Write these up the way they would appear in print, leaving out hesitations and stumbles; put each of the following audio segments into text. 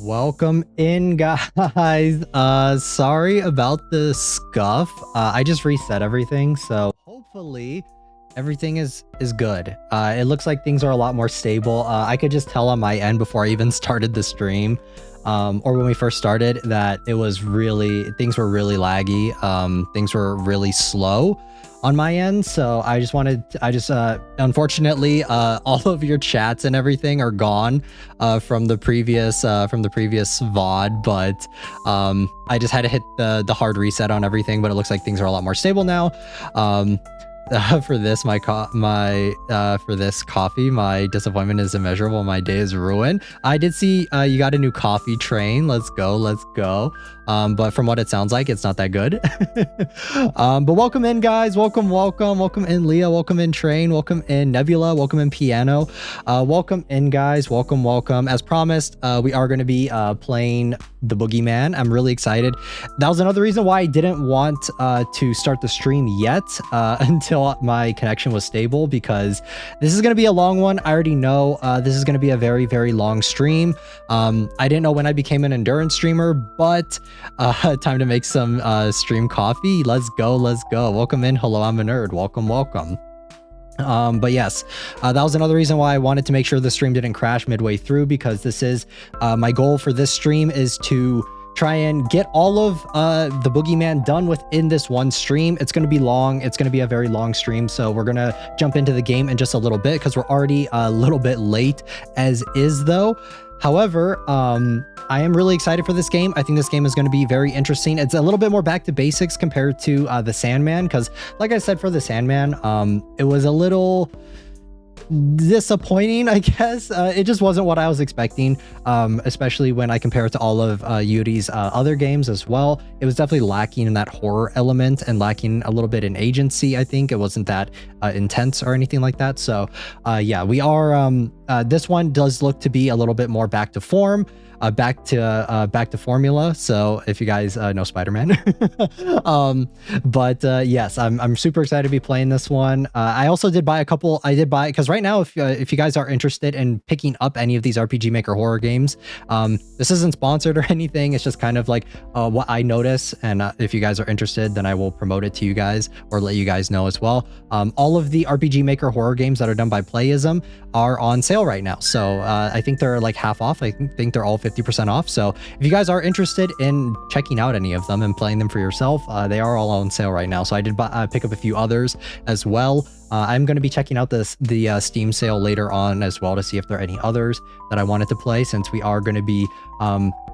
Welcome in, guys. Sorry about the scuff. I just reset everything, so hopefully everything is good. It looks like things are a lot more stable. I could just tell on my end before I even started the stream, or when we first started, that it was things were really laggy. Things were really slow on my end, so unfortunately all of your chats and everything are gone from the previous VOD, but I just had to hit the hard reset on everything, but it looks like things are a lot more stable now. For this coffee, my disappointment is immeasurable. My day is ruined. I did see you got a new coffee train. Let's go. But from what it sounds like, it's not that good. But welcome in, guys. Welcome in, Leah. Welcome in, Train. Welcome in, Nebula. Welcome in, Piano. Welcome in, guys. Welcome. As promised, we are going to be playing the Boogie Man. I'm really excited. That was another reason why I didn't want to start the stream yet until my connection was stable, because this is going to be a long one. I already know this is going to be a very, very long stream. I didn't know when I became an endurance streamer, but time to make some stream coffee. Let's go. Welcome in. Hello, I'm a nerd. Welcome. But yes, that was another reason why I wanted to make sure the stream didn't crash midway through, because this is my goal for this stream is to try and get all of the Boogie Man done within this one stream. It's going to be long. It's going to be a very long stream, so we're going to jump into the game in just a little bit, because we're already a little bit late as is, though. However, I am really excited for this game. I think this game is going to be very interesting. It's a little bit more back to basics compared to the Sandman, because like I said, for the Sandman, it was a little disappointing, I guess. It just wasn't what I was expecting, especially when I compare it to all of Yuri's other games as well. It was definitely lacking in that horror element and lacking a little bit in agency. I think it wasn't that intense or anything like that. So yeah, we are this one does look to be a little bit more back to form, back to formula. So if you guys know Spider-Man, but yes, I'm super excited to be playing this one. I also did buy because right now, if you guys are interested in picking up any of these RPG Maker horror games, this isn't sponsored or anything. It's just kind of like what I notice, and if you guys are interested, then I will promote it to you guys or let you guys know as well. All of the RPG Maker horror games that are done by Playism are on sale right now, so I think they're like half off. I think they're all 50% off. So if you guys are interested in checking out any of them and playing them for yourself, they are all on sale right now. So I did pick up a few others as well. I'm going to be checking out the Steam sale later on as well to see if there are any others that I wanted to play, since we are going to be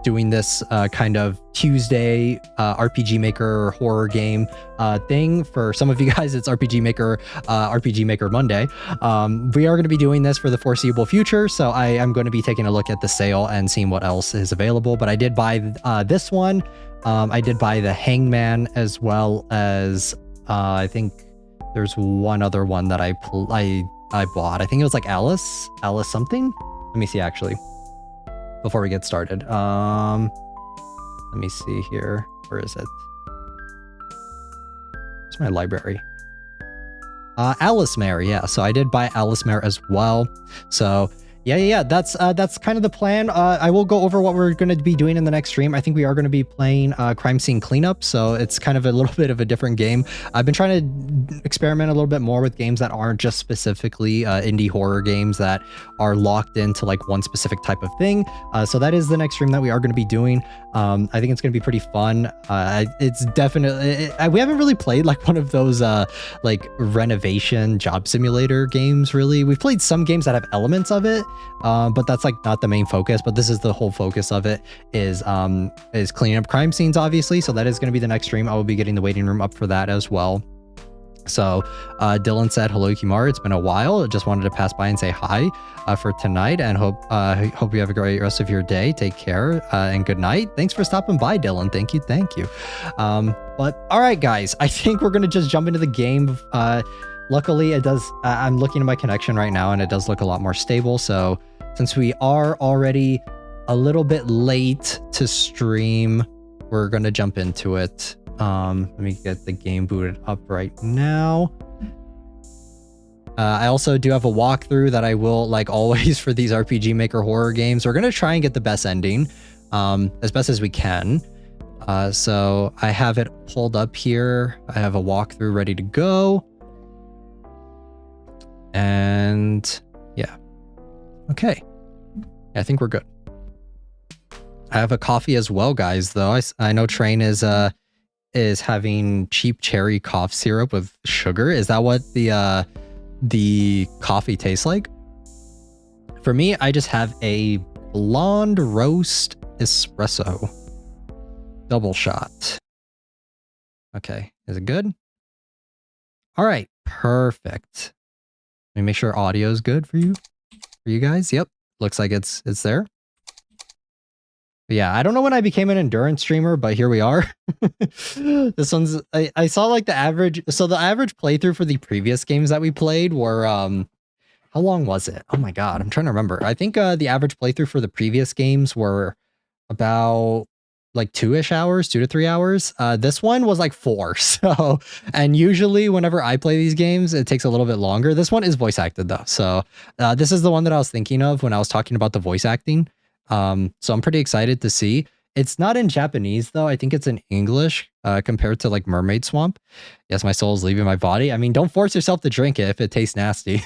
doing this kind of Tuesday RPG Maker horror game thing. For some of you guys, it's RPG Maker Monday. We are going to be doing this for the foreseeable future, so I am going to be taking a look at the sale and seeing what else is available. But I did buy this one. I did buy the Hangman, as well as I think there's one other one that I bought. I think it was like Alice something. Let me see, actually, before we get started. Let me see here. Where is it? It's my library. Alice Mare, yeah. So I did buy Alice Mare as well. So yeah. That's kind of the plan. I will go over what we're going to be doing in the next stream. I think we are going to be playing Crime Scene Cleanup, so it's kind of a little bit of a different game. I've been trying to experiment a little bit more with games that aren't just specifically indie horror games that are locked into like one specific type of thing. So that is the next stream that we are going to be doing. I think it's going to be pretty fun. It's definitely we haven't really played like one of those like renovation job simulator games, really. We've played some games that have elements of it, but that's like not the main focus. But this is the whole focus of it, is cleaning up crime scenes, obviously. So that is going to be the next stream. I will be getting the waiting room up for that as well. So Dylan said, hello, Yukimaru. It's been a while. Just wanted to pass by and say hi for tonight, and hope you have a great rest of your day. Take care and good night. Thanks for stopping by, Dylan. Thank you. But all right, guys, I think we're going to just jump into the game. Luckily, it does. I'm looking at my connection right now, and it does look a lot more stable. So since we are already a little bit late to stream, we're going to jump into it. Let me get the game booted up right now. I also do have a walkthrough that I will, like always for these RPG Maker horror games. We're going to try and get the best ending. as best as we can. So I have it pulled up here. I have a walkthrough ready to go. And yeah. Okay. I think we're good. I have a coffee as well, guys, though. I know Train is having cheap cherry cough syrup with sugar. Is that what the coffee tastes like? For me, I just have a blonde roast espresso. Double shot. Okay, is it good? All right, perfect. Let me make sure audio is good for you guys. Yep, looks like it's there. But yeah, I don't know when I became an endurance streamer, but here we are. This one's I saw like the average. So the average playthrough for the previous games that we played were how long was it? Oh my god, I'm trying to remember. I think the average playthrough for the previous games were about like 2-ish hours, 2 to 3 hours. This one was like 4. So, and usually whenever I play these games, it takes a little bit longer. This one is voice acted though. So this is the one that I was thinking of when I was talking about the voice acting. So I'm pretty excited to see. It's not in Japanese though. I think it's in English compared to like Mermaid Swamp. Yes, my soul is leaving my body. I mean, don't force yourself to drink it if it tastes nasty.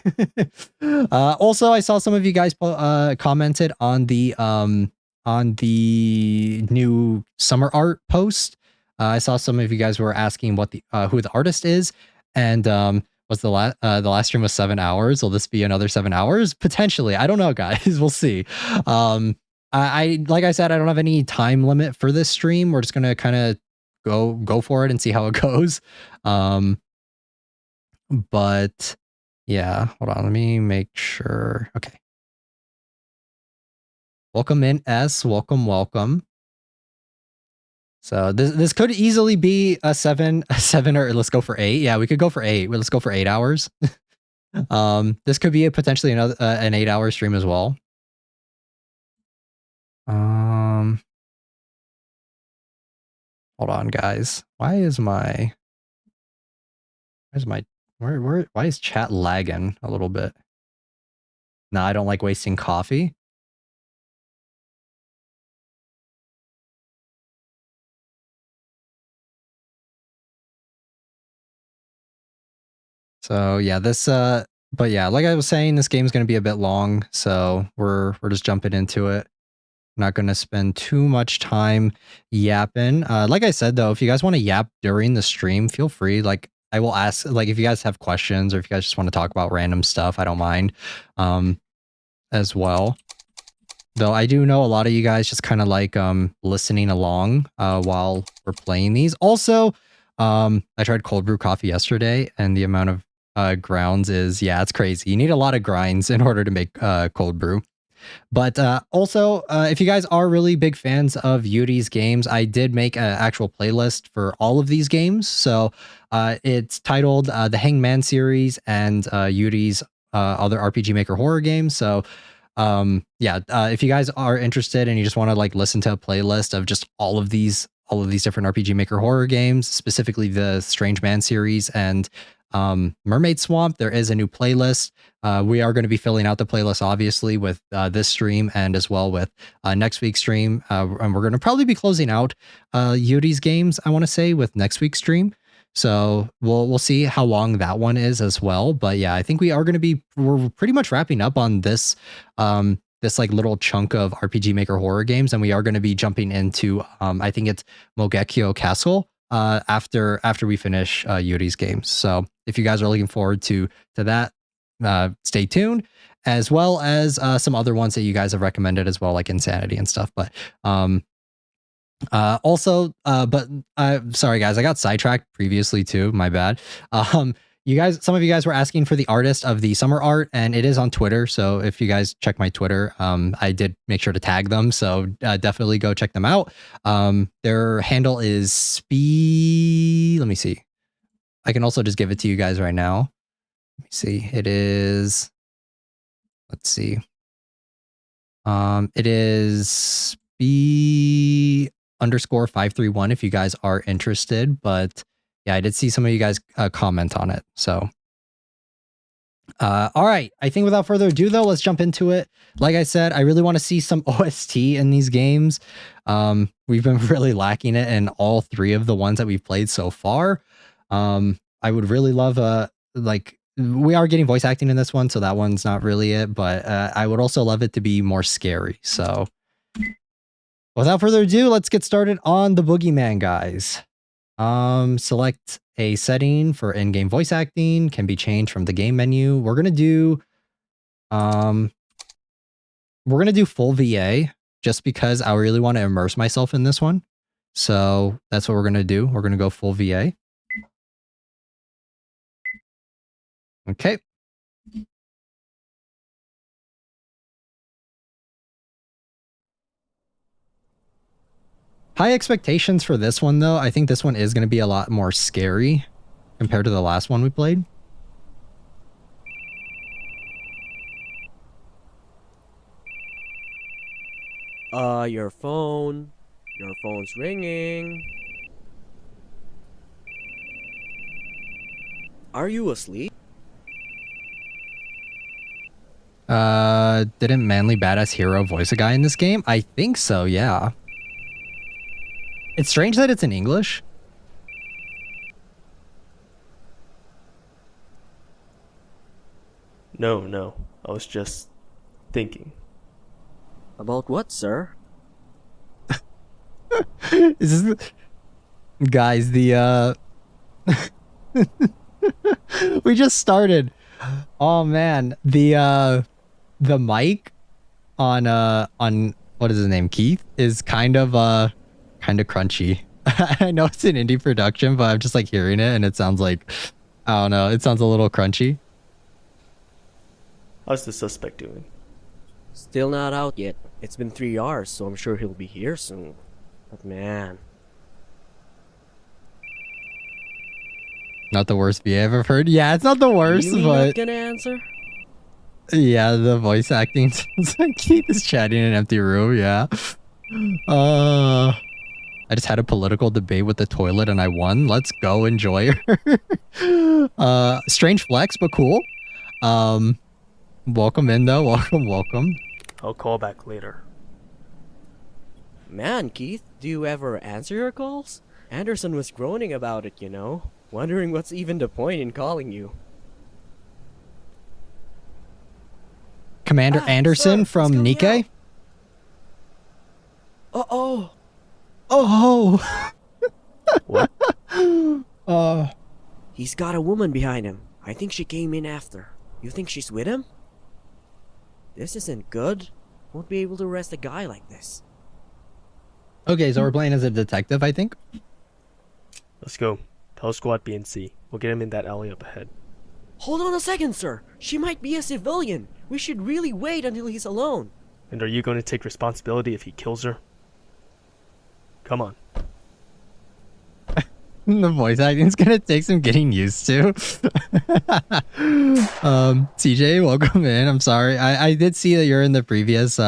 Also, I saw some of you guys commented on the new summer art post. I saw some of you guys were asking what the who the artist is, and was the last stream was 7 hours. Will this be another 7 hours? Potentially. I don't know, guys. We'll see. I like I said, I don't have any time limit for this stream. We're just gonna kind of go for it and see how it goes. But yeah, hold on. Let me make sure. Okay. Welcome in, S. Welcome. So this could easily be a 7, or let's go for 8. Yeah, we could go for 8. Let's go for 8 hours. This could be potentially another an 8-hour stream as well. Hold on, guys. Why is chat lagging a little bit? Nah, I don't like wasting coffee. So yeah, this but yeah, like I was saying, this game's gonna be a bit long, so we're just jumping into it. Not gonna spend too much time yapping. Like I said though, if you guys want to yap during the stream, feel free. Like I will ask, like if you guys have questions or if you guys just want to talk about random stuff, I don't mind. As well. Though I do know a lot of you guys just kind of like listening along while we're playing these. Also, I tried cold brew coffee yesterday, and the amount of grounds is, yeah, it's crazy. You need a lot of grinds in order to make cold brew. But also, if you guys are really big fans of Yuri's games, I did make an actual playlist for all of these games. So it's titled the Hangman series and Yuri's other RPG Maker horror games. So yeah, if you guys are interested and you just want to like listen to a playlist of just all of these different RPG Maker horror games, specifically the Strange Man series and Mermaid Swamp, there is a new playlist. We are going to be filling out the playlist obviously with this stream and as well with next week's stream, and we're going to probably be closing out Yuri's games, I want to say, with next week's stream. So we'll see how long that one is as well. But yeah, I think we're pretty much wrapping up on this this like little chunk of RPG Maker horror games, and we are going to be jumping into I think it's Mogekyo Castle after we finish Yuri's games. So if you guys are looking forward to that, stay tuned, as well as some other ones that you guys have recommended as well, like Insanity and stuff. But also, sorry guys, I got sidetracked previously too. My bad. Some of you guys were asking for the artist of the summer art, and it is on Twitter. So if you guys check my Twitter, I did make sure to tag them. So definitely go check them out. Their handle is let me see. I can also just give it to you guys right now. Let me see. It is, let's see. It is _531 if you guys are interested. But yeah, I did see some of you guys comment on it. So All right. I think without further ado, though, let's jump into it. Like I said, I really want to see some OST in these games. We've been really lacking it in all three of the ones that we've played so far. I would really love like we are getting voice acting in this one, so that one's not really it. But I would also love it to be more scary. So without further ado, let's get started on the Boogeyman, guys. Select a setting for in-game voice acting, can be changed from the game menu. We're gonna do full VA just because I really want to immerse myself in this one. So that's what we're gonna do. We're gonna go full VA. Okay. High expectations for this one, though. I think this one is going to be a lot more scary compared to the last one we played. Your phone. Your phone's ringing. Are you asleep? Didn't Manly Badass Hero voice a guy in this game? I think so, yeah. It's strange that it's in English. No. I was just thinking. About what, sir? Is this guys, the we just started. Oh man, the mic on what is his name? Keith is kind of crunchy. I know it's an indie production, but I'm just like hearing it and it sounds like, I don't know, it sounds a little crunchy. How's the suspect doing? Still not out yet. It's been 3 hours, so I'm sure he'll be here soon. But man. Not the worst VA I've ever heard. Yeah, it's not the worst, Really but not gonna answer? yeah, the voice acting sounds like Keith is chatting in an empty room. Yeah. I just had a political debate with the toilet and I won. Let's go enjoy her. Strange flex, but cool. Welcome in though. Welcome. I'll call back later. Man, Keith, do you ever answer your calls? Anderson was groaning about it, you know. Wondering what's even the point in calling you. Commander Anderson sir, from he's coming Nikkei. out. Uh-oh. Oh. What? He's got a woman behind him. I think she came in after. You think she's with him? This isn't good. Won't be able to arrest a guy like this. Okay, so we're playing as a detective, I think. Let's go. Tell Squad B and C. We'll get him in that alley up ahead. Hold on a second, sir. She might be a civilian. We should really wait until he's alone. And are you going to take responsibility if he kills her? Come on. The voice acting is gonna take some getting used to. CJ, welcome in. I'm sorry. I did see that you're in the previous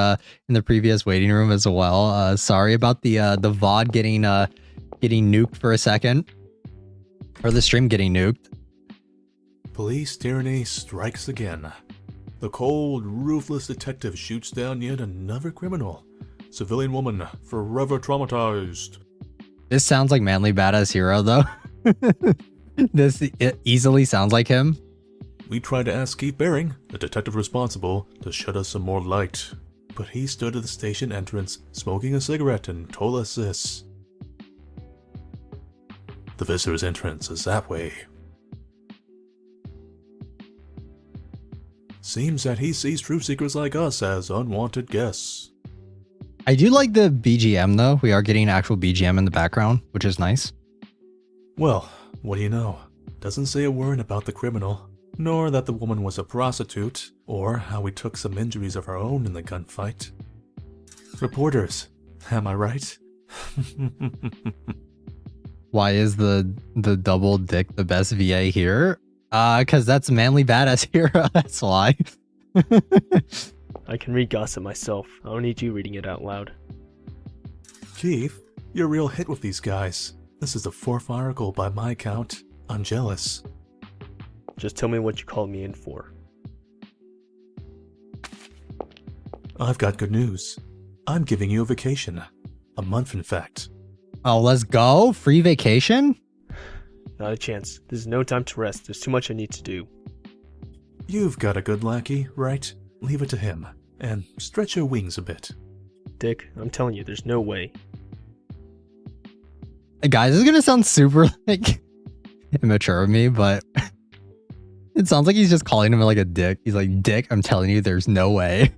waiting room as well. Sorry about the VOD getting nuked for a second. Or the stream getting nuked. Police tyranny strikes again. The cold, ruthless detective shoots down yet another criminal. Civilian woman forever traumatized. This sounds like Manly Badass Hero, though. It easily sounds like him. We tried to ask Keith Baring, the detective responsible, to shed us some more light. But he stood at the station entrance, smoking a cigarette, and told us this. The visitor's entrance is that way. Seems that he sees truth seekers like us as unwanted guests. I do like the BGM, though. We are getting actual BGM in the background, which is nice. Well, what do you know? Doesn't say a word about the criminal, nor that the woman was a prostitute, or how we took some injuries of our own in the gunfight. Reporters, am I right? Why is the double dick the best VA here? Because that's Manly Badass Hero, that's why. I can read gossip myself. I don't need you reading it out loud. Keith, you're a real hit with these guys. This is the 4th article by my count. I'm jealous. Just tell me what you called me in for. I've got good news. I'm giving you a vacation. A month, in fact. Oh, let's go. Free vacation? Not a chance. There's no time to rest. There's too much I need to do. You've got a good lackey, right? Leave it to him. And stretch your wings a bit. Dick, I'm telling you, there's no way. Guys, this is gonna sound super like immature of me, but it sounds like he's just calling him like a dick. He's like, Dick, I'm telling you, there's no way.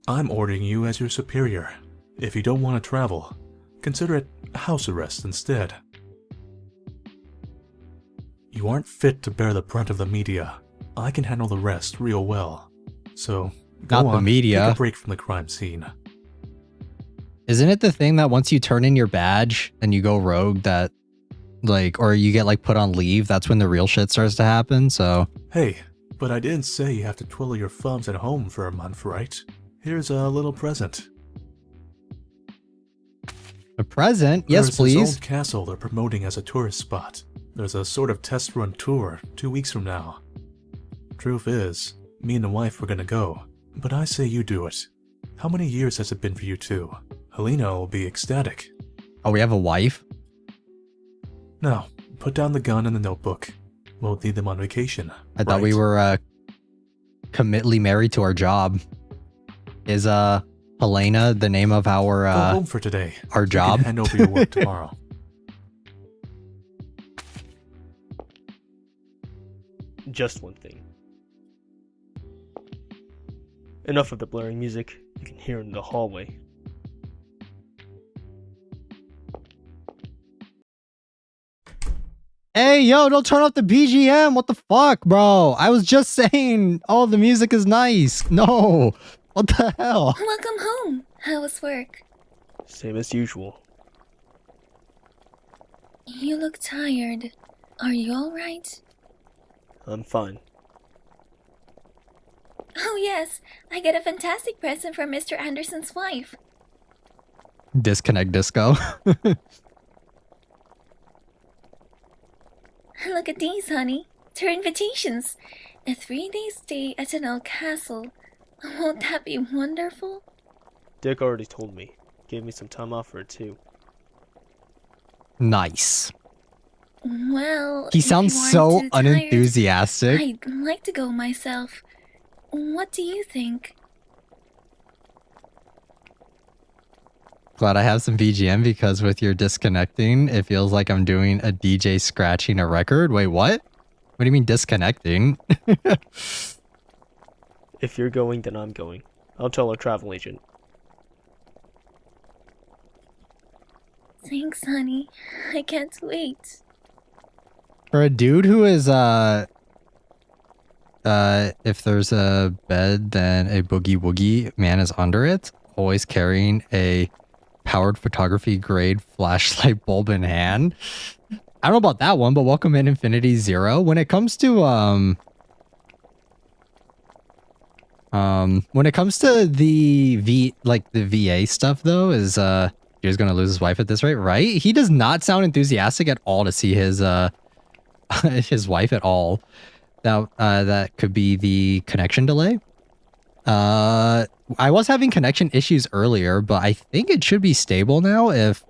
I'm ordering you as your superior. If you don't want to travel, consider it house arrest instead. You aren't fit to bear the brunt of the media. I can handle the rest real well. So, go Not on, the media. take a break from the crime scene. Isn't it the thing that once you turn in your badge and you go rogue that like, or you get like put on leave, that's when the real shit starts to happen? So Hey, but I didn't say you have to twiddle your thumbs at home for a month, right? Here's a little present. a present? Yes, There's please. this old castle they're promoting as a tourist spot. There's a sort of test run tour 2 weeks from now. Truth is, me and the wife were gonna go, but I say you do it. How many years has it been for you two? Helena will be ecstatic. Oh, we have a wife? Now, put down the gun and the notebook. We'll need them on vacation. I thought we were committedly married to our job. Is Helena the name of Go our home for today. our You job? can hand over your work tomorrow. Just one thing. Enough of the blaring music. You can hear it in the hallway. Hey, yo, don't turn off the BGM. What the fuck, bro? I was just saying, oh, the music is nice. No. What the hell? Welcome home. How was work? Same as usual. You look tired. Are you alright? I'm fine. Oh yes, I get a fantastic present from Mr. Anderson's wife. Disconnect disco. Look at these, honey. They're invitations. A 3-day stay at an old castle. Won't that be wonderful? Dick already told me. Gave me some time off for it too. Nice. Well, He if sounds you aren't so too tired, unenthusiastic. I'd like to go myself. What do you think? Glad I have some BGM because with your disconnecting, it feels like I'm doing a DJ scratching a record. Wait, what? What do you mean disconnecting? If you're going, then I'm going. I'll tell our travel agent. Thanks, honey. I can't wait. For a dude who is, if there's a bed, then a boogie woogie man is under it, always carrying a powered photography grade flashlight bulb in hand. I don't know about that one, but welcome in Infinity Zero. When it comes to, when it comes to the VA stuff though, is, he's gonna lose his wife at this rate, right? He does not sound enthusiastic at all to see his, his wife at all. Now, that could be the connection delay. I was having connection issues earlier, but I think it should be stable now if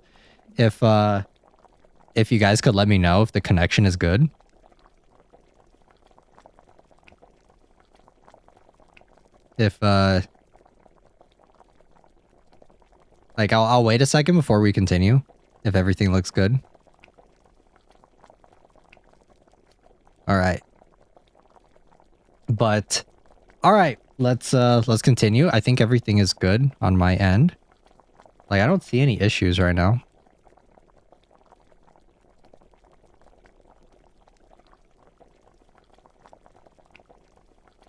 you guys could let me know if the connection is good. If, like, I'll wait a second before we continue, if everything looks good. All right. But, all right, let's continue. I think everything is good on my end. Like, I don't see any issues right now.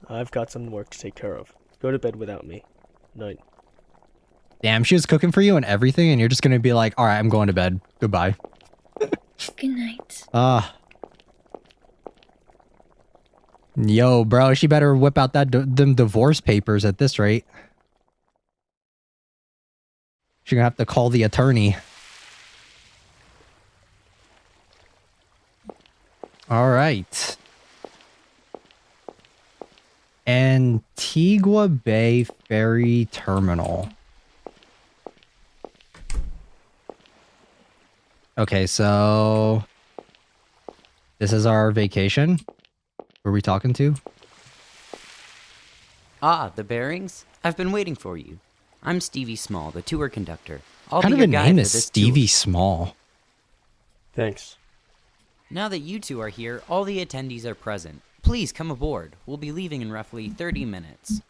I've got some work to take care of. Go to bed without me. Night. Damn, she was cooking for you and everything, and you're just gonna be like, all right, I'm going to bed. Goodbye. Good night. Yo, bro, she better whip out them divorce papers at this rate. She's gonna have to call the attorney. All right. Antigua Bay Ferry Terminal. Okay, so this is our vacation. Who are we talking to? Ah, the bearings? I've been waiting for you. I'm Stevie Small, the tour conductor. I'll What kind be of your a guide name for is this Stevie tour. Small? Thanks. Now that you two are here, all the attendees are present. Please come aboard. We'll be leaving in roughly 30 minutes.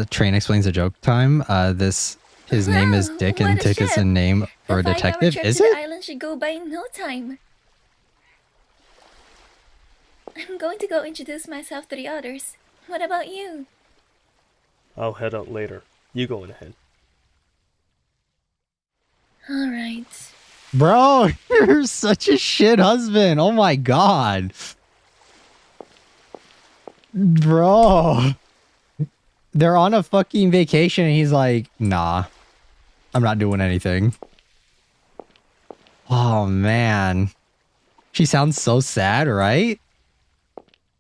Train explains a joke time. His name is Wow, Dick, what and a Dick is a ship. name for a The 5-hour detective. trip Is to the it? island should go by in no time. I'm going to go introduce myself to the others. What about you? I'll head out later. You go on ahead. Alright. Bro, you're such a shit husband. Oh my god. Bro. They're on a fucking vacation and he's like, nah, I'm not doing anything. Oh man. She sounds so sad, right?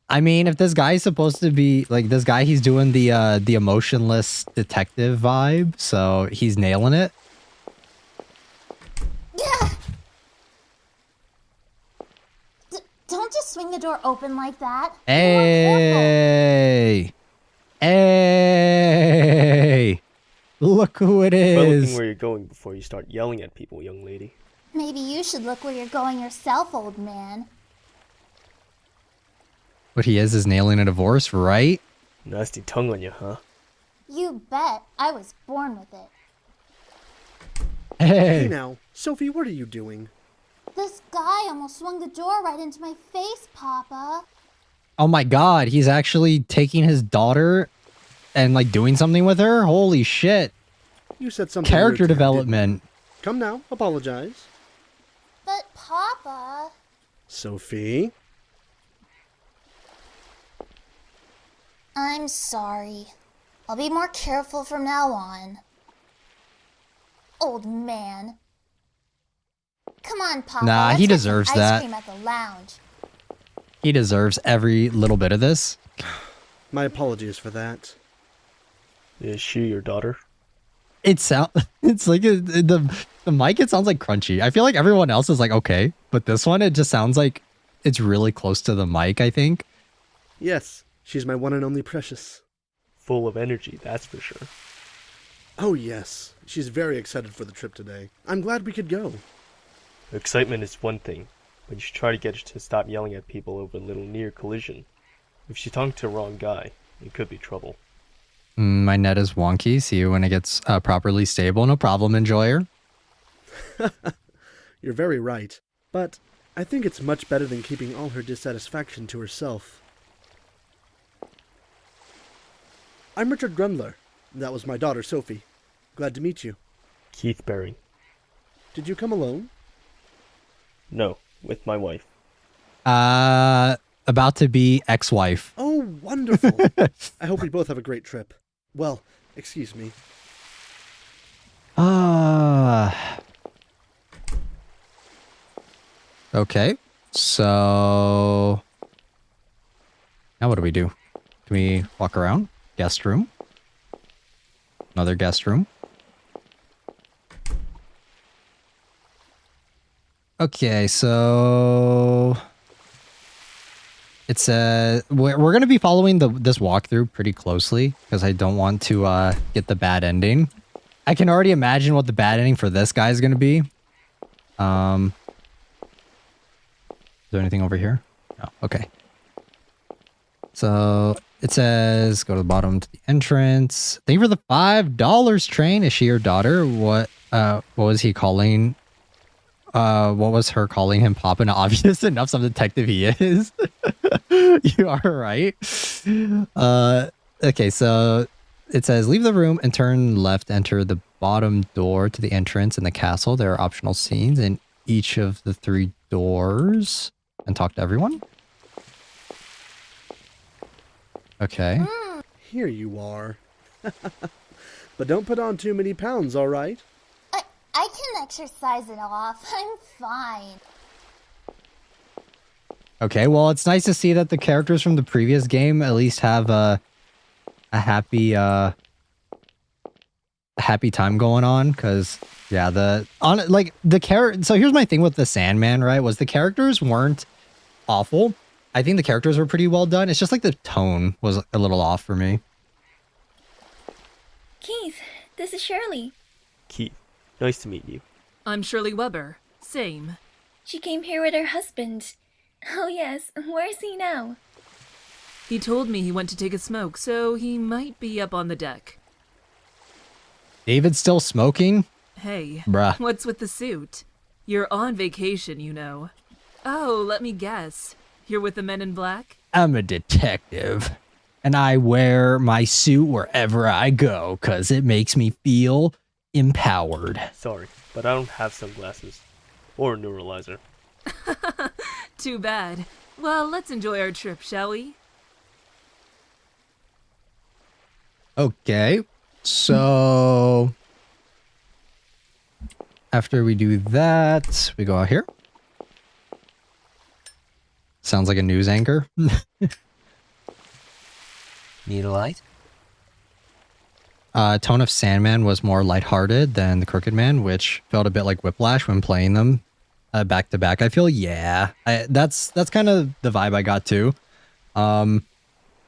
I mean, if this guy's supposed to be like this guy, he's doing the emotionless detective vibe, so he's nailing it. Don't just swing the door open like that. Be more careful. Hey, hey, look who it Try looking is. where you're going before you start yelling at people, young lady. Maybe you should look where you're going yourself, old man. What he is nailing a divorce, right? Nasty tongue on you, huh? You bet. I was born with it. Hey Hey, now, Sophie, what are you doing? This guy almost swung the door right into my face, Papa. oh my god, he's actually taking his daughter and like doing something with her. Holy shit! You said something Character weird to him, didn't development. you? Come now, apologize. But Papa... Sophie? I'm sorry. I'll be more careful from now on. Old man. Come on, Papa. Nah, let's he get deserves some that. ice cream at the lounge. He deserves every little bit of this. My apologies for that. Is she your daughter? It's like the mic. It sounds like crunchy. I feel like everyone else is like okay, but this one it just sounds like it's really close to the mic. I think. Yes, she's my one and only precious. Full of energy, that's for sure. Oh yes, she's very excited for the trip today. I'm glad we could go. Excitement is one thing, but you should try to get her to stop yelling at people over a little near collision. If she talked to the wrong guy, it could be trouble. My net is wonky. See you when it gets properly stable. No problem, enjoyer. You're very right, but I think it's much better than keeping all her dissatisfaction to herself. I'm Richard Grundler. That was my daughter, Sophie. Glad to meet you. Keith Berry. Did you come alone? No, with my wife. About to be ex-wife. Oh, wonderful. I hope we both have a great trip. Well, excuse me. Okay. So now what do we do? Can we walk around? Guest room. Another guest room. Okay, so it's we're going to be following this walkthrough pretty closely because I don't want to get the bad ending. I can already imagine what the bad ending for this guy is going to be. Is there anything over here? No. Okay. So it says go to the bottom to the entrance. Thank you for the $5 train. Is she your daughter? What was he calling? What was her calling him? Papa? Not obvious enough. Some detective he is. You are right. Okay, so it says leave the room and turn left. Enter the bottom door to the entrance in the castle. There are optional scenes in each of the 3 doors. And talk to everyone. Okay. Here you are. But don't put on too many pounds, all right? I I can exercise it off. I'm fine. Okay, well, it's nice to see that the characters from the previous game at least have a happy happy time going on, because yeah, so here's my thing with the Sandman, right? Was the characters weren't awful. I think the characters were pretty well done. It's just like the tone was a little off for me. Keith, this is Shirley. Keith, nice to meet you. I'm Shirley Weber. Same. She came here with her husband. Oh yes, where is he now? He told me he went to take a smoke, so he might be up on the deck. David's still smoking? Hey, Bruh. what's with the suit? You're on vacation, you know. Oh, let me guess. You're with the men in black? I'm a detective, and I wear my suit wherever I go because it makes me feel empowered. Sorry, but I don't have sunglasses. Or a neuralizer. Too bad. Well, let's enjoy our trip, shall we? Okay, so after we do that, we go out here. Sounds like a news anchor. Need a light? Tone of Sandman was more lighthearted than the Crooked Man, which felt a bit like Whiplash when playing them back to back. I feel, yeah, that's kind of the vibe I got too. I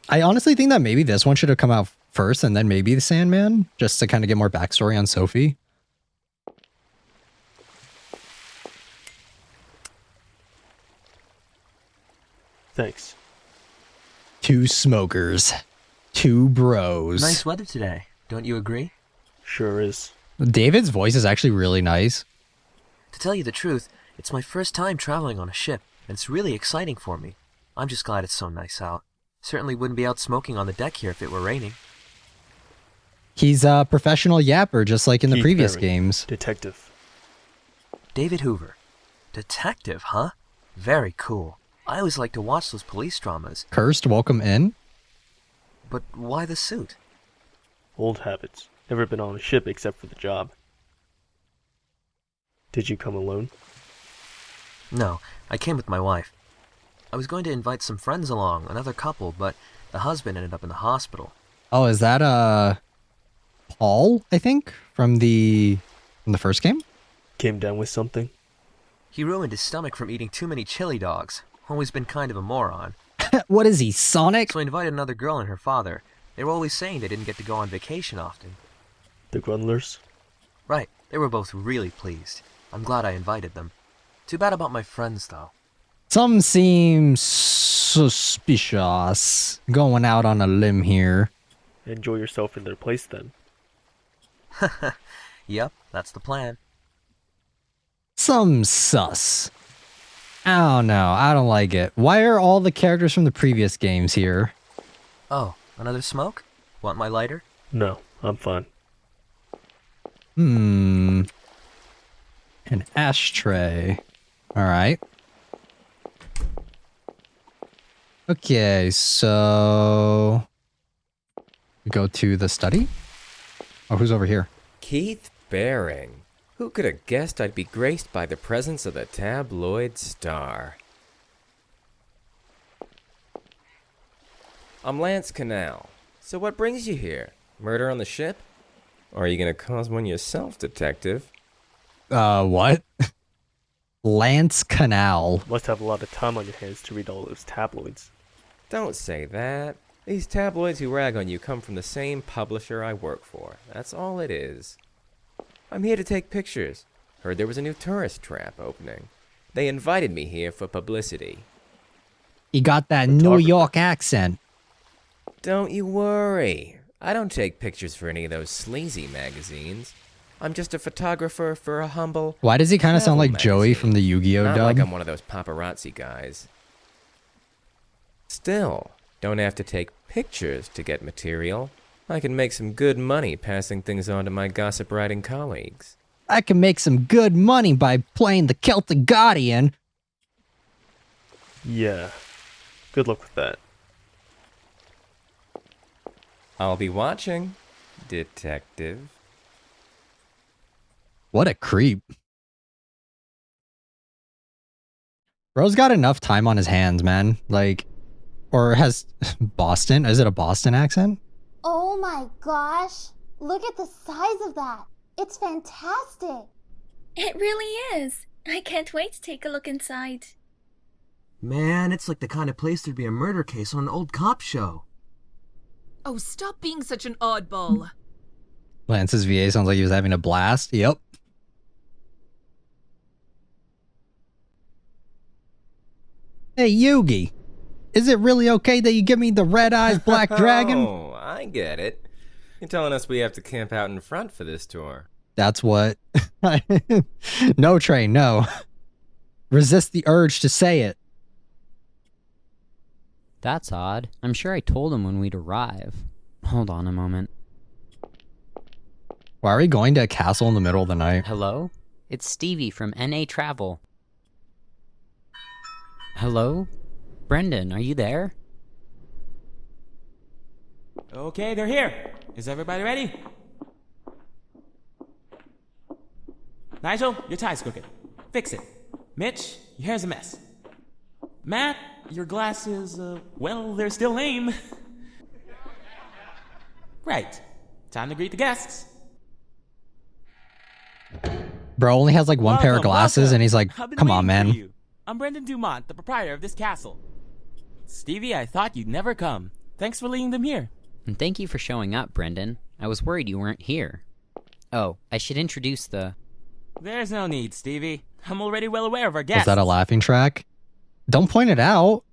honestly think that maybe this one should have come out first and then maybe the Sandman, just to kind of get more backstory on Sophie. Thanks. Two smokers. Two bros. Nice weather today, don't you agree? Sure is. David's voice is actually really nice. To tell you the truth, it's my first time traveling on a ship, and it's really exciting for me. I'm just glad it's so nice out. Certainly wouldn't be out smoking on the deck here if it were raining. He's a professional yapper, just like in the Keith previous Berry, games. Detective. David Hoover. Detective, huh? Very cool. I always like to watch those police dramas. Cursed, welcome in. But why the suit? Old habits. Never been on a ship except for the job. Did you come alone? No, I came with my wife. I was going to invite some friends along, another couple, but the husband ended up in the hospital. Oh, is that Paul, I think, from the first game? Came down with something? He ruined his stomach from eating too many chili dogs. Always been kind of a moron. What is he, Sonic? So I invited another girl and her father. They were always saying they didn't get to go on vacation often. The Grundlers? Right, they were both really pleased. I'm glad I invited them. Too bad about my friends, though. Some seem suspicious. Going out on a limb here. Enjoy yourself in their place then. Yep, that's the plan. Some sus. I don't know. I don't like it. Why are all the characters from the previous games here? Oh, another smoke? Want my lighter? No, I'm fine. An ashtray. Alright. Okay, so... we go to the study? Oh, who's over here? Keith Baring. Who could have guessed I'd be graced by the presence of the tabloid star? I'm Lance Canal. So what brings you here? Murder on the ship? Or are you gonna cause one yourself, detective? What? Lance Canal. Must have a lot of time on your hands to read all those tabloids. Don't say that. These tabloids who rag on you come from the same publisher I work for. That's all it is. I'm here to take pictures. Heard there was a new tourist trap opening. They invited me here for publicity. He got that New York accent. Don't you worry. I don't take pictures for any of those sleazy magazines. I'm just a photographer for a humble... Why does he kind of sound like Joey from the Yu-Gi-Oh Not dub? like I'm one of those paparazzi guys. Still, don't have to take pictures to get material. I can make some good money passing things on to my gossip writing colleagues. I can make some good money by playing the Celtic Guardian. Yeah. Good luck with that. I'll be watching, detective. What a creep. Bro's got enough time on his hands, man. Like, or has Boston? Is it a Boston accent? Oh my gosh. Look at the size of that. It's fantastic. It really is. I can't wait to take a look inside. Man, it's like the kind of place there'd be a murder case on an old cop show. Oh, stop being such an oddball. Lance's VA sounds like he was having a blast. Yep. Hey, Yugi. Is it really okay that you give me the red eyes black dragon? Oh, I get it. You're telling us we have to camp out in front for this tour. That's what... No, Train, no. Resist the urge to say it. That's odd. I'm sure I told him when we'd arrive. Hold on a moment. Why are we going to a castle in the middle of the night? Hello? It's Stevie from NA Travel. Hello? Brendan, are you there? Okay, they're here. Is everybody ready? Nigel, your tie's crooked. Fix it. Mitch, your hair's a mess. Matt, your glasses, well, they're still lame. Right. Time to greet the guests. Bro only has like one pair of glasses welcome. and he's like, I've been come on, waiting for man. you. I'm Brendan Dumont, the proprietor of this castle. Stevie, I thought you'd never come. Thanks for leading them here. And thank you for showing up, Brendan. I was worried you weren't here. Oh, I should introduce the... There's no need, Stevie. I'm already well aware of our guests. Was that a laughing track? Don't point it out.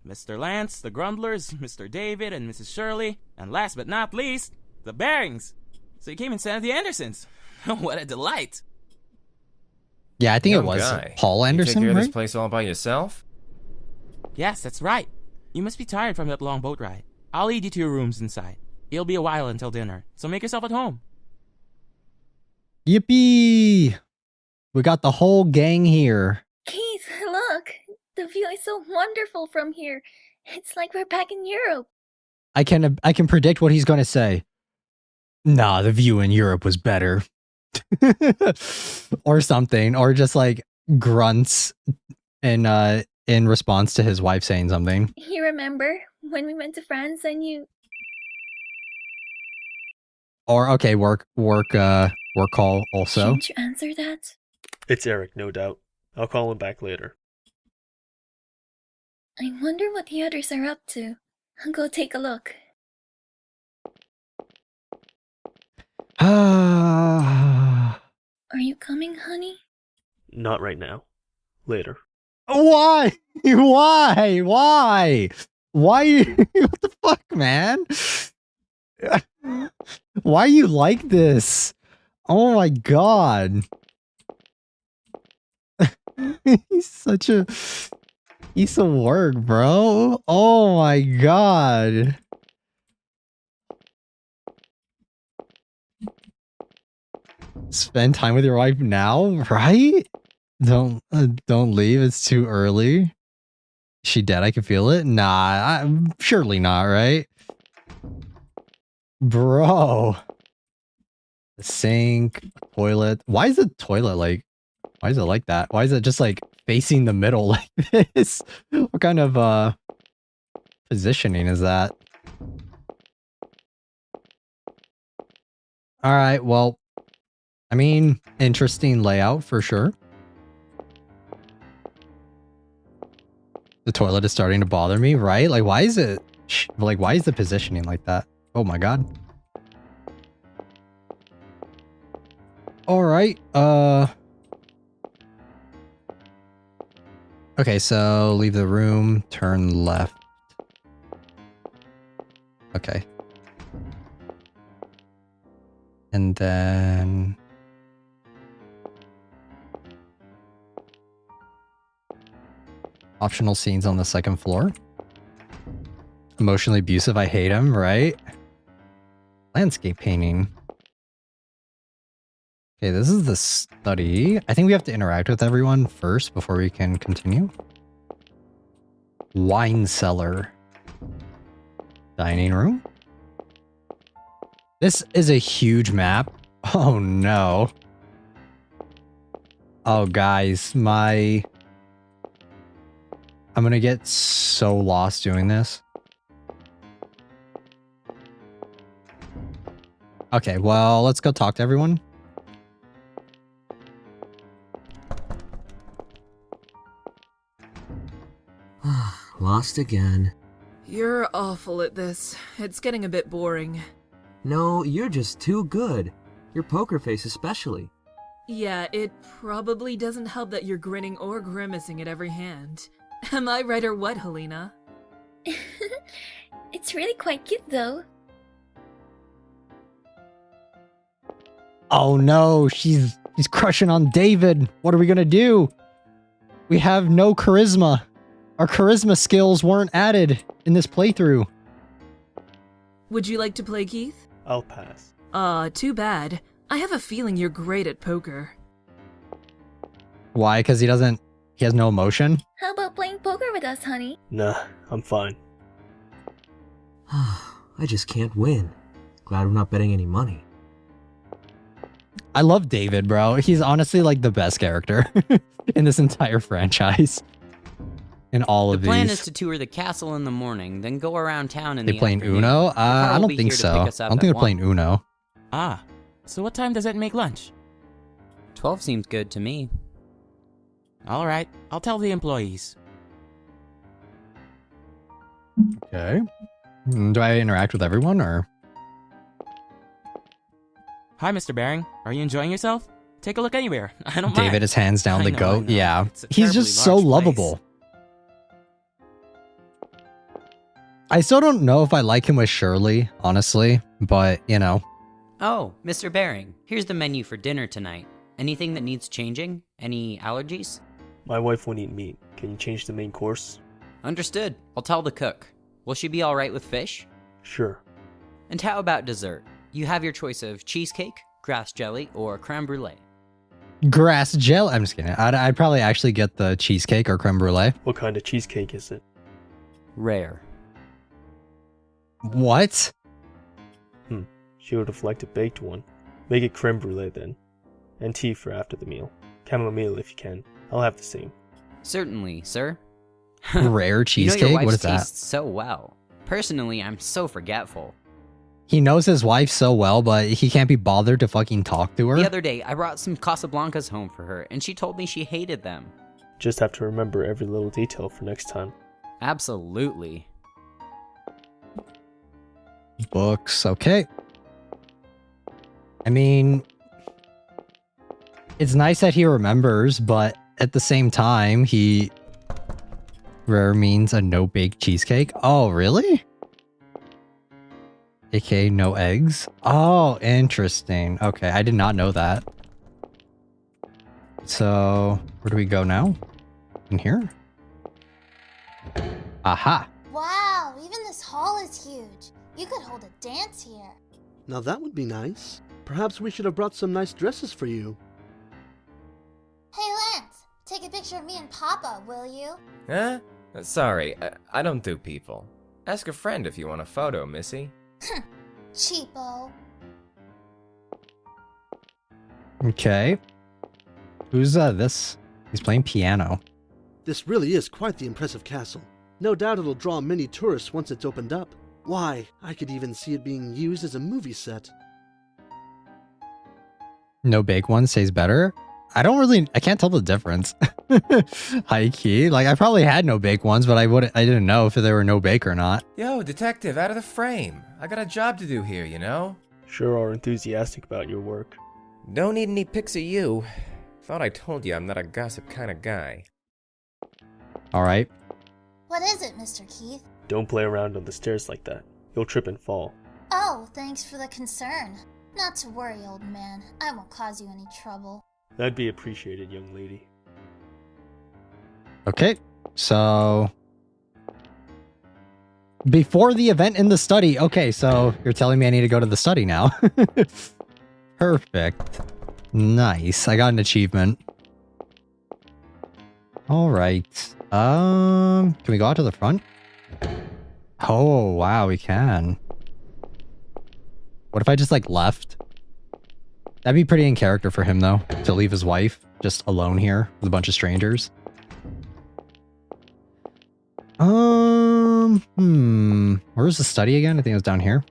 Mr. Lance, the Grumblers, Mr. David, and Mrs. Shirley, and last but not least, the Bearings. So you came in San the Andersons. What a delight. Yeah, I think Young it was guy. Paul You take Anderson, care of this right? place all by yourself? Yes, that's right. You must be tired from that long boat ride. I'll lead you to your rooms inside. It'll be a while until dinner, so make yourself at home. Yippee! We got the whole gang here. Keith, look! The view is so wonderful from here. It's like we're back in Europe. I can predict what he's going to say. Nah, the view in Europe was better. Or something, or just like grunts in response to his wife saying something. You remember when we went to France and you... Or okay, work call also. Shouldn't you answer that? It's Eric, no doubt. I'll call him back later. I wonder what the others are up to. I'll go take a look. Why? Are you coming, honey? Not right now. Later. Why? What the fuck, man? Why are you like this? Oh my god. He's such a piece of work, bro. Oh my god. Spend time with your wife now, right? Don't leave. It's too early. She dead? I can feel it. Nah, surely not, right? Bro. The sink, toilet. Why is the toilet like? Why is it like that? Why is it just like facing the middle like this? What kind of positioning is that? All right. Well, I mean, interesting layout for sure. The toilet is starting to bother me, right? Like, why is it? Like, why is the positioning like that? Oh my god. All right. Okay, so leave the room, turn left. Okay. And then optional scenes on the second floor. Emotionally abusive, I hate him, right? Landscape painting. Okay, this is the study. I think we have to interact with everyone first before we can continue. Wine cellar. Dining room. This is a huge map. Oh no. Oh, guys, I'm gonna get so lost doing this. Okay, well, let's go talk to everyone. Lost again. You're awful at this. It's getting a bit boring. No, you're just too good. Your poker face especially. Yeah, it probably doesn't help that you're grinning or grimacing at every hand. Am I right or what, Helena? It's really quite cute, though. Oh no, she's crushing on David. What are we gonna do? We have no charisma. Our charisma skills weren't added in this playthrough. Would you like to play, Keith? I'll pass. Too bad. I have a feeling you're great at poker. Why? Because he has no emotion? How about playing poker with us, honey? Nah, I'm fine. I just can't win. Glad we're not betting any money. I love David, bro. He's honestly like the best character in this entire franchise. In all of these. The plan is to tour the castle in the morning, then go around town in the playing afternoon. Uno? Your car I will don't be think here to so. pick us I up don't think at they're playing 1. Uno. Ah, so what time does it make lunch? 12 seems good to me. All right, I'll tell the employees. Okay. Do I interact with everyone or? Hi, Mr. Baring. Are you enjoying yourself? Take a look anywhere. I don't mind. David is hands down I the know, goat. I know. Yeah. It's a He's terribly just so large place. lovable. I still don't know if I like him with Shirley, honestly, but you know. Oh, Mr. Baring, here's the menu for dinner tonight. Anything that needs changing? Any allergies? My wife won't eat meat. Can you change the main course? Understood. I'll tell the cook. Will she be alright with fish? Sure. And how about dessert? You have your choice of cheesecake, grass jelly, or creme brulee. Grass gel. I'm just kidding. I'd probably actually get the cheesecake or creme brulee. What kind of cheesecake is it? Rare. What? She would have liked a baked one. Make it creme brulee then. And tea for after the meal. Chamomile if you can. I'll have the same. Certainly, sir. Rare cheesecake? You know your What wife's is that? tastes so well. Personally, I'm so forgetful. He knows his wife so well, but he can't be bothered to fucking talk to her. The other day, I brought some Casablancas home for her, and she told me she hated them. Just have to remember every little detail for next time. Absolutely. Books, okay. I mean, it's nice that he remembers, but at the same time, rare means a no-bake cheesecake. Oh, really? AKA no eggs? Oh, interesting. Okay, I did not know that. So, where do we go now? In here? Aha! Wow, even this hall is huge. You could hold a dance here. Now that would be nice. Perhaps we should have brought some nice dresses for you. Hey, Lance, take a picture of me and Papa, will you? Huh? Sorry, I don't do people. Ask a friend if you want a photo, Missy. Cheapo. Okay. Who's this? He's playing piano. This really is quite the impressive castle. No doubt it'll draw many tourists once it's opened up. Why, I could even see it being used as a movie set. No bake one stays better. I can't tell the difference. High key. Like, I probably had no bake ones, but I didn't know if they were no bake or not. Yo, detective, out of the frame. I got a job to do here, you know? Sure are enthusiastic about your work. Don't need any pics of you. Thought I told you I'm not a gossip kind of guy. Alright. What is it, Mr. Keith? Don't play around on the stairs like that. You'll trip and fall. Oh, thanks for the concern. Not to worry, old man. I won't cause you any trouble. That'd be appreciated, young lady. Okay. So... before the event in the study. Okay, so you're telling me I need to go to the study now. Perfect. Nice. I got an achievement. Alright. Can we go out to the front? Oh, wow, we can. What if I just, like, left? That'd be pretty in character for him, though, to leave his wife. just alone here with a bunch of strangers. Where's the study again? I think it was down here.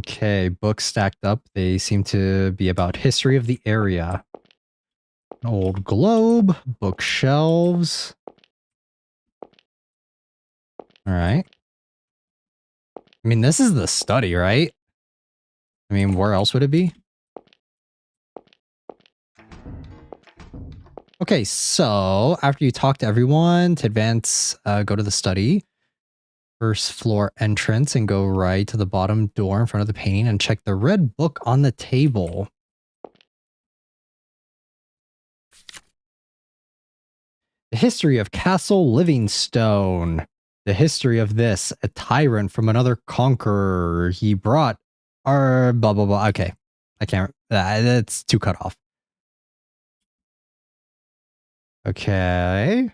Okay, books stacked up. They seem to be about history of the area. An old globe, bookshelves. All right. I mean, this is the study, right? I mean, where else would it be? Okay, so after you talk to everyone to advance, go to the study. First floor entrance and go right to the bottom door in front of the painting and check the red book on the table. The history of Castle Livingstone. The history of this, a tyrant from another conqueror. He brought our blah, blah, blah. Okay. I can't, that's too cut off. Okay.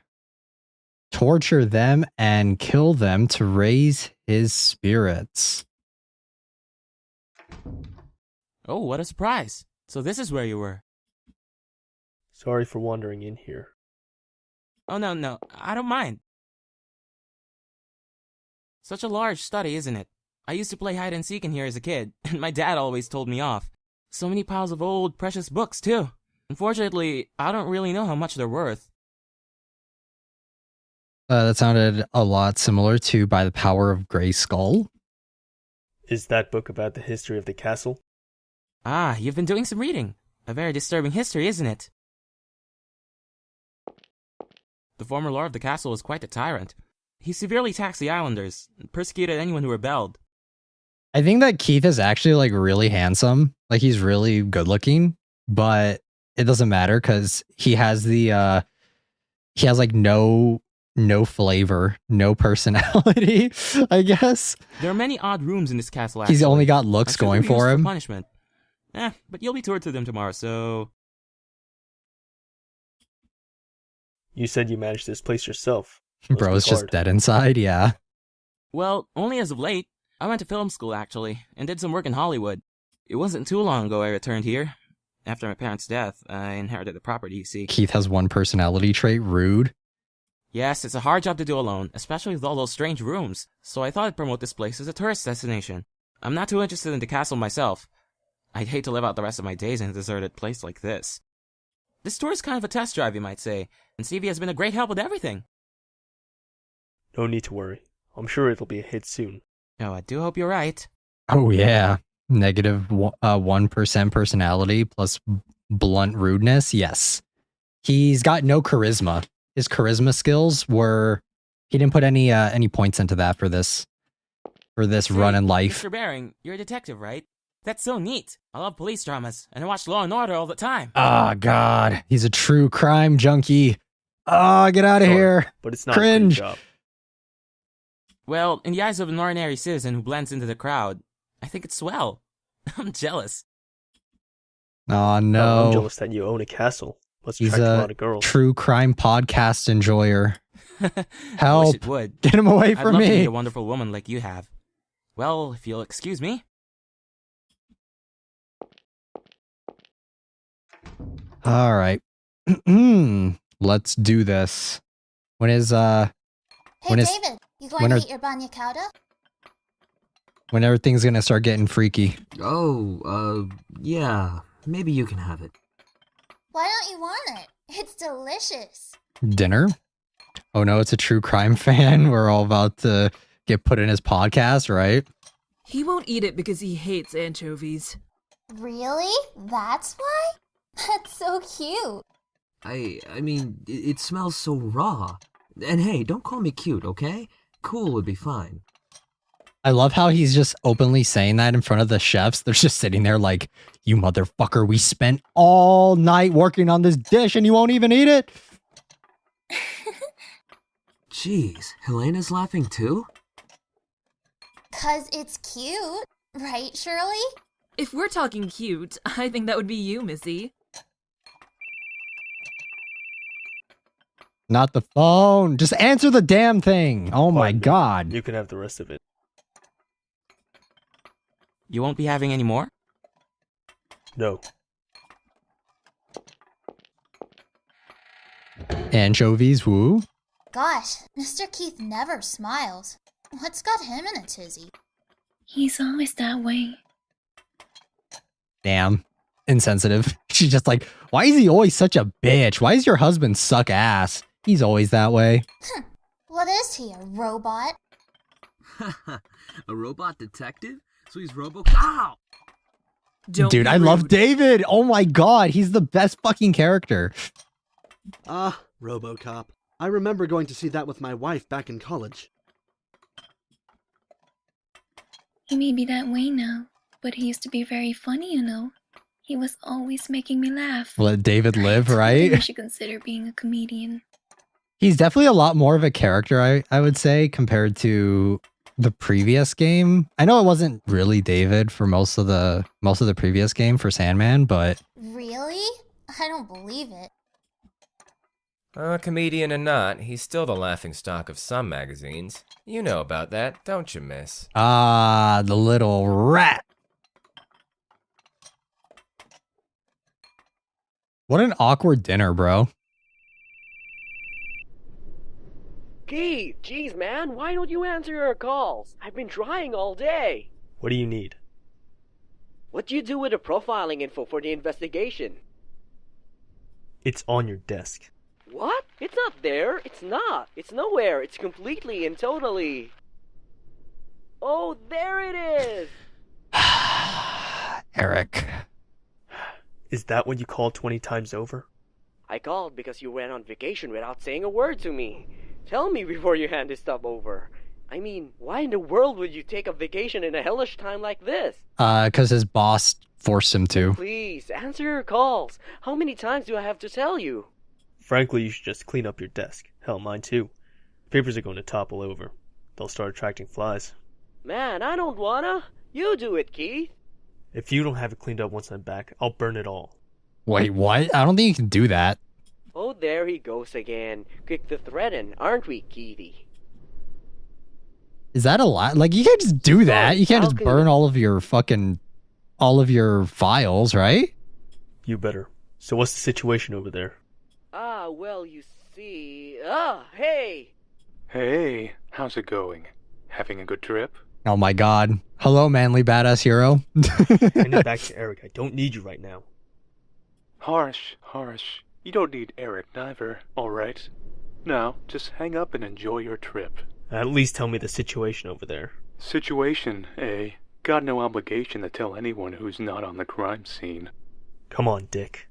Torture them and kill them to raise his spirits. Oh, what a surprise. So this is where you were. Sorry for wandering in here. Oh, no, I don't mind. Such a large study, isn't it? I used to play hide and seek in here as a kid, and my dad always told me off. So many piles of old, precious books, too. Unfortunately, I don't really know how much they're worth. That sounded a lot similar to By the Power of Grey Skull. Is that book about the history of the castle? Ah, you've been doing some reading. A very disturbing history, isn't it? The former lord of the castle was quite a tyrant. He severely taxed the islanders, and persecuted anyone who rebelled. I think that Keith is actually like really handsome. Like he's really good looking, but it doesn't matter because he has the he has like no flavor, no personality, I guess. There are many odd rooms in this castle, actually. He's only got looks going for him. Punishment. But you'll be toured through them tomorrow, so... You said you managed this place yourself. Bro's just dead inside, yeah. Well, only as of late. I went to film school, actually, and did some work in Hollywood. It wasn't too long ago I returned here. After my parents' death, I inherited the property, you see. Keith has one personality trait, rude. Yes, it's a hard job to do alone, especially with all those strange rooms, so I thought I'd promote this place as a tourist destination. I'm not too interested in the castle myself. I'd hate to live out the rest of my days in a deserted place like this. This tour is kind of a test drive, you might say, and Stevie has been a great help with everything. No need to worry. I'm sure it'll be a hit soon. Oh, I do hope you're right. Oh yeah. Negative 1% personality plus blunt rudeness. Yes. He's got no charisma. His charisma skills were... He didn't put any points into that for this run in life. Mr. Baring, you're a detective, right? That's so neat. I love police dramas, and I watch Law & Order all the time. Oh, God. He's a true crime junkie. Oh, get out of here. But it's not Cringe. a great job. Well, in the eyes of an ordinary citizen who blends into the crowd, I think it's swell. I'm jealous. Oh, no. I'm jealous that you own a castle. Let's He's attract a a lot of girls. true crime podcast enjoyer. I Help. wish it would. Get him away I'd from love to me. meet a wonderful woman like you have. Well, if you'll excuse me. All right. Let's do this. When is Hey, when is David, you going when to are- eat your banya cauda? when everything's gonna start getting freaky? Oh, yeah. Maybe you can have it. Why don't you want it? It's delicious. Dinner? Oh no, it's a true crime fan. We're all about to get put in his podcast, right? He won't eat it because he hates anchovies. Really? That's why? That's so cute. I mean, it smells so raw. And hey, don't call me cute, okay? Cool would be fine. I love how he's just openly saying that in front of the chefs. They're just sitting there like, you motherfucker, we spent all night working on this dish and you won't even eat it? Jeez, Helena's laughing too? 'Cause it's cute, right, Shirley? If we're talking cute, I think that would be you, Missy. Not the phone. Just answer the damn thing. Oh my Pardon me. god. You can have the rest of it. You won't be having any more? No. Anchovies, woo. Gosh, Mr. Keith never smiles. What's got him in a tizzy? He's always that way. Damn. Insensitive. She's just like, why is he always such a bitch? Why does your husband suck ass? He's always that way. What is he, a robot? A robot detective? So he's Ow! Dude, I love David. Oh my god, he's the best fucking character. Ah, RoboCop. I remember going to see that with my wife back in college. He may be that way now, but he used to be very funny, you know. He was always making me laugh. Let David live, I think you right? should consider being a comedian. He's definitely a lot more of a character, I would say, compared to the previous game. I know it wasn't really David for most of the previous game for Sandman, but Really? I don't believe it. Comedian or not, he's still the laughingstock of some magazines. You know about that, don't you, miss? the little rat. What an awkward dinner, bro. Keith, jeez, man, why don't you answer your calls? I've been trying all day. What do you need? What do you do with the profiling info for the investigation? It's on your desk. What? It's not there. It's not. It's nowhere. It's completely and totally... Oh, there it is! Eric. Is that what you called 20 times over? I called because you went on vacation without saying a word to me. Tell me before you hand this stuff over. I mean, why in the world would you take a vacation in a hellish time like this? Because his boss forced him to. Please, answer your calls. How many times do I have to tell you? Frankly, you should just clean up your desk. Hell, mine too. Papers are going to topple over. They'll start attracting flies. Man, I don't wanna. You do it, Keith. If you don't have it cleaned up once I'm back, I'll burn it all. Wait, what? I don't think you can do that. Oh, there he goes again. Quick to threaten, aren't we, Keithy? Is that a lot? Like, you can't just do that. You can't I'll just clean burn it. all of your files, right? You better. So what's the situation over there? Ah, well, you see... hey! Hey, how's it going? Having a good trip? Oh my god. Hello, manly badass hero. Hand it back to Eric. I don't need you right now. Harsh. You don't need Eric neither, alright? Now, just hang up and enjoy your trip. At least tell me the situation over there. Situation, eh? Got no obligation to tell anyone who's not on the crime scene. Come on, Dick.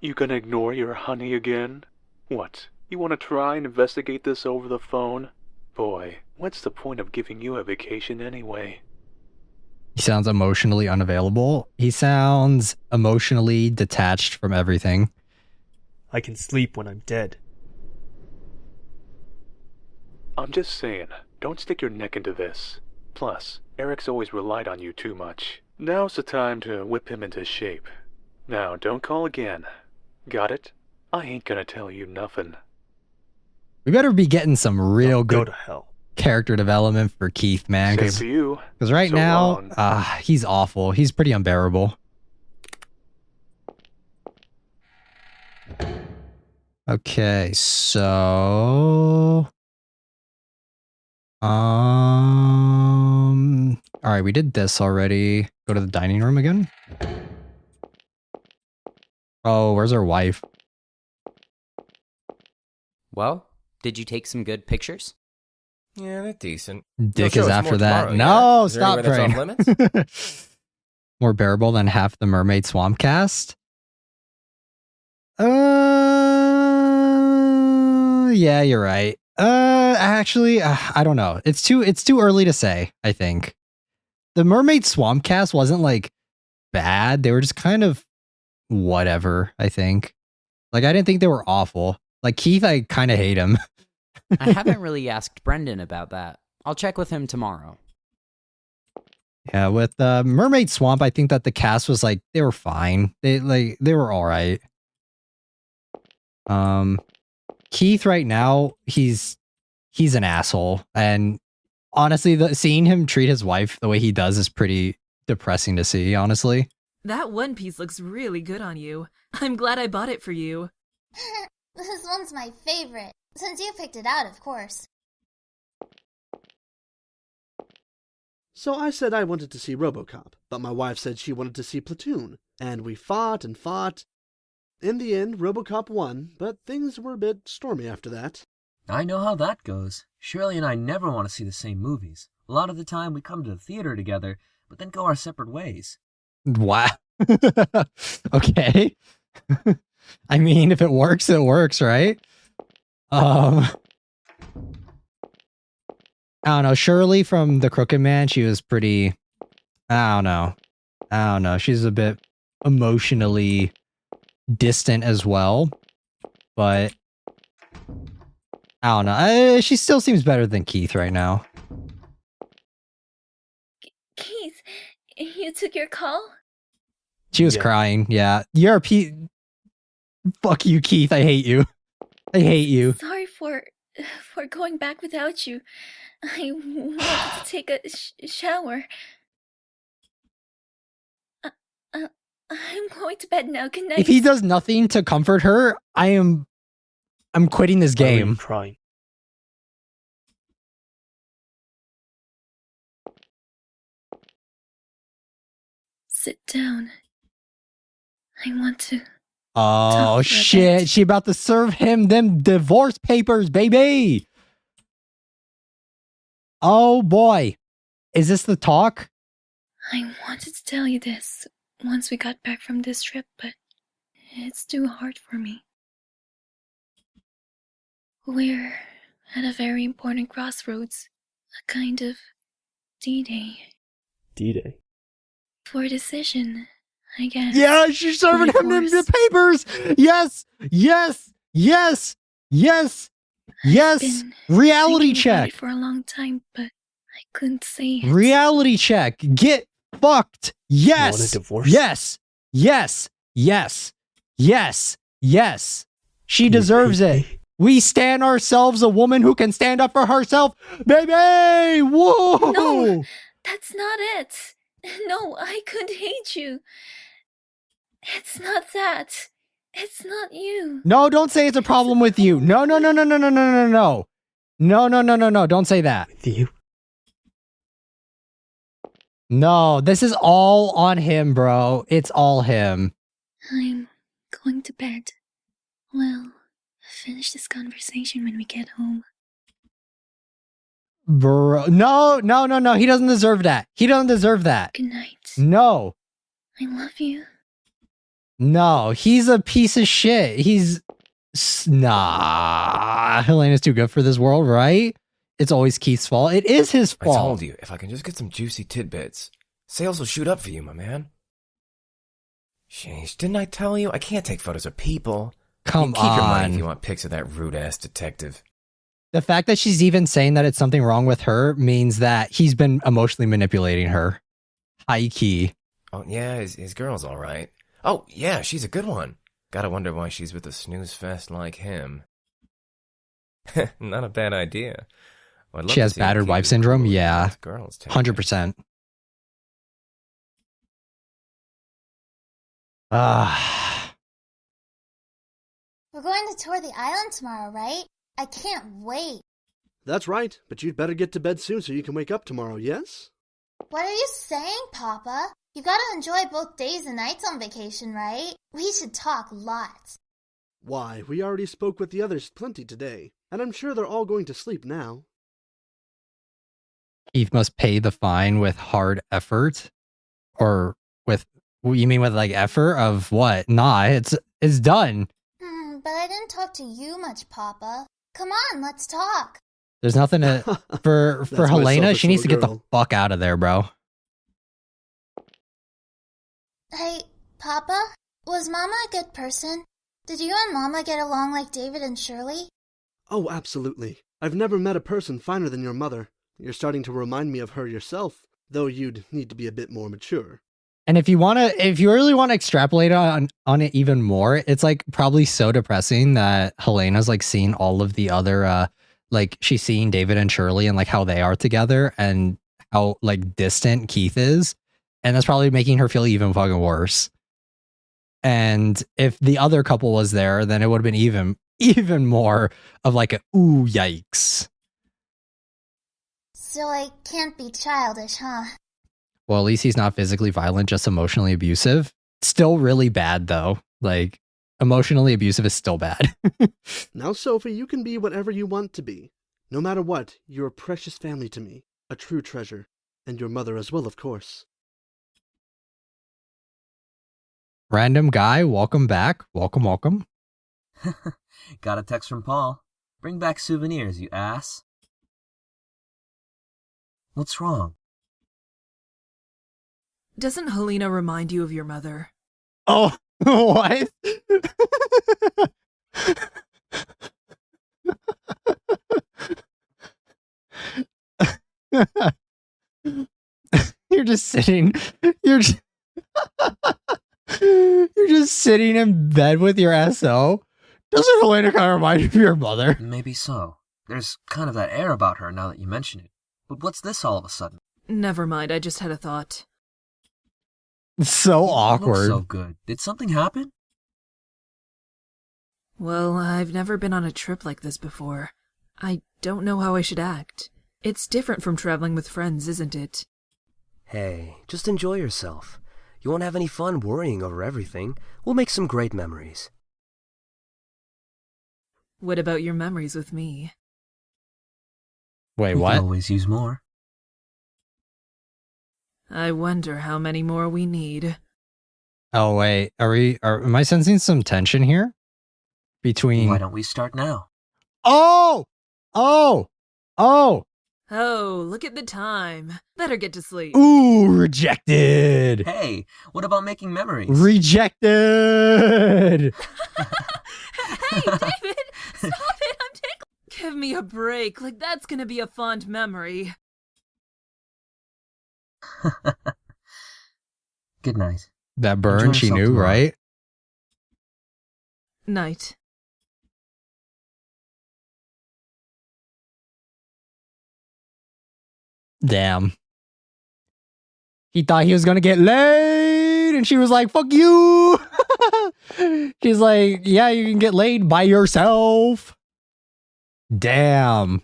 You gonna ignore your honey again? What? You wanna try and investigate this over the phone? Boy, what's the point of giving you a vacation anyway? He sounds emotionally unavailable. He sounds emotionally detached from everything. I can sleep when I'm dead. I'm just saying, don't stick your neck into this. Plus, Eric's always relied on you too much. Now's the time to whip him into shape. Now, don't call again. Got it? I ain't gonna tell you nothing. We better be getting some real Go good to hell. character development for Keith, man. Same for you. Because right So now, long. he's awful. He's pretty unbearable. Okay, so... Alright, we did this already. Go to the dining room again. Oh, where's our wife? Well, did you take some good pictures? Yeah, they're decent. Dick You'll is show us after more that. tomorrow, No, yeah? Is there stop anywhere praying. that's off limits? More bearable than half the Mermaid Swamp cast? Yeah, you're right. Actually, I don't know. It's too early to say, I think. The Mermaid Swamp cast wasn't like bad. They were just kind of whatever, I think. Like, I didn't think they were awful. Like, Keith, I kind of hate him. I haven't really asked Brendan about that. I'll check with him tomorrow. Yeah, with Mermaid Swamp, I think that the cast was like, they were fine. They were all right. Keith right now, he's an asshole. And honestly, seeing him treat his wife the way he does is pretty depressing to see, honestly. That one piece looks really good on you. I'm glad I bought it for you. This one's my favorite, since you picked it out, of course. So I said I wanted to see RoboCop, but my wife said she wanted to see Platoon, and we fought and fought. In the end, RoboCop won, but things were a bit stormy after that. I know how that goes. Shirley and I never want to see the same movies. A lot of the time we come to the theater together, but then go our separate ways. Wow. Okay. I mean, if it works, right? I don't know. Shirley from The Crooked Man, she was pretty... I don't know. She's a bit emotionally distant as well. But... I don't know. She still seems better than Keith right now. Keith, you took your call? She was crying, yeah. You're a Fuck you, Keith. I hate you. I hate you. Sorry for going back without you. I wanted to take a shower. I'm going to bed now. Good night. If he does nothing to comfort her, I'm quitting this game. Why are you crying? Sit down. I want to. Oh shit, she about to serve him them divorce papers, baby. Oh boy. Is this the talk? I wanted to tell you this once we got back from this trip, but it's too hard for me. We're at a very important crossroads, a kind of D-Day. D-Day? For a decision, I guess. Yeah, she's serving him the papers. Yes, yes, yes, yes, yes. Reality check. For a long time, but I couldn't say it. Reality check. Get fucked. Yes. You want a divorce? Yes. Yes. Yes. Yes. Yes. She deserves it. We stand ourselves a woman who can stand up for herself. Baby! Whoa! No, that's not it. No, I could hate you. It's not that. It's not you. No, don't say it's a problem with you. No, no, no, no, no, no, no, no, no. No, no, no, no, no. Don't say that. With you? No, this is all on him, bro. It's all him. I'm going to bed. We'll finish this conversation when we get home. Bro, no, no, no, no. He doesn't deserve that. He doesn't deserve that. Good night. No. I love you. No, he's a piece of shit. He's... Nah. Helena's too good for this world, right? It's always Keith's fault. It is his fault. I told you, if I can just get some juicy tidbits, sales will shoot up for you, my man. Sheesh, didn't I tell you? I can't take photos of people. Come keep your money on. if you want pics of that rude-ass detective. The fact that she's even saying that it's something wrong with her means that he's been emotionally manipulating her. High key. Oh, yeah, his girl's all right. Oh, yeah, she's a good one. Gotta wonder why she's with a snooze fest like him. Not a bad idea. Well, She has battered wife syndrome? Yeah. 100%. Ah. We're going to tour the island tomorrow, right? I can't wait. That's right, but you'd better get to bed soon so you can wake up tomorrow, yes? What are you saying, Papa? You gotta enjoy both days and nights on vacation, right? We should talk lots. Why, we already spoke with the others plenty today, and I'm sure they're all going to sleep now. Keith must pay the fine with hard effort? Or with... You mean with like effort of what? Nah, it's done. But I didn't talk to you much, Papa. Come on, let's talk. There's nothing to... For Helena, she needs to get the fuck out of there, bro. Hey, Papa? Was Mama a good person? Did you and Mama get along like David and Shirley? Oh, absolutely. I've never met a person finer than your mother. You're starting to remind me of her yourself, though you'd need to be a bit more mature. And if you really want to extrapolate on it even more, it's like probably so depressing that Helena's like seeing all of the other like she's seeing David and Shirley and like how they are together and how like distant Keith is. And that's probably making her feel even fucking worse. And if the other couple was there, then it would have been even more of like a ooh yikes. So I can't be childish, huh? Well, at least he's not physically violent, just emotionally abusive. Still really bad though. Like emotionally abusive is still bad. Now, Sophie, you can be whatever you want to be. No matter what, you're a precious family to me, a true treasure, and your mother as well, of course. Random guy, welcome back. Welcome. Got a text from Paul. Bring back souvenirs, you ass. What's wrong? Doesn't Helena remind you of your mother? Oh, what? You're just sitting in bed with your SO. Doesn't Helena kind of remind you of your mother? Maybe so. There's kind of that air about her now that you mention it. But what's this all of a sudden? Never mind, I just had a thought. So awkward. So good. Did something happen? Well, I've never been on a trip like this before. I don't know how I should act. It's different from traveling with friends, isn't it? Hey, just enjoy yourself. You won't have any fun worrying over everything. We'll make some great memories. What about your memories with me? Wait, we what? Can always use more. I wonder how many more we need. Oh wait, am I sensing some tension here? Between... Why don't we start now? Oh! Oh, look at the time. Better get to sleep. Ooh, rejected! Hey, what about making memories? Rejected! Hey, David! Stop it! I'm tickled! Give me a break. Like, that's gonna be a fond memory. Good night. That burn, she knew, tomorrow. right? Night. Damn. He thought he was gonna get laid, and she was like, fuck you! She's like, yeah, you can get laid by yourself. Damn.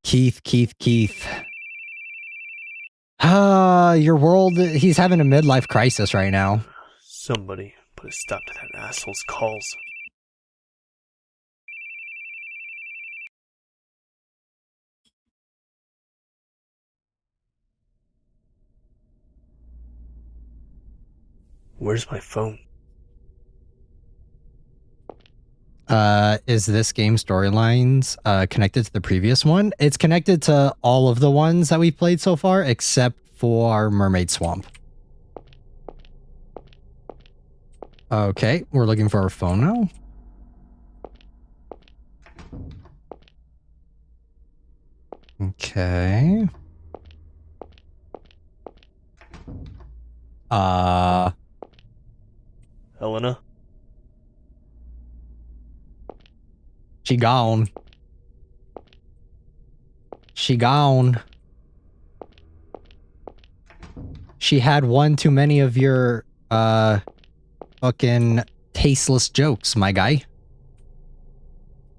Keith. Your world, he's having a midlife crisis right now. Somebody put a stop to that asshole's calls. Where's my phone? Is this game storylines connected to the previous one? It's connected to all of the ones that we've played so far, except for Mermaid Swamp. Okay, we're looking for our phone now. Okay. Helena? She gone. She gone. She had one too many of your, fucking tasteless jokes, my guy.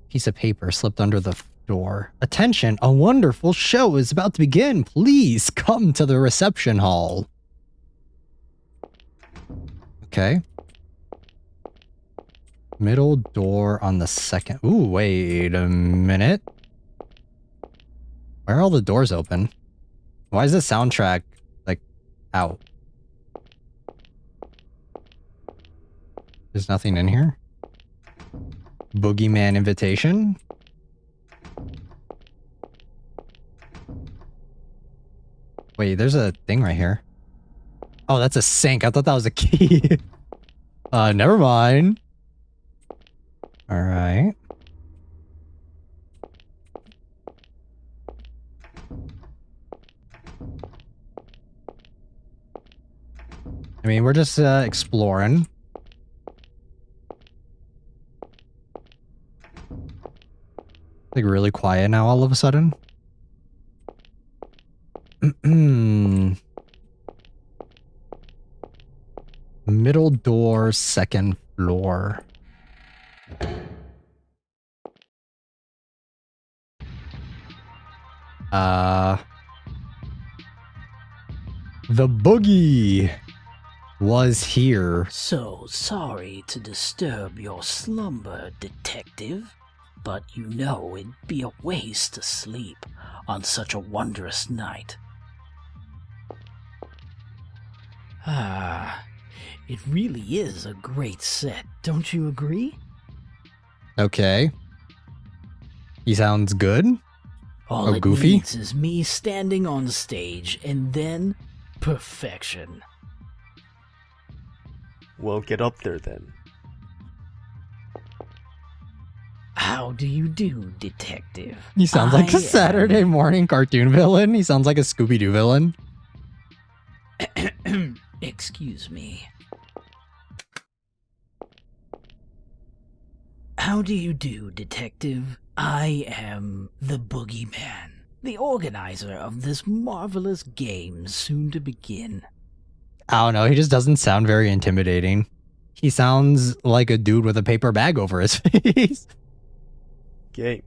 Piece of paper slipped under the door. Attention, a wonderful show is about to begin. Please come to the reception hall. Okay. Middle door on the second. Ooh, wait a minute. Why are all the doors open? Why is the soundtrack, like, out? There's nothing in here? Boogie Man invitation? Wait, there's a thing right here. Oh, that's a sink. I thought that was a key. Never mind. All right. I mean, we're just exploring. Like really quiet now all of a sudden. Middle door, second floor. The boogie was here. So sorry to disturb your slumber, detective, but you know it'd be a waste to sleep on such a wondrous night. Ah, it really is a great set, don't you agree? Okay. He sounds good. All it goofy. needs is me standing on stage, and then perfection. Well, get up there then. How do you do, detective? He sounds like a Saturday morning cartoon villain. He sounds like a Scooby-Doo villain. Excuse me. How do you do, detective? I am the Boogieman, the organizer of this marvelous game soon to begin. I don't know. He just doesn't sound very intimidating. He sounds like a dude with a paper bag over his face. Game.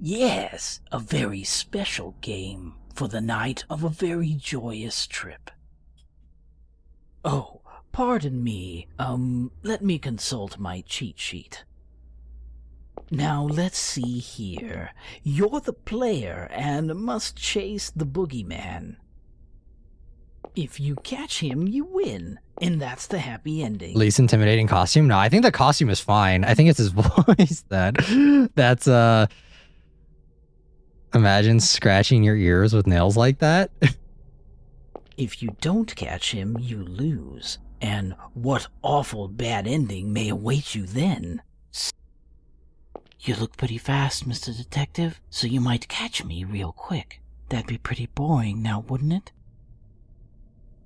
Yes, a very special game for the night of a very joyous trip. Oh, pardon me. Let me consult my cheat sheet. Now, let's see here. You're the player and must chase the boogeyman. If you catch him, you win, and that's the happy ending. Least intimidating costume? No, I think the costume is fine. I think it's his voice that's imagine scratching your ears with nails like that. If you don't catch him, you lose. And what awful bad ending may await you then? You look pretty fast, Mr. Detective, so you might catch me real quick. That'd be pretty boring now, wouldn't it?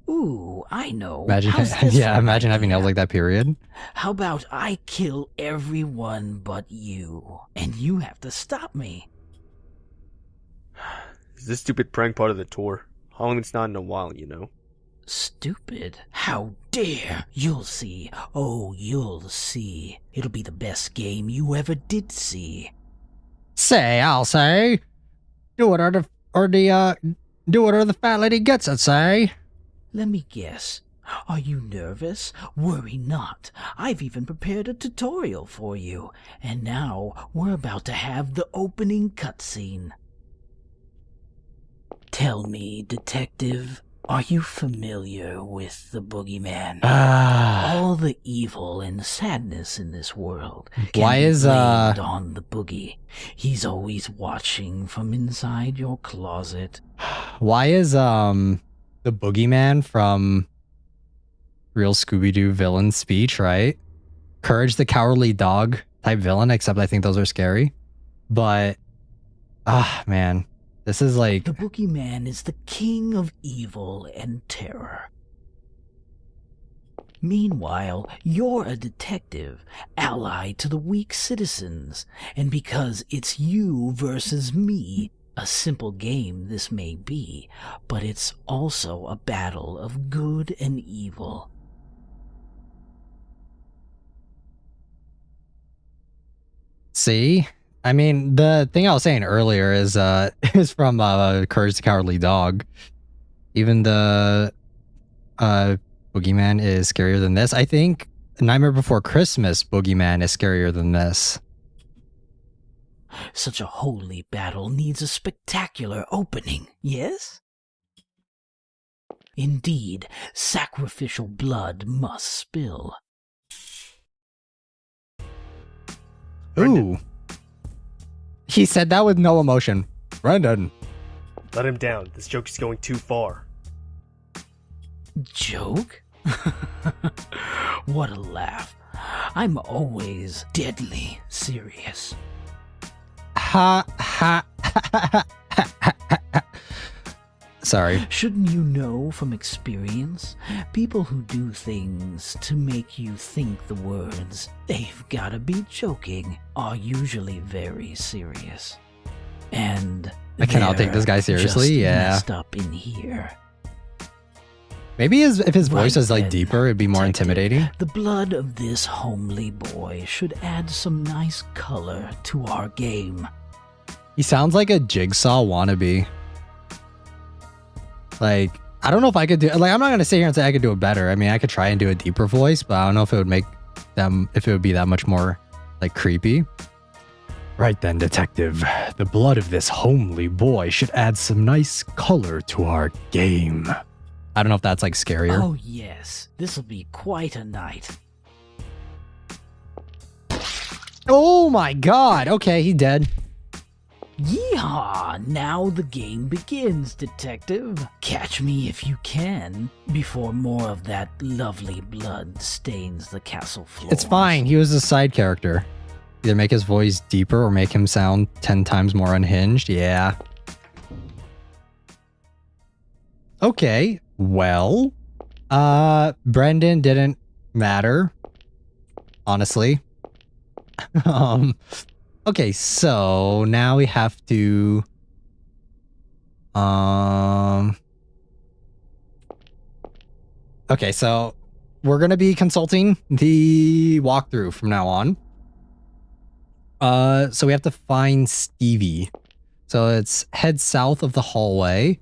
Ooh, I know. Imagine, imagine having nails like that, period. How about I kill everyone but you, and you have to stop me? Is this stupid prank part of the tour? Halloween's not in a while, you know. Stupid? How dare! You'll see. Oh, you'll see. It'll be the best game you ever did see. Say, I'll say. Do whatever the fat lady gets it, say. Let me guess. Are you nervous? Worry not. I've even prepared a tutorial for you. And now we're about to have the opening cutscene. Tell me, detective, are you familiar with the Boogeyman? All the evil and sadness in this world can be blamed on the boogie. He's always watching from inside your closet. Why is the Boogeyman from real Scooby-Doo villain speech, right? Courage the Cowardly Dog type villain, except I think those are scary. But man, this is like... The Boogeyman is the king of evil and terror. Meanwhile, you're a detective, allied to the weak citizens, and because it's you versus me, a simple game this may be, but it's also a battle of good and evil. See? I mean, the thing I was saying earlier is is from Courage the Cowardly Dog. Even the Boogeyman is scarier than this. I think Nightmare Before Christmas Boogeyman is scarier than this. Such a holy battle needs a spectacular opening, yes? Indeed, sacrificial blood must spill. Ooh. He said that with no emotion. Brendan. Let him down. This joke is going too far. Joke? What a laugh. I'm always deadly serious. Ha ha ha ha. Sorry. Shouldn't you know from experience? People who do things to make you think the words, "they've gotta be joking," are usually very serious. And I cannot take this guy seriously, just yeah. messed up in here. Maybe if his voice Right was like then, deeper, it'd be more intimidating. The blood of this homely boy should add some nice color to our game. He sounds like a Jigsaw wannabe. Like, I don't know if I could do, like, I'm not gonna sit here and say I could do it better. I mean, I could try and do a deeper voice, but I don't know if it would make them, if it would be that much more, like, creepy. Right then, detective. The blood of this homely boy should add some nice color to our game. I don't know if that's, like, scarier. Oh yes, this'll be quite a night. Oh my god! Okay, he dead. Yeehaw! Now the game begins, detective. Catch me if you can, before more of that lovely blood stains the castle floor. It's fine. He was a side character. Either make his voice deeper or make him sound 10 times more unhinged. Yeah. Okay. Well, Brendan didn't matter. Honestly. Okay, so now we have to okay, so we're gonna be consulting the walkthrough from now on. So we have to find Stevie. So it's head south of the hallway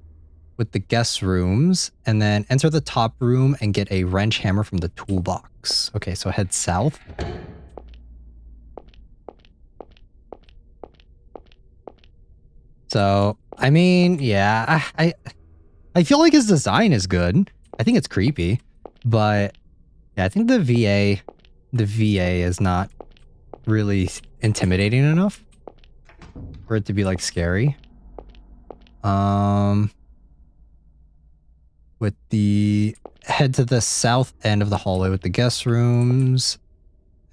with the guest rooms and then enter the top room and get a wrench hammer from the toolbox. Okay, so head south. So, I mean, yeah, I feel like his design is good. I think it's creepy, but yeah, I think the VA is not really intimidating enough for it to be like scary. With the head to the south end of the hallway with the guest rooms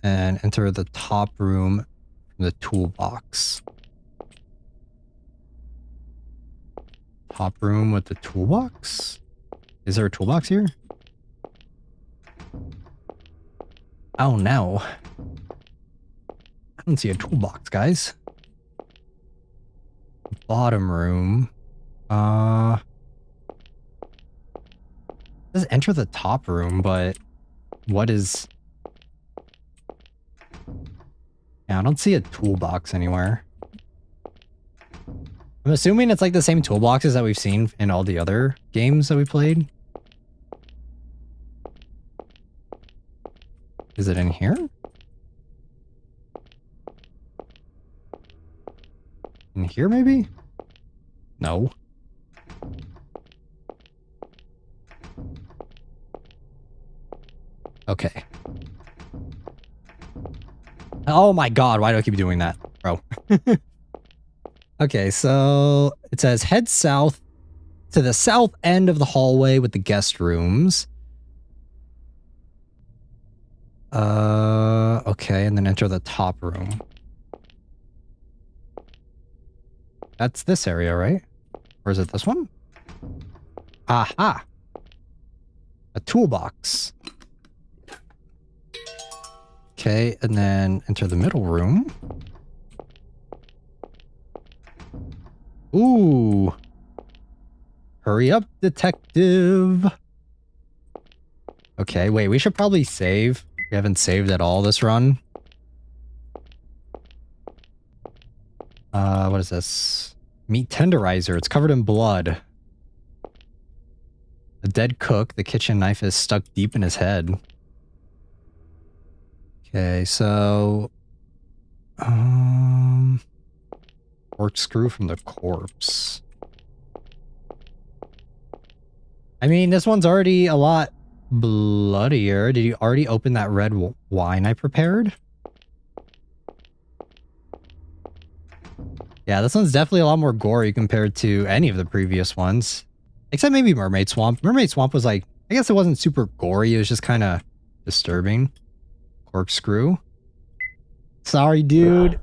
and enter the top room from the toolbox. Top room with the toolbox? Is there a toolbox here? Oh no. I don't see a toolbox, guys. Bottom room. Let's enter the top room, but what is... Yeah, I don't see a toolbox anywhere. I'm assuming it's like the same toolboxes that we've seen in all the other games that we played. Is it in here? In here, maybe? No. Okay. Oh my god, why do I keep doing that, bro? Okay, so it says head south to the south end of the hallway with the guest rooms. Okay, and then enter the top room. That's this area, right? Or is it this one? Aha! A toolbox. Okay, and then enter the middle room. Ooh. Hurry up, detective. Okay, wait, we should probably save. We haven't saved at all this run. What is this? Meat tenderizer. It's covered in blood. The dead cook. The kitchen knife is stuck deep in his head. Okay, so... corkscrew from the corpse. I mean, this one's already a lot bloodier. Did you already open that red wine I prepared? Yeah, this one's definitely a lot more gory compared to any of the previous ones. Except maybe Mermaid Swamp. Mermaid Swamp was like, I guess it wasn't super gory. It was just kind of Disturbing. Corkscrew. Sorry, dude.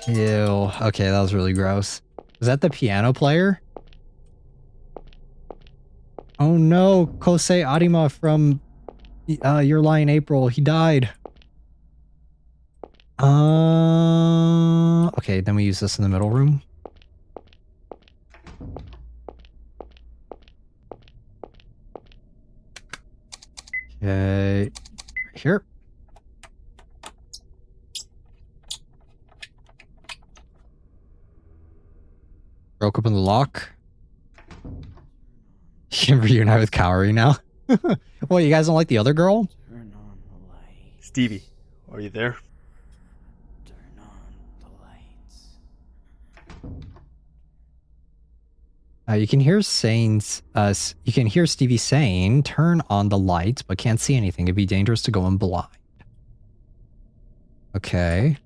Ew. Okay, that was really gross. Is that the piano player? Oh no, Kosei Arima from Your Lie in April. He died. Okay, then we use this in the middle room. Okay, here. Broke open the lock. You can reunite with Kaori now. Well, you guys don't like the other girl? Stevie, are you there? You can hear you can hear Stevie saying, "Turn on the lights," but can't see anything. It'd be dangerous to go in blind. Okay.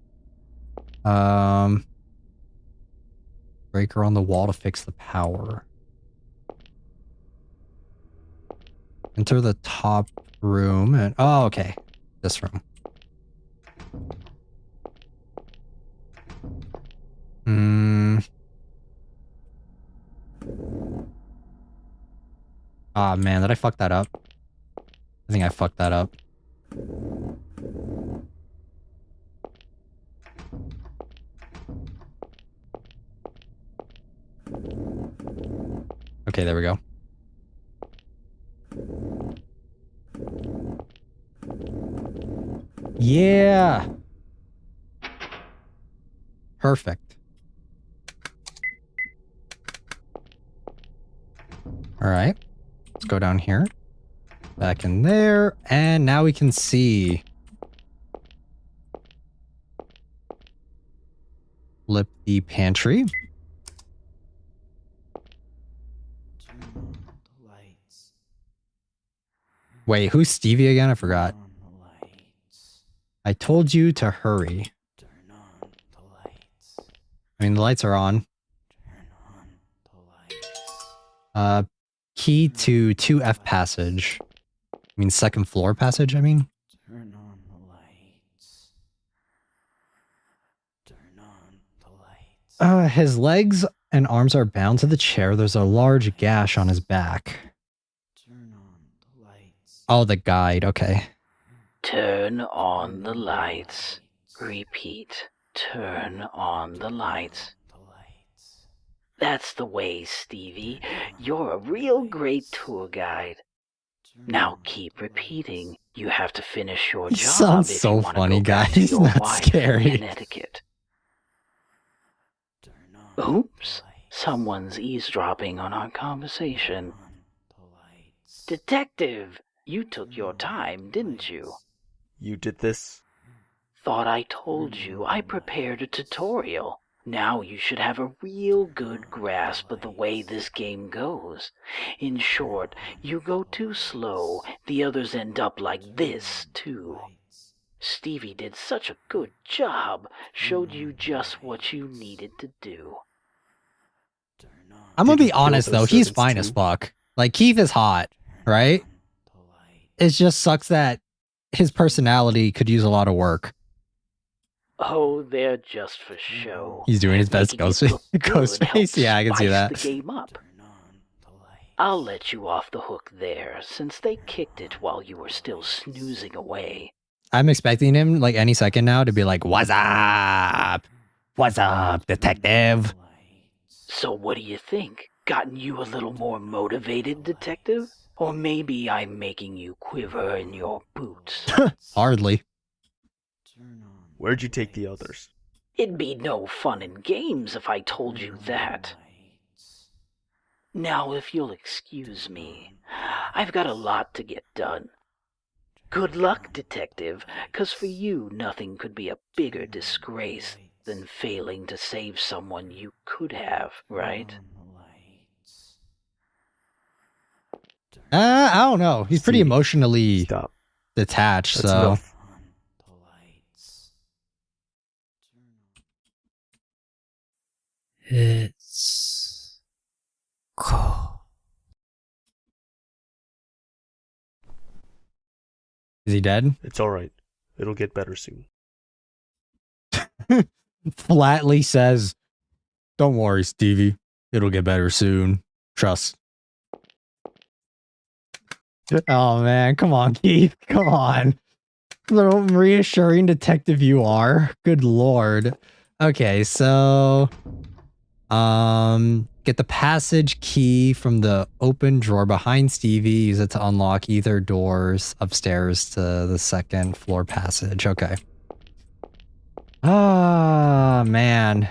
Breaker on the wall to fix the power. Enter the top room and oh, okay, this room. Ah, man, did I fuck that up? I think I fucked that up. Okay, there we go. Yeah! Perfect. Alright. Let's go down here. Back in there. And now we can see. Flip the pantry. Wait, who's Stevie again? I forgot. I told you to hurry. I mean, the lights are on. Key to 2F passage. I mean, second floor passage, I mean. His legs and arms are bound to the chair. There's a large gash on his back. Oh, the guide. Okay. Turn on the lights. Repeat. Turn on the lights. That's the way, Stevie. You're a real great tour guide. Now keep repeating. You have to finish your He job sounds if so you want to funny, go back guys. to He's your not wife scary. in etiquette. Oops. Someone's eavesdropping on our conversation. Detective, you took your time, didn't you? You did this? Thought I told you I prepared a tutorial. Now you should have a real good grasp of the way this game goes. In short, you go too slow, the others end up like this, too. Stevie did such a good job, showed you just what you needed to do. I'm gonna be honest, though. He's fine as fuck. Like, Keith is hot, right? It just sucks that his personality could use a lot of work. Oh, they're just for show. He's doing his best Ghostface. Yeah, I can see that. The game up. I'll let you off the hook there, since they kicked it while you were still snoozing away. I'm expecting him, like, any second now to be like, "What's up? What's up, detective?" So what do you think? Gotten you a little more motivated, detective? Or maybe I'm making you quiver in your boots. Hardly. Where'd you take the others? It'd be no fun and games if I told you that. Now, if you'll excuse me, I've got a lot to get done. Good luck, detective, 'cause for you nothing could be a bigger disgrace than failing to save someone you could have, right? I don't know. He's pretty emotionally detached, That's so. enough. It's cold. Is he dead? It's alright. It'll get better soon. Flatly says, "Don't worry, Stevie. It'll get better soon. Trust." Oh man, come on, Keith. Come on. Little reassuring detective you are. Good lord. Okay, so get the passage key from the open drawer behind Stevie. Use it to unlock either doors upstairs to the second floor passage. Okay. Ah, man.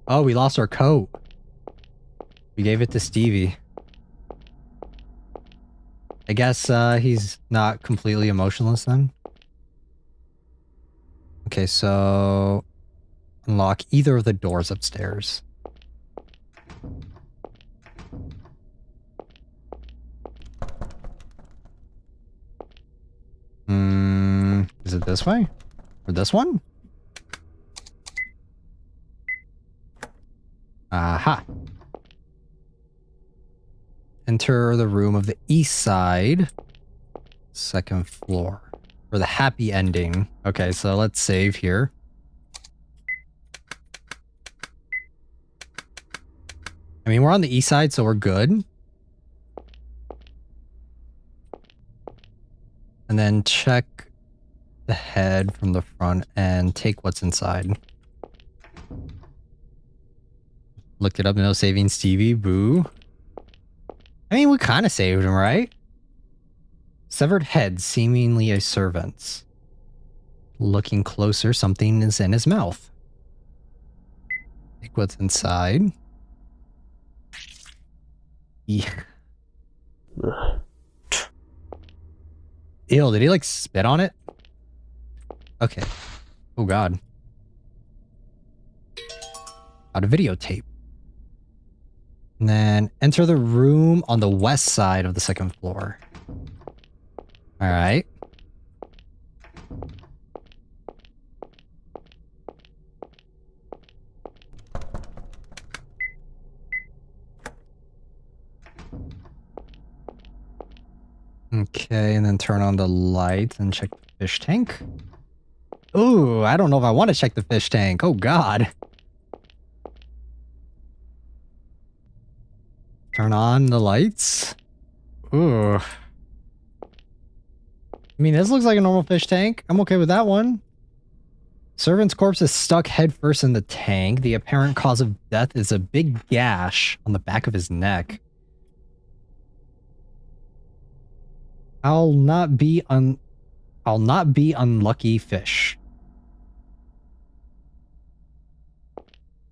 Oh, we lost our coat. We gave it to Stevie. I guess he's not completely emotionless then. Okay, so unlock either of the doors upstairs. Is it this way? Or this one? Aha. Enter the room of the east side. Second floor. For the happy ending. Okay, so let's save here. I mean, we're on the east side, so we're good. And then check the head from the front and take what's inside. Looked it up, no saving Stevie, boo. I mean, we kind of saved him, right? Severed head, seemingly a servant's. Looking closer, something is in his mouth. Take what's inside. Yeah. Ew, did he like spit on it? Okay. Oh god. Got a videotape. And then enter the room on the west side of the second floor. Alright. Okay, and then turn on the light and check the fish tank. Ooh, I don't know if I want to check the fish tank. Oh god. Turn on the lights. Ooh. I mean, this looks like a normal fish tank. I'm okay with that one. Servant's corpse is stuck headfirst in the tank. The apparent cause of death is a big gash on the back of his neck. I'll not be unlucky fish.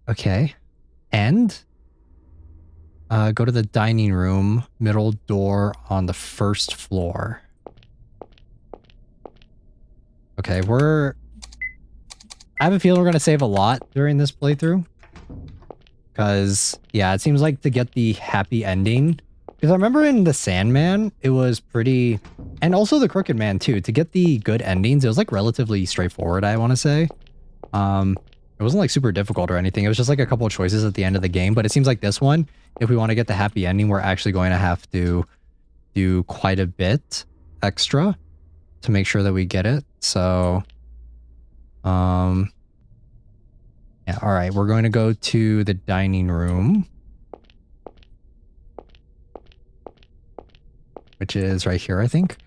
Okay. And go to the dining room, middle door on the first floor. Okay, I have a feeling we're going to save a lot during this playthrough. Because, yeah, it seems like to get the happy ending. Because I remember in the Sandman, it was pretty... And also the Crooked Man, too. To get the good endings, it was, like, relatively straightforward, I want to say. It wasn't, like, super difficult or anything. It was just, like, a couple of choices at the end of the game. But it seems like this one, if we want to get the happy ending, we're actually going to have to do quite a bit extra to make sure that we get it. So... yeah, alright, we're going to go to the dining room. Which is right here, I think.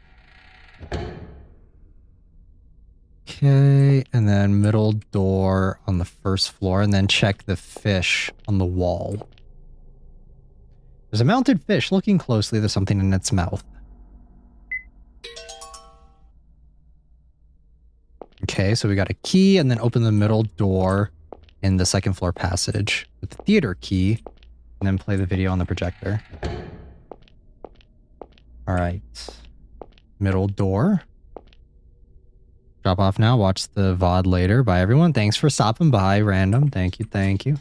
Okay, and then middle door on the first floor, and then check the fish on the wall. There's a mounted fish. Looking closely, there's something in its mouth. Okay, so we got a key, and then open the middle door in the second floor passage with the theater key, and then play the video on the projector. Alright. Middle door. Drop off now, watch the VOD later. Bye everyone, thanks for stopping by, random. Thank you, thank you.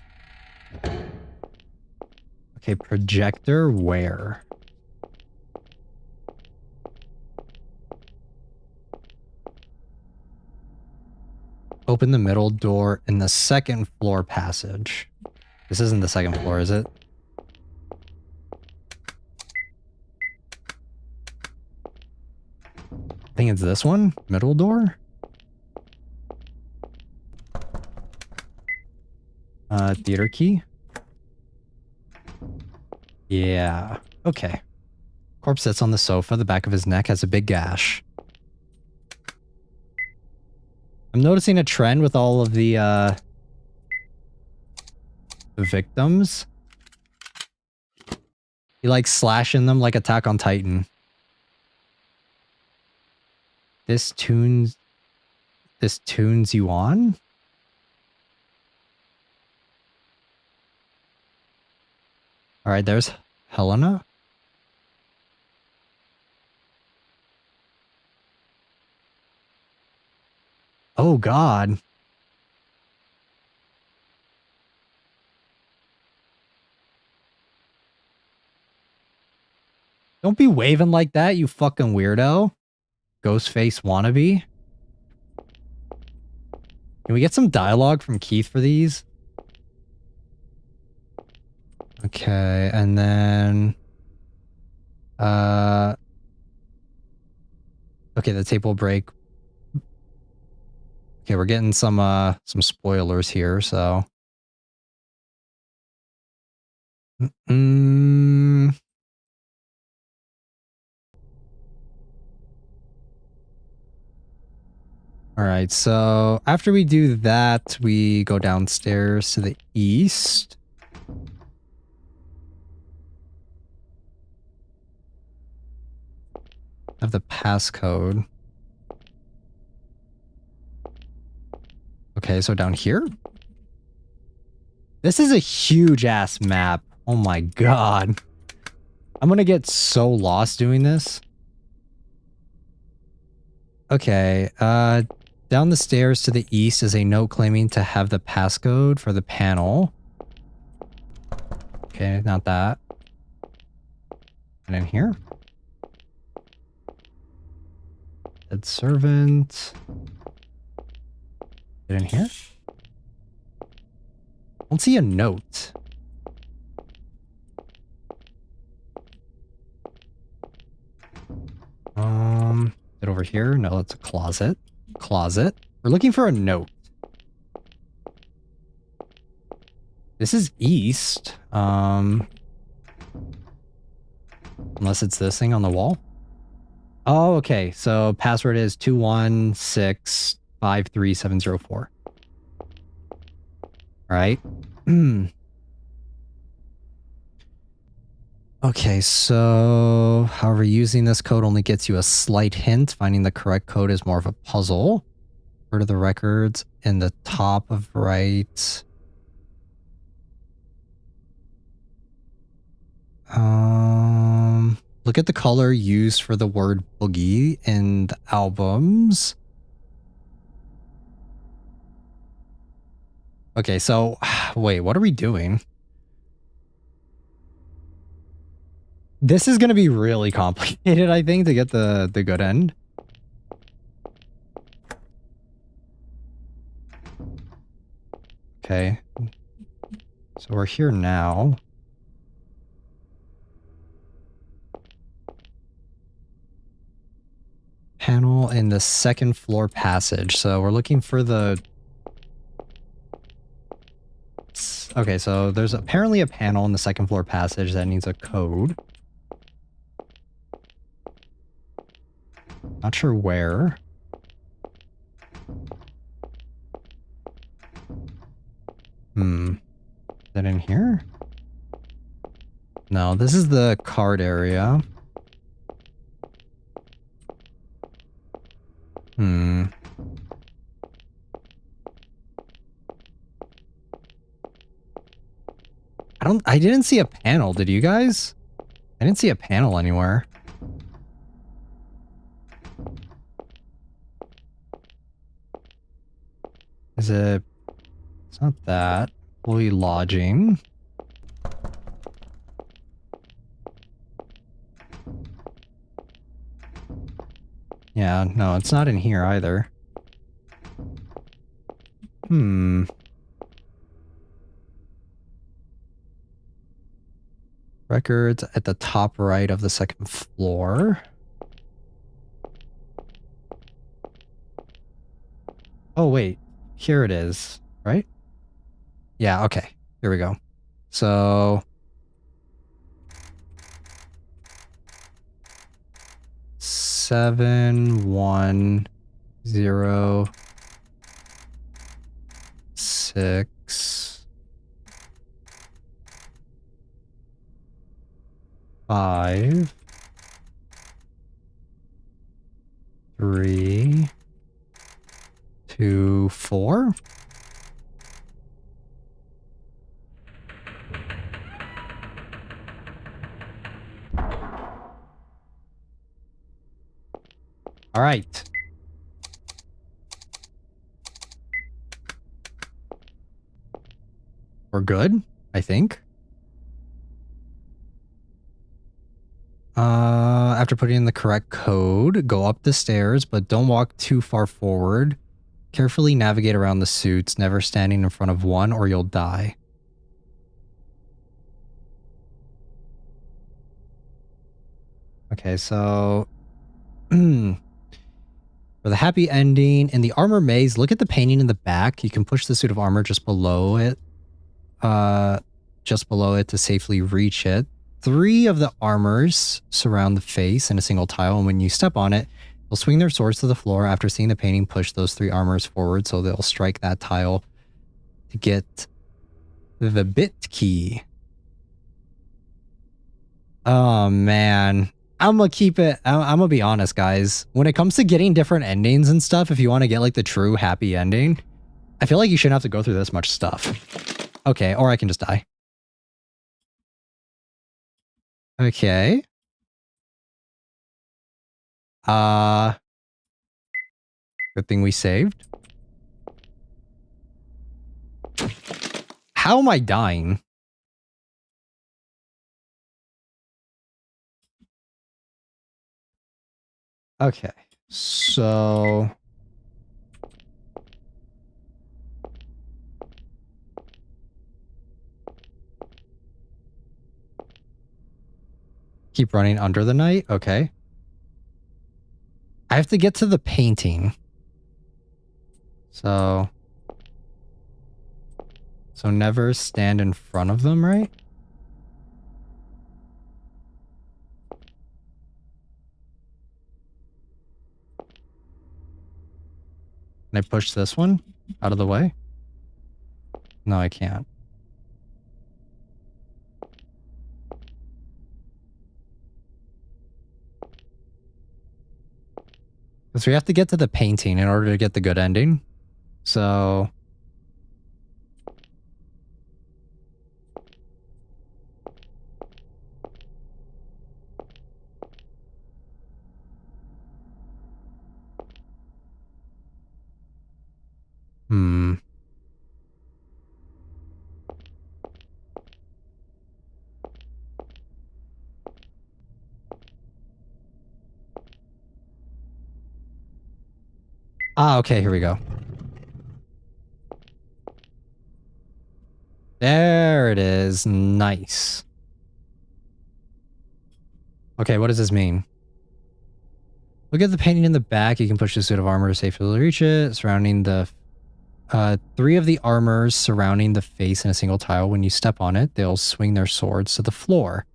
Okay, projector where? Open the middle door in the second floor passage. This isn't the second floor, is it? guessing it's this one? Middle door? Theater key? Yeah. Okay. Corpse sits on the sofa. The back of his neck has a big gash. I'm noticing a trend with all of the victims. You like slashing them like Attack on Titan. This tunes you on? Alright, there's Helena. Oh god. Don't be waving like that, you fucking weirdo. Ghostface wannabe. Can we get some dialogue from Keith for these? Okay, and then... Okay, the tape will break. Okay, we're getting some spoilers here, so... Alright, so after we do that, we go downstairs to the east. Have the passcode. Okay, so down here? This is a huge ass map. Oh my god. I'm gonna get so lost doing this. Okay, down the stairs to the east is a note claiming to have the passcode for the panel. Okay, not that. And in here? Dead servant. Get in here? I don't see a note. Is it over here? No, it's a closet. Closet. We're looking for a note. This is east. Unless it's this thing on the wall. Oh, okay. So password is 216537704. Right? Okay, so however, using this code only gets you a slight hint. Finding the correct code is more of a puzzle. Where are the records in the top of right? Look at the color used for the word boogie in the albums. Okay, so wait, what are we doing? This is going to be really complicated, I think, to get the good end. Okay. So we're here now. Panel in the second floor passage. So we're looking for the... Okay, so there's apparently a panel in the second floor passage that needs a code. Not sure where. Is that in here? No, this is the card area. I didn't see a panel, did you guys? I didn't see a panel anywhere. Is it... It's not that. Employee lodging. Yeah, no, it's not in here either. Records at the top right of the second floor. Oh, wait. Here it is, right? Yeah, okay. Here we go. So... 71065 3 2 4. All right. We're good, I think. After putting in the correct code, go up the stairs, but don't walk too far forward. Carefully navigate around the suits, never standing in front of one or you'll die. Okay, so... for the happy ending, in the armor maze, look at the painting in the back. You can push the suit of armor just below it. Just below it to safely reach it. 3 of the armors surround the face in a single tile, and when you step on it, they'll swing their swords to the floor. After seeing the painting, push those 3 armors forward so they'll strike that tile to get the bit key. Oh, man. I'm gonna keep it... I'm gonna be honest, guys. When it comes to getting different endings and stuff, if you want to get like the true happy ending, I feel like you shouldn't have to go through this much stuff. Okay, or I can just die. Okay. Good thing we saved. How am I dying? Okay, so... Keep running under the night? Okay. I have to get to the painting. So never stand in front of them, right? Can I push this one out of the way? No, I can't. Because we have to get to the painting in order to get the good ending. So... okay, here we go. There it is. Nice. Okay, what does this mean? Look at the painting in the back. You can push the suit of armor to safely reach it. Surrounding the... 3 of the armors surrounding the face in a single tile. When you step on it, they'll swing their swords to the floor.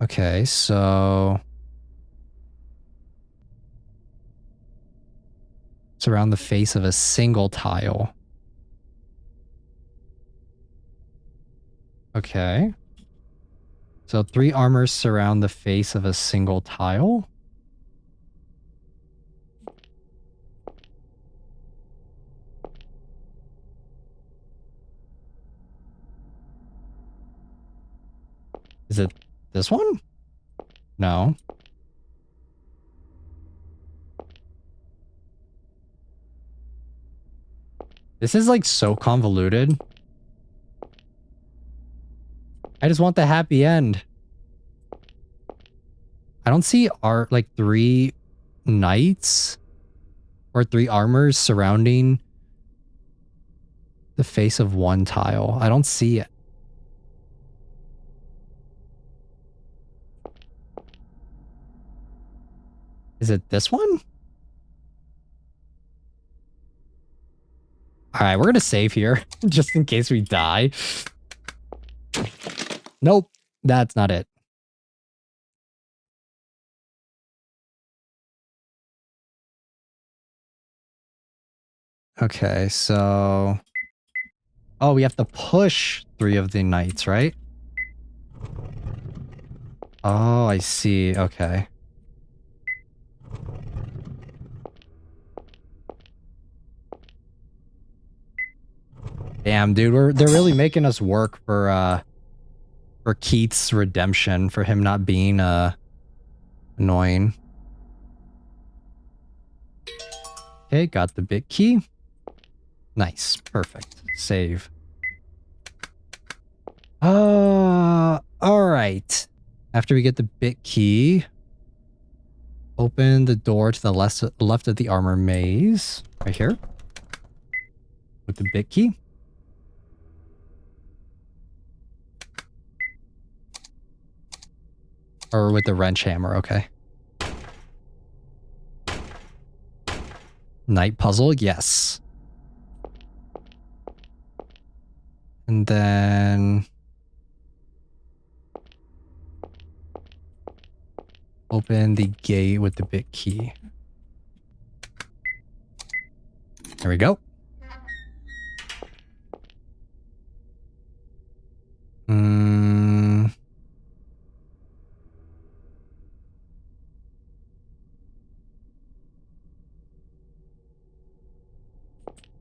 Okay, so... Surround the face of a single tile. Okay. So 3 armors surround the face of a single tile. Is it this one? No. This is like so convoluted. I just want the happy end. I don't see like 3 knights or 3 armors surrounding the face of one tile. I don't see it. Is it this one? All right, we're gonna save here just in case we die. Nope, that's not it. Okay, so... Oh, we have to push 3 of the knights, right? Oh, I see. Okay. Damn, dude, they're really making us work for Keith's redemption, for him not being annoying. Okay, got the bit key. Nice, perfect. Save. All right. After we get the bit key, open the door to the left of the armor maze, right here, with the bit key. Or with the wrench hammer, okay. Night puzzle, yes. And then... open the gate with the bit key. There we go.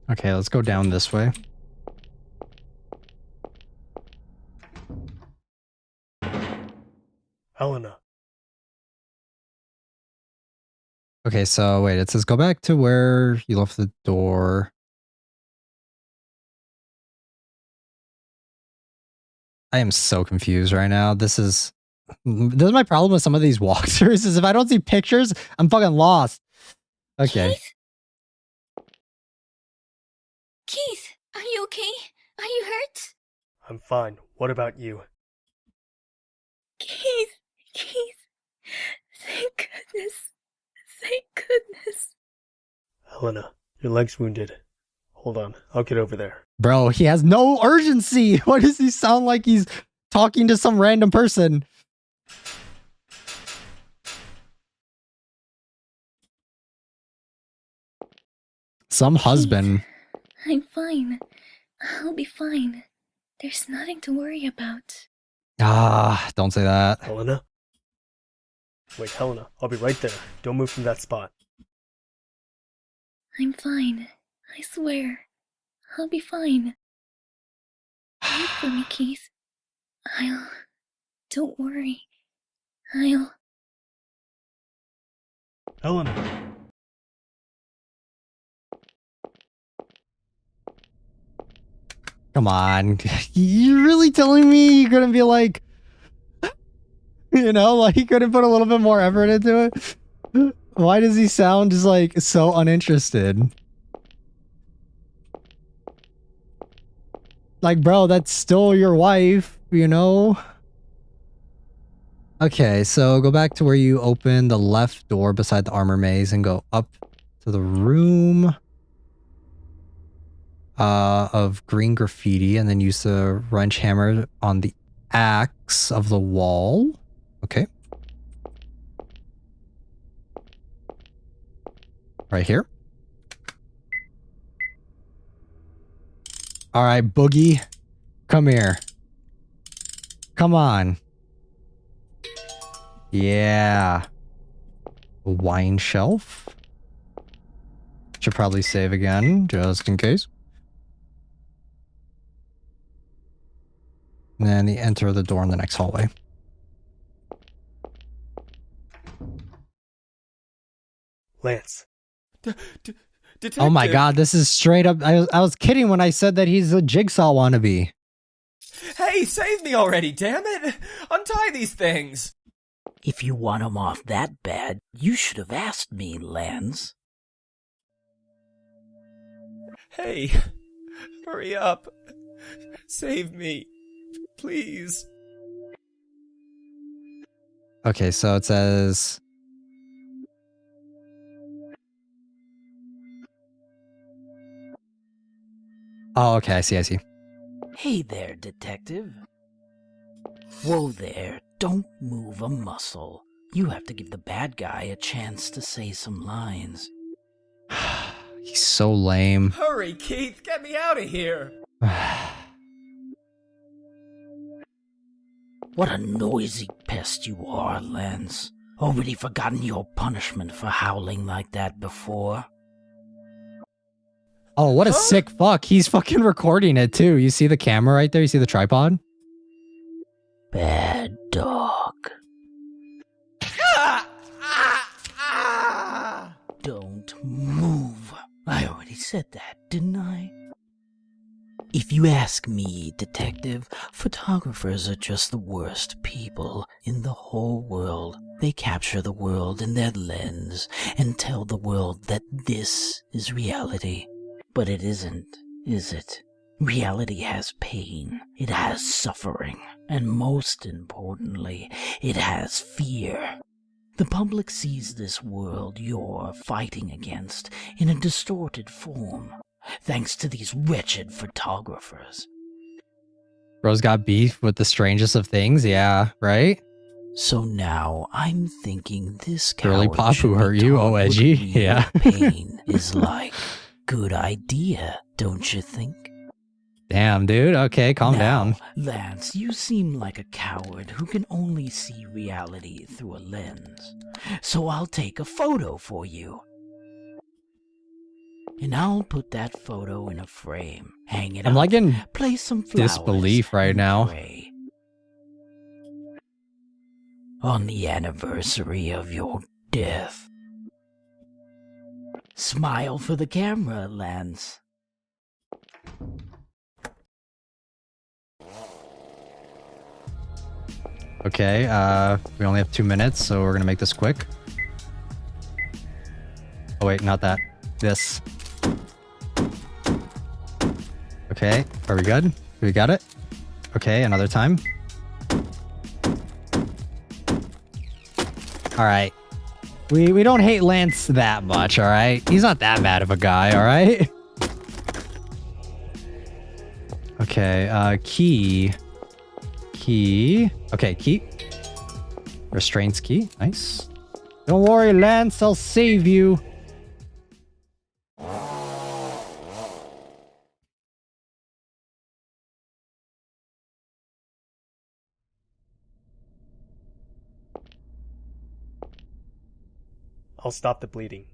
Okay, let's go down this way. Helena. Okay, so wait, it says go back to where you left the door. I am so confused right now. This is my problem with some of these walkthroughs is if I don't see pictures, I'm fucking lost. Okay. Keith, are you okay? Are you hurt? I'm fine. What about you? Keith, thank goodness. Thank goodness. Helena, your leg's wounded. Hold on, I'll get over there. Bro, he has no urgency. Why does he sound like he's talking to some random person? Some husband. I'm fine. I'll be fine. There's nothing to worry about. Ah, don't say that. Helena? Wait, Helena, I'll be right there. Don't move from that spot. I'm fine. I swear. I'll be fine. Wait for me, Keith. Don't worry. Helena! Come on. You really telling me you're gonna be like... You know, like you couldn't put a little bit more effort into it? Why does he sound just like so uninterested? Like, bro, that's still your wife, you know? Okay, so go back to where you open the left door beside the armor maze and go up to the room of green graffiti and then use the wrench hammer on the axe of the wall. Okay. Right here. All right, Boogie, come here. Come on. Yeah. A wine shelf. Should probably save again, just in case. And then enter the door in the next hallway. Lance. Oh my god, this is straight up... I was kidding when I said that he's a Jigsaw wannabe. Hey, save me already, damn it! Untie these things! If you want him off that bad, you should have asked me, Lance. Hey, hurry up. Save me, please. Okay, so it says... Oh, okay, I see. Hey there, detective. Whoa there, don't move a muscle. You have to give the bad guy a chance to say some lines. He's so lame. Hurry, Keith, get me out of here! What a noisy pest you are, Lance. Already forgotten your punishment for howling like that before? Oh, what a sick fuck. He's fucking recording it too. You see the camera right there? You see the tripod? Bad dog. Don't move. I already said that, didn't I? If you ask me, detective, photographers are just the worst people in the whole world. They capture the world in their lens and tell the world that this is reality. But it isn't, is it? Reality has pain, it has suffering, and most importantly, it has fear. The public sees this world you're fighting against in a distorted form, thanks to these wretched photographers. Bro's got beef with the strangest of things, yeah, right? So now I'm thinking this Girly coward Pop should who be hurt you, taught oh what edgy, real yeah. pain is like. Good idea, don't you think? Damn, dude, okay, calm down. Lance, you seem like a coward who can only see reality through a lens. So I'll take a photo for you. And I'll put that photo in a frame, hang it I'm up, like in place some flowers, disbelief right and now. pray. On the anniversary of your death. Smile for the camera, Lance. Okay, we only have 2 minutes, so we're gonna make this quick. Oh wait, not that. This. Okay, are we good? We got it? Okay, another time. Alright. We don't hate Lance that much, alright? He's not that bad of a guy, alright? Okay, key. Key. Okay, key. Restraints key. Nice. Don't worry, Lance, I'll save you. I'll stop the bleeding.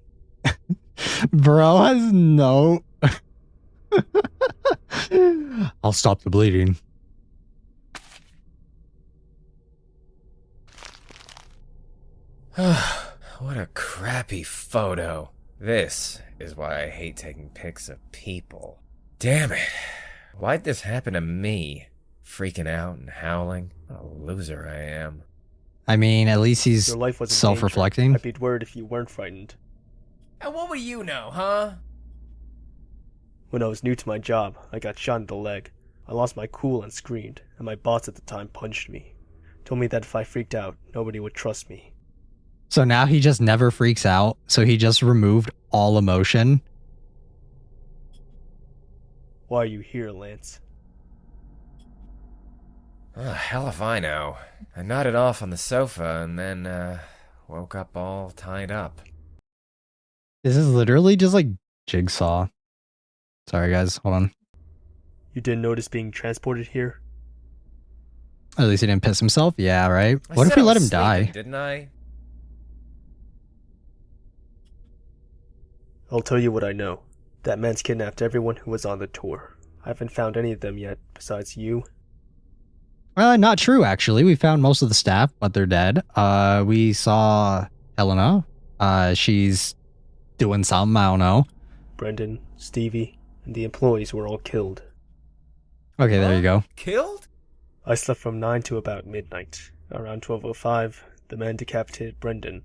Bro has no... I'll stop the bleeding. What a crappy photo. This is why I hate taking pics of people. Damn it. Why'd this happen to me? Freaking out and howling. What a loser I am. I mean, at least he's Your life was in self-reflecting. danger. I'd be worried if you weren't frightened. And what would you know, huh? When I was new to my job, I got shot in the leg. I lost my cool and screamed, and my boss at the time punched me. Told me that if I freaked out, nobody would trust me. So now he just never freaks out, so he just removed all emotion. Why are you here, Lance? Oh, hell if I know. I nodded off on the sofa and then, woke up all tied up. This is literally just like Jigsaw. Sorry guys, hold on. You didn't notice being transported here? At least he didn't piss himself? Yeah, right? What if we let him die? Didn't I? I'll tell you what I know. That man's kidnapped everyone who was on the tour. I haven't found any of them yet, besides you. Not true, actually. We found most of the staff, but they're dead. We saw Helena. She's doing something, I don't know. Brendan, Stevie, and the employees were all killed. Okay, there you go. Killed? I slept from 9 to about midnight. Around 12:05, the man decapitated Brendan.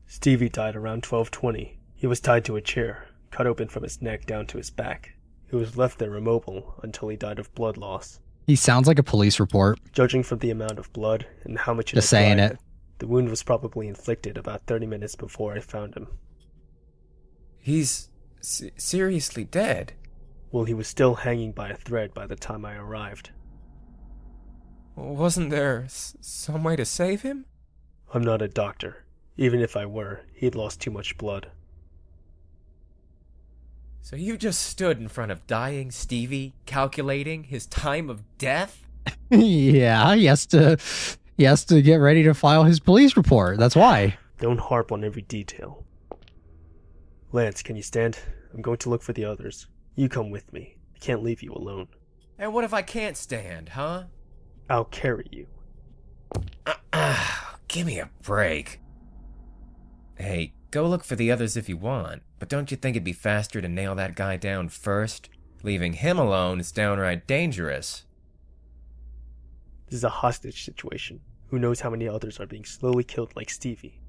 Stevie died around 12:20. He was tied to a chair, cut open from his neck down to his back. He was left there immobile until he died of blood loss. He sounds like a police report. Judging from the amount of blood and how much it Just had saying dried, it. the wound was probably inflicted about 30 minutes before I found him. He's seriously dead. Well, he was still hanging by a thread by the time I arrived. Wasn't there some way to save him? I'm not a doctor. Even if I were, he'd lost too much blood. So you just stood in front of dying Stevie, calculating his time of death? Yeah, he has to get ready to file his police report. That's why. Don't harp on every detail. Lance, can you stand? I'm going to look for the others. You come with me. I can't leave you alone. And what if I can't stand, huh? I'll carry you. Give me a break. Hey, go look for the others if you want, but don't you think it'd be faster to nail that guy down first? Leaving him alone is downright dangerous. This is a hostage situation. Who knows how many others are being slowly killed like Stevie?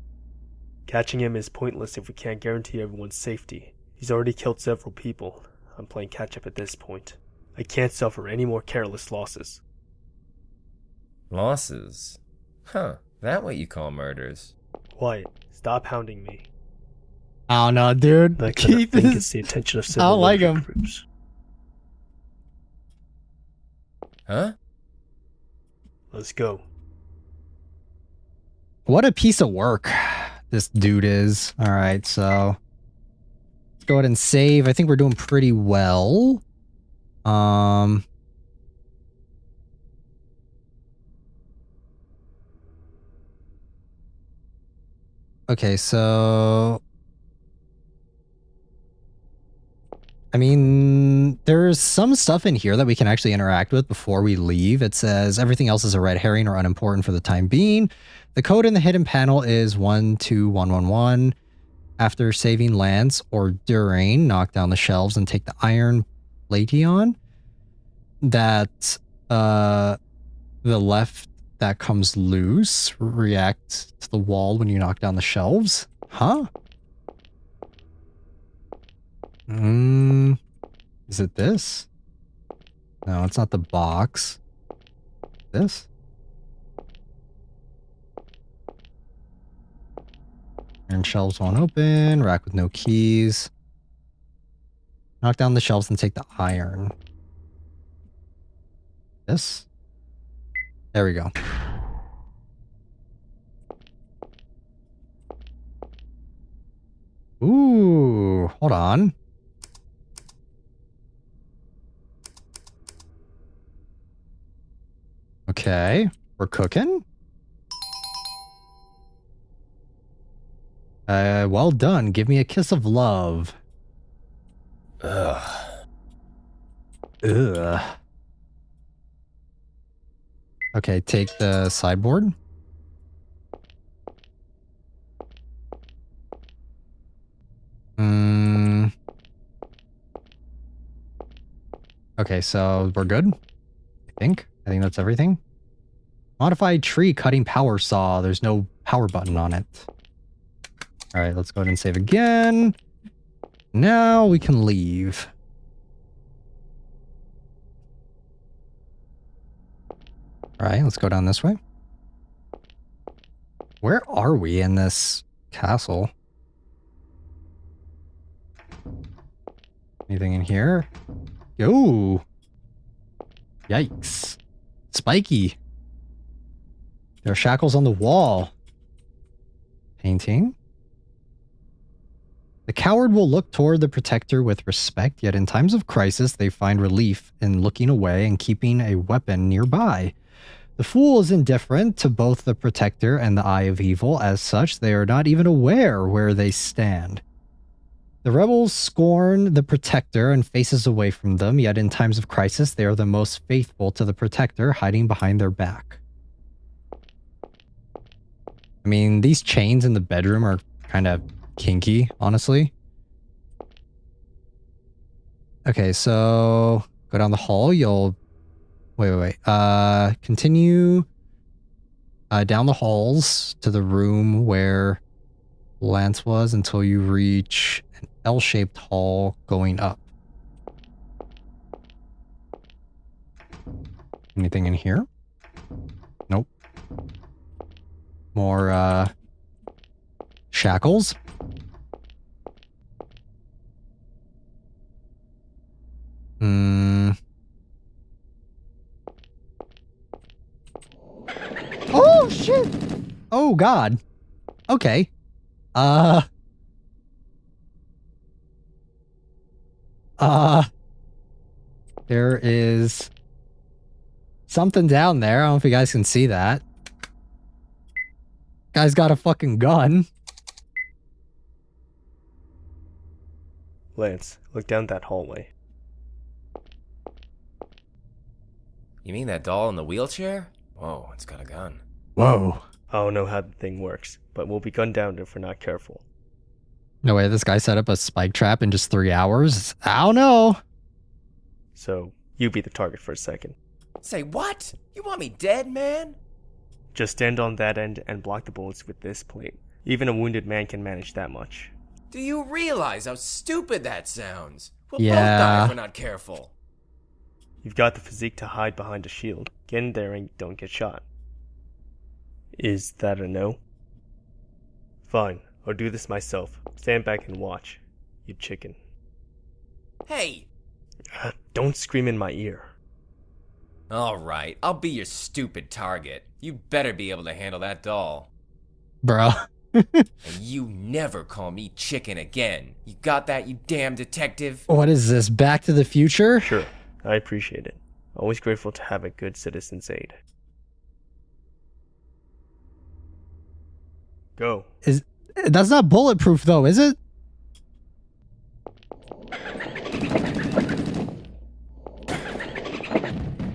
Catching him is pointless if we can't guarantee everyone's safety. He's already killed several people. I'm playing catch-up at this point. I can't suffer any more careless losses. Losses? Huh, that what you call murders? Wyatt, stop hounding me. Oh no, dude. I Keep think this. it's the attention of I civil don't like him. groups. Huh? Let's go. What a piece of work this dude is. All right, so let's go ahead and save. I think we're doing pretty well. Okay, so I mean, there's some stuff in here that we can actually interact with before we leave. It says everything else is a red herring or unimportant for the time being. The code in the hidden panel is 12111. After saving Lance or during, knock down the shelves and take the iron plateon. That the left that comes loose reacts to the wall when you knock down the shelves. Huh? Is it this? No, it's not the box. This? Iron shelves won't open. Rack with no keys. Knock down the shelves and take the iron. This? There we go. Ooh, hold on. Okay, we're cooking. Well done. Give me a kiss of love. Ugh. Okay, take the sideboard. Okay, so we're good. I think that's everything. Modified tree cutting power saw. There's no power button on it. All right, let's go ahead and save again. Now we can leave. All right, let's go down this way. Where are we in this castle? Anything in here? Yo! Yikes. Spiky. There are shackles on the wall. Painting. The coward will look toward the protector with respect, yet in times of crisis they find relief in looking away and keeping a weapon nearby. The fool is indifferent to both the protector and the eye of evil. As such, they are not even aware where they stand. The rebels scorn the protector and faces away from them, yet in times of crisis they are the most faithful to the protector, hiding behind their back. I mean, these chains in the bedroom are kind of kinky, honestly. Okay, so go down the hall. You'll wait. Continue down the halls to the room where Lance was until you reach an L-shaped hall going up. Anything in here? Nope. More shackles. Oh, shit! Oh, God. Okay. There is something down there. I don't know if you guys can see that. Guy's got a fucking gun. Lance, look down that hallway. You mean that doll in the wheelchair? Whoa, it's got a gun. Whoa. I don't know how the thing works, but we'll be gunned down if we're not careful. No way, this guy set up a spike trap in just 3 hours? I don't know. So, you be the target for a second. Say what? You want me dead, man? Just stand on that end and block the bullets with this plate. Even a wounded man can manage that much. Do you realize how stupid that sounds? We'll Yeah. both die if we're not careful. You've got the physique to hide behind a shield. Get in there and don't get shot. Is that a no? Fine, I'll do this myself. Stand back and watch, you chicken. Hey! Don't scream in my ear. Alright, I'll be your stupid target. You better be able to handle that doll. Bro. And you never call me chicken again. You got that, you damn detective? What is this, Back to the Future? Sure, I appreciate it. Always grateful to have a good citizen's aid. Go. That's not bulletproof though, is it?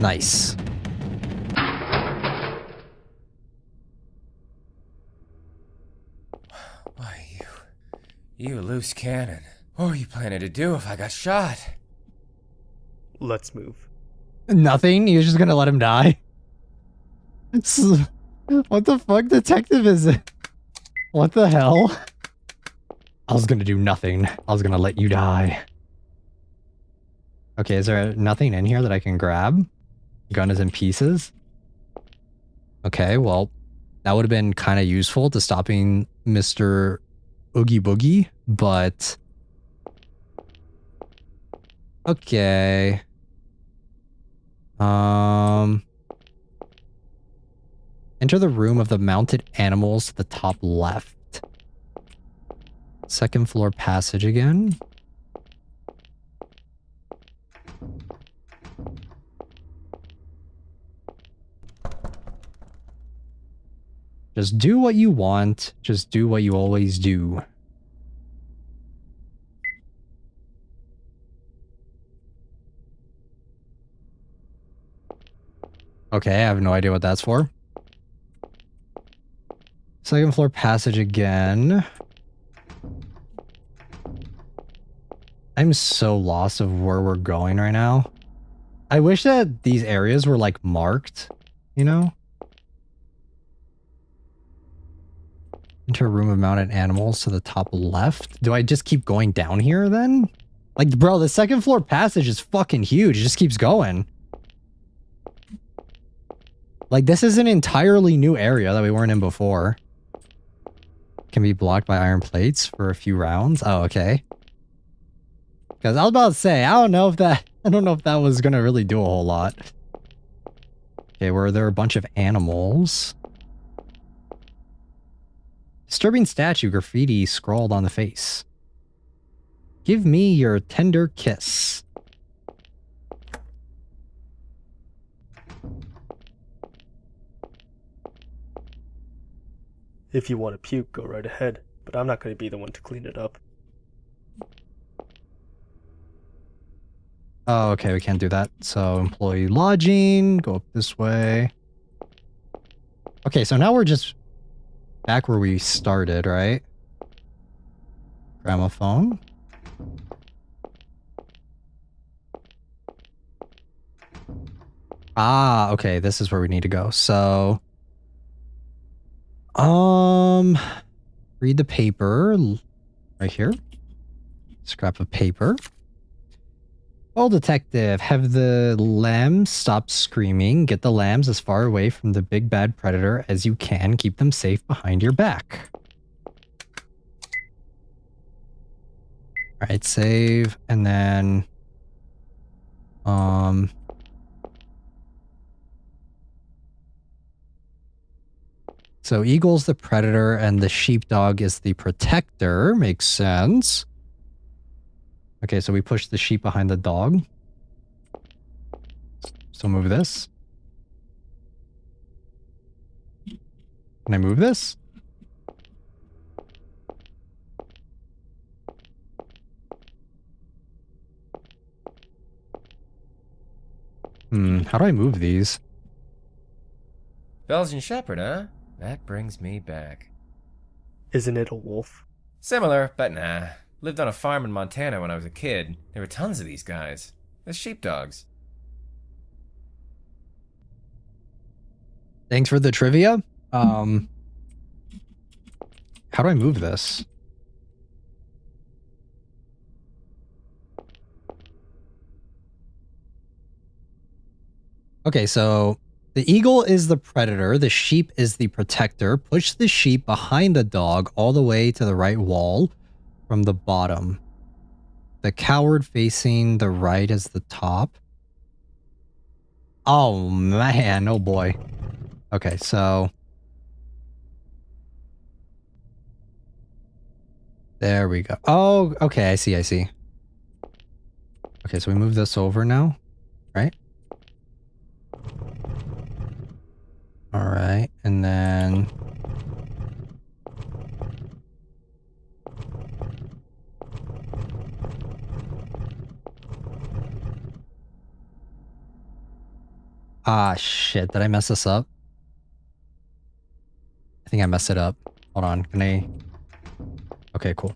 Nice. Why, you loose cannon. What were you planning to do if I got shot? Let's move. Nothing? You're just gonna let him die? What the fuck detective is it? What the hell? I was gonna do nothing. I was gonna let you die. Okay, is there nothing in here that I can grab? Gun is in pieces. Okay, well, that would have been kind of useful to stopping Mr. Oogie Boogie, but... Okay. Enter the room of the mounted animals to the top left. Second floor passage again. Just do what you want. Just do what you always do. Okay, I have no idea what that's for. Second floor passage again. I'm so lost of where we're going right now. I wish that these areas were like marked, you know? Enter a room of mounted animals to the top left. Do I just keep going down here then? Like, bro, the second floor passage is fucking huge. It just keeps going. Like, this is an entirely new area that we weren't in before. Can be blocked by iron plates for a few rounds. Oh, okay. Because I was about to say, I don't know if that was gonna really do a whole lot. Okay, were there a bunch of animals? Disturbing statue, graffiti scrawled on the face. Give me your tender kiss. If you want to puke, go right ahead, but I'm not going to be the one to clean it up. Oh, okay, we can't do that. So, employee lodging, go up this way. Okay, so now we're just back where we started, right? Gramophone. Ah, okay, this is where we need to go. So, read the paper right here. Scrap of paper. Well, detective, have the lambs stop screaming. Get the lambs as far away from the big bad predator as you can. Keep them safe behind your back. Alright, save, and then... So eagle's the predator and the sheepdog is the protector. Makes sense. Okay, so we push the sheep behind the dog. So move this. Can I move this? How do I move these? Belgian Shepherd, huh? That brings me back. Isn't it a wolf? Similar, but nah. Lived on a farm in Montana when I was a kid. There were tons of these guys. The sheepdogs. Thanks for the trivia. How do I move this? Okay, so the eagle is the predator, the sheep is the protector. Push the sheep behind the dog all the way to the right wall from the bottom. The coward facing the right is the top. Oh man, oh boy. Okay, so there we go. Oh, okay, I see. Okay, so we move this over now, right? All right, and then ah, shit, did I mess this up? I think I messed it up. Hold on, can I? Okay, cool.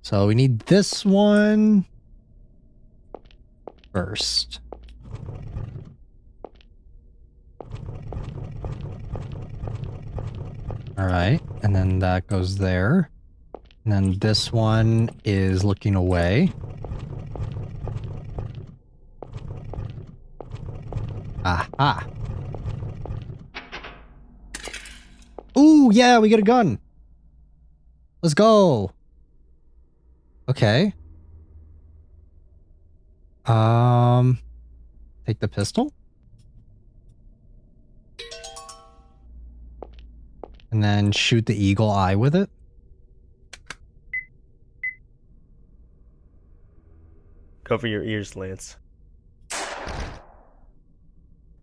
So we need this one first. All right, and then that goes there. And then this one is looking away. Aha. Ooh, yeah, we get a gun. Let's go. Okay. Take the pistol. And then shoot the eagle eye with it. Cover your ears, Lance.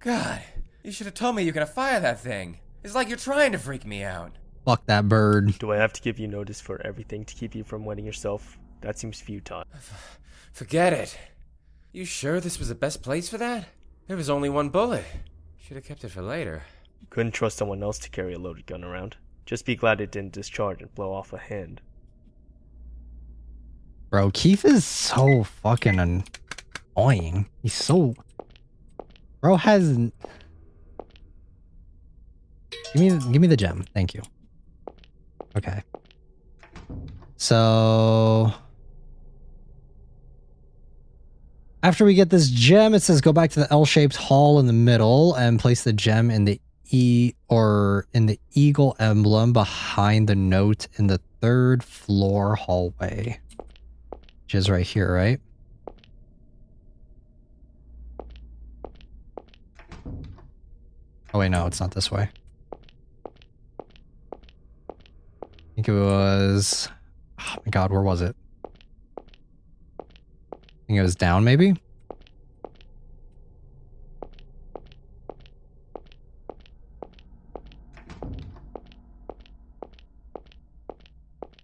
God, you should have told me you're gonna fire that thing. It's like you're trying to freak me out. Fuck that bird. Do I have to give you notice for everything to keep you from wetting yourself? That seems futile. Forget it. You sure this was the best place for that? There was only one bullet. Should have kept it for later. Couldn't trust someone else to carry a loaded gun around. Just be glad it didn't discharge and blow off a hand. Bro, Keith is so fucking annoying. He's so... Bro has... Give me the gem. Thank you. Okay. So... After we get this gem, it says go back to the L-shaped hall in the middle and place the gem in the in the eagle emblem behind the note in the 3rd floor hallway. Which is right here, right? Oh wait, no, it's not this way. I think it was... Oh my god, where was it? I think it was down, maybe?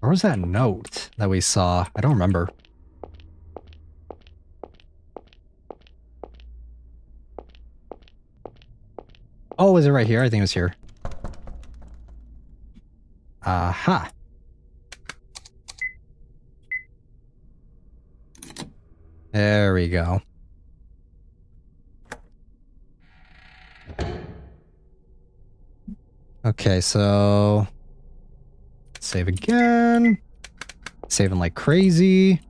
Where was that note that we saw? I don't remember. Oh, is it right here? I think it was here. Aha. There we go. Okay, so... Save again. Saving like crazy.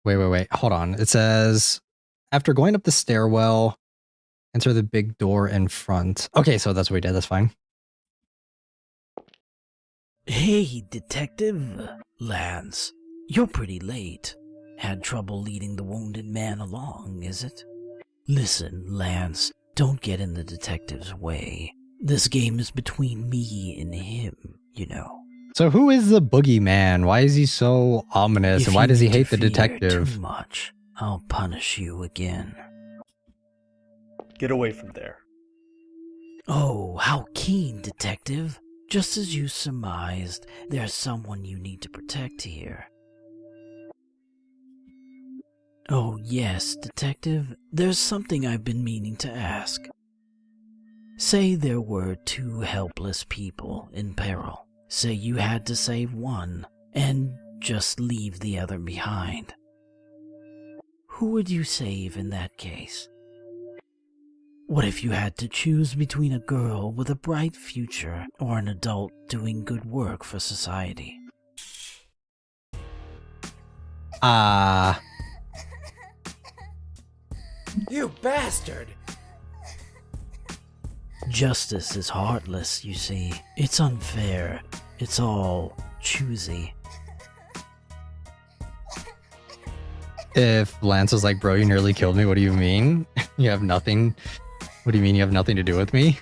Wait. Hold on. It says, after going up the stairwell, enter the big door in front. Okay, so that's what we did. That's fine. Hey, Detective. Lance, you're pretty late. Had trouble leading the wounded man along, is it? Listen, Lance, don't get in the detective's way. This game is between me and him, you know. So who is the boogeyman? Why is he so ominous? If And why you does he hate the interfere detective? Too much, I'll punish you again. Get away from there. Oh, how keen, Detective. Just as you surmised, there's someone you need to protect here. Oh, yes, Detective, there's something I've been meaning to ask. Say there were two helpless people in peril. Say you had to save one and just leave the other behind. Who would you save in that case? What if you had to choose between a girl with a bright future or an adult doing good work for society? You bastard! Justice is heartless, you see. It's unfair. It's all choosy. If Lance was like, bro, you nearly killed me, what do you mean? You have nothing? What do you mean you have nothing to do with me?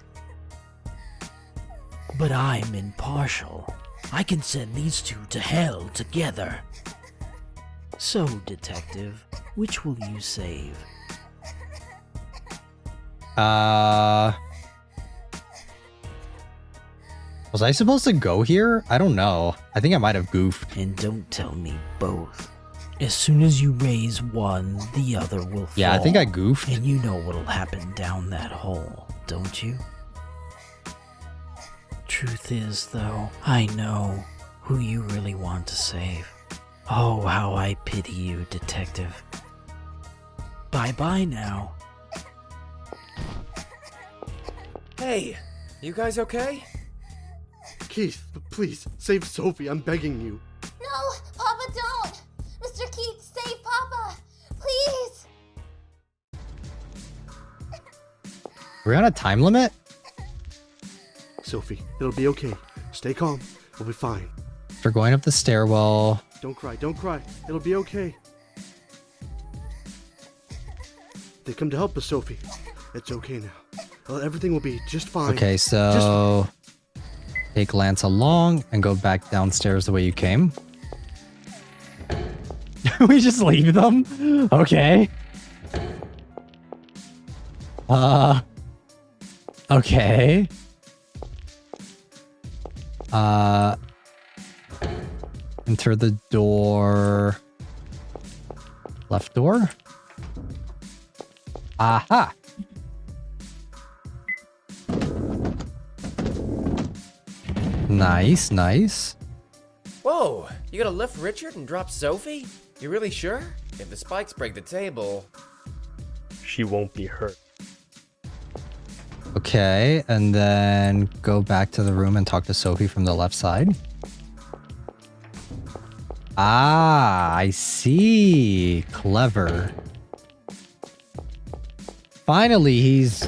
But I'm impartial. I can send these two to hell together. So, Detective, which will you save? Was I supposed to go here? I don't know. I think I might have goofed. And don't tell me both. As soon as you raise one, the other will fall. Yeah, I think I goofed. And you know what'll happen down that hole, don't you? Truth is, though, I know who you really want to save. Oh, how I pity you, Detective. Bye-bye now. Hey, you guys okay? Keith, please, save Sophie, I'm begging you. No, Papa, don't! Mr. Keith, save Papa! Please! We're on a time limit? Sophie, it'll be okay. Stay calm. We'll be fine. We're going up the stairwell. Don't cry, don't cry. It'll be okay. They come to help us, Sophie. It's okay now. Everything will be just fine. Okay, so take Lance along and go back downstairs the way you came. We just leave them? Okay. Okay. Enter the door. Left door? Aha! Nice, nice. Whoa, you gonna lift Richard and drop Sophie? You really sure? If the spikes break the table... She won't be hurt. Okay, and then go back to the room and talk to Sophie from the left side. Ah, I see. Clever. Finally, he's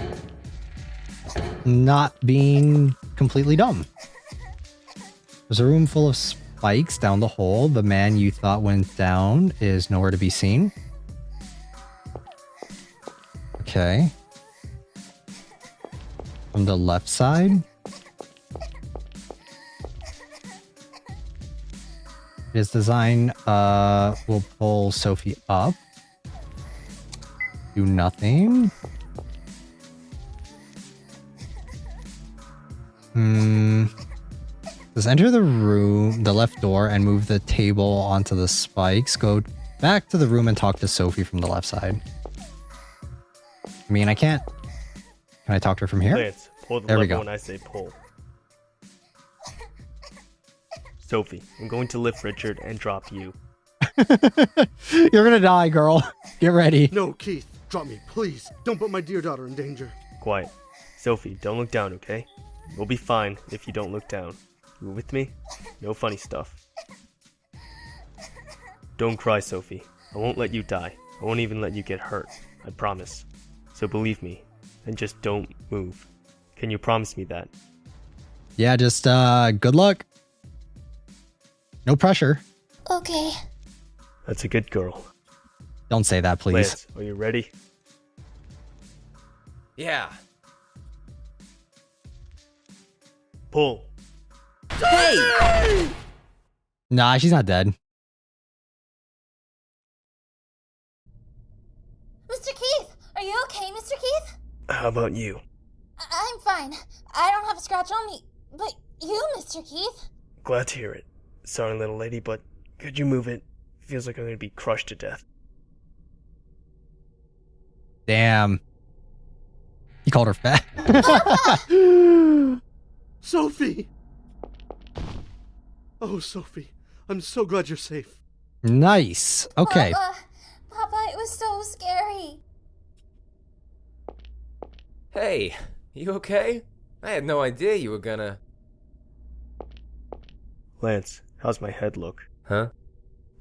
not being completely dumb. There's a room full of spikes down the hole. The man you thought went down is nowhere to be seen. Okay. From the left side. His design will pull Sophie up. Do nothing. Just enter the room, the left door, and move the table onto the spikes. Go back to the room and talk to Sophie from the left side. I mean, I can't. Can I talk to her from here? Lance, pull the There we lever go. when I say pull. Sophie, I'm going to lift Richard and drop you. You're gonna die, girl. Get ready. No, Keith, drop me, please. Don't put my dear daughter in danger. Quiet. Sophie, don't look down, okay? We'll be fine if you don't look down. You with me? No funny stuff. Don't cry, Sophie. I won't let you die. I won't even let you get hurt. I promise. So believe me, and just don't move. Can you promise me that? Yeah, just good luck. No pressure. Okay. That's a good girl. Don't say that, please. Lance, are you ready? Yeah. Pull. Hey! Nah, she's not dead. Mr. Keith, are you okay, Mr. Keith? How about you? I'm fine. I don't have a scratch on me. But you, Mr. Keith? Glad to hear it. Sorry, little lady, but could you move it? Feels like I'm gonna be crushed to death. Damn. He called her fat. Sophie! Oh, Sophie, I'm so glad you're safe. Nice. Okay. Papa, it was so scary. Hey, you okay? I had no idea you were gonna... Lance, how's my head look? Huh?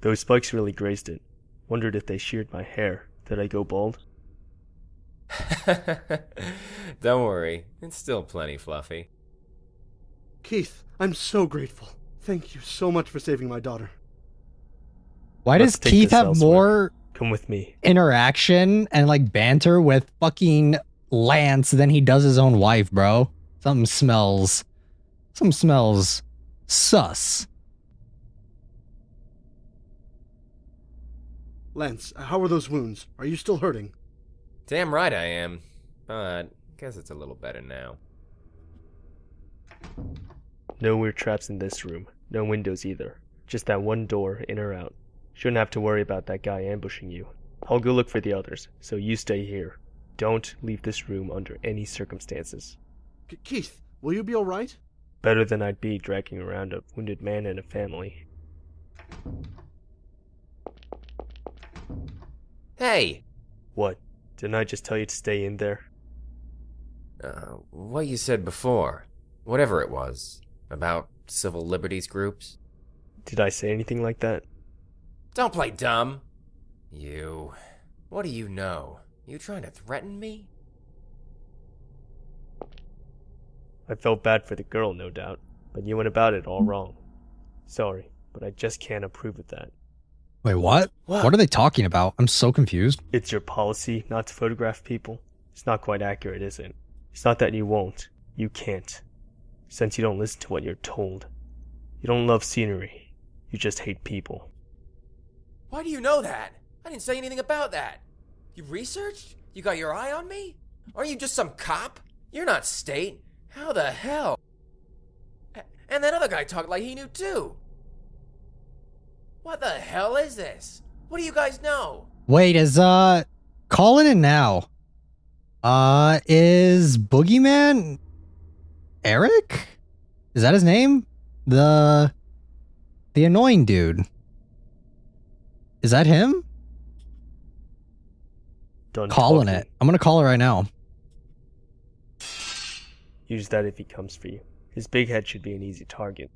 Those spikes really grazed it. Wondered if they sheared my hair. Did I go bald? Don't worry, it's still plenty fluffy. Keith, I'm so grateful. Thank you so much for saving my daughter. Why Let's does take Keith this have elsewhere. more Come with me. interaction and like banter with fucking Lance than he does his own wife, bro? Something smells sus. Lance, how are those wounds? Are you still hurting? Damn right I am, but guess it's a little better now. No weird traps in this room. No windows either. Just that one door, in or out. Shouldn't have to worry about that guy ambushing you. I'll go look for the others, so you stay here. Don't leave this room under any circumstances. Keith, will you be alright? Better than I'd be dragging around a wounded man and a family. Hey! What? Didn't I just tell you to stay in there? What you said before. Whatever it was. About civil liberties groups. Did I say anything like that? Don't play dumb! You... What do you know? You trying to threaten me? I felt bad for the girl, no doubt, but you went about it all wrong. Sorry, but I just can't approve of that. Wait, what? What are they talking about? I'm so confused. It's your policy not to photograph people? It's not quite accurate, is it? It's not that you won't. You can't. Since you don't listen to what you're told. You don't love scenery. You just hate people. Why do you know that? I didn't say anything about that. You researched? You got your eye on me? Aren't you just some cop? You're not state. How the hell? And that other guy talked like he knew too. What the hell is this? What do you guys know? Wait, is calling it now. Is Boogieman Eric? Is that his name? The annoying dude. Is that him? Done Calling talking. it. I'm gonna call it right now. Use that if he comes for you. His big head should be an easy target.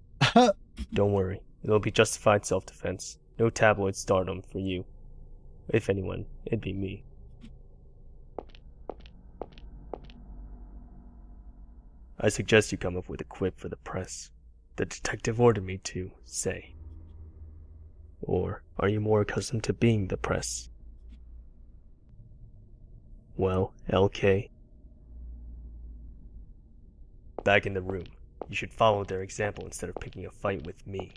Don't worry. It'll be justified self-defense. No tabloid stardom for you. If anyone, it'd be me. I suggest you come up with a quip for the press. The detective ordered me to, say. Or are you more accustomed to being the press? Well, LK. Back in the room. You should follow their example instead of picking a fight with me.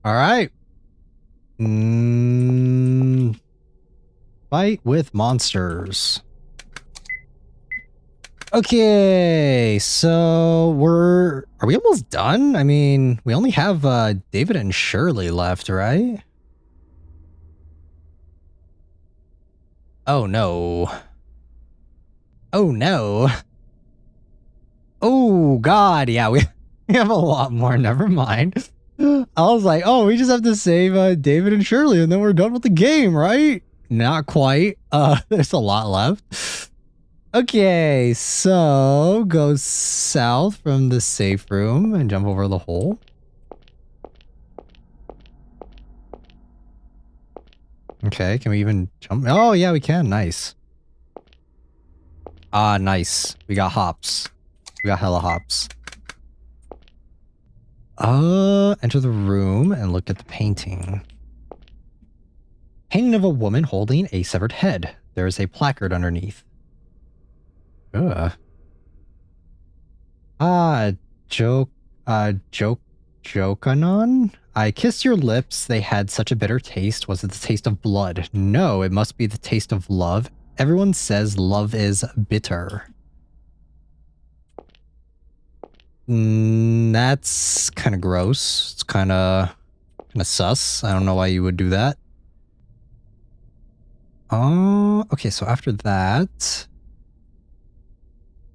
All right. Fight with monsters. Okay, so are we almost done? I mean, we only have David and Shirley left, right? Oh no. Oh no. Oh god, yeah, we have a lot more, never mind. I was like, oh, we just have to save David and Shirley and then we're done with the game, right? Not quite. There's a lot left. Okay, so go south from the safe room and jump over the hole. Okay, can we even jump? Oh, yeah, we can. Nice. Ah, nice. We got hops. We got hella hops. Enter the room and look at the painting. Painting of a woman holding a severed head. There is a placard underneath. Ugh. Jokanon? I kissed your lips, they had such a bitter taste. Was it the taste of blood? No, it must be the taste of love. Everyone says love is bitter. That's kind of gross. It's kind of sus. I don't know why you would do that. Okay, so after that...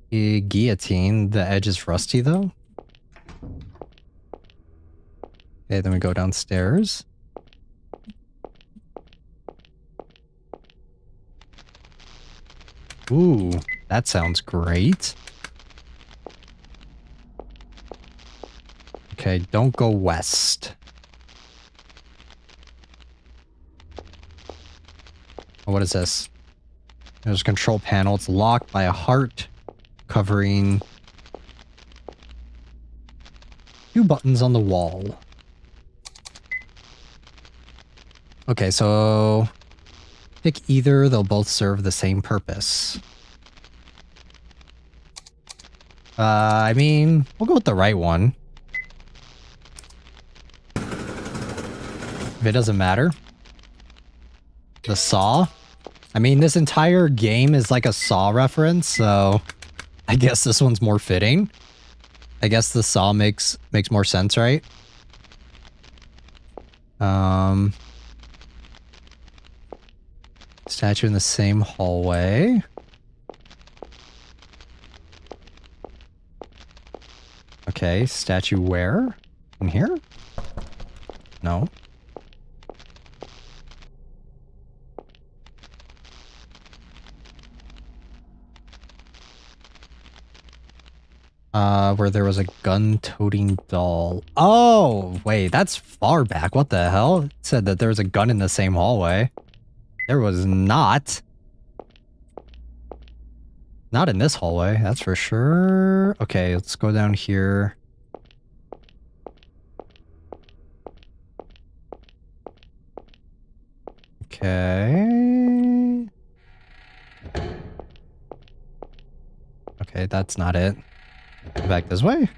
guillotine. The edge is rusty, though. Okay, then we go downstairs. Ooh, that sounds great. Okay, don't go west. Oh, what is this? There's a control panel. It's locked by a heart covering 2 buttons on the wall. Okay, so pick either. They'll both serve the same purpose. I mean, we'll go with the right one. If it doesn't matter. The saw. I mean, this entire game is like a Saw reference, so I guess this one's more fitting. I guess the saw makes more sense, right? Statue in the same hallway. Okay, statue where? In here? No. Where there was a gun-toting doll. Oh, wait, that's far back. What the hell? It said that there was a gun in the same hallway. There was not. Not in this hallway, that's for sure. Okay, let's go down here. Okay. Okay, that's not it. Go back this way.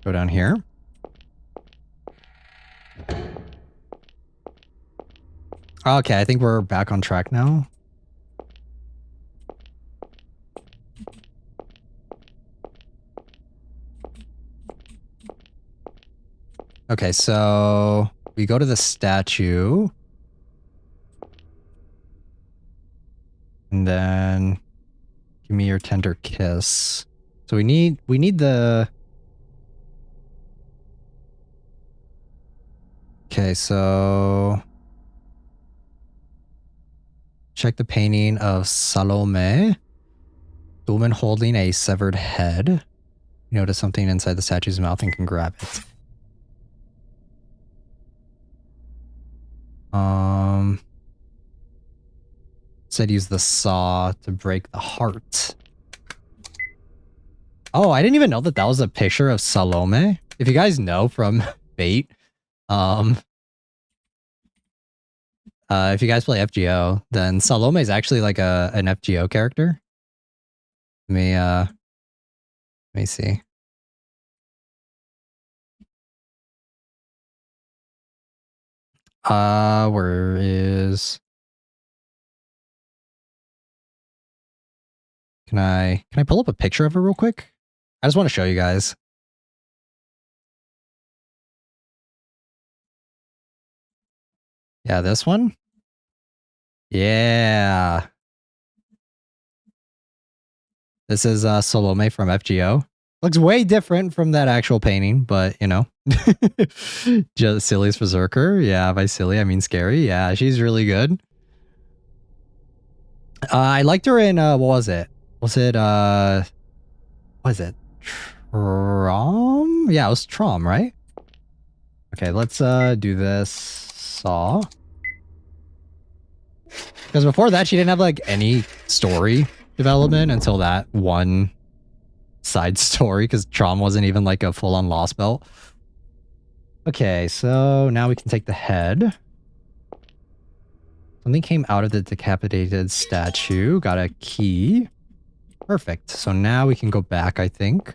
Go down here. Okay, I think we're back on track now. Okay, so we go to the statue. And then give me your tender kiss. So we need the... Okay, so... Check the painting of Salome. The woman holding a severed head. You notice something inside the statue's mouth and can grab it. Said use the saw to break the heart. Oh, I didn't even know that that was a picture of Salome. If you guys know from Fate, if you guys play FGO, then Salome is actually like an FGO character. Let me see. Where is... Can I pull up a picture of her real quick? I just want to show you guys. Yeah, this one? Yeah. This is Salome from FGO. Looks way different from that actual painting, but you know. Just Silly's Berserker. Yeah, by Silly, I mean Scary. Yeah, she's really good. I liked her in, what was it? Was it, what is it? Trom? Yeah, it was Trom, right? Okay, let's do this. Saw. Because before that, she didn't have like any story development until that one side story, because Tron wasn't even like a full-on Lost Belt. Okay, so now we can take the head. Something came out of the decapitated statue. Got a key. Perfect. So now we can go back, I think.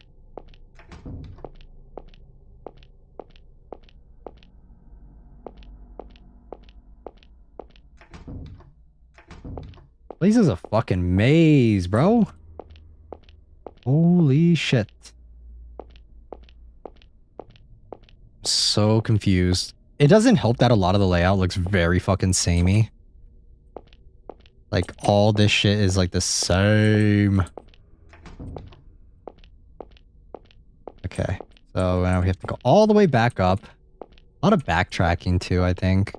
This is a fucking maze, bro. Holy shit. So confused. It doesn't help that a lot of the layout looks very fucking samey. Like, all this shit is like the same. Okay. So now we have to go all the way back up. A lot of backtracking too, I think.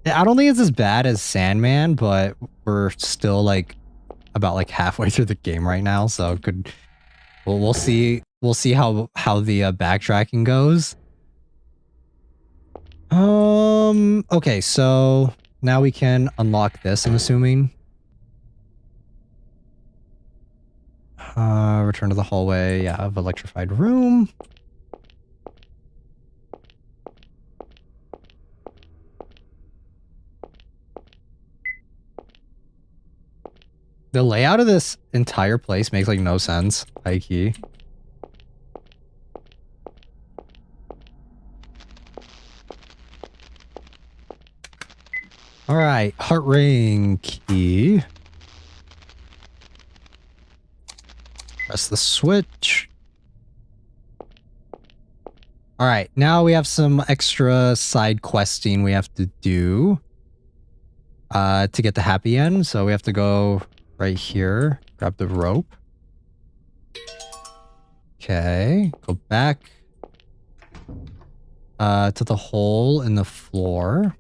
I don't think it's as bad as Sandman, but we're still like about like halfway through the game right now, so we'll see how the backtracking goes. Okay, so now we can unlock this, I'm assuming. Return to the hallway, yeah, of electrified room. The layout of this entire place makes like no sense, high key. All right, heart ring key. Press the switch. All right, now we have some extra side questing we have to do to get the happy end. So we have to go right here, grab the rope. Okay, go back to the hole in the floor.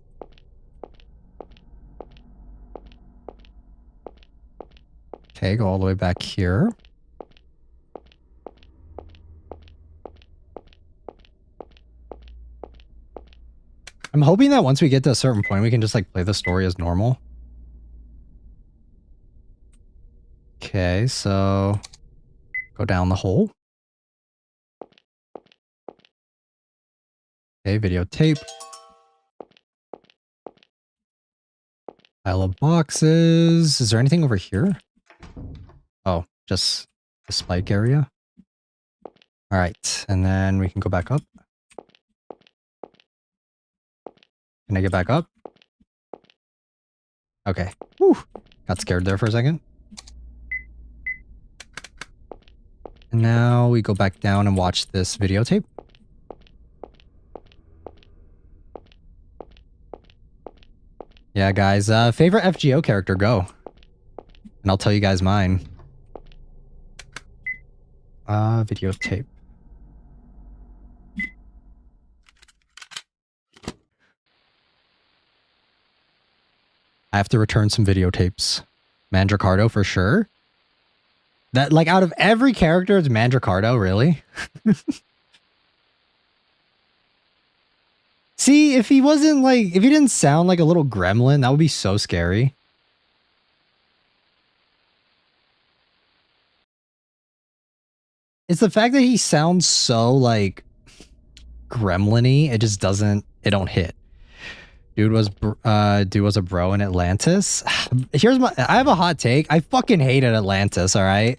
Okay, go all the way back here. I'm hoping that once we get to a certain point, we can just like play the story as normal. Okay, so go down the hole. Okay, videotape. Pile of boxes. Is there anything over here? Oh, just the spike area. All right, and then we can go back up. Can I get back up? Okay. Whew. Got scared there for a second. And now we go back down and watch this videotape. Yeah, guys, favorite FGO character, go. And I'll tell you guys mine. Videotape. I have to return some videotapes. Mandricardo for sure. That, like, out of every character, it's Mandricardo, really? See, if he wasn't like, if he didn't sound like a little gremlin, that would be so scary. It's the fact that he sounds so, like, gremlin-y, it just doesn't, it don't hit. Dude was a bro in Atlantis. I have a hot take. I fucking hated Atlantis, alright?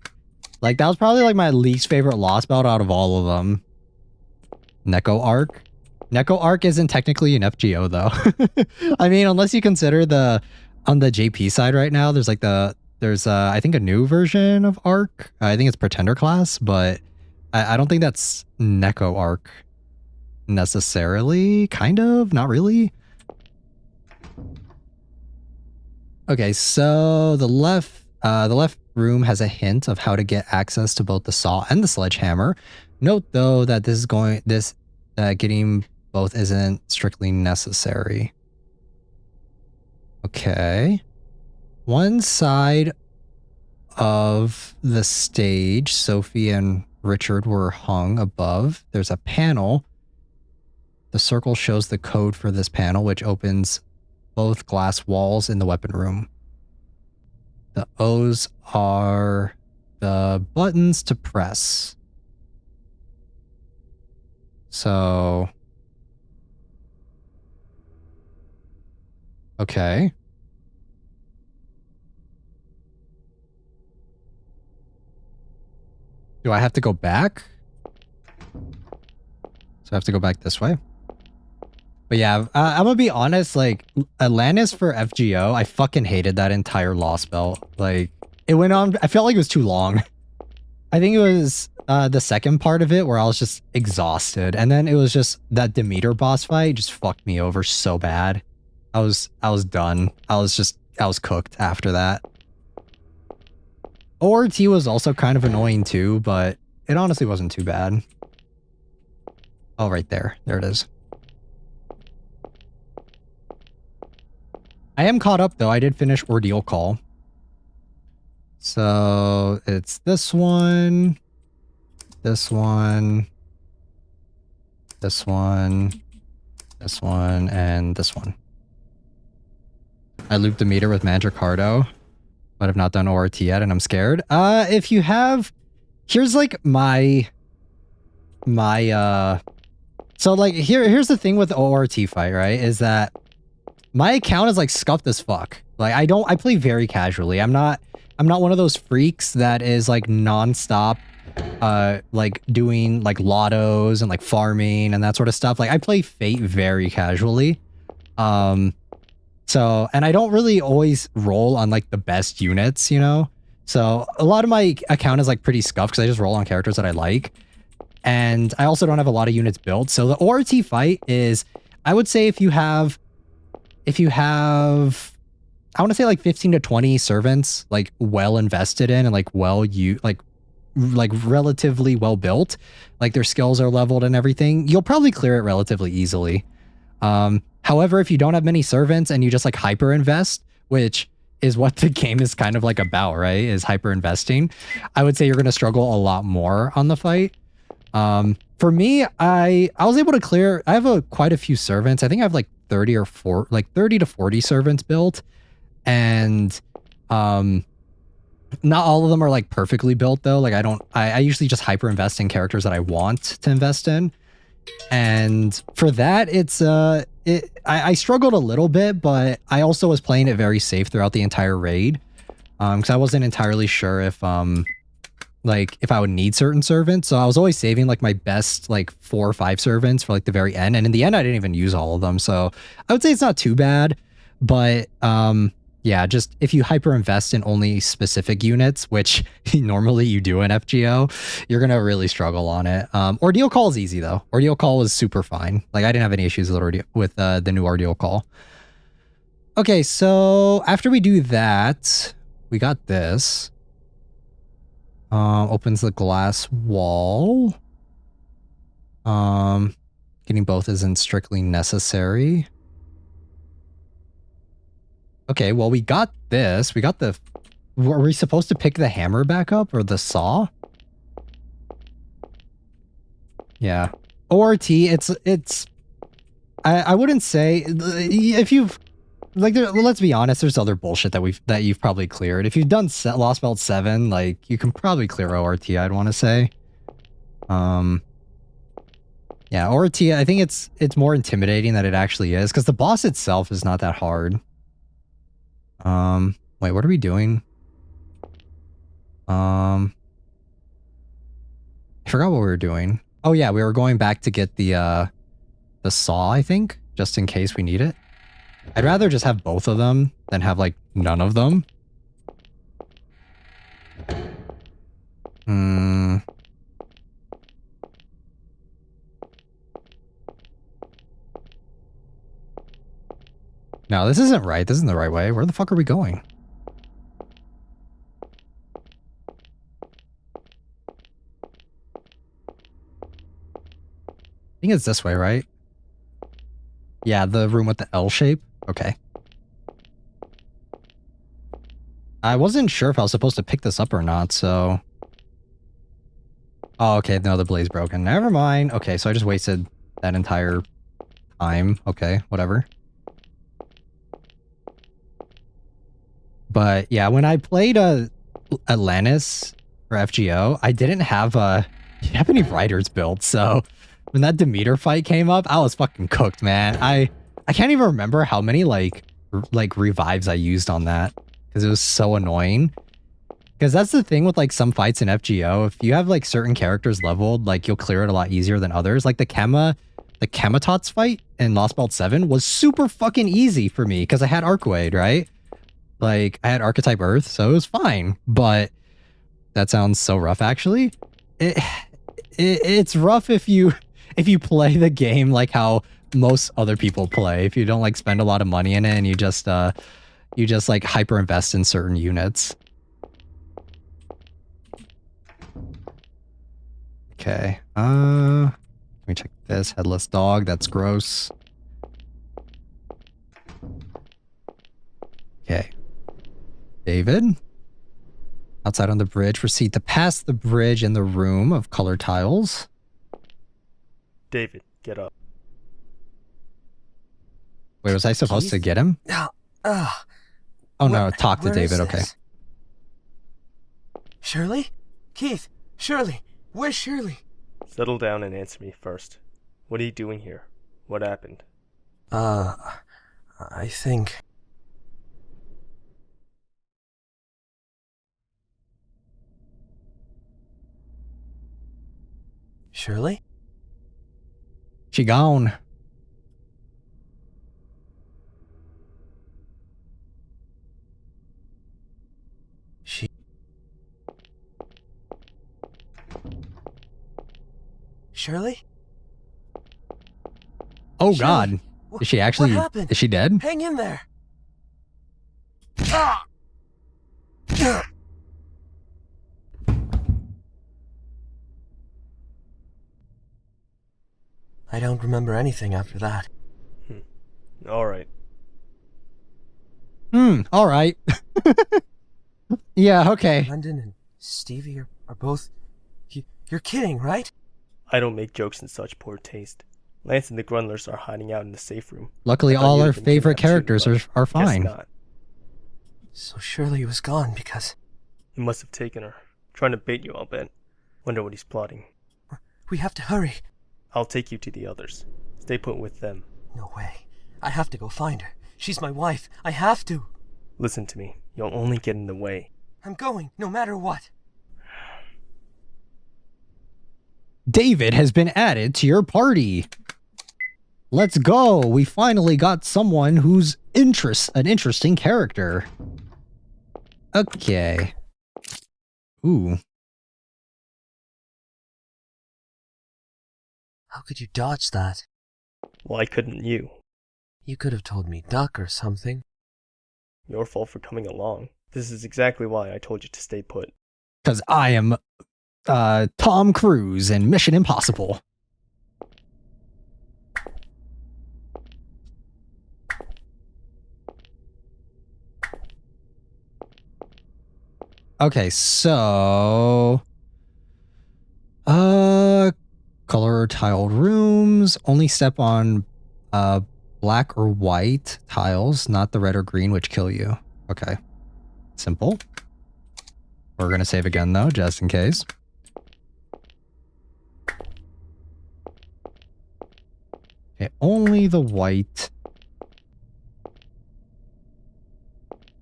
Like, that was probably like my least favorite Lost Belt out of all of them. Neko Arc. Neko Arc isn't technically an FGO though. I mean, unless you consider on the JP side right now, there's like there's I think a new version of Arc. I think it's Pretender class, but I don't think that's Neko Arc necessarily. Kind of, not really. Okay, so the left room has a hint of how to get access to both the saw and the sledgehammer. Note though that getting both isn't strictly necessary. Okay. One side of the stage, Sophie and Richard were hung above. There's a panel. The circle shows the code for this panel, which opens both glass walls in the weapon room. The O's are the buttons to press. So... Okay. Do I have to go back? So I have to go back this way. But yeah, I'm gonna be honest, like, Atlantis for FGO, I fucking hated that entire Lost Belt. Like, it went on, I felt like it was too long. I think it was the second part of it where I was just exhausted. And then it was just that Demeter boss fight just fucked me over so bad. I was done. I was cooked after that. ORT was also kind of annoying too, but it honestly wasn't too bad. Oh, right there. There it is. I am caught up though. I did finish Ordeal Call. So it's this one, this one, this one, this one, and this one. I looped the meter with Mandricardo, but I've not done ORT yet, and I'm scared. If you have, here's like so like here's the thing with the ORT fight, right? Is that my account is like scuffed as fuck. Like I play very casually. I'm not one of those freaks that is like nonstop like doing like lottos and like farming and that sort of stuff. Like I play Fate very casually. So, and I don't really always roll on like the best units, you know? So a lot of my account is like pretty scuffed because I just roll on characters that I like. And I also don't have a lot of units built. So the ORT fight is, I would say if you have, I want to say like 15 to 20 servants, like well invested in and like like relatively well built, like their skills are leveled and everything, you'll probably clear it relatively easily. However, if you don't have many servants and you just like hyper invest, which is what the game is kind of like about, right? Is hyper investing. I would say you're going to struggle a lot more on the fight. For me, I was able to clear, I have quite a few servants. I think I have like 30 to 40 servants built. And, not all of them are like perfectly built though. Like I usually just hyper invest in characters that I want to invest in. And for that, I struggled a little bit, but I also was playing it very safe throughout the entire raid. Because I wasn't entirely sure if I would need certain servants. So I was always saving like my best like 4 or 5 servants for like the very end. And in the end, I didn't even use all of them. So I would say it's not too bad, but yeah, just if you hyper invest in only specific units, which normally you do in FGO, you're going to really struggle on it. Ordeal Call is easy though. Ordeal Call was super fine. Like I didn't have any issues with the new Ordeal Call. Okay, so after we do that, we got this. Opens the glass wall. Getting both isn't strictly necessary. Okay, well, we got this. We got the... Were we supposed to pick the hammer back up or the saw? Yeah. ORT, it's... I wouldn't say... If you've... Like, let's be honest, there's other bullshit that you've probably cleared. If you've done Lost Belt 7, like, you can probably clear ORT, I'd want to say. Yeah, ORT, I think it's more intimidating than it actually is, because the boss itself is not that hard. Wait, what are we doing? I forgot what we were doing. Oh yeah, we were going back to get the saw, I think, just in case we need it. I'd rather just have both of them than have like none of them. No, this isn't right. This isn't the right way. Where the fuck are we going? I think it's this way, right? Yeah, the room with the L shape. Okay. I wasn't sure if I was supposed to pick this up or not, so... Oh, okay. No, the blade's broken. Never mind. Okay, so I just wasted that entire time. Okay, whatever. But yeah, when I played Atlantis for FGO, I didn't have any riders built, so when that Demeter fight came up, I was fucking cooked, man. I can't even remember how many like revives I used on that because it was so annoying. Because that's the thing with like some fights in FGO. If you have like certain characters leveled, like you'll clear it a lot easier than others. Like the Kamatots fight in Lost Belt 7 was super fucking easy for me because I had Arcwade, right? Like I had Archetype Earth, so it was fine. But that sounds so rough actually. It's rough if you play the game like how most other people play. If you don't like spend a lot of money in it and you just like hyper invest in certain units. Okay. Let me check this. Headless dog. That's gross. Okay. David. Outside on the bridge. Proceed to pass the bridge in the room of color tiles. David, get up. Wait, was I supposed to get him? Oh no, talk to David. Okay. Shirley? Keith, Shirley, where's Shirley? Settle down and answer me first. What are you doing here? What happened? I think... Shirley? She gone. Shirley? Oh Shirley, God. Is she actually, what happened? is she dead? Hang in there. I don't remember anything after that. Alright. Alright. Yeah, okay. Brendan and Stevie are both... You're kidding, right? I don't make jokes in such poor taste. Lance and the Grundlers are hiding out in the safe room. Luckily, all our favorite characters are fine. Guess not. So Shirley was gone because... He must have taken her. Trying to bait you, I'll bet. Wonder what he's plotting. We have to hurry. I'll take you to the others. Stay put with them. No way. I have to go find her. She's my wife. I have to. Listen to me. You'll only get in the way. I'm going, no matter what. David has been added to your party. Let's go. We finally got someone who's an interesting character. Okay. Ooh. How could you dodge that? Why couldn't you? You could have told me duck or something. Your fault for coming along. This is exactly why I told you to stay put. Because I am Tom Cruise in Mission Impossible. Okay, so color tiled rooms. Only step on black or white tiles, not the red or green, which kill you. Okay. Simple. We're gonna save again though, just in case. Okay, only the white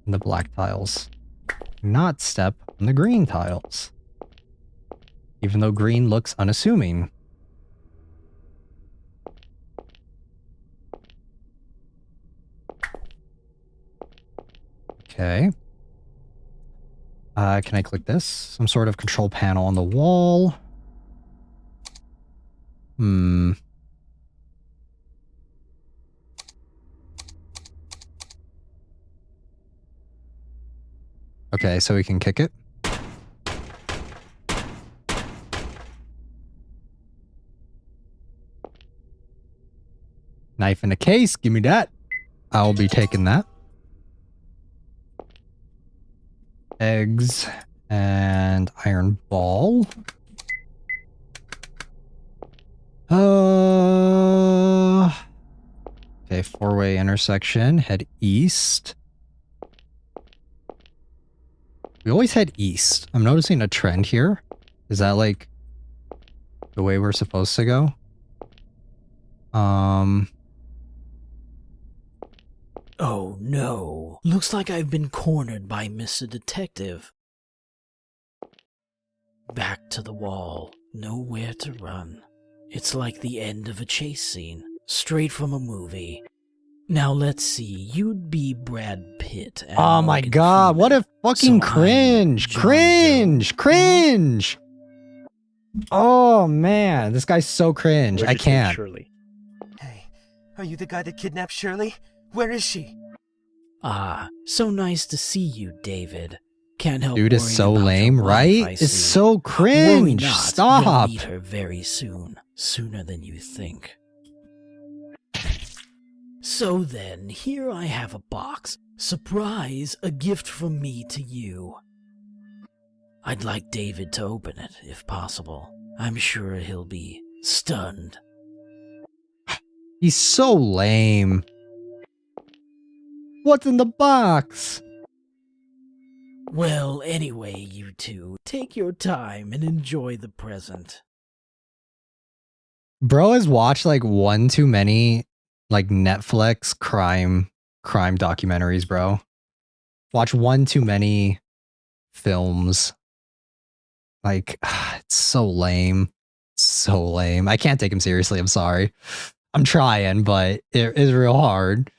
and the black tiles. Not step on the green tiles. Even though green looks unassuming. Okay. Can I click this? Some sort of control panel on the wall. Okay, so we can kick it. Knife in a case, give me that. I'll be taking that. Eggs and iron ball. Okay, four-way intersection. Head east. We always head east. I'm noticing a trend here. Is that like the way we're supposed to go? Oh no. Looks like I've been cornered by Mr. Detective. Back to the wall. Nowhere to run. It's like the end of a chase scene. Straight from a movie. Now let's see. You'd be Brad Pitt. And Oh my Morgan god, what a Freeman. fucking So I'm cringe! John Cringe! Cringe! Oh man, this guy's so cringe. I Registered can't. Shirley. Hey, are you the guy that kidnapped Shirley? Where is she? Ah, so nice to see you, David. Can't help Dude is worrying so about your lame, wife, right? I It's see. so Worry cringe. not, Stop. You'll meet her very soon. Sooner than you think. So then, here I have a box. Surprise, a gift from me to you. I'd like David to open it, if possible. I'm sure he'll be stunned. He's so lame. What's in the box? Well, anyway, you two, take your time and enjoy the present. Bro has watched like one too many like Netflix crime documentaries, bro. Watch one too many films. Like, it's so lame. So lame. I can't take him seriously. I'm sorry. I'm trying, but it is real hard.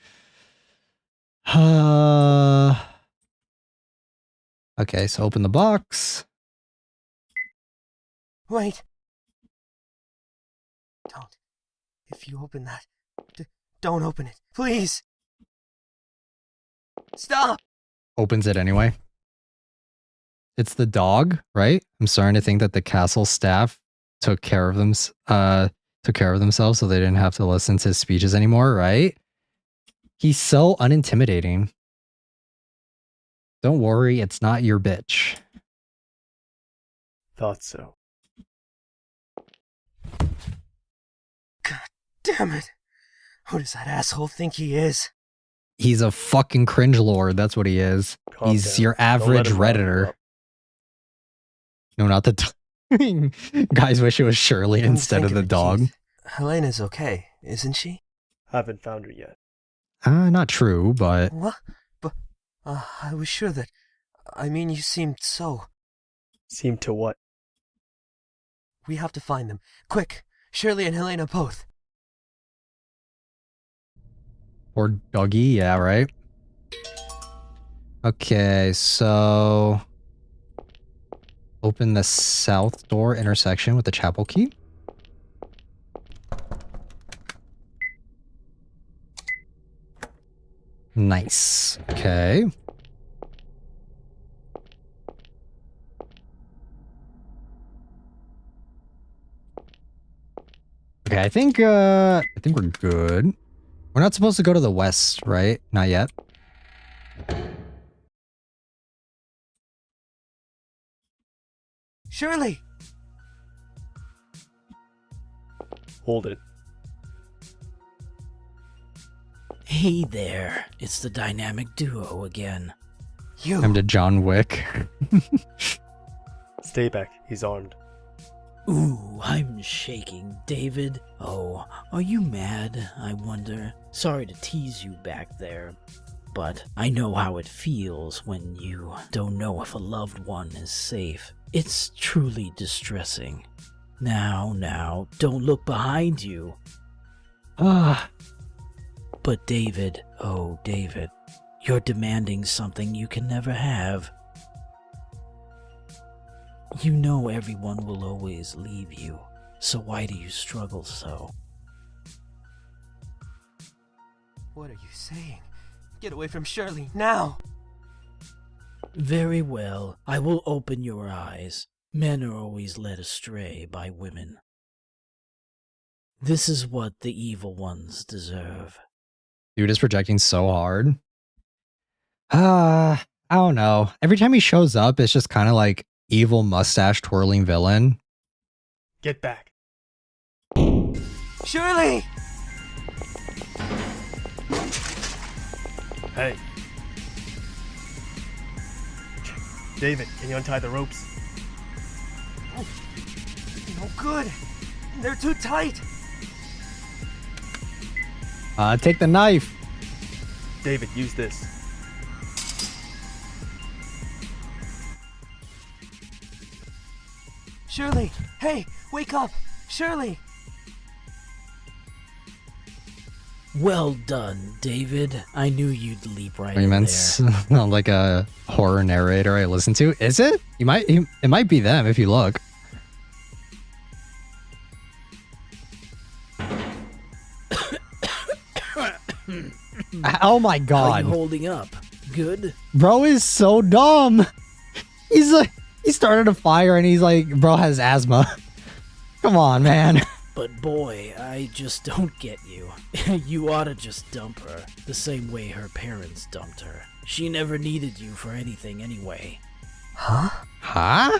Okay, so open the box. Wait. Don't. If you open that, don't open it. Please. Stop. Opens it anyway. It's the dog, right? I'm starting to think that the castle staff took care of themselves so they didn't have to listen to his speeches anymore, right? He's so unintimidating. Don't worry, it's not your bitch. Thought so. Damn it. Who does that asshole think he is? He's a fucking cringe lord. That's what he is. Calm He's down. your Don't let average him rile you Redditor. up. No, not the guys wish it was Shirley Come instead think of the it, dog. Keith. Helena's okay, isn't she? Haven't found her yet. Not true, but What? But I was sure that. I mean, you seemed so. Seem to what? We have to find them. Quick! Shirley and Helena both. or Dougie, yeah, right? Okay, so open the south door intersection with the chapel key. Nice. Okay. Okay, I think we're good. We're not supposed to go to the west, right? Not yet. Shirley! Hold it. Hey there, it's the dynamic duo again. I'm to John Wick. Stay back, he's armed. Ooh, I'm shaking. David? Oh, are you mad, I wonder? Sorry to tease you back there, but I know how it feels when you don't know if a loved one is safe. It's truly distressing. Now, don't look behind you. Ah. But David, oh David, you're demanding something you can never have. You know everyone will always leave you, so why do you struggle so? What are you saying? Get away from Shirley, now! Very well, I will open your eyes. Men are always led astray by women. This is what the evil ones deserve. Dude is projecting so hard. I don't know. Every time he shows up, it's just kind of like evil mustache twirling villain. Get back. Shirley! Hey. David, can you untie the ropes? No good. They're too tight. Take the knife. David, use this. Shirley! Hey, wake up! Shirley! Well done, David. I knew you'd leap right You in meant there. like a horror narrator I listen to. Is it? It might be them if you look. Oh my How god. you holding up? Good? Bro is so dumb. He's like, he started a fire and he's like, bro has asthma. Come on, man. But boy, I just don't get you. You oughta just dump her, the same way her parents dumped her. She never needed you for anything anyway. Huh? Huh?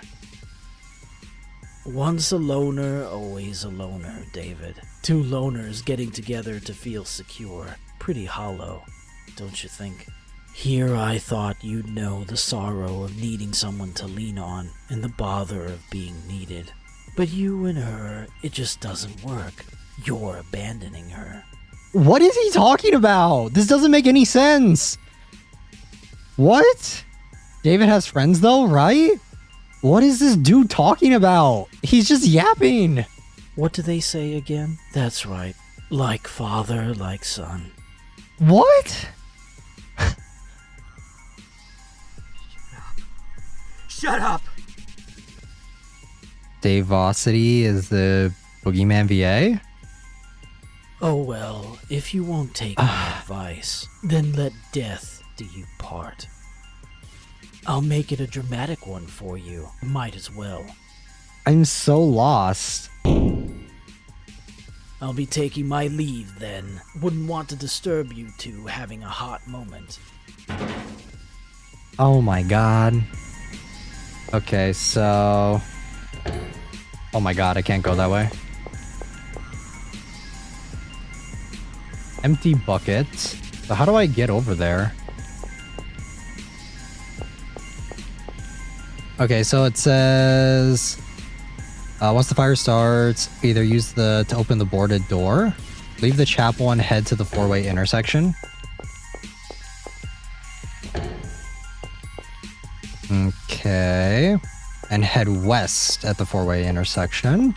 Once a loner, always a loner, David. Two loners getting together to feel secure. Pretty hollow, don't you think? Here I thought you'd know the sorrow of needing someone to lean on and the bother of being needed. But you and her, it just doesn't work. You're abandoning her. What is he talking about? This doesn't make any sense. What? David has friends though, right? What is this dude talking about? He's just yapping. What do they say again? That's right. Like father, like son. What? Shut up! Davosity is the Boogeyman VA? Oh well, if you won't take my advice, then let death do you part. I'll make it a dramatic one for you. Might as well. I'm so lost. I'll be taking my leave then. Wouldn't want to disturb you two having a hot moment. Oh my god. Okay, so... Oh my god, I can't go that way. Empty bucket. So how do I get over there? Okay, so it says... once the fire starts, either use to open the boarded door, leave the chapel and head to the four-way intersection. Okay. And head west at the four-way intersection.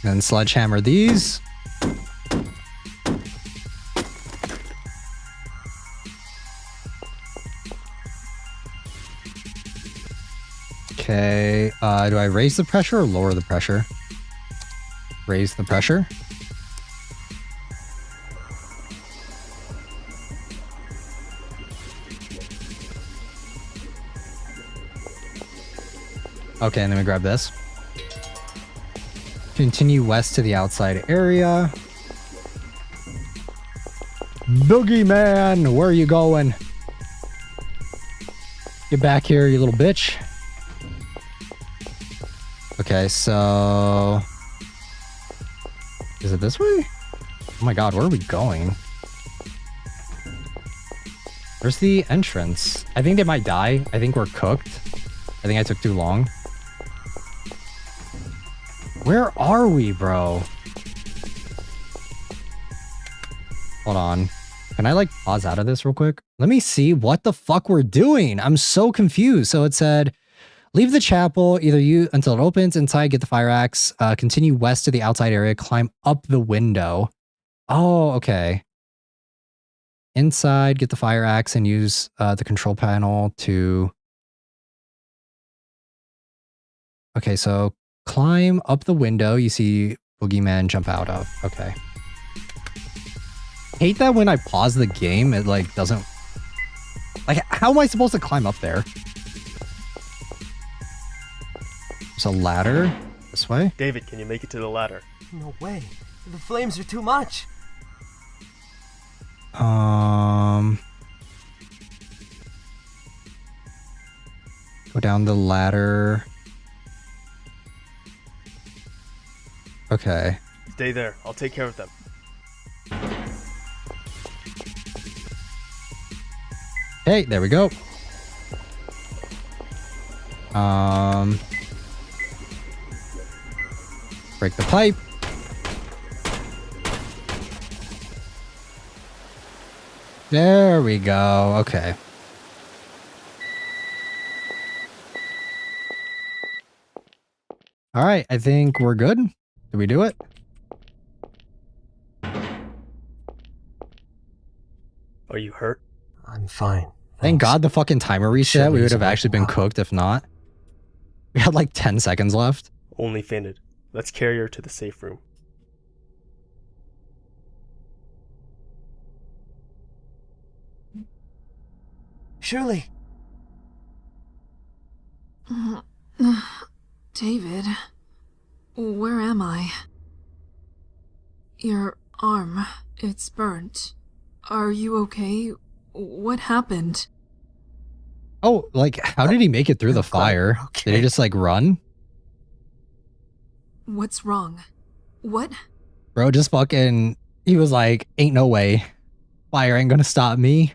Then sledgehammer these. Okay, do I raise the pressure or lower the pressure? Raise the pressure. Okay, and then we grab this. Continue west to the outside area. Boogeyman, where are you going? Get back here, you little bitch. Okay, so... Is it this way? Oh my god, where are we going? Where's the entrance? I think they might die. I think we're cooked. I think I took too long. Where are we, bro? Hold on. Can I like pause out of this real quick? Let me see what the fuck we're doing. I'm so confused. So it said, leave the chapel, either you until it opens. Inside, get the fire axe. Continue west to the outside area. Climb up the window. Oh, okay. Inside, get the fire axe and use the control panel to... Okay, so climb up the window you see Boogeyman jump out of. Okay. Hate that when I pause the game, it like doesn't... Like, how am I supposed to climb up there? There's a ladder this way. David, can you make it to the ladder? No way. The flames are too much. Go down the ladder. Okay. Stay there. I'll take care of them. Okay, there we go. Break the pipe. There we go. Okay. All right, I think we're good. Did we do it? Are you hurt? I'm fine. Thank God the fucking timer reset. We would have Shit, actually been cooked if not. We had like 10 seconds left. Only fainted. Let's carry her to the safe room. Shirley! David, where am I? Your arm, it's burnt. Are you okay? What happened? Oh, like, how did he make it through the fire? Did he just like run? What's wrong? What? Bro, just fucking, he was like, ain't no way. Fire ain't gonna stop me.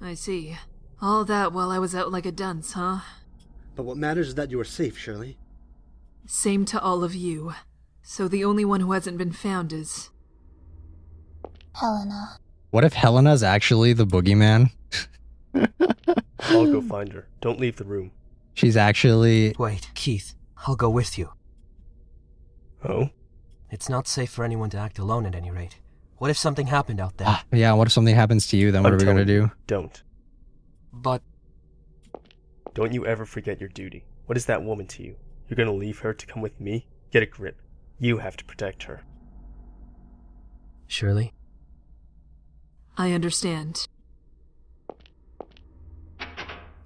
I see. All that while I was out like a dunce, huh? But what matters is that you are safe, Shirley. Same to all of you. So the only one who hasn't been found is... Helena. What if Helena's actually the boogeyman? I'll go find her. Don't leave the room. She's actually... Wait, Keith. I'll go with you. Oh? It's not safe for anyone to act alone at any rate. What if something happened out there? Yeah, what if something happens to you? Then what are we gonna do? Don't. But... Don't you ever forget your duty. What is that woman to you? You're gonna leave her to come with me? Get a grip. You have to protect her. Shirley? I understand.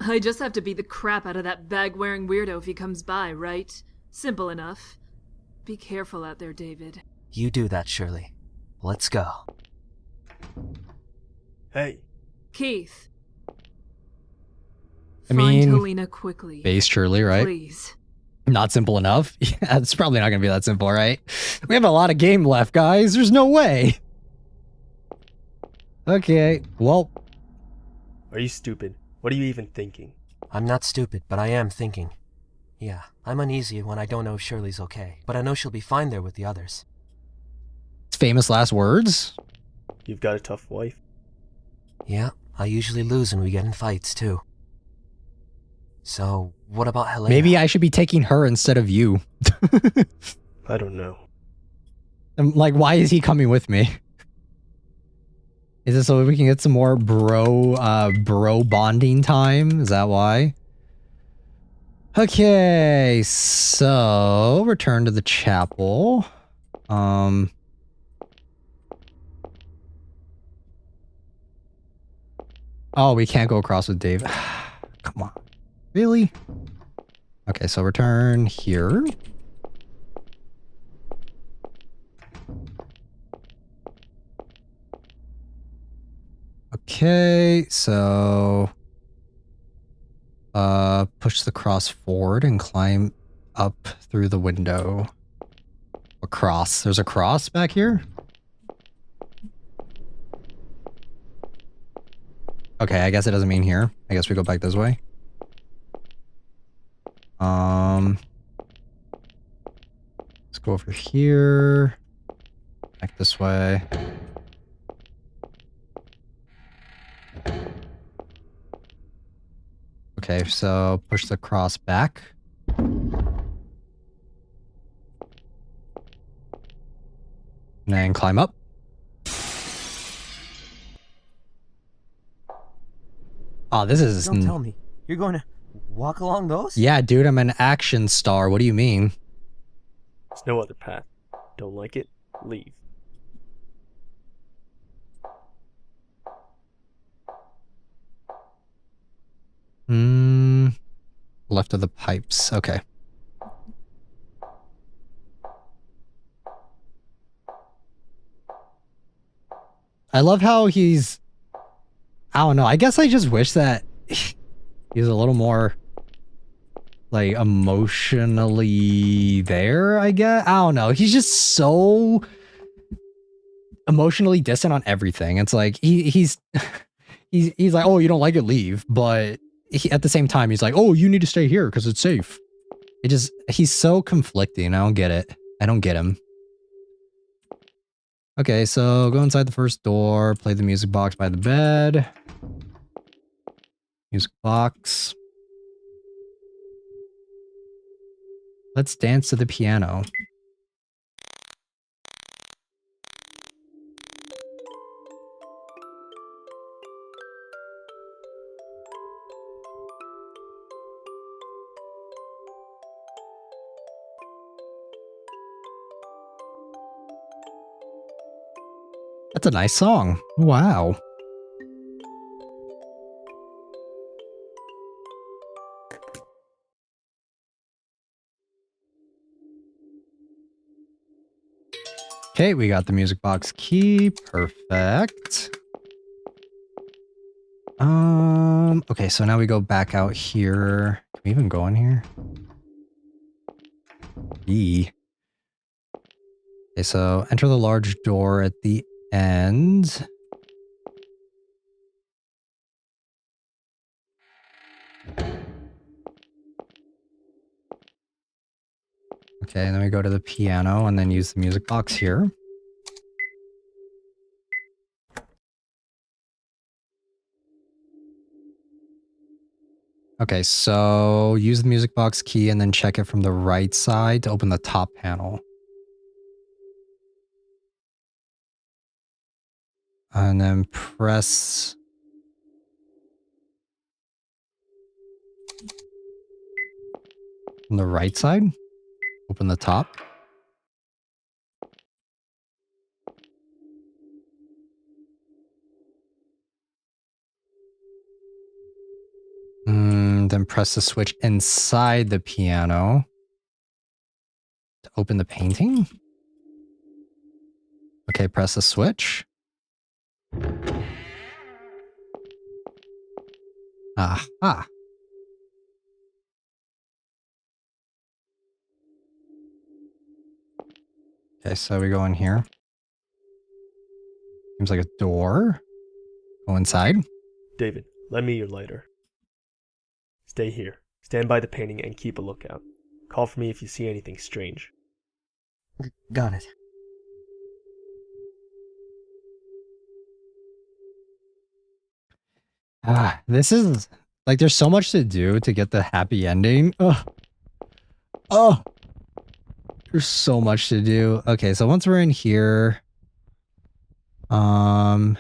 I just have to beat the crap out of that bag-wearing weirdo if he comes by, right? Simple enough. Be careful out there, David. You do that, Shirley. Let's go. Hey. Keith. I mean, Find Helena quickly. Base Shirley, right? Please. Not simple enough? Yeah, it's probably not gonna be that simple, right? We have a lot of game left, guys. There's no way. Okay, well. Are you stupid? What are you even thinking? I'm not stupid, but I am thinking. Yeah, I'm uneasy when I don't know if Shirley's okay, but I know she'll be fine there with the others. Famous last words? You've got a tough wife. Yeah, I usually lose when we get in fights, too. So, what about Helena? Maybe I should be taking her instead of you. I don't know. Like, why is he coming with me? Is it so we can get some more bro bonding time? Is that why? Okay, so return to the chapel. Oh, we can't go across with David. Come on. Really? Okay, so return here. Okay, so push the cross forward and climb up through the window. A cross. There's a cross back here? Okay, I guess it doesn't mean here. I guess we go back this way. Let's go over here. Back this way. Okay, so push the cross back. And then climb up. Oh, this is... Don't tell me. You're going to walk along those? Yeah, dude, I'm an action star. What do you mean? There's no other path. Don't like it? Leave. Left of the pipes. Okay. I love how he's... I don't know. I guess I just wish that he's a little more, like, emotionally there, I guess. I don't know. He's just so... emotionally distant on everything. It's like he's like, oh, you don't like it, leave. But at the same time, he's like, oh, you need to stay here because it's safe. He's so conflicting. I don't get it. I don't get him. Okay, so go inside the first door, play the music box by the bed. Music box. Let's dance to the piano. That's a nice song. Wow. Okay, we got the music box key. Perfect. Okay, so now we go back out here. Can we even go in here? E. Okay, so enter the large door at the end. Okay, and then we go to the piano and then use the music box here. Okay, so use the music box key and then check it from the right side to open the top panel. And then press... on the right side, open the top. Then press the switch inside the piano to open the painting. Okay, press the switch. Aha. Okay, so we go in here. Seems like a door. Go inside. David, lend me your lighter. Stay here. Stand by the painting and keep a lookout. Call for me if you see anything strange. Got it. This is like there's so much to do to get the happy ending. Oh, there's so much to do. Okay, so once we're in here, okay,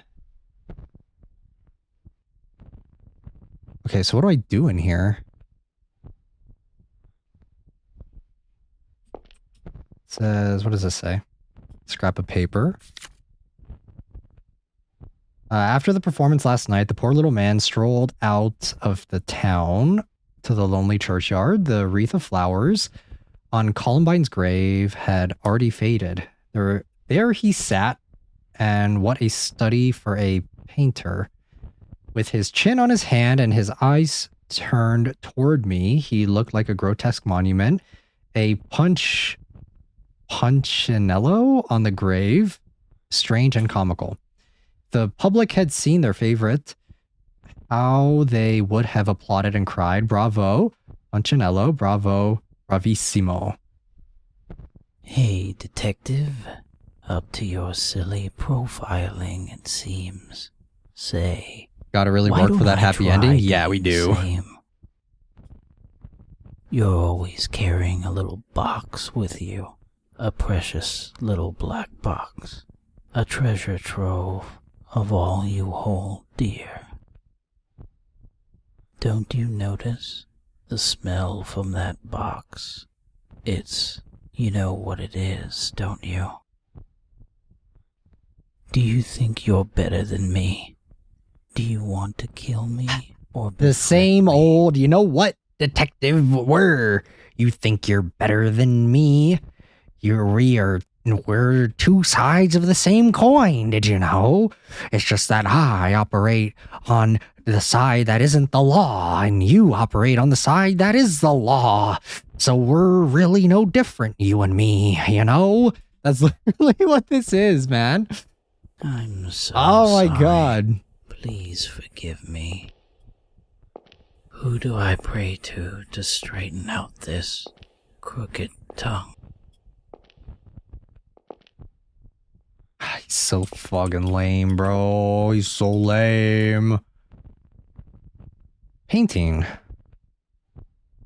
so what do I do in here? It says, what does this say? Scrap of paper. After the performance last night, the poor little man strolled out of the town to the lonely churchyard. The wreath of flowers on Columbine's grave had already faded. There he sat, and what a study for a painter. With his chin on his hand and his eyes turned toward me, he looked like a grotesque monument. A punchinello on the grave, strange and comical. The public had seen their favorite. How they would have applauded and cried, bravo, Punchinello, bravo, bravissimo. Hey, detective. Up to your silly profiling, it seems. Say, gotta really work for that happy ending? Yeah, we do. You're always carrying a little box with you. A precious little black box. A treasure trove of all you hold dear. Don't you notice the smell from that box? You know what it is, don't you? Do you think you're better than me? Do you want to kill me or the same old, you know what, detective, you think you're better than me? We're two sides of the same coin, did you know? It's just that I operate on the side that isn't the law, and you operate on the side that is the law. So we're really no different, you and me, you know? That's literally what this is, man. I'm so Oh my sorry. god. Please forgive me. Who do I pray to straighten out this crooked tongue? He's so fucking lame, bro. He's so lame. Painting.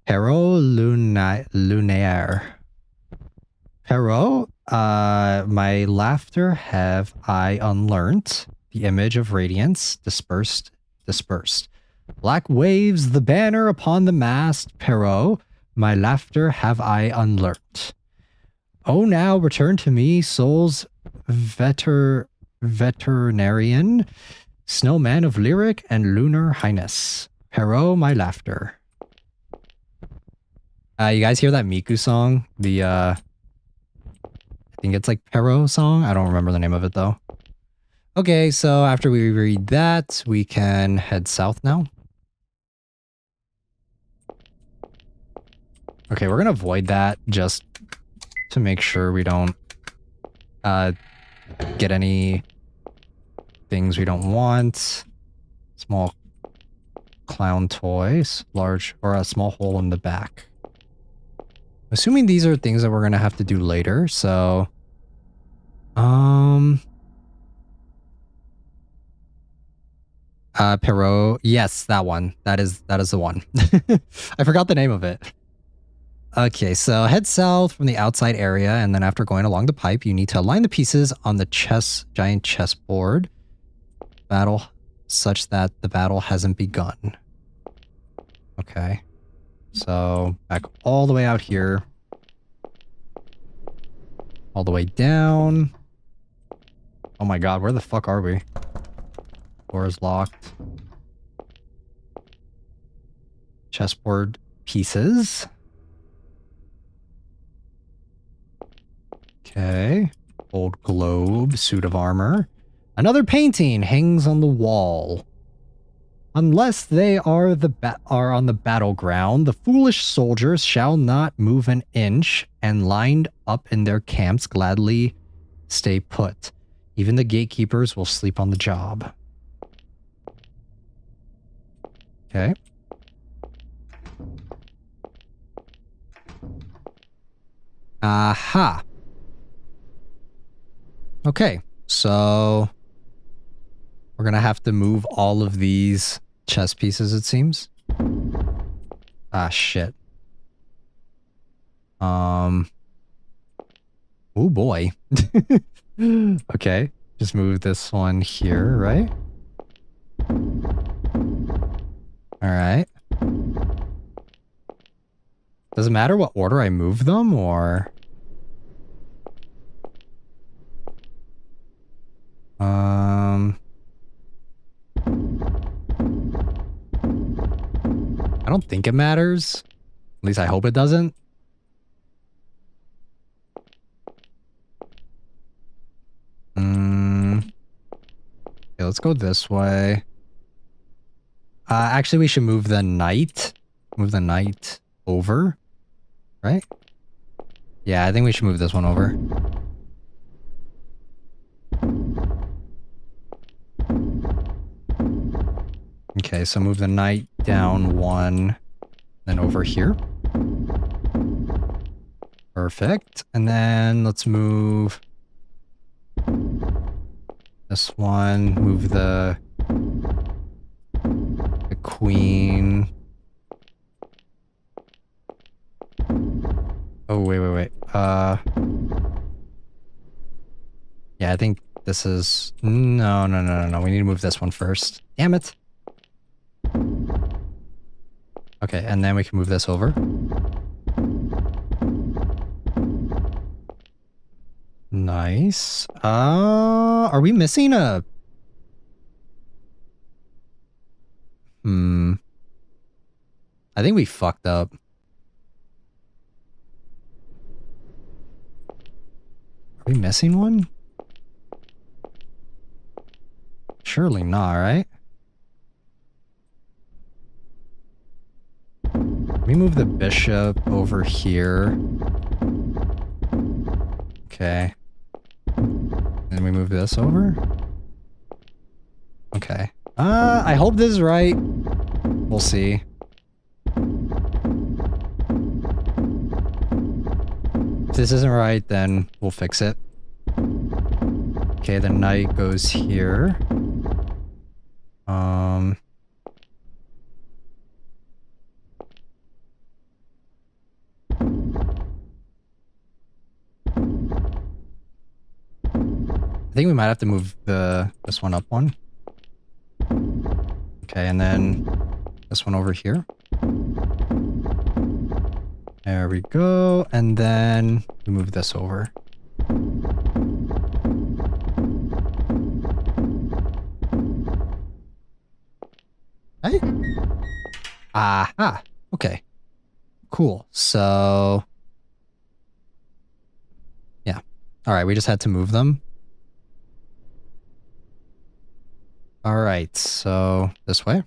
Perro lunaire. Perro, my laughter have I unlearnt. The image of radiance dispersed. Black waves the banner upon the mast. Perro, my laughter have I unlearnt. Oh, now return to me, soul's veterinarian, snowman of lyric and lunar highness. Perro, my laughter. You guys hear that Miku song? The, I think it's like Perro song. I don't remember the name of it though. Okay, so after we read that, we can head south now. Okay, we're gonna avoid that just to make sure we don't get any things we don't want. Small clown toys, large, or a small hole in the back. Assuming these are things that we're gonna have to do later, so Perot, yes, that one. That is the one. I forgot the name of it. Okay, so head south from the outside area, and then after going along the pipe, you need to align the pieces on the giant chessboard battle such that the battle hasn't begun. Okay, so back all the way out here, all the way down. Oh my god, where the fuck are we? Door is locked. Chessboard pieces. Okay. Old globe, suit of armor. Another painting hangs on the wall. Unless they are on the battleground, the foolish soldiers shall not move an inch, and lined up in their camps gladly stay put. Even the gatekeepers will sleep on the job. Okay. Aha. Okay, so we're gonna have to move all of these chess pieces, it seems. Ah, shit. Oh boy. Okay, just move this one here, right? Alright. Does it matter what order I move them, or... I don't think it matters. At least I hope it doesn't. Okay, let's go this way. Actually, we should move the knight. Move the knight over. Right? Yeah, I think we should move this one over. Okay, so move the knight down one, then over here. Perfect. And then let's move this one, move the queen. Oh, wait. Yeah, I think this is... No. We need to move this one first. Damn it. Okay, and then we can move this over. Nice. Are we missing a... I think we fucked up. Are we missing one? Surely not, right? Let me move the bishop over here. Okay. Then we move this over. Okay. I hope this is right. We'll see. If this isn't right, then we'll fix it. Okay, the knight goes here. I think we might have to move this one up one. Okay, and then this one over here. There we go. And then we move this over. Hey? Aha. Okay. Cool. So... yeah. Alright, we just had to move them. Alright, so this way.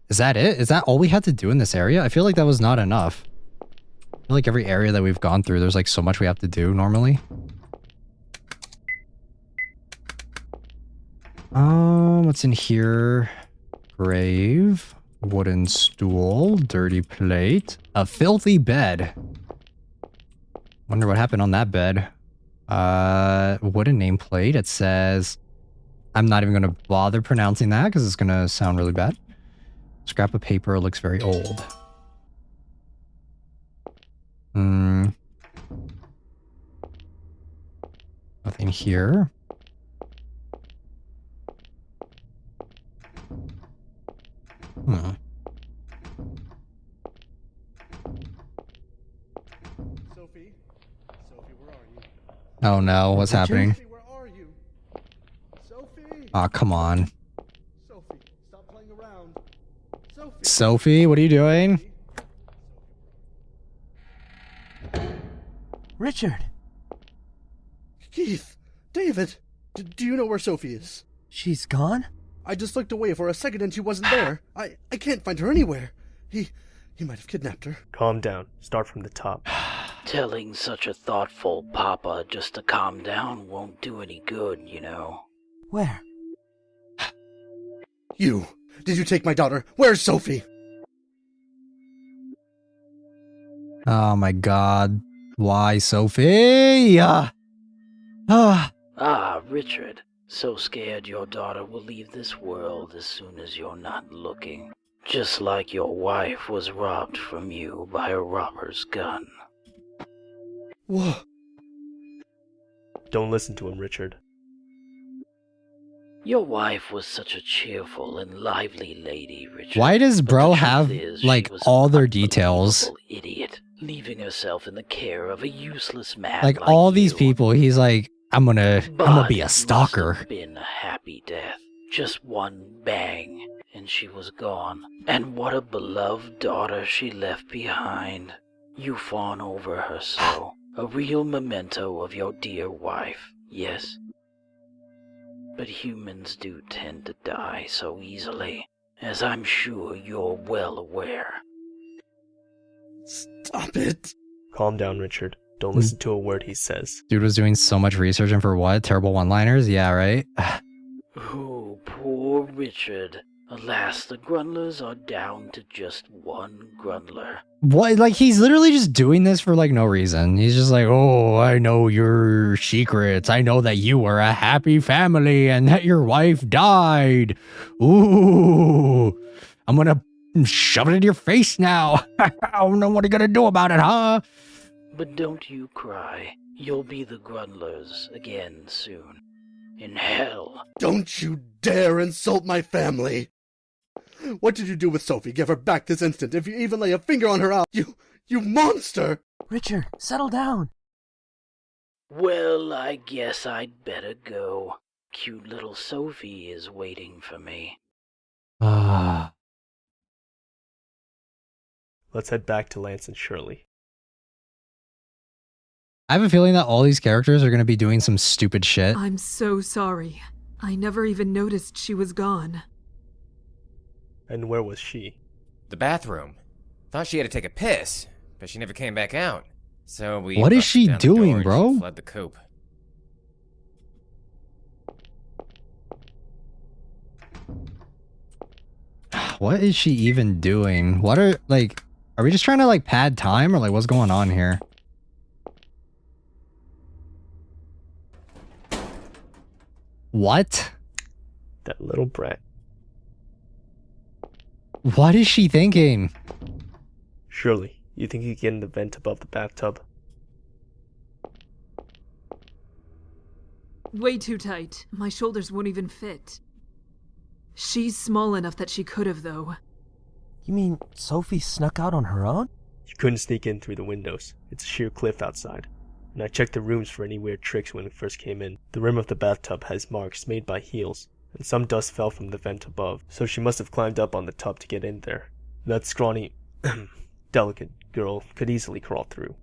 Is that it? Is that all we had to do in this area? I feel like that was not enough. I feel like every area that we've gone through, there's like so much we have to do normally. What's in here? Grave, wooden stool, dirty plate, a filthy bed. Wonder what happened on that bed. Wooden nameplate. It says, I'm not even going to bother pronouncing that because it's going to sound really bad. Scrap of paper looks very old. Nothing here. Sophie? Sophie, where are you? Oh no, what's happening? Sophie, where are you? Sophie! Aw, come on. Sophie, stop playing around. Sophie! Sophie, what are you doing? Richard! Keith! David! Do you know where Sophie is? She's gone? I just looked away for a second and she wasn't there. I can't find her anywhere. He might have kidnapped her. Calm down. Start from the top. Telling such a thoughtful papa just to calm down won't do any good, you know. Where? You! Did you take my daughter? Where's Sophie? Oh my god. Why, Sophie? Ah, Richard. So scared your daughter will leave this world as soon as you're not looking. Just like your wife was robbed from you by a robber's gun. Whoa. Don't listen to him, Richard. Your wife was such a cheerful and lively lady, Richard. Why does But bro the truth have, is, like, she was all an their details? unbelievable idiot, leaving herself in the care of a useless man Like, all these you. people, he's like, I'm gonna be a But it stalker. must have been a happy death. Just one bang, and she was gone. And what a beloved daughter she left behind. You fawn over her so. A real memento of your dear wife, yes. But humans do tend to die so easily, as I'm sure you're well aware. Stop it! Calm down, Richard. Don't listen to a word he says. Dude was doing so much research and for what? Terrible one-liners? Yeah, right? Oh, poor Richard. Alas, the Grundlers are down to just one Grundler. What? Like, he's literally just doing this for, like, no reason. He's just like, oh, I know your secrets. I know that you were a happy family and that your wife died. Ooh, I'm gonna shove it in your face now. I don't know what you're gonna do about it, huh? But don't you cry. You'll be the Grundlers again soon. In hell. Don't you dare insult my family! What did you do with Sophie? Give her back this instant. If you even lay a finger on her, you monster! Richard, settle down. Well, I guess I'd better go. Cute little Sophie is waiting for me. Ah. Let's head back to Lance and Shirley. I have a feeling that all these characters are gonna be doing some stupid shit. I'm so sorry. I never even noticed she was gone. And where was she? The bathroom. Thought she had to take a piss, but she never came back out. So we What is busted she down the doing, door and bro? she fled the coop. What is she even doing? What are, like, are we just trying to, like, pad time, or, like, what's going on here? What? That little brat. What is she thinking? Surely, you think you can get in the vent above the bathtub? Way too tight. My shoulders won't even fit. She's small enough that she could have, though. You mean Sophie snuck out on her own? You couldn't sneak in through the windows. It's a sheer cliff outside. And I checked the rooms for any weird tricks when we first came in. The rim of the bathtub has marks made by heels, and some dust fell from the vent above, so she must have climbed up on the tub to get in there. That scrawny, delicate girl could easily crawl through.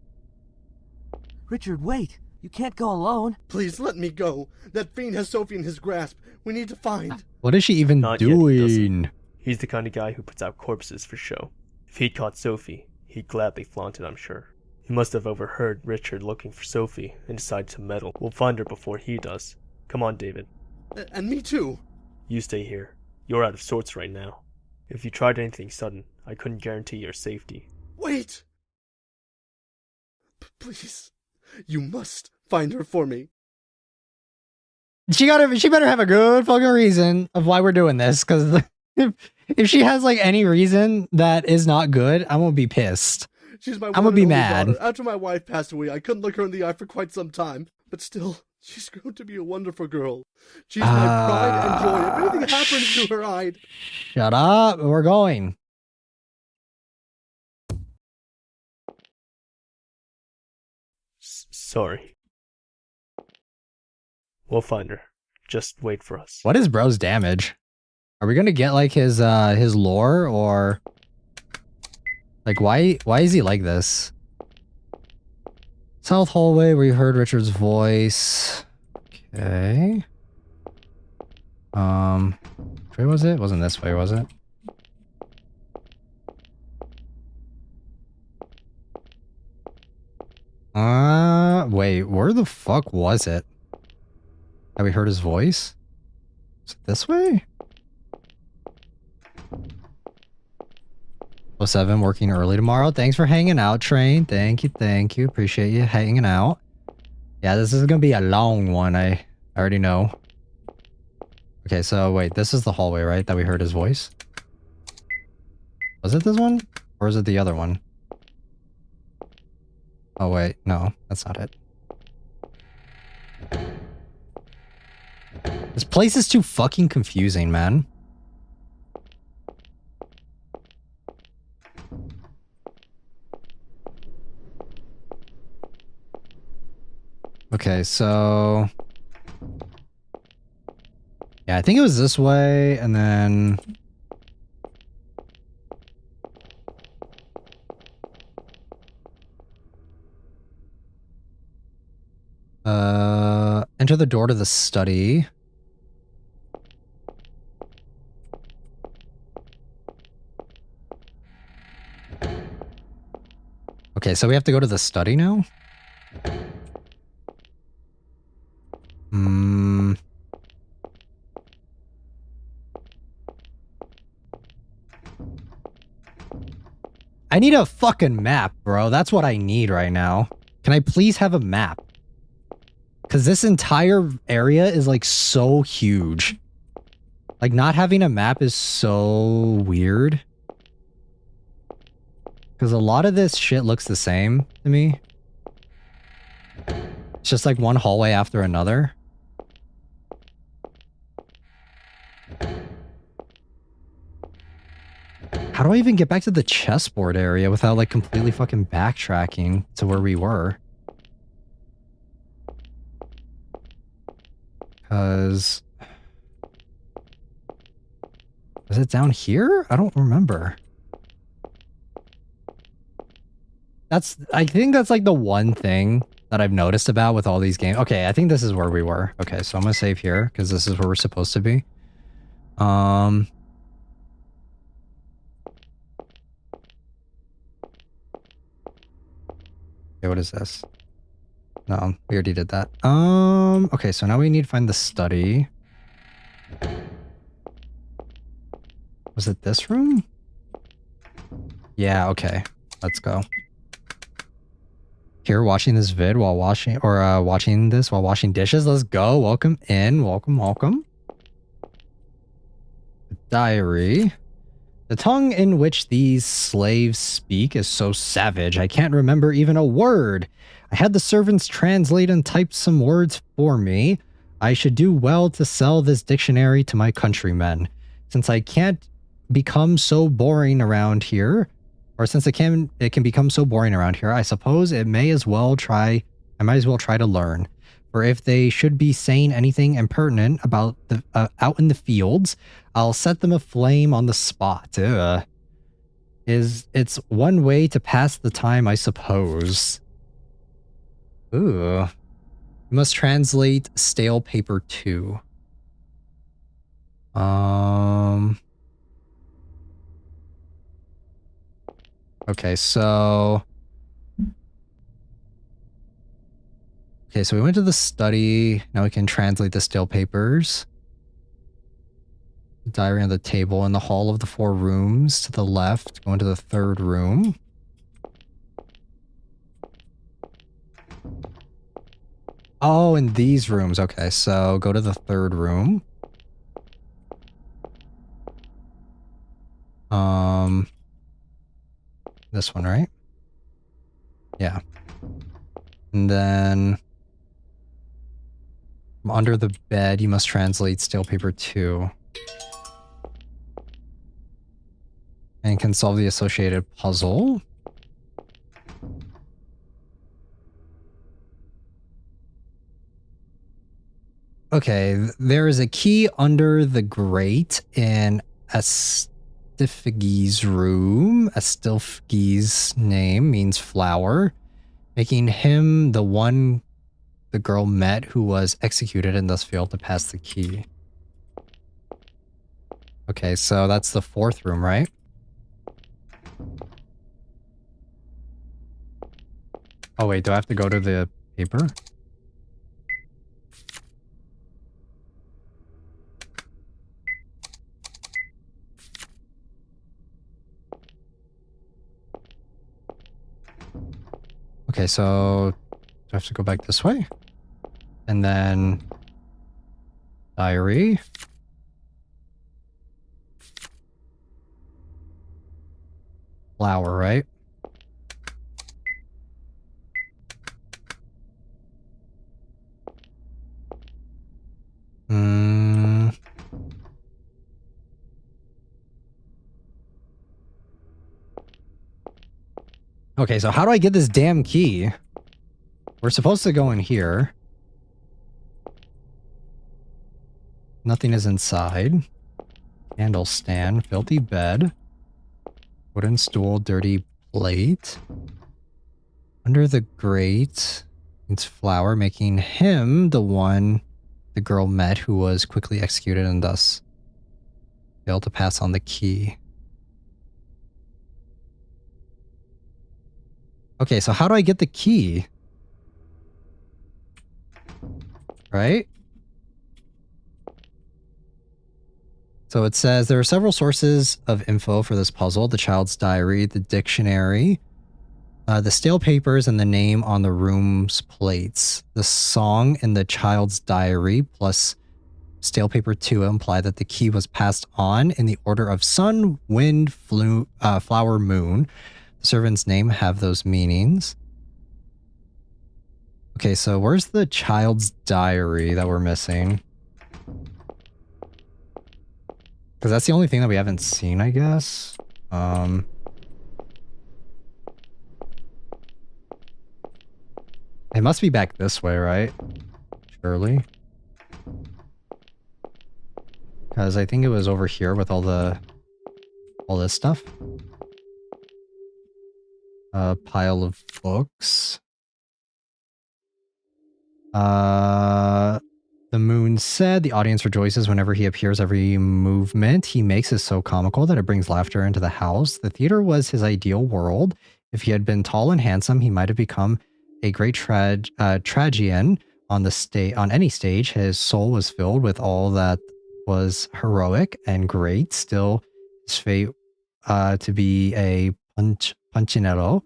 Richard, wait! You can't go alone! Please let me go! That fiend has Sophie in his grasp! We need to find... What is she even Not yet, he doesn't. doing? He's the kind of guy who puts out corpses for show. If he'd caught Sophie, he'd gladly flaunt it, I'm sure. He must have overheard Richard looking for Sophie and decided to meddle. We'll find her before he does. Come on, David. And me too! You stay here. You're out of sorts right now. If you tried anything sudden, I couldn't guarantee your safety. Wait! Please. You must find her for me. She better have a good fucking reason of why we're doing this, because if she has, like, any reason that is not good, I'm gonna be pissed. She's my I'm one gonna and be only mad. daughter. After my wife passed away, I couldn't look her in the eye for quite some time. But still, she's grown to be a wonderful girl. She's my pride and joy. If anything happens to her, I'd... Shut up. We're going. Sorry. We'll find her. Just wait for us. What is bro's damage? Are we gonna get, like, his lore, or... Like, why is he like this? South hallway where you heard Richard's voice. Okay. Which way was it? Wasn't this way, was it? Wait, where the fuck was it? Have we heard his voice? Is it this way? 07 working early tomorrow. Thanks for hanging out, Train. Thank you. Appreciate you hanging out. Yeah, this is gonna be a long one. I already know. Okay, so wait, this is the hallway, right? That we heard his voice? Was it this one? Or is it the other one? Oh wait, no, that's not it. This place is too fucking confusing, man. Okay, so... Yeah, I think it was this way, and then... Enter the door to the study. Okay, so we have to go to the study now? I need a fucking map, bro. That's what I need right now. Can I please have a map? Because this entire area is, like, so huge. Like, not having a map is so weird. Because a lot of this shit looks the same to me. It's just like one hallway after another. How do I even get back to the chessboard area without, like, completely fucking backtracking to where we were? Because... is it down here? I don't remember. I think that's, like, the one thing that I've noticed about with all these games. Okay, I think this is where we were. Okay, so I'm gonna save here, because this is where we're supposed to be. Okay, what is this? No, we already did that. Okay, so now we need to find the study. Was Was it this room? Yeah, okay. Let's go. Here, watching this vid while washing, or watching this while washing dishes. Let's go. Welcome in. Welcome, welcome. Diary. The tongue in which these slaves speak is so savage, I can't remember even a word. I had the servants translate and type some words for me. I should do well to sell this dictionary to my countrymen. Since I can't become so boring around here, or since it can become so boring around here, I suppose I might as well try to learn. For if they should be saying anything impertinent about the out in the fields, I'll set them aflame on the spot. It's one way to pass the time, I suppose. Ooh. You must translate stale paper 2. Okay, so... Okay, so we went to the study. Now we can translate the stale papers. The diary on the table in the hall of the 4 rooms to the left. Go into the 3rd room. Oh, in these rooms. Okay, so go to the 3rd room. This one, right? Yeah. And then under the bed, you must translate stale paper 2. And can solve the associated puzzle. Okay, there is a key under the grate in Astilfgi's room. Astilfgi's name means flower, making him the one the girl met who was executed and thus failed to pass the key. Okay, so that's the 4th room, right? Oh wait, do I have to go to the paper? Okay, so do I have to go back this way? And then diary. Flower, right? Okay, so how do I get this damn key? We're supposed to go in here. Nothing is inside. Candle stand, filthy bed. Wooden stool, dirty plate. Under the grate, it's flower, making him the one the girl met who was quickly executed and thus failed to pass on the key. Okay, so how do I get the key? Right? So it says there are several sources of info for this puzzle: the child's diary, the dictionary, the stale papers, and the name on the room's plates. The song in the child's diary plus stale paper 2 imply that the key was passed on in the order of sun, wind, flower, moon. The servant's name have those meanings. Okay, so where's the child's diary that we're missing? Because that's the only thing that we haven't seen, I guess. It must be back this way, right? Surely. Because I think it was over here with all this stuff. A pile of books. The moon said the audience rejoices whenever he appears. Every movement he makes is so comical that it brings laughter into the house. The theater was his ideal world. If he had been tall and handsome, he might have become a great tragedian on any stage. His soul was filled with all that was heroic and great. Still, his fate to be a punchinello.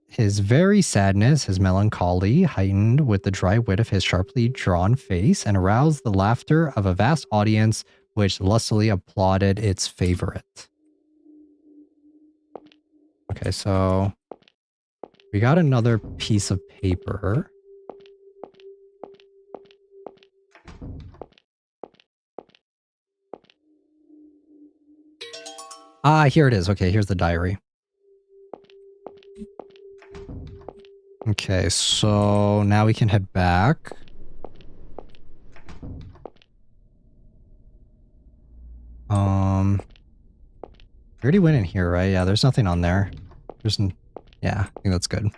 His very sadness, his melancholy, heightened with the dry wit of his sharply drawn face, and aroused the laughter of a vast audience which lustily applauded its favorite. Okay, so we got another piece of paper. Ah, here it is. Okay, here's the diary. Okay, so now we can head back. We already went in here, right? Yeah, there's nothing on there. Yeah, I think that's good.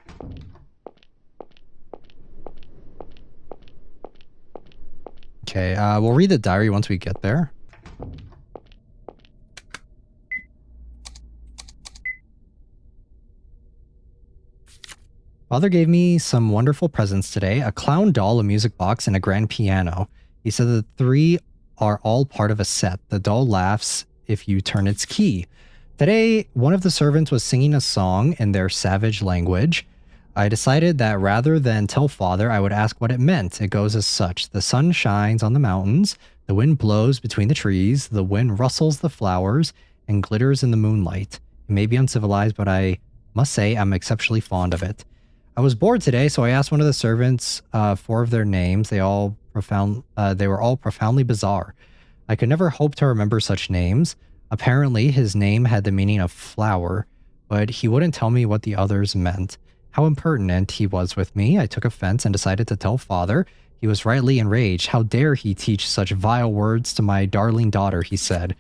Okay, we'll read the diary once we get there. Father gave me some wonderful presents today, a clown doll, a music box, and a grand piano. He said the three are all part of a set. The doll laughs if you turn its key. Today, one of the servants was singing a song in their savage language. I decided that rather than tell Father, I would ask what it meant. It goes as such. The sun shines on the mountains, the wind blows between the trees, the wind rustles the flowers, and glitters in the moonlight. It may be uncivilized, but I must say I'm exceptionally fond of it. I was bored today, so I asked one of the servants 4 of their names. They were all profoundly bizarre. I could never hope to remember such names. Apparently, his name had the meaning of flower, but he wouldn't tell me what the others meant. How impertinent he was with me. I took offense and decided to tell Father. He was rightly enraged. How dare he teach such vile words to my darling daughter, he said.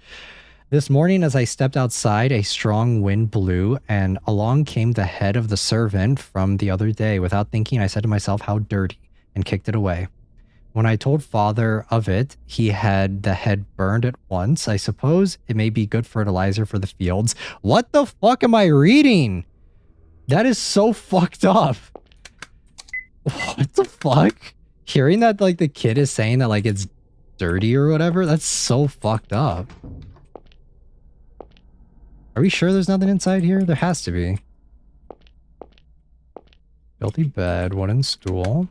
This morning, as I stepped outside, a strong wind blew, and along came the head of the servant from the other day. Without thinking, I said to myself, how dirty, and kicked it away. When I told Father of it, he had the head burned at once. I suppose it may be good fertilizer for the fields. What the fuck am I reading? That is so fucked up. What the fuck? Hearing that, like, the kid is saying that, like, it's dirty or whatever, that's so fucked up. Are we sure there's nothing inside here? There has to be. Filthy bed, wooden stool.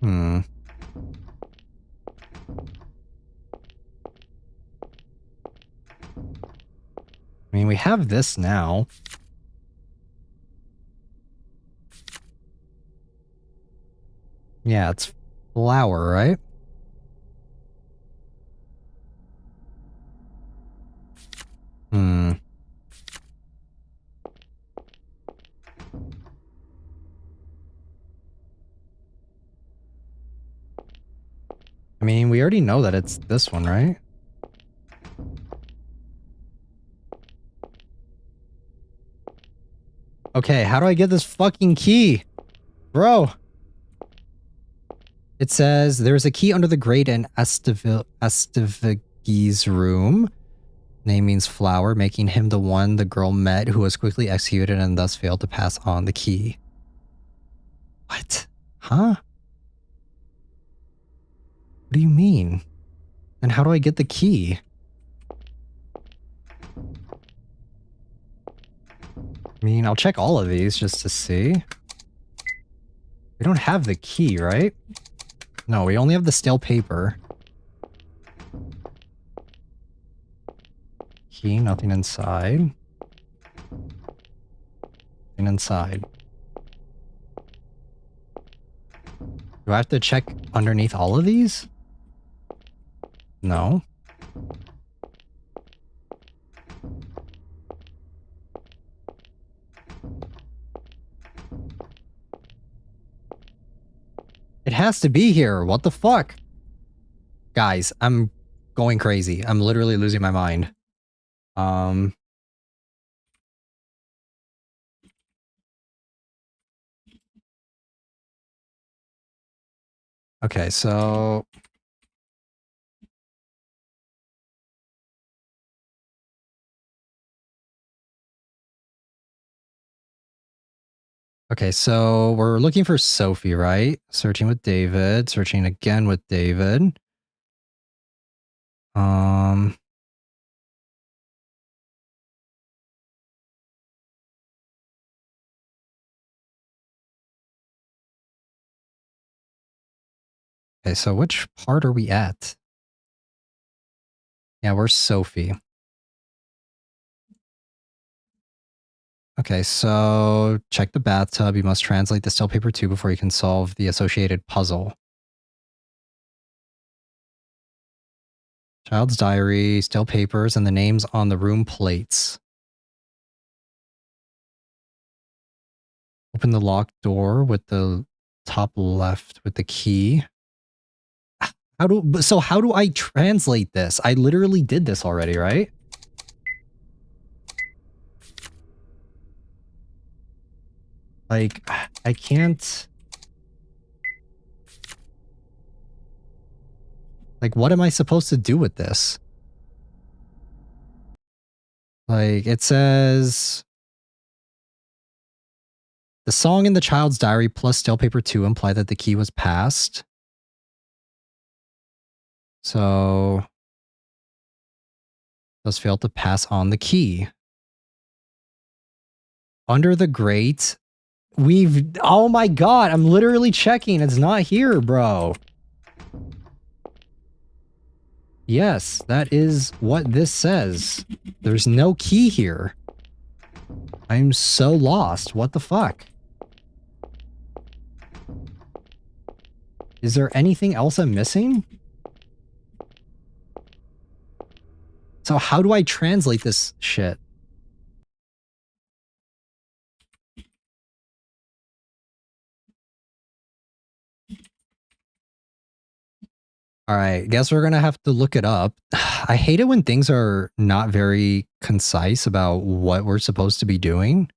I mean, we have this now. Yeah, it's flour, right? I mean, we already know that it's this one, right? Okay, how do I get this fucking key? Bro! It says, there's a key under the grate in Estevigi's room. Name means flower, making him the one the girl met who was quickly executed and thus failed to pass on the key. What? Huh? What do you mean? And how do I get the key? I mean, I'll check all of these just to see. We don't have the key, right? No, we only have the stale paper. Key, nothing inside. Nothing inside. Do I have to check underneath all of these? No. It has to be here. What the fuck? Guys, I'm going crazy. I'm literally losing my mind. Okay, so Okay, so we're looking for Sophie, right? Searching with David, searching again with David. Okay, so which part are we at? Yeah, where's Sophie? Okay, so check the bathtub. You must translate the still paper 2 before you can solve the associated puzzle. Child's diary, still papers, and the names on the room plates. Open the locked door with the top left with the key. How do I translate this? I literally did this already, right? Like, I can't... Like, what am I supposed to do with this? Like, it says... The song in the child's diary plus still paper 2 imply that the key was passed. So... Does fail to pass on the key. Under the grate... Oh my god, I'm literally checking. It's not here, bro. Yes, that is what this says. There's no key here. I'm so lost. What the fuck? Is there anything else I'm missing? So how do I translate this shit? Alright, guess we're gonna have to look it up. I hate it when things are not very concise about what we're supposed to be doing.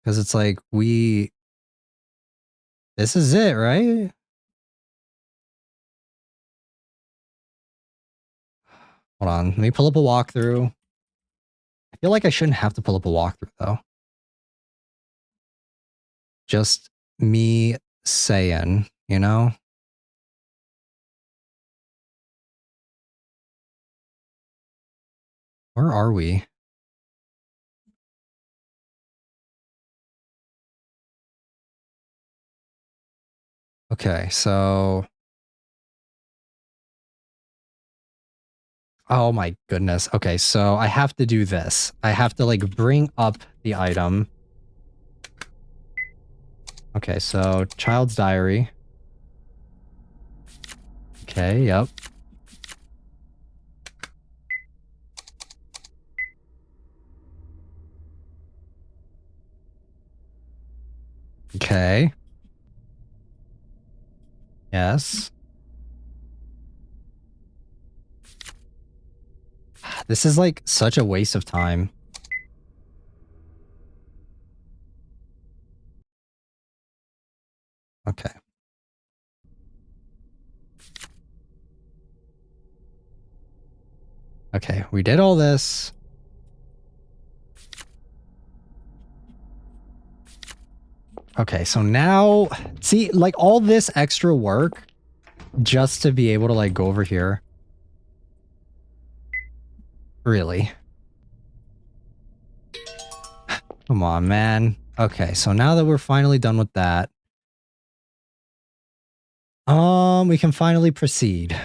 Because it's like, this is it, right? Hold on, let me pull up a walkthrough. I feel like I shouldn't have to pull up a walkthrough, though. Just me saying, you know? Where are we? Okay, so... Oh my goodness. Okay, so I have to do this. I have to, like, bring up the item. Okay, so child's diary. Okay, yep. Okay. Yes. This is like such a waste of time. Okay. Okay, we did all this. Okay, so now, see, like all this extra work just to be able to like go over here. Really? Come on, man. Okay, so now that we're finally done with that, we can finally proceed.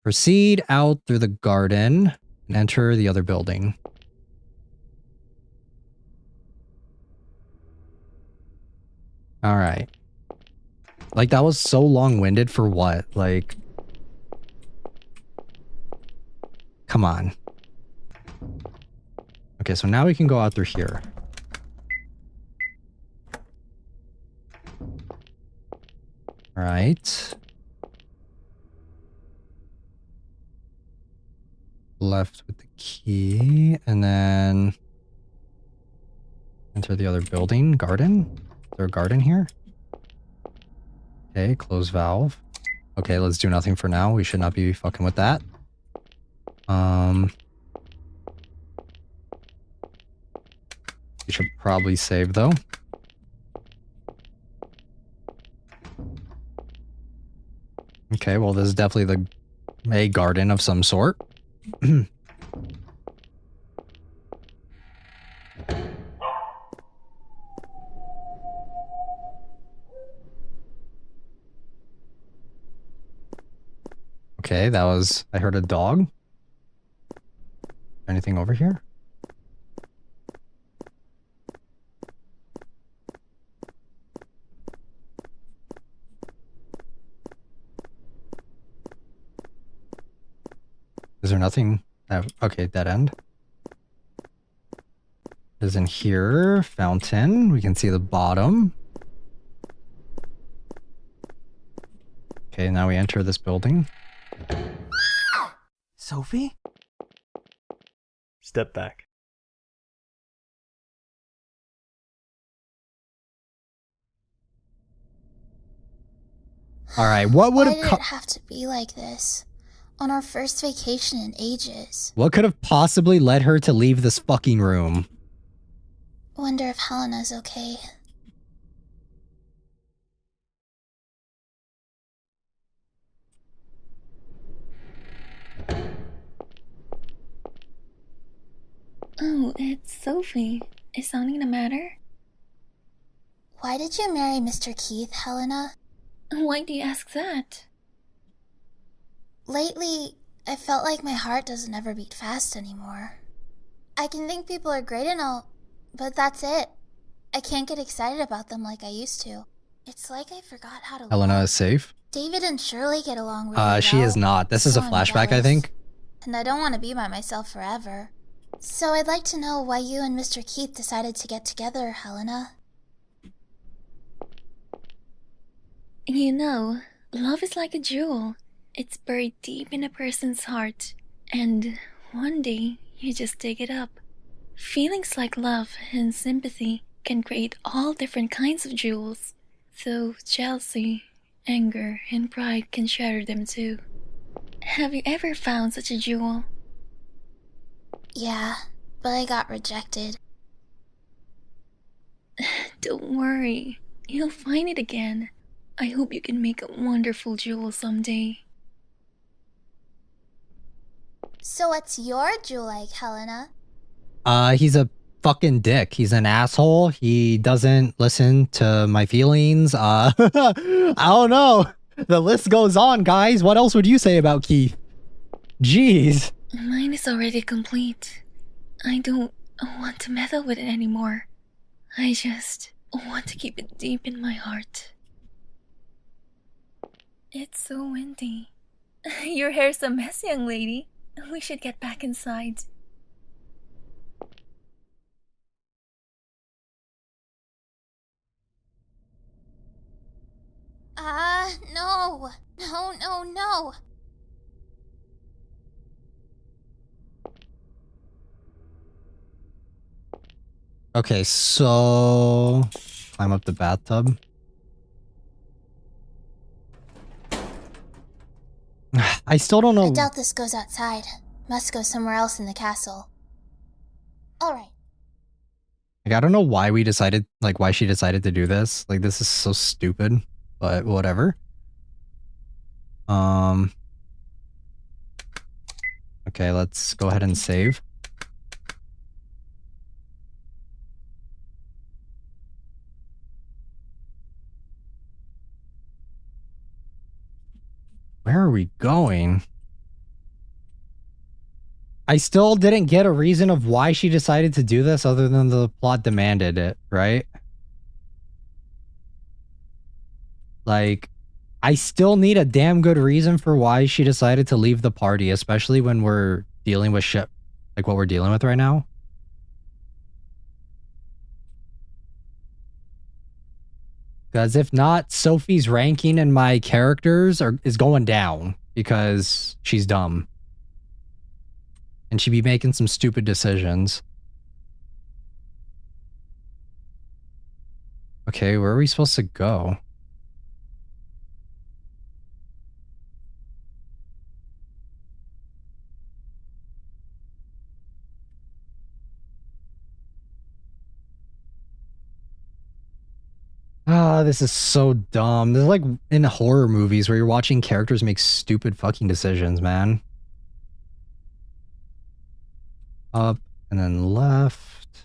Proceed out through the garden and enter the other building. All right. Like, that was so long-winded for what? Like... Come on. Okay, so now we can go out through here. All right. Left with the key, and then... Enter the other building. Garden? Is there a garden here? Okay, close valve. Okay, let's do nothing for now. We should not be fucking with that. We should probably save though. Okay, well, this is definitely a garden of some sort. Okay, that was... I heard a dog. Anything over here? Is there nothing? Okay, dead end. Is in here. Fountain. We can see the bottom. Okay, now we enter this building. Sophie? Step back. Alright, what would Why have... did it have to be like this? On our first vacation in ages. What could have possibly led her to leave this fucking room? Wonder if Helena's okay. Oh, it's Sophie. Is something the matter? Why did you marry Mr. Keith, Helena? Why do you ask that? Lately, I felt like my heart doesn't ever beat fast anymore. I can think people are great and all, but that's it. I can't get excited about them like I used to. It's like I forgot how to Helena love. is safe? David and Shirley get along really well. She is not. This is a so I'm flashback, I jealous. think. And I don't want to be by myself forever. So I'd like to know why you and Mr. Keith decided to get together, Helena. You know, love is like a jewel. It's buried deep in a person's heart, and one day you just dig it up. Feelings like love and sympathy can create all different kinds of jewels, though jealousy, anger, and pride can shatter them too. Have you ever found such a jewel? Yeah, but I got rejected. Don't worry, you'll find it again. I hope you can make a wonderful jewel someday. So what's your jewel like, Helena? He's a fucking dick. He's an asshole. He doesn't listen to my feelings. I don't know. The list goes on, guys. What else would you say about Keith? Jeez. Mine is already complete. I don't want to meddle with it anymore. I just want to keep it deep in my heart. It's so windy. Your hair's a mess, young lady. We should get back inside. No. No. Okay, so... climb up the bathtub. I still don't know... I doubt this goes outside. Must go somewhere else in the castle. Alright. Like, I don't know why we decided... like, why she decided to do this. Like, this is so stupid. But whatever. Okay, let's go ahead and save. Where are we going? I still didn't get a reason of why she decided to do this other than the plot demanded it, right? Like, I still need a damn good reason for why she decided to leave the party, especially when we're dealing with shit like what we're dealing with right now. Because if not, Sophie's ranking in my characters is going down because she's dumb. And she'd be making some stupid decisions. Okay, where are we supposed to go? This is so dumb. This is like in horror movies where you're watching characters make stupid fucking decisions, man. Up and then left.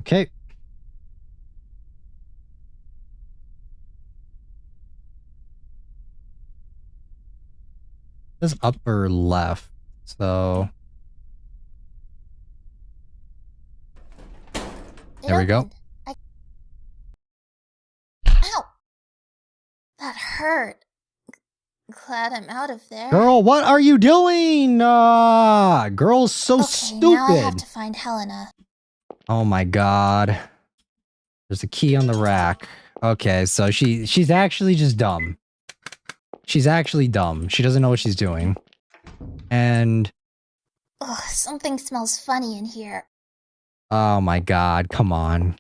Okay. This is upper left, so there we go. Ow! That hurt. Glad I'm out of there. Girl, what are you doing? Girl's so stupid. Now I have to find Helena. Oh my god. There's a key on the rack. Okay, so she's actually just dumb. She's actually dumb. She doesn't know what she's doing. And Ugh, something smells funny in here. oh my god, come on.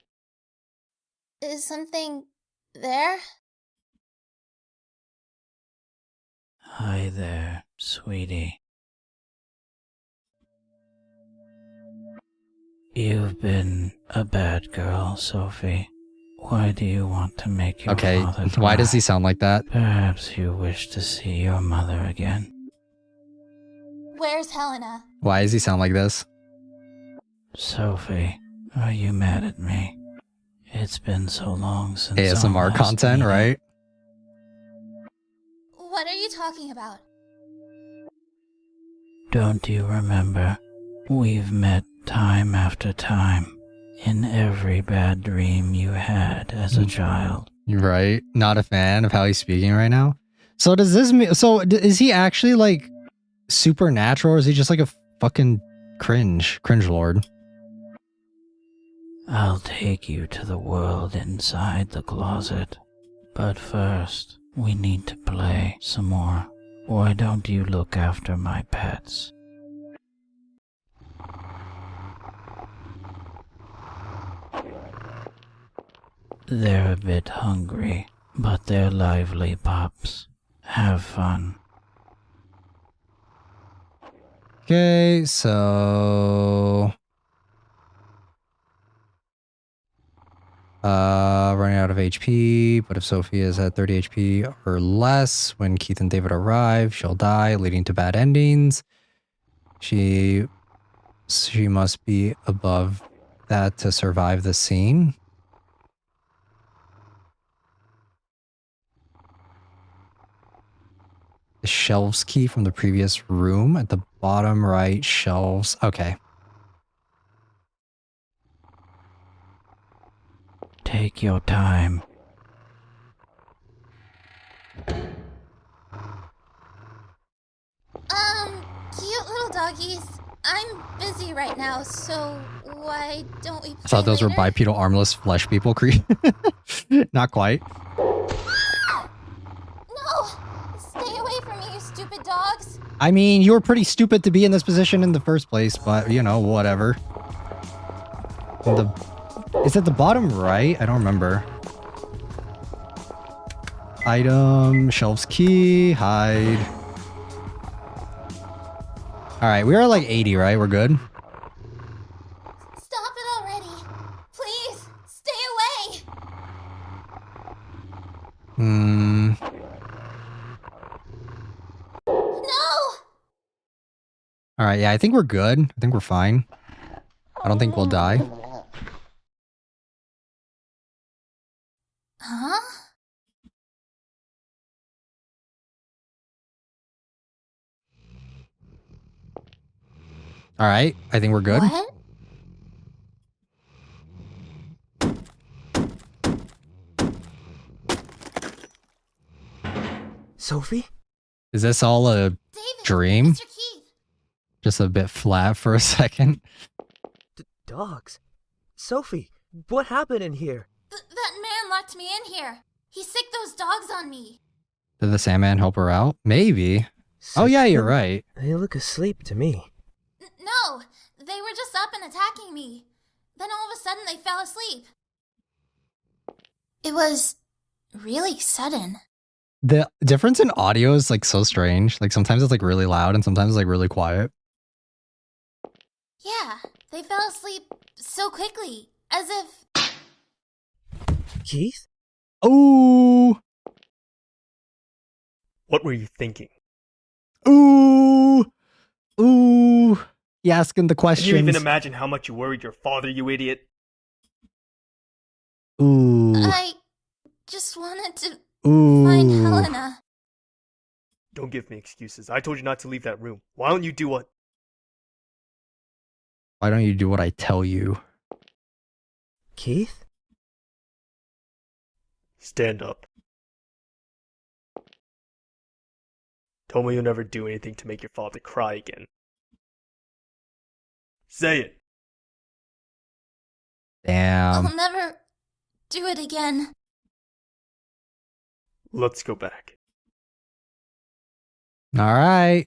Is something there? Hi there, sweetie. You've been a bad girl, Sophie. Why do you want to make your father cry? Why does he sound like that? Perhaps you wish to see your mother again. Where's Helena? Why does he sound like this? Sophie, are you mad at me? It's been so long since ASMR content, right? What are you talking about? Don't you remember? We've met time after time in every bad dream you had as a child. Right? Not a fan of how he's speaking right now. So does this mean, so is he actually like supernatural, or is he just like a fucking cringe lord? I'll take you to the world inside the closet. But first, we need to play some more. Why don't you look after my pets? They're a bit hungry, but they're lively pups. Have fun. Okay, so running out of HP, but if Sophie is at 30 HP or less when Keith and David arrive, she'll die, leading to bad endings. She must be above that to survive the scene. The shelves key from the previous room at the bottom right shelves. Okay. Take your time. Cute little doggies. I'm busy right now, so why don't we play I thought those were later? bipedal armless flesh people. Not quite. No! Stay away from me, you stupid dogs! I mean, you were pretty stupid to be in this position in the first place, but you know, whatever. Is it the bottom right? I don't remember. Item, shelves key, hide. Alright, we are like 80, right? We're good? Stop it already! Please, stay away! No! Alright, yeah, I think we're good. I think we're fine. I don't think we'll die. Huh? Alright, I think we're good. What? Sophie? Is this all a dream? Just a bit flat for a second. Dogs? Sophie, what happened in here? That man locked me in here. He sicked those dogs on me. Did the Sandman help her out? Maybe. Oh yeah, you're right. They look asleep to me. No, they were just up and attacking me. Then all of a sudden they fell asleep. It was really sudden. The difference in audio is like so strange. Like sometimes it's like really loud and sometimes it's like really quiet. Yeah, They fell asleep so quickly, as if... Keith? Ooh. What were you thinking? Ooh. Ooh. You asking the questions. Can you even imagine how much you worried your father, you idiot? Ooh. I just wanted to find Helena. Don't give me excuses. I told you not to leave that room. Why don't you do what? Why don't you do what I tell you? Keith? Stand up. Tell me you'll never do anything to make your father cry again. Say it. Damn. I'll never do it again. Let's go back. All right.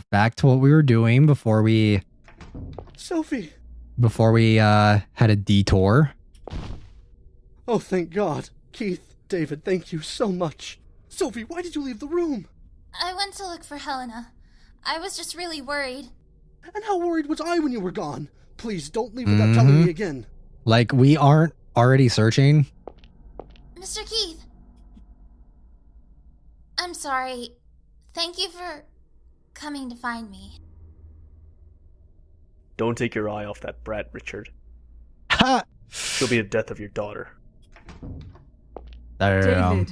Back to what we were doing before we Sophie! had a detour. Oh, thank God. Keith, David, thank you so much. Sophie, why did you leave the room? I went to look for Helena. I was just really worried. And how worried was I when you were gone? Please, don't leave without telling me again. Like, we aren't already searching? Mr. Keith! I'm sorry. Thank you for coming to find me. Don't take your eye off that brat, Richard. Ha! She'll be the death of your daughter. David.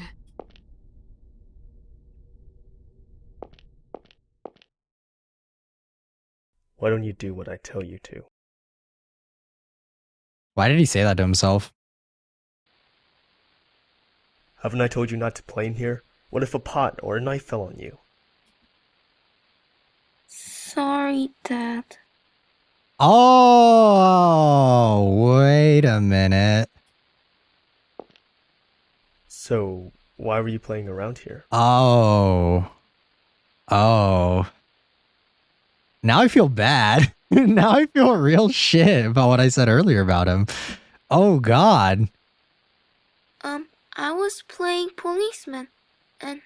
Why don't you do what I tell you to? Why did he say that to himself? Haven't I told you not to play in here? What if a pot or a knife fell on you? Sorry, Dad. Oh, wait a minute. So, why were you playing around here? Oh. Now I feel bad. Now I feel real shit about what I said earlier about him. Oh, God. I was playing policeman, and,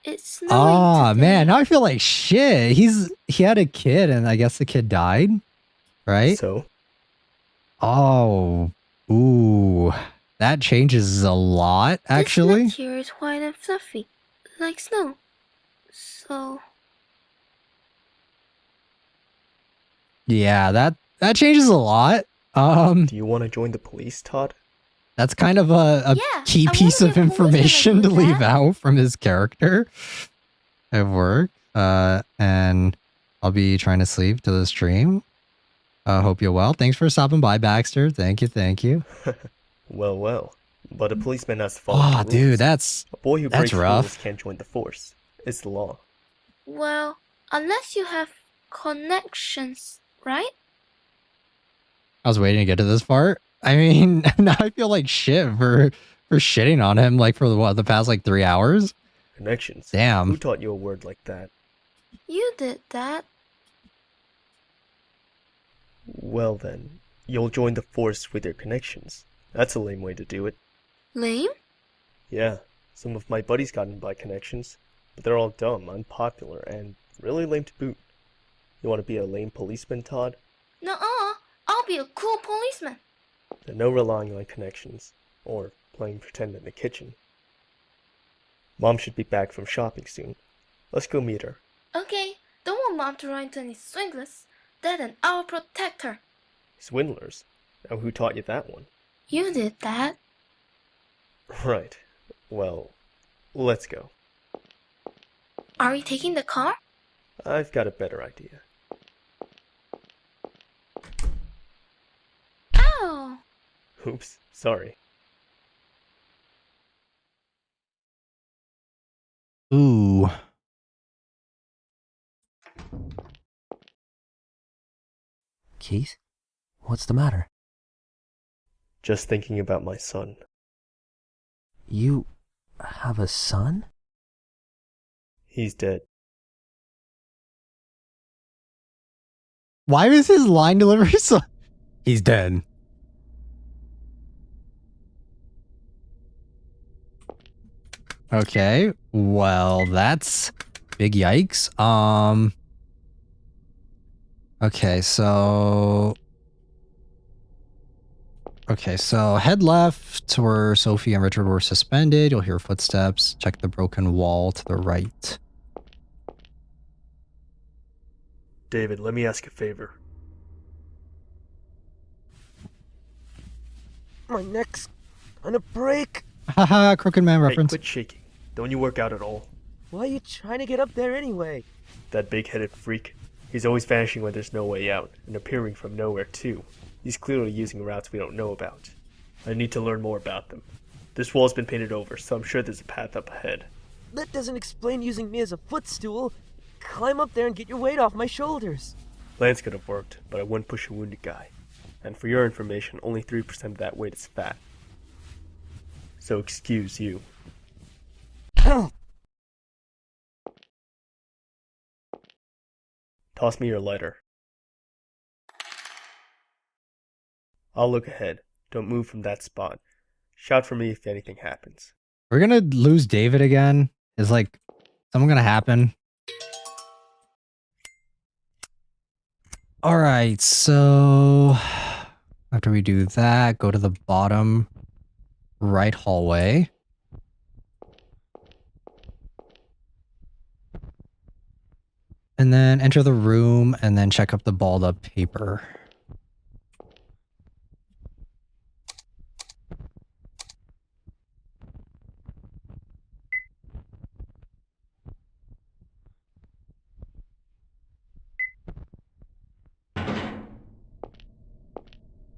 it's snowing Oh, today. man. Now I feel like shit. He had a kid, and I guess the kid died, right? So? Oh. Ooh. That changes a lot, actually. This material is white and fluffy, like snow. So... Yeah, that changes a lot. Do you want to join the police, Todd? That's kind of a Yeah, key I piece wanna of be a policeman information like to you, leave Dad. out from his character at work. And I'll be trying to sleep to the stream. Hope you're well. Thanks for stopping by, Baxter. Thank you. Well. But a policeman has to follow Oh, the rules. dude, that's A boy who breaks rough. rules can't join the force. It's the law. Well, unless you have connections, right? I was waiting to get to this part. I mean, now I feel like shit for shitting on him like for the past like 3 hours. Connections? Damn. Who taught you a word like that? You did that. Well then, you'll join the force with your connections. That's a lame way to do it. Lame? Yeah, some of my buddies got in by connections, but they're all dumb, unpopular, and really lame to boot. You want to be a lame policeman, Todd? Nuh-uh. I'll be a cool policeman. Then no relying on connections, or playing pretend in the kitchen. Mom should be back from shopping soon. Let's go meet her. Okay, don't want Mom to run into any swindlers. Then I'll protect her. Swindlers? Now who taught you that one? You did that. Right. Well, let's go. Are we taking the car? I've got a better idea. Ow! Oops, sorry. Ooh. Keith? What's the matter? Just thinking about my son. You have a son? He's dead. Why was his line delivery so... He's dead. Okay, well, that's big yikes. Okay, so head left where Sophie and Richard were suspended. You'll hear footsteps. Check the broken wall to the right. David, let me ask a favor. My neck's on a break. Haha, Crooked Man Hey, reference. quit shaking. Don't you work out at all? Why are you trying to get up there anyway? That big-headed freak. He's always vanishing when there's no way out, and appearing from nowhere too. He's clearly using routes we don't know about. I need to learn more about them. This wall's been painted over, so I'm sure there's a path up ahead. That doesn't explain using me as a footstool. Climb up there and get your weight off my shoulders. Lance could have worked, but I wouldn't push a wounded guy. And for your information, only 3% of that weight is fat. So excuse you. Toss me your lighter. I'll look ahead. Don't move from that spot. Shout for me if anything happens. We're gonna lose David again. Is like something gonna happen? All right, so after we do that, go to the bottom right hallway. And then enter the room and then check up the balled up paper.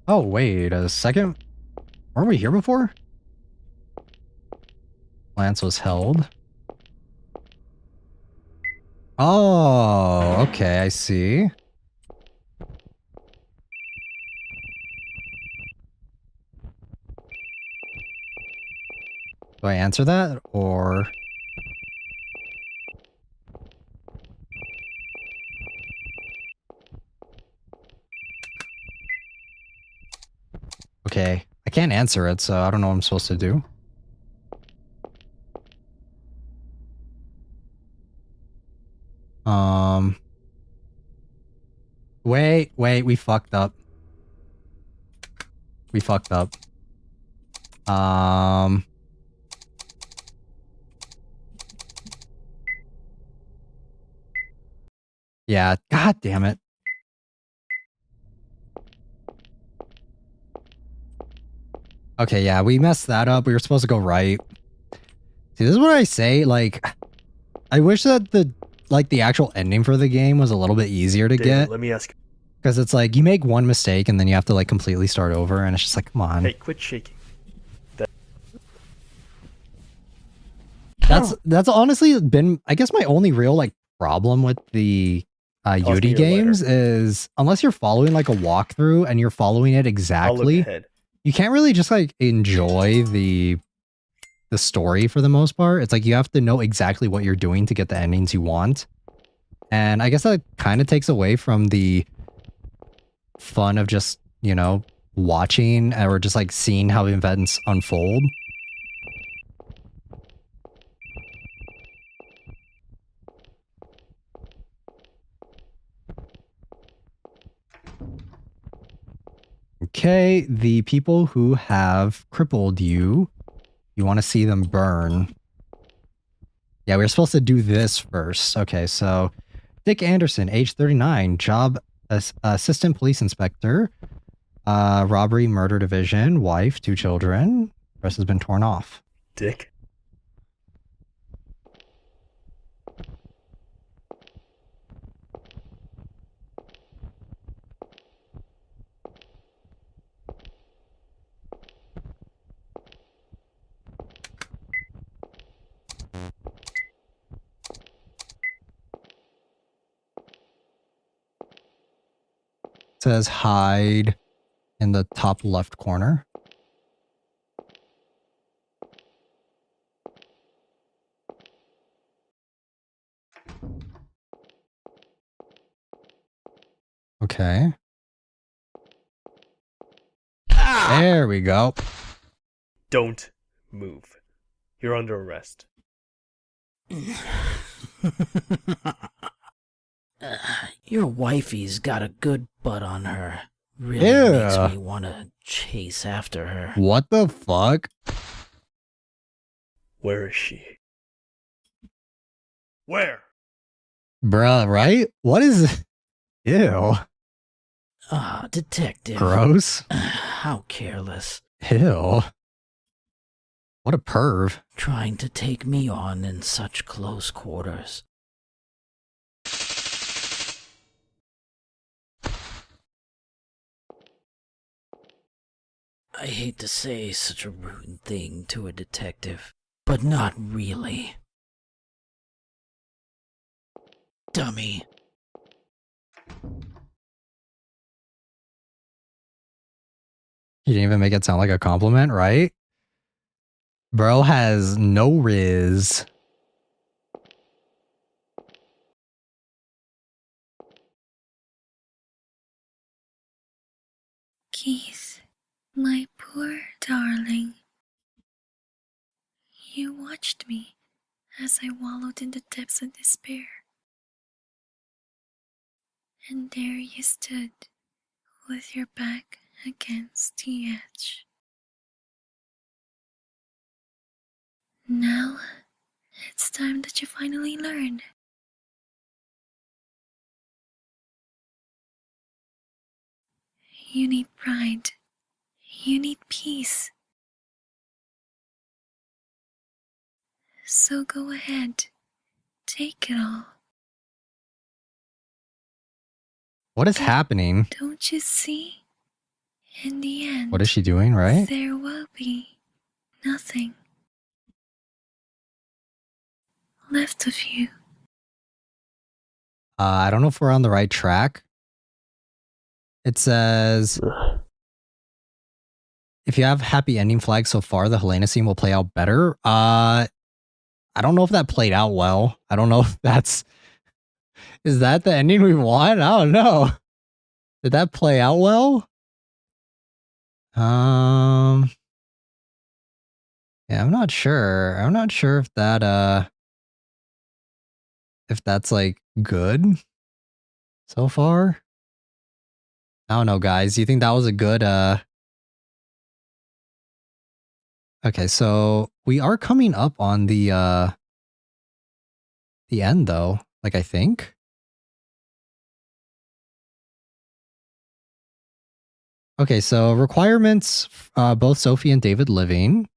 Oh, wait a second. Weren't we here before? Lance was held. Oh, okay, I see. Do I answer that, or... Okay, I can't answer it, so I don't know what I'm supposed to do. Wait, we fucked up. We fucked up. Yeah, god damn it. Okay, yeah, we messed that up. We were supposed to go right. See, this is what I say, like, I wish that the actual ending for the game was a little bit easier to David, get. let me ask. Because it's like, you make one mistake and then you have to like completely start over, and it's just like, come on. Hey, quit shaking. That's honestly been, I guess, my only real like problem with the Yudi games is, unless you're following like a walkthrough and you're following it exactly, you can't really just like enjoy the story for the most part. It's like you have to know exactly what you're doing to get the endings you want. And I guess that kind of takes away from the fun of just, you know, watching or just like seeing how events unfold. Okay, the people who have crippled you, you want to see them burn. Yeah, we were supposed to do this first. Okay, so Dick Anderson, age 39, job as assistant police inspector, robbery, murder division, wife, 2 children. Rest has been torn off. Dick? Says hide in the top left corner. Okay. There we go. Don't move. You're under arrest. Your wifey's got a good butt on her. Really makes me want to chase after her. What the fuck? Where is she? Where? Bruh, right? What is... Ew. Ah, detective. Gross. How careless. Ew. What a perv. Trying to take me on in such close quarters. I hate to say such a rude thing to a detective, but not really. Dummy. You didn't even make it sound like a compliment, right? Bro has no riz. Keith, my poor darling. You watched me as I wallowed in the depths of despair. And there you stood, with your back against the edge. Now, it's time that you finally learn. You need pride. You need peace. So go ahead. Take it all. What is happening? Don't you see? In the end, What is she doing, right? there will be nothing left of you. I don't know if we're on the right track. It says, if you have happy ending flags so far, the Helena scene will play out better. I don't know if that played out well. I don't know if that's... Is that the ending we want? I don't know. Did that play out well? Yeah, I'm not sure. I'm not sure if that, if that's like good so far. I don't know, guys. Do you think that was a good, Okay, so we are coming up on the end though, like I think. Okay, so requirements, both Sophie and David living.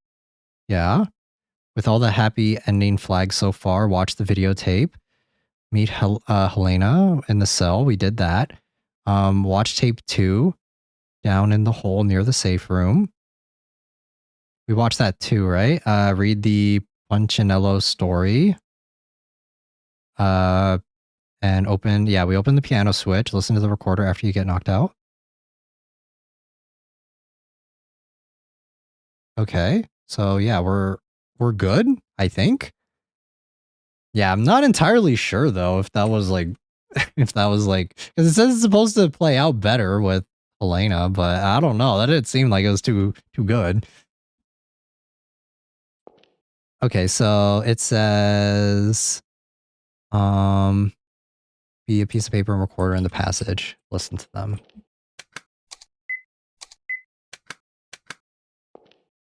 Yeah. With all the happy ending flags so far, watch the videotape. Meet Helena in the cell. We did that. Watch tape 2 down in the hole near the safe room. We watched that too, right? Read the Punchinello story. And open, yeah, we open the piano switch. Listen to the recorder after you get knocked out. Okay, so yeah, we're good, I think. Yeah, I'm not entirely sure though if that was like, if that was like, because it says it's supposed to play out better with Helena, but I don't know. That didn't seem like it was too good. Okay, so it says, be a piece of paper and recorder in the passage. Listen to them.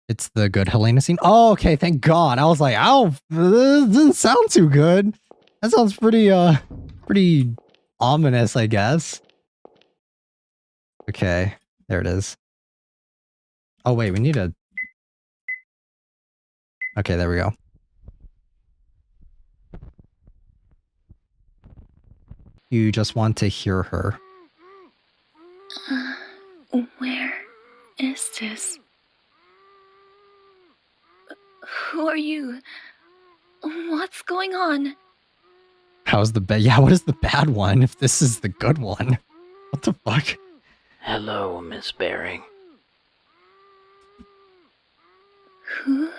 It's the good Helena scene. Oh, okay, thank God. I was like, oh, this doesn't sound too good. That sounds pretty, pretty ominous, I guess. Okay, there it is. Oh, wait, we need a... Okay, there we go. You just want to hear her. Where is this? Who are you? What's going on? How's the bad? Yeah, what is the bad one if this is the good one? What the fuck? Hello, Miss Baring. Who?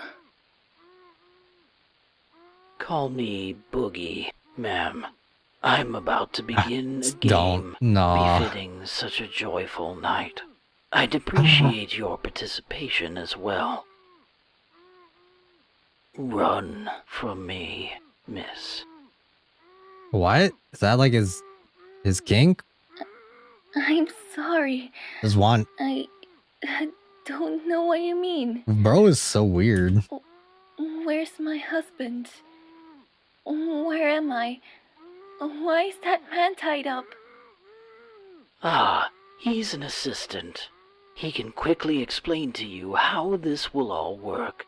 Call me Boogie, ma'am. I'm about to begin a game befitting such a joyful night. I'd appreciate your participation as well. Run from me, miss. What? Is that like his His kink? I'm sorry. Just want... I don't know what you mean. Bro is so weird. Where's my husband? Where am I? Why is that man tied up? Ah, he's an assistant. He can quickly explain to you how this will all work.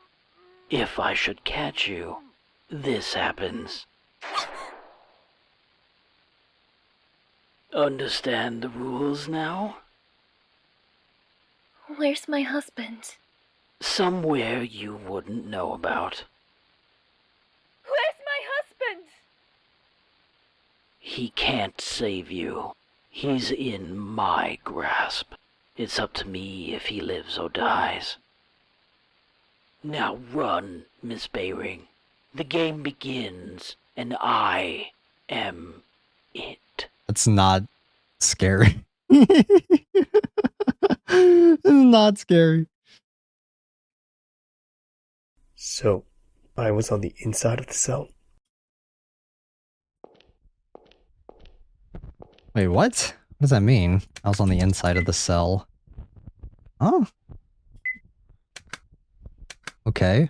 If I should catch you, this happens. Understand the rules now? Where's my husband? Somewhere you wouldn't know about. Where's my husband? He can't save you. He's in my grasp. It's up to me if he lives or dies. Now run, Miss Bayring. The game begins, and I am it. That's not scary. It's not scary. So, I was on the inside of the cell. Wait, what? What does that mean? I was on the inside of the cell. Oh. Okay.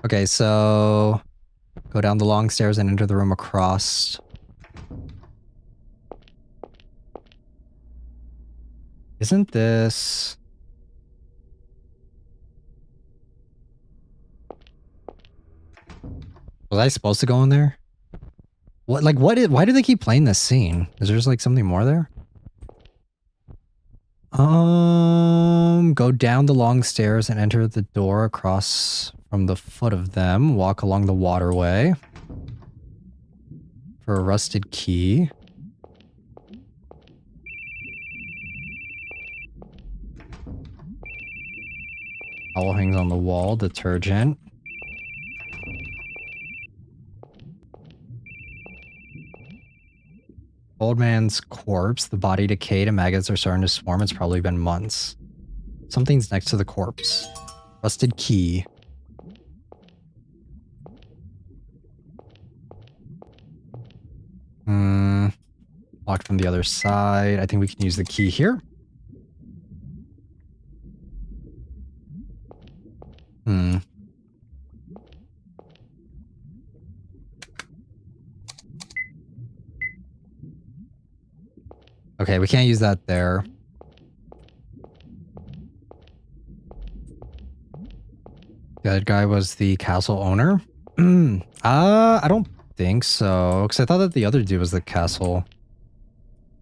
Okay, so go down the long stairs and enter the room across. Isn't this... Was I supposed to go in there? What, like, why do they keep playing this scene? Is there just, like, something more there? Go down the long stairs and enter the door across from the foot of them. Walk along the waterway. For a rusted key. Towel hangs on the wall. Detergent. Old man's corpse. The body decayed and maggots are starting to swarm. It's probably been months. Something's next to the corpse. Rusted key. Locked from the other side. I think we can use the key here. Okay, we can't use that there. The other guy was the castle owner? I don't think so. Because I thought that the other dude was the castle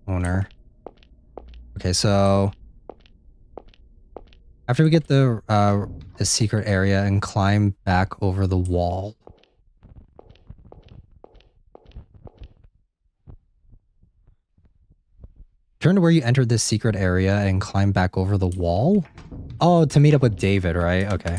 owner. Okay, so... After we get the secret area and climb back over the wall. Turn to where you entered this secret area and climb back over the wall? Oh, to meet up with David, right? Okay.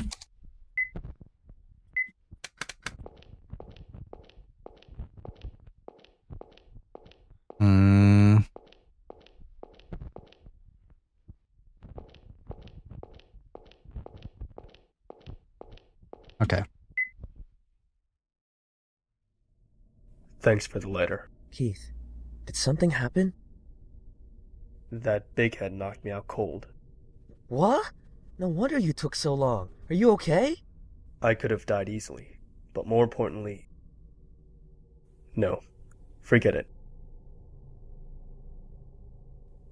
Okay. Thanks for the letter. Keith, did something happen? That big head knocked me out cold. What? No wonder you took so long. Are you okay? I could have died easily, but more importantly... No, forget it.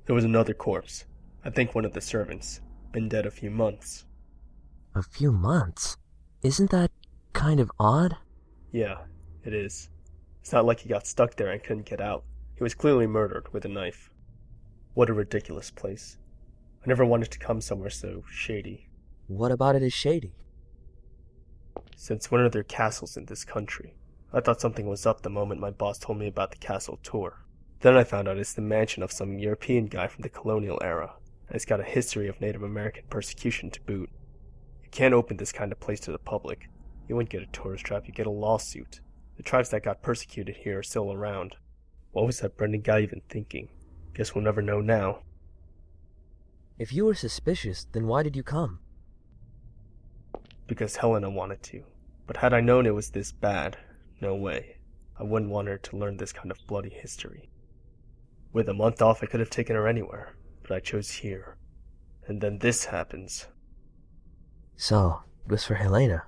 There was another corpse. I think one of the servants. Been dead a few months. A few months? Isn't that kind of odd? Yeah, it is. It's not like he got stuck there and couldn't get out. He was clearly murdered with a knife. What a ridiculous place. I never wanted to come somewhere so shady. What about it is shady? Since when are there castles in this country? I thought something was up the moment my boss told me about the castle tour. Then I found out it's the mansion of some European guy from the colonial era, and it's got a history of Native American persecution to boot. You can't open this kind of place to the public. You wouldn't get a tourist trap, you get a lawsuit. The tribes that got persecuted here are still around. What was that Brendan guy even thinking? Guess we'll never know now. If you were suspicious, then why did you come? Because Helena wanted to, but But had I known it was this bad, no way. I wouldn't want her to learn this kind of bloody history. With a month off, I could have taken her anywhere, but I chose here. And then this happens. So, it was for Helena.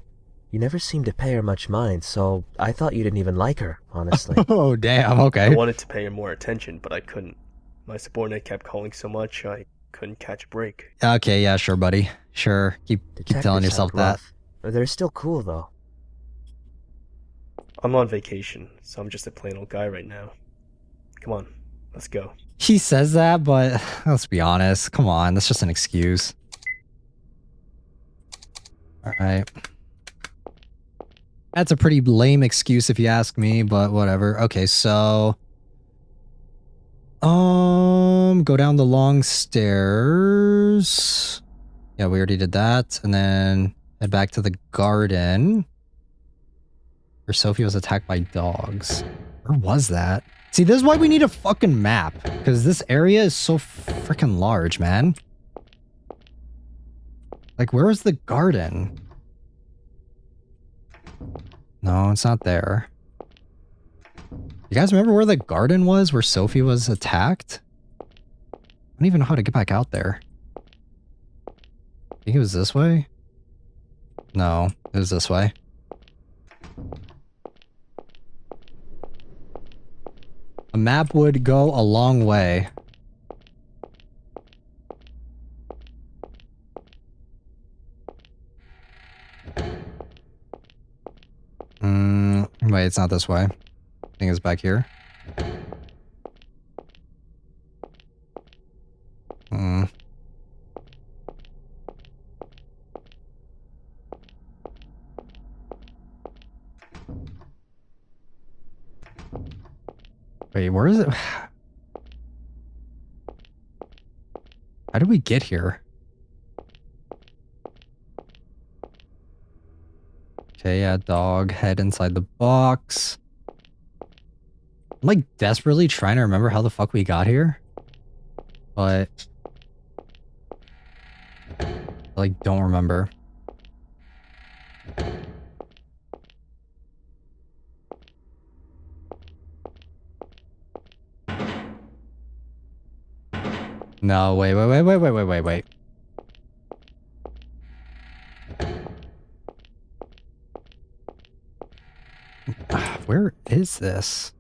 You never seemed to pay her much mind, so I thought you didn't even like her, honestly. Oh, damn, okay. I wanted to pay her more attention, but I couldn't. My subordinate kept calling so much, I couldn't catch a break. Okay, yeah, sure, buddy. Sure. Keep telling yourself that. They're still cool, though. I'm on vacation, so I'm just a plain old guy right now. Come on, let's go. He says that, but let's be honest. Come on, that's just an excuse. Alright. That's a pretty lame excuse if you ask me, but whatever. Okay, so... go down the long stairs. Yeah, we already did that. And then head back to the garden. Where Sophie was attacked by dogs. Where was that? See, this is why we need a fucking map. Because this area is so freaking large, man. Like, where is the garden? No, it's not there. You guys remember where the garden was? Where Sophie was attacked? I don't even know how to get back out there. I think it was this way? No, it was this way. A map would go a long way. Wait, it's not this way. I think it's back here. Wait, where is it? How did we get here? Okay, yeah, dog head inside the box. I'm like desperately trying to remember how the fuck we got here. But I like don't remember. No, wait. Where is this?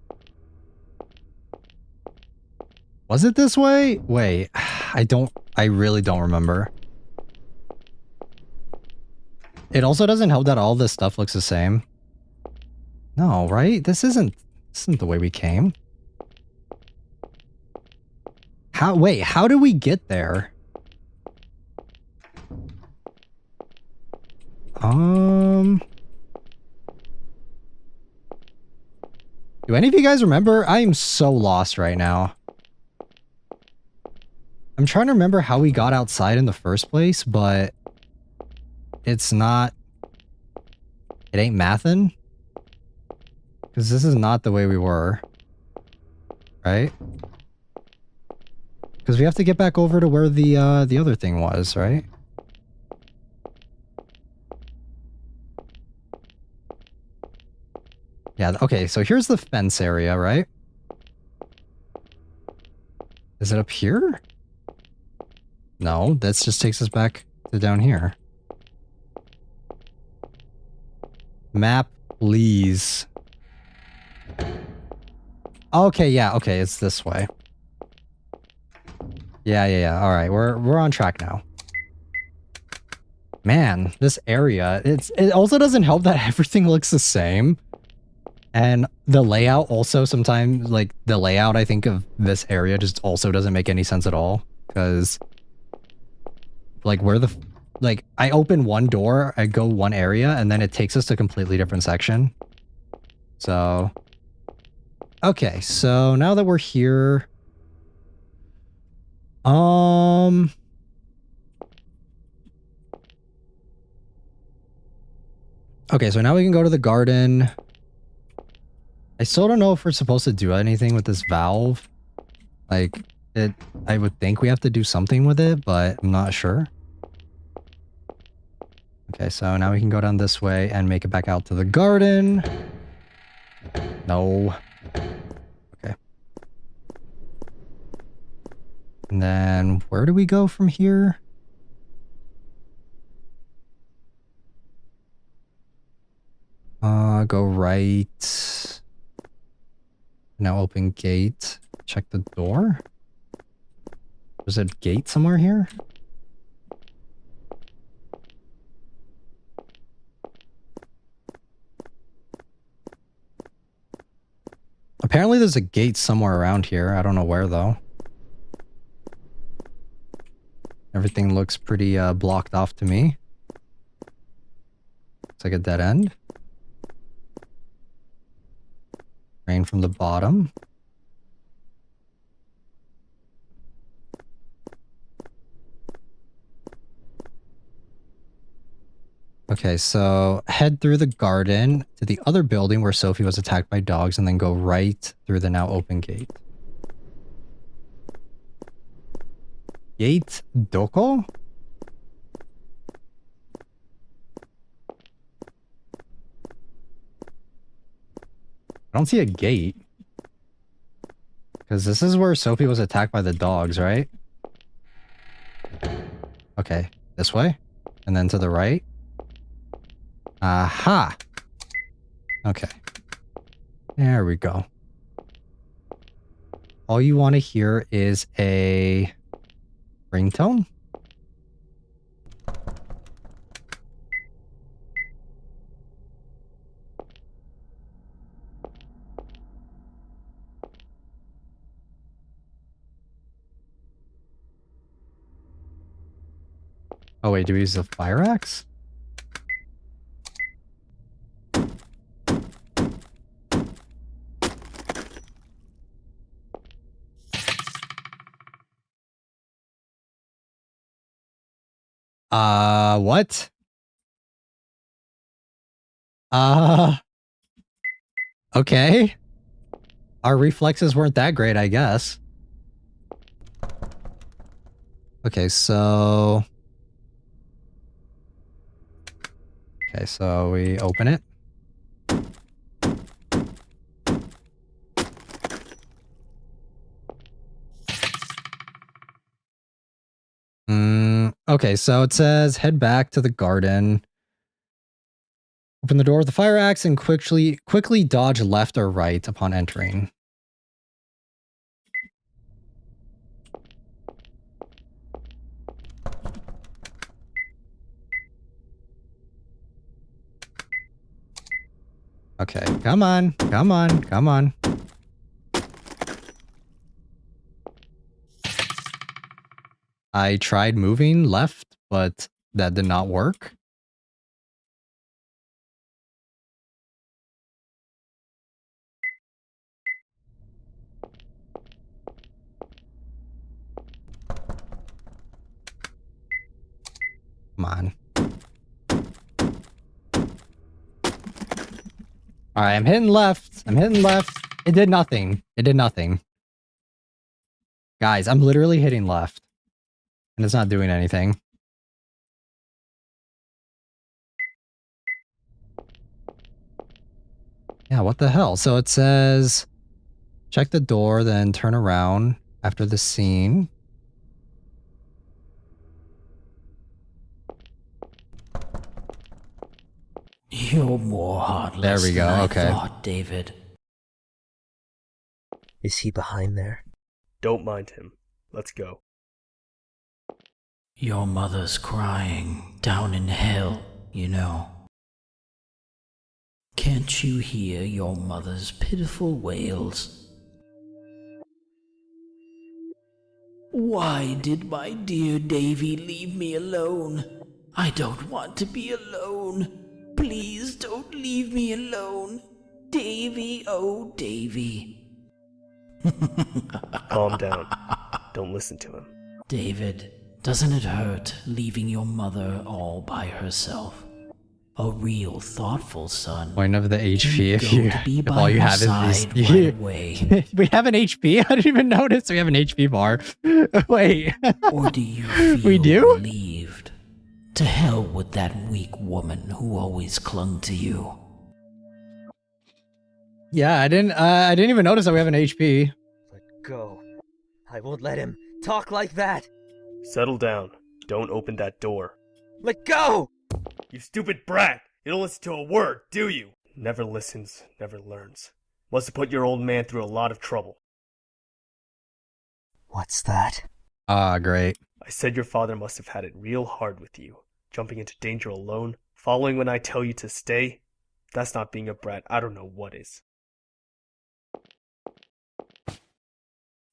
Was it this way? Wait, I really don't remember. It also doesn't help that all this stuff looks the same. No, right? This isn't the way we came. Wait, how do we get there? Do any of you guys remember? I am so lost right now. I'm trying to remember how we got outside in the first place, but it's not... It ain't mathin'? Because this is not the way we were. Right? Because we have to get back over to where the other thing was, right? Yeah, okay, so here's the fence area, right? Is it up here? No, that just takes us back to down here. Map, please. Okay, yeah, okay, it's this way. Yeah. All right, we're on track now. Man, this area, it also doesn't help that everything looks the same. And the layout also sometimes, like, the layout, I think, of this area just also doesn't make any sense at all. Because, like, I open one door, I go one area, and then it takes us to a completely different section. So... Okay, so now that we're here... Okay, so now we can go to the garden. I still don't know if we're supposed to do anything with this valve. Like, I would think we have to do something with it, but I'm not sure. Okay, so now we can go down this way and make it back out to the garden. No. Okay. And then where do we go from here? Go right. Now open gate. Check the door. There's a gate somewhere here? Apparently there's a gate somewhere around here. I don't know where though. Everything looks pretty blocked off to me. Looks like a dead end. Rain from the bottom. Okay, so head through the garden to the other building where Sophie was attacked by dogs and then go right through the now open gate. Gate Doko? I don't see a gate. Because this is where Sophie was attacked by the dogs, right? Okay, this way. And then to the right. Aha! Okay. There we go. All you want to hear is a ringtone? Oh wait, do we use the fire axe? What? Okay. Our reflexes weren't that great, I guess. Okay, so... Okay, so we open it. Okay, so it says head back to the garden. Open the door with the fire axe and quickly dodge left or right upon entering. Okay, come on, come on, come on. I tried moving left, but that did not work. Come on. Alright, I'm hitting left. I'm hitting left. It did nothing. It did nothing. Guys, I'm literally hitting left. And it's not doing anything. Yeah, what the hell? So it says, check the door, then turn around after the scene. You're more heartless there we go, than I okay. thought, David. Is he behind there? Don't mind him. Let's go. Your mother's crying down in hell, you know. Can't you hear your mother's pitiful wails? Why did my dear Davy leave me alone? I don't want to be alone. Please don't leave me alone. Davy, oh Davy. Calm down. Don't listen to him. David, doesn't it hurt leaving your mother all by herself? A real thoughtful son. Point of the HP if all you have is these. Right away. We have an HP? I didn't even notice we have an HP bar. Wait. Or do you feel we do? relieved To hell with that weak woman who always clung to you. Yeah, I didn't even notice that we have an HP. Go. I won't let him talk like that. Settle down. Don't open that door. Let go! You stupid brat! You don't listen to a word, do you? Never listens, never learns. Must have put your old man through a lot of trouble. What's that? Ah, great. I said your father must have had it real hard with you. Jumping into danger alone, following when I tell you to stay. If that's not being a brat, I don't know what is.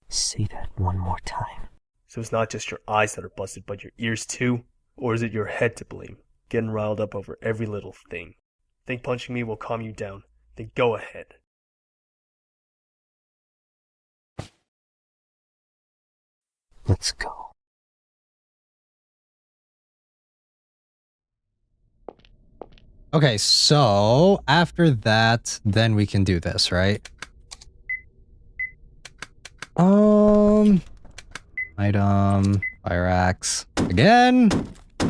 Say that one more time. So it's not just your eyes that are busted, but your ears too? Or is it your head to blame? Getting riled up over every little thing. Think punching me will calm you down? Then go ahead. Let's go. Okay, so after that, then we can do this, right? Item, fire axe. Again? I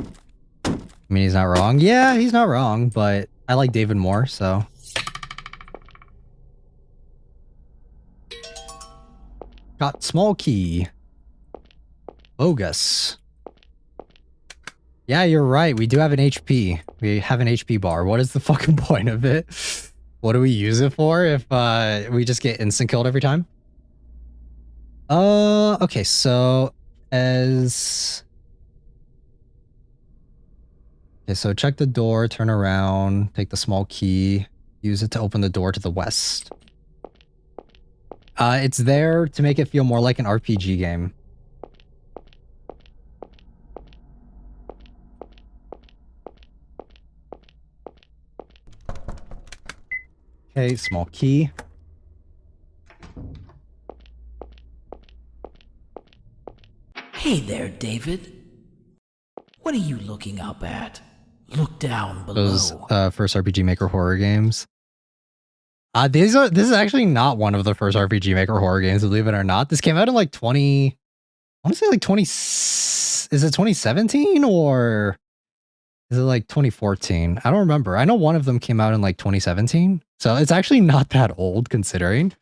mean, he's not wrong. Yeah, he's not wrong, but I like David more, so. Got small key. Bogus. Yeah, you're right. We do have an HP. We have an HP bar. What is the fucking point of it? What do we use it for if we just get instant killed every time? Okay, so as... Okay, so check the door, turn around, take the small key, use it to open the door to the west. It's there to make it feel more like an RPG game. Okay, small key. Hey there, David. What are you looking up at? Look down below. Those first RPG Maker horror games. This is actually not one of the first RPG Maker horror games, believe it or not. This came out in like 20... I want to say like 20... Is it 2017 or... Is it like 2014? I don't remember. I know one of them came out in like 2017. So it's actually not that old considering.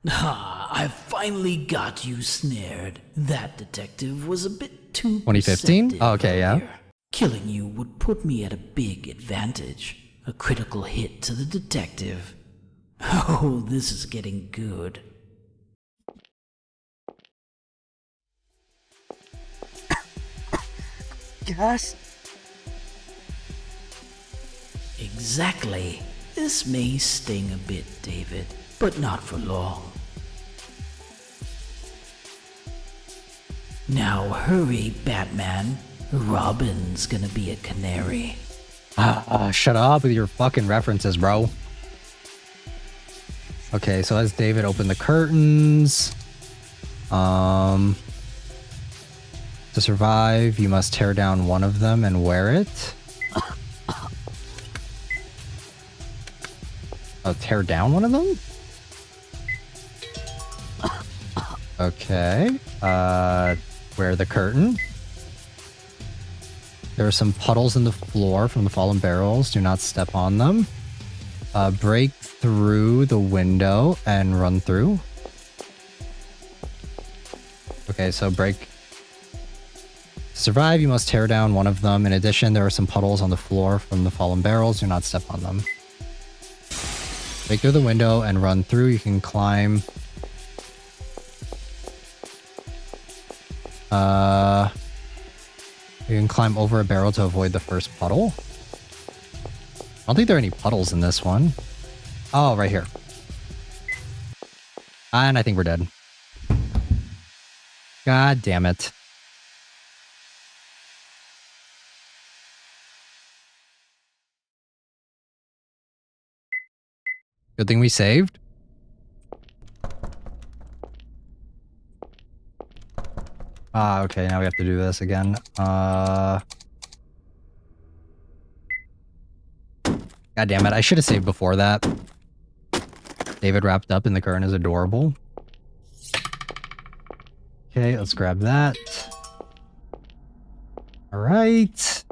Ah, I finally got you snared. That detective was a bit too 2015? Oh, okay, yeah. earlier. Killing you would put me at a big advantage. A critical hit to the detective. Oh, this is getting good. Gas? Exactly. This may sting a bit, David, but not for long. Now hurry, Batman. Robin's gonna be a canary. Shut up with your fucking references, bro. Okay, so as David opened the curtains, to survive, you must tear down one of them and wear it. Oh, tear down one of them? Okay. Wear the curtain. There are some puddles in the floor from the fallen barrels. Do not step on them. Break through the window and run through. Okay, so break... To survive, you must tear down one of them. In addition, there are some puddles on the floor from the fallen barrels. Do not step on them. Break through the window and run through. You can climb... You can climb over a barrel to avoid the first puddle. I don't think there are any puddles in this one. Oh, right here. And I think we're dead. God damn it. Good thing we saved. Okay, now we have to do this again. God damn it, I should have saved before that. David wrapped up in the curtain is adorable. Okay, let's grab that. Alright.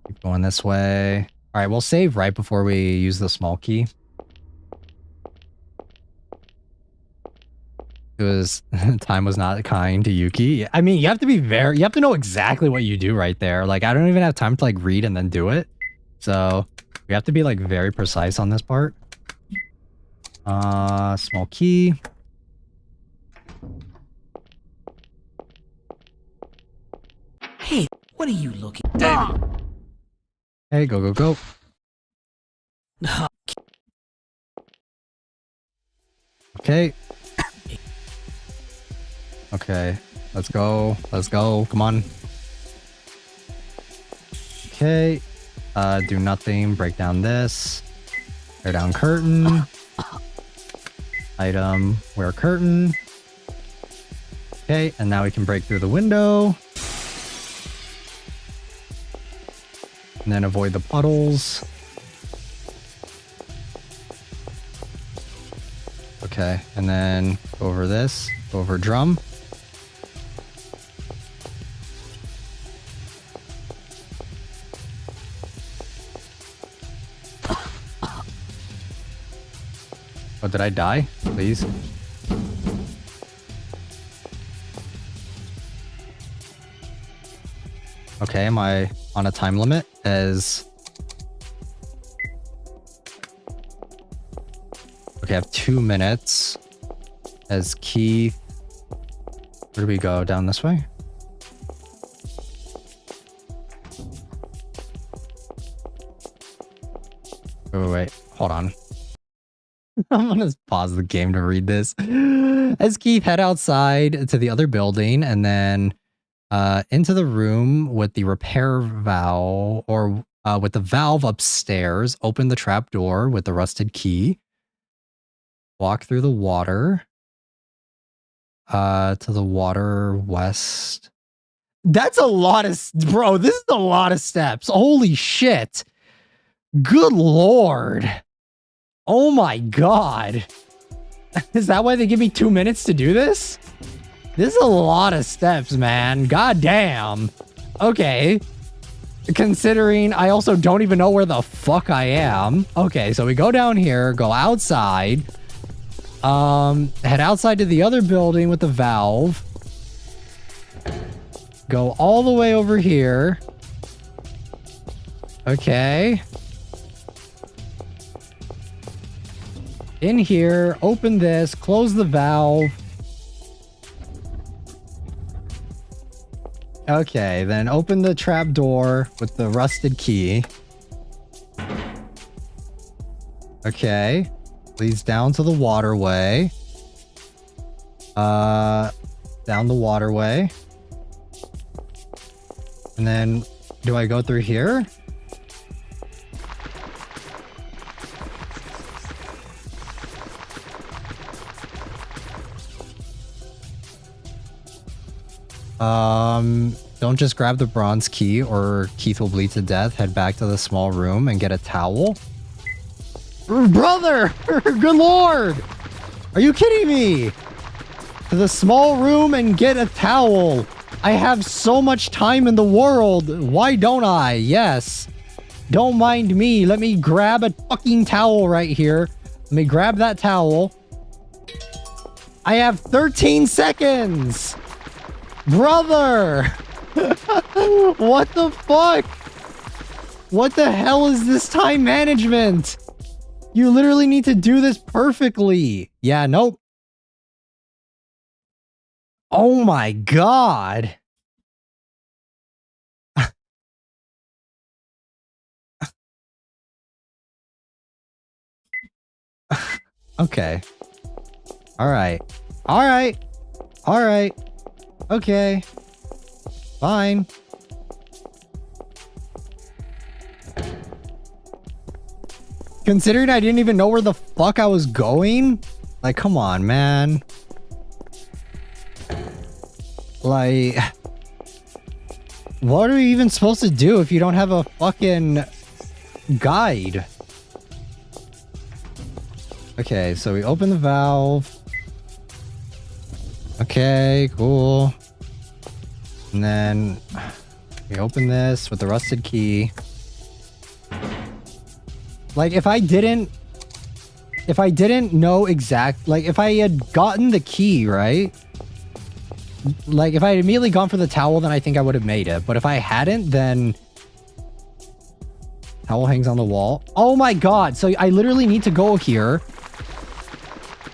Keep going this way. Alright, we'll save right before we use the small key. It was time was not kind to Yuki. I mean, you have to know exactly what you do right there. Like, I don't even have time to like read and then do it. So we have to be like very precise on this part. Small key. Hey, what are you looking at? Hey, go, go, go. Okay. Okay, let's go. Let's go. Come on. Okay. Do nothing. Break down this. Tear down curtain. Item. Wear curtain. Okay, and now we can break through the window. And then avoid the puddles. Okay, and then go over this. Go over drum. Oh, did I die? Please. Okay, am I on a time limit? Okay, I have 2 minutes. As Keith... Where do we go? Down this way? Wait. Hold on. I'm gonna pause the game to read this. As Keith head outside to the other building and then into the room with the repair valve, or with the valve upstairs, open the trap door with the rusted key. Walk through the water to the water west. That's a lot of... Bro, this is a lot of steps. Holy shit. Good lord. Oh my god. Is that why they give me 2 minutes to do this? This is a lot of steps, man. God damn. Okay. Considering I also don't even know where the fuck I am. Okay, so we go down here, go outside. Head outside to the other building with the valve. Go all the way over here. Okay. In here, open this, close the valve. Okay, then open the trap door with the rusted key. Okay. Leads down to the waterway. Down the waterway. And then, do I go through here? Don't just grab the bronze key or Keith will bleed to death. Head back to the small room and get a towel. Brother! Good lord! Are you kidding me? To the small room and get a towel. I have so much time in the world. Why don't I? Yes. Don't mind me. Let me grab a fucking towel right here. Let me grab that towel. I have 13 seconds. Brother! What the fuck? What the hell is this time management? You literally need to do this perfectly. Yeah, nope. Oh my god. Okay. All right. All right. All right. Okay. Fine. Considering I didn't even know where the fuck I was going? Like, come on, man. Like, what are you even supposed to do if you don't have a fucking guide? Okay, so we open the valve. Okay, cool. And then we open this with the rusted key. Like, if I didn't know exact, like, if I had gotten the key, right? Like, if I had immediately gone for the towel, then I think I would have made it. But if I hadn't, then... Towel hangs on the wall. Oh my god, so I literally need to go here.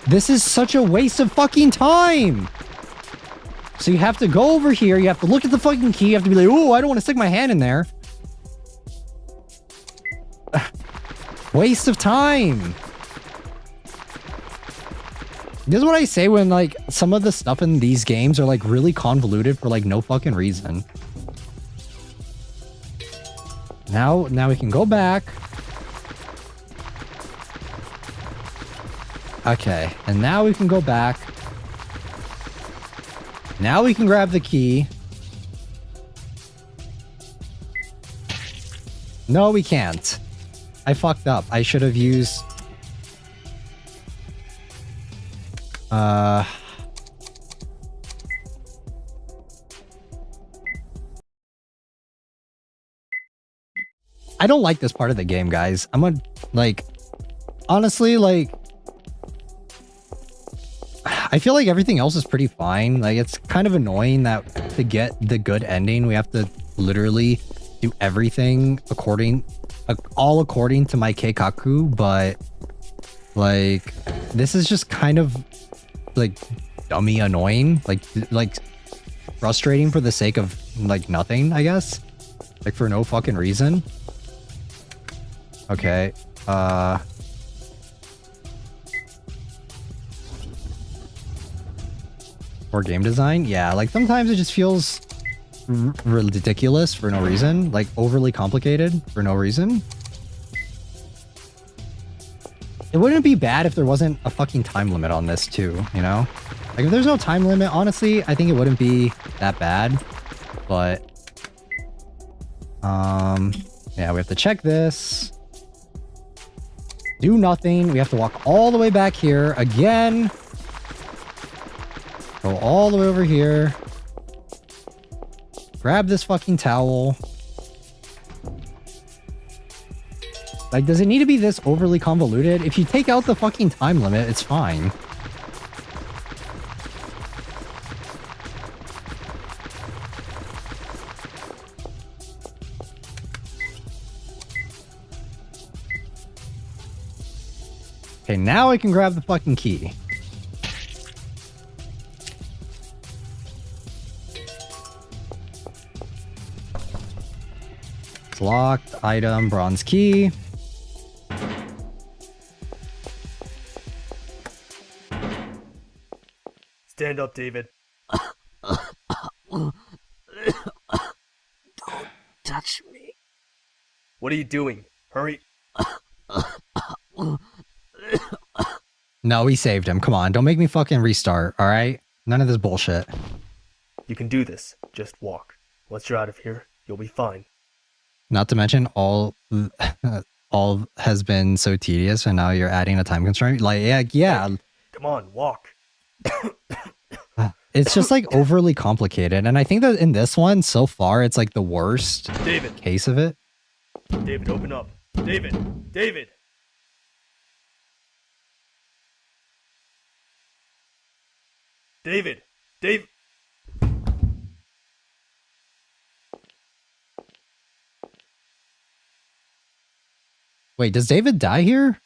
This is such a waste of fucking time! So you have to go over here, you have to look at the fucking key, you have to be like, oh, I don't want to stick my hand in there. Waste of time! This is what I say when, like, some of the stuff in these games are, like, really convoluted for, like, no fucking reason. Now we can go back. Okay, and now we can go back. Now we can grab the key. No, we can't. I fucked up. I should have used... I don't like this part of the game, guys. I'm gonna, like... Honestly, like... I feel like everything else is pretty fine. Like, it's kind of annoying that to get the good ending, we have to literally do everything all according to my keikaku, but like, this is just kind of like dummy annoying, like frustrating for the sake of like nothing, I guess, like for no fucking reason. Okay, or game design, yeah, like sometimes it just feels ridiculous for no reason, like overly complicated for no reason. It wouldn't be bad if there wasn't a fucking time limit on this too, you know? Like, if there's no time limit, honestly, I think it wouldn't be that bad. But yeah, we have to check this. Do nothing. We have to walk all the way back here again. Go all the way over here. Grab this fucking towel. Like, does it need to be this overly convoluted? If you take out the fucking time limit, it's fine. Okay, now I can grab the fucking key. It's locked. Item, bronze key. Stand up, David. Don't touch me. What are you doing? Hurry. No, we saved him. Come on, don't make me fucking restart, alright? None of this bullshit. You can do this. Just walk. Once you're out of here, you'll be fine. Not to mention, all has been so tedious, and now you're adding a time constraint. Like, yeah. Come on, walk. It's just like overly complicated, and I think that in this one, so far, it's like the worst case of it. David, open up. David! David! David! Dave! Wait, does David die here?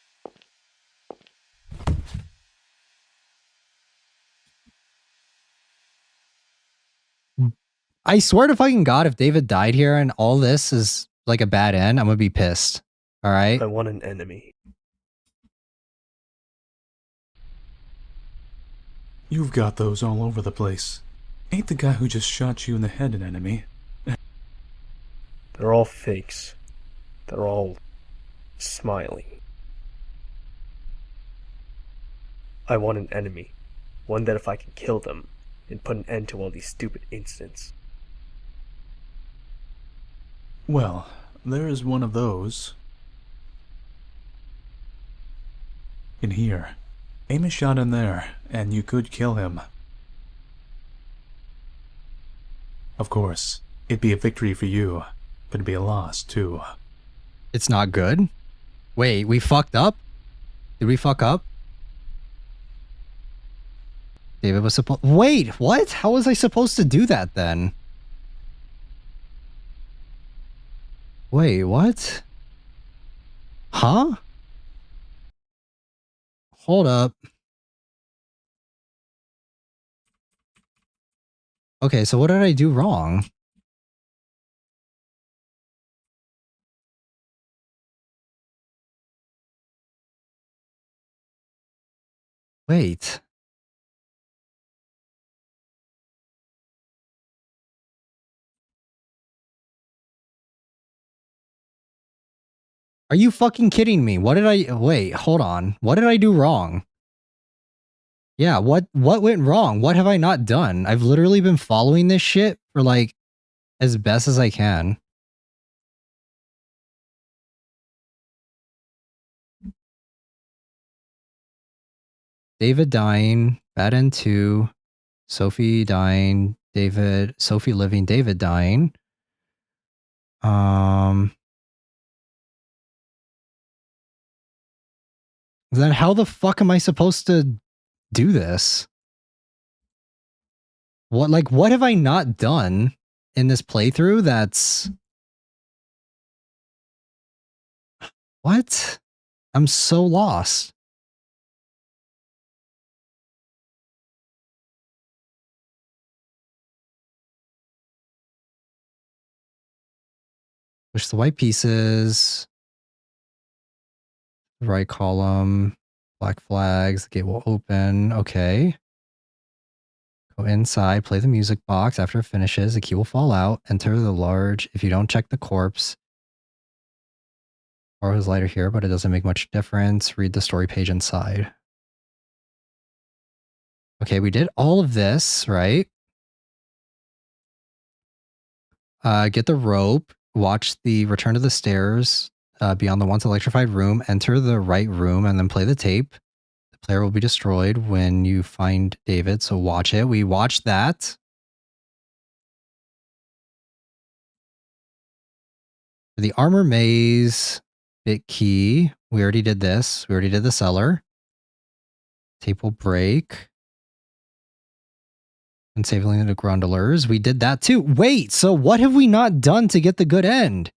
I swear to fucking God, if David died here and all this is like a bad end, I'm gonna be pissed. Alright? I want an enemy. You've got those all over the place. Ain't the guy who just shot you in the head an enemy? They're all fakes. They're all smiling. I want an enemy. One that if I can kill them, and put an end to all these stupid incidents. Well, there is one of those. In here. Aim a shot in there, and you could kill him. Of course, it'd be a victory for you, but it'd be a loss, too. It's not good? Wait, we fucked up? Did we fuck up? David was supposed... Wait, what? How was I supposed to do that then? Wait, what? Huh? Hold up. Okay, so what did I do wrong? Wait. Are you fucking kidding me? What did I... Wait, hold on. What did I do wrong? Yeah, what went wrong? What have I not done? I've literally been following this shit for like as best as I can. David dying, bad end 2, Sophie dying, David, Sophie living, David dying. Then how the fuck am I supposed to do this? What have I not done in this playthrough that's... What? I'm so lost. Push the white pieces. Right column. Black flags. The gate will open. Okay. Go inside. Play the music box. After it finishes, the key will fall out. Enter the large. If you don't check the corpse. Or his lighter here, but it doesn't make much difference. Read the story page inside. Okay, we did all of this, right? Get the rope. Watch the return to the stairs. Beyond the once electrified room. Enter the right room and then play the tape. The player will be destroyed when you find David, so watch it. We watched that. The armor maze. Bit key. We already did this. We already did the cellar. Tape will break. And saving the grundlers. We did that too. Wait, so what have we not done to get the good end?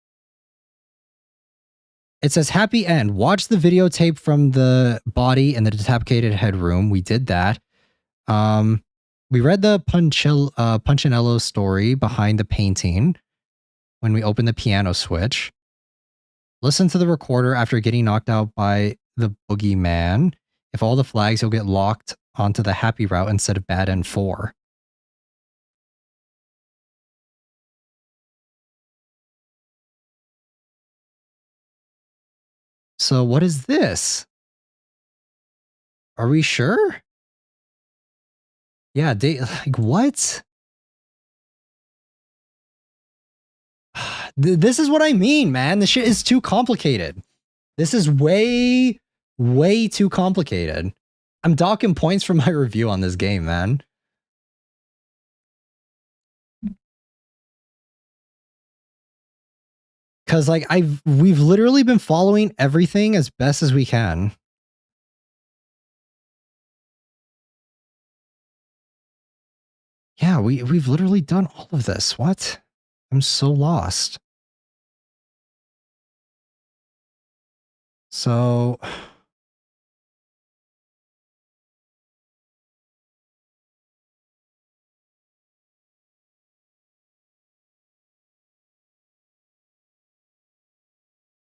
It says happy end. Watch the videotape from the body and the decapitated head room. We did that. We read the Punchinello story behind the painting when we opened the piano switch. Listen to the recorder after getting knocked out by the boogeyman. If all the flags, you'll get locked onto the happy route instead of bad end 4. So what is this? Are we sure? Yeah, like what? This is what I mean, man. This shit is too complicated. This is way, way too complicated. I'm docking points for my review on this game, man. Cause like we've literally been following everything as best as we can. Yeah, we've literally done all of this. What? I'm so lost. So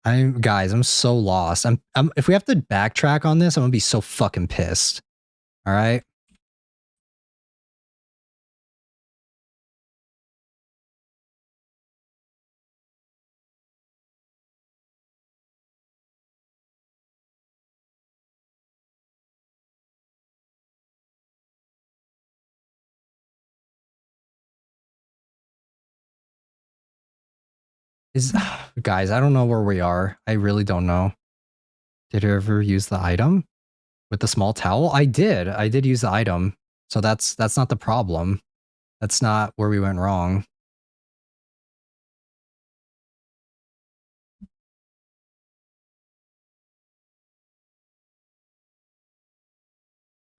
I'm so lost. I'm if we have to backtrack on this, I'm gonna be so fucking pissed. All right. Guys, I don't know where we are. I really don't know. Did you ever use the item with the small towel? I did use the item. So that's not the problem. That's not where we went wrong.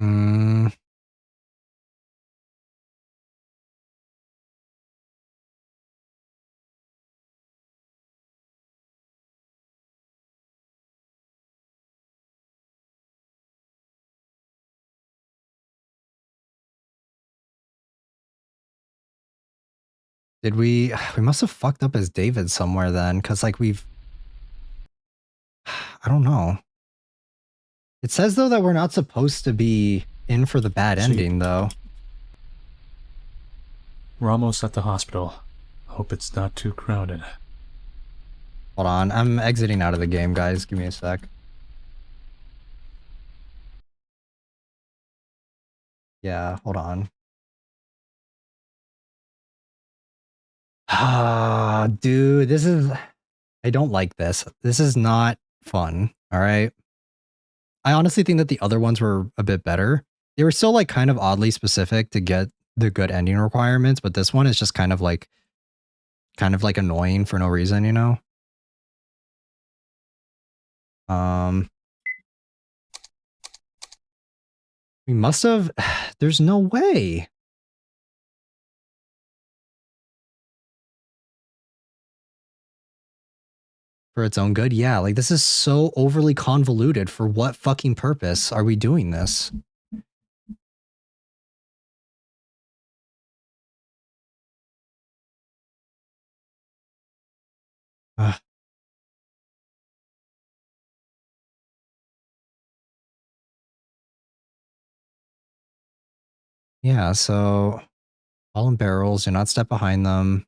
Hmm. Did we must have fucked up as David somewhere then, because like I don't know. It says though that we're not supposed to be in for the bad ending though. We're almost at the hospital. Hope it's not too crowded. Hold on, I'm exiting out of the game, guys. Give me a sec. Yeah, hold on. Ah, dude, I don't like this. This is not fun, all right? I honestly think that the other ones were a bit better. They were still like kind of oddly specific to get the good ending requirements, but this one is just kind of like annoying for no reason, you know? We must have, there's no way. For its own good? Yeah, like this is so overly convoluted. For what fucking purpose are we doing this? Ugh. Yeah, so all in barrels, do not step behind them.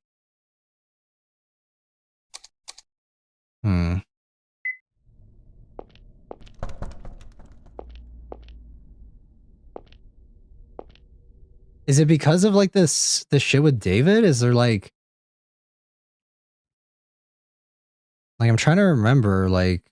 Is it because of like this shit with David? Is there like I'm trying to remember like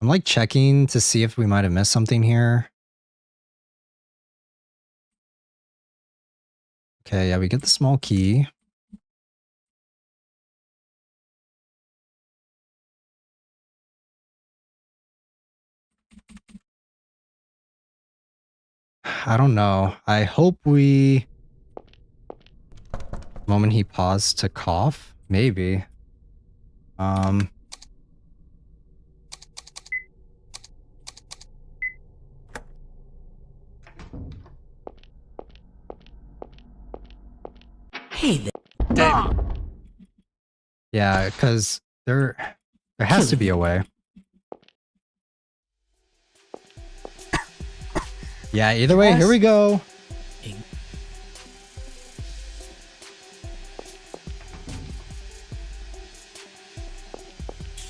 I'm like checking to see if we might have missed something here. Okay, yeah, we get the small key. I don't know. I hope we... Moment he paused to cough? Maybe. Hey there. Yeah, because there has to be a way. Yeah, either way, here we go.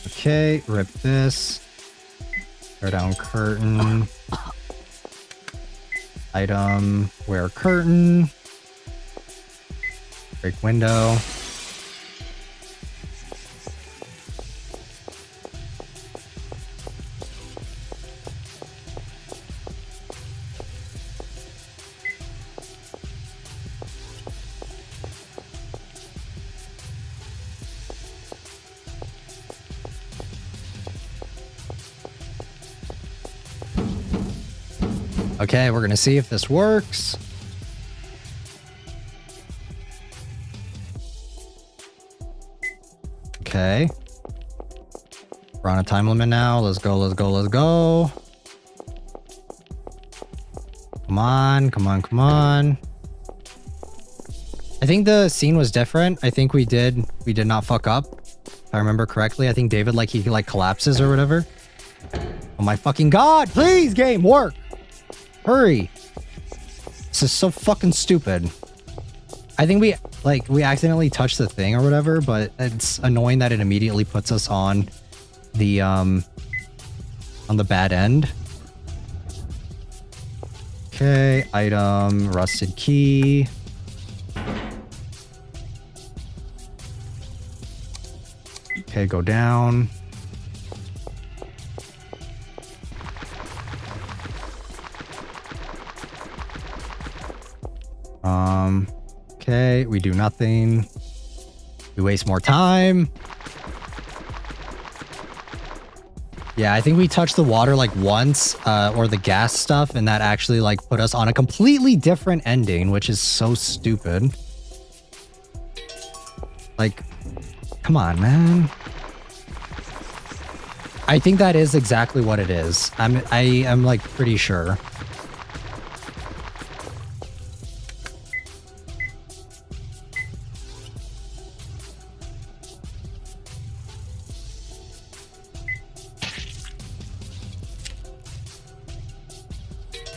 Okay, rip this. Tear down curtain. Item, wear curtain. Break window. Okay, we're gonna see if this works. Okay. We're on a time limit now. Let's go, let's go, let's go. Come on, come on, come on. I think the scene was different. I think we did not fuck up. If I remember correctly. I think David he collapses or whatever. Oh my fucking god, please game, work! Hurry! This is so fucking stupid. I think we accidentally touched the thing or whatever, but it's annoying that it immediately puts us on the bad end. Okay, item, rusted key. Okay, go down. We do nothing. We waste more time. Yeah, I think we touched the water like once, or the gas stuff, and that actually like put us on a completely different ending, which is so stupid. Like, come on, man. I think that is exactly what it is. I am like pretty sure.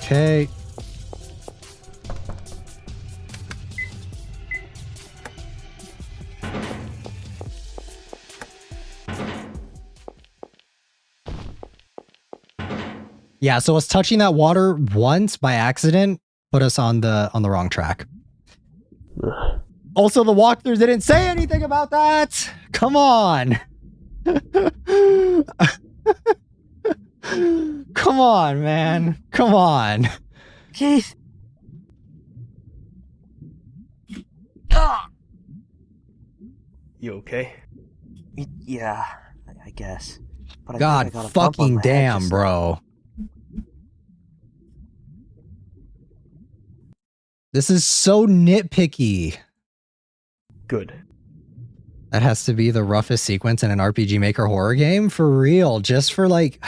Okay. Yeah, so us touching that water once by accident put us on the wrong track. Also, the walkthrough didn't say anything about that. Come on. Come on, man. Come on. Keith. You okay? Yeah, I guess. But I God think I got a bump on fucking my head damn, just bro. This is so nitpicky. Good. That has to be the roughest sequence in an RPG Maker horror game? For real. Just for like...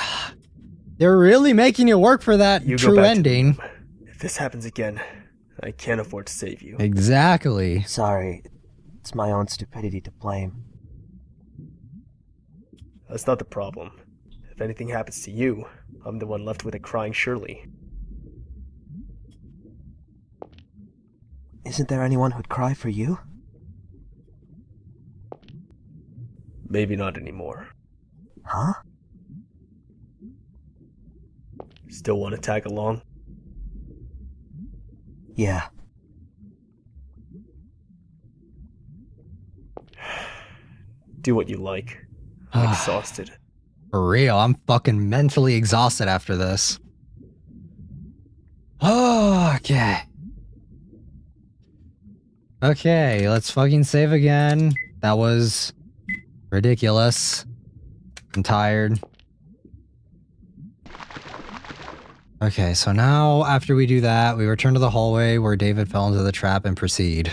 They're really making you work for that You go true back to the ending. room. If this happens again, I can't afford to save you. Exactly. Sorry. It's my own stupidity to blame. That's not the problem. If anything happens to you, I'm the one left with a crying Shirley. Isn't there anyone who'd cry for you? Maybe not anymore. Huh? Still want to tag along? Yeah. Do what you like. I'm exhausted. For real, I'm fucking mentally exhausted after this. Oh, okay. Okay, let's fucking save again. That was ridiculous. I'm tired. Okay, so now after we do that, we return to the hallway where David fell into the trap and proceed.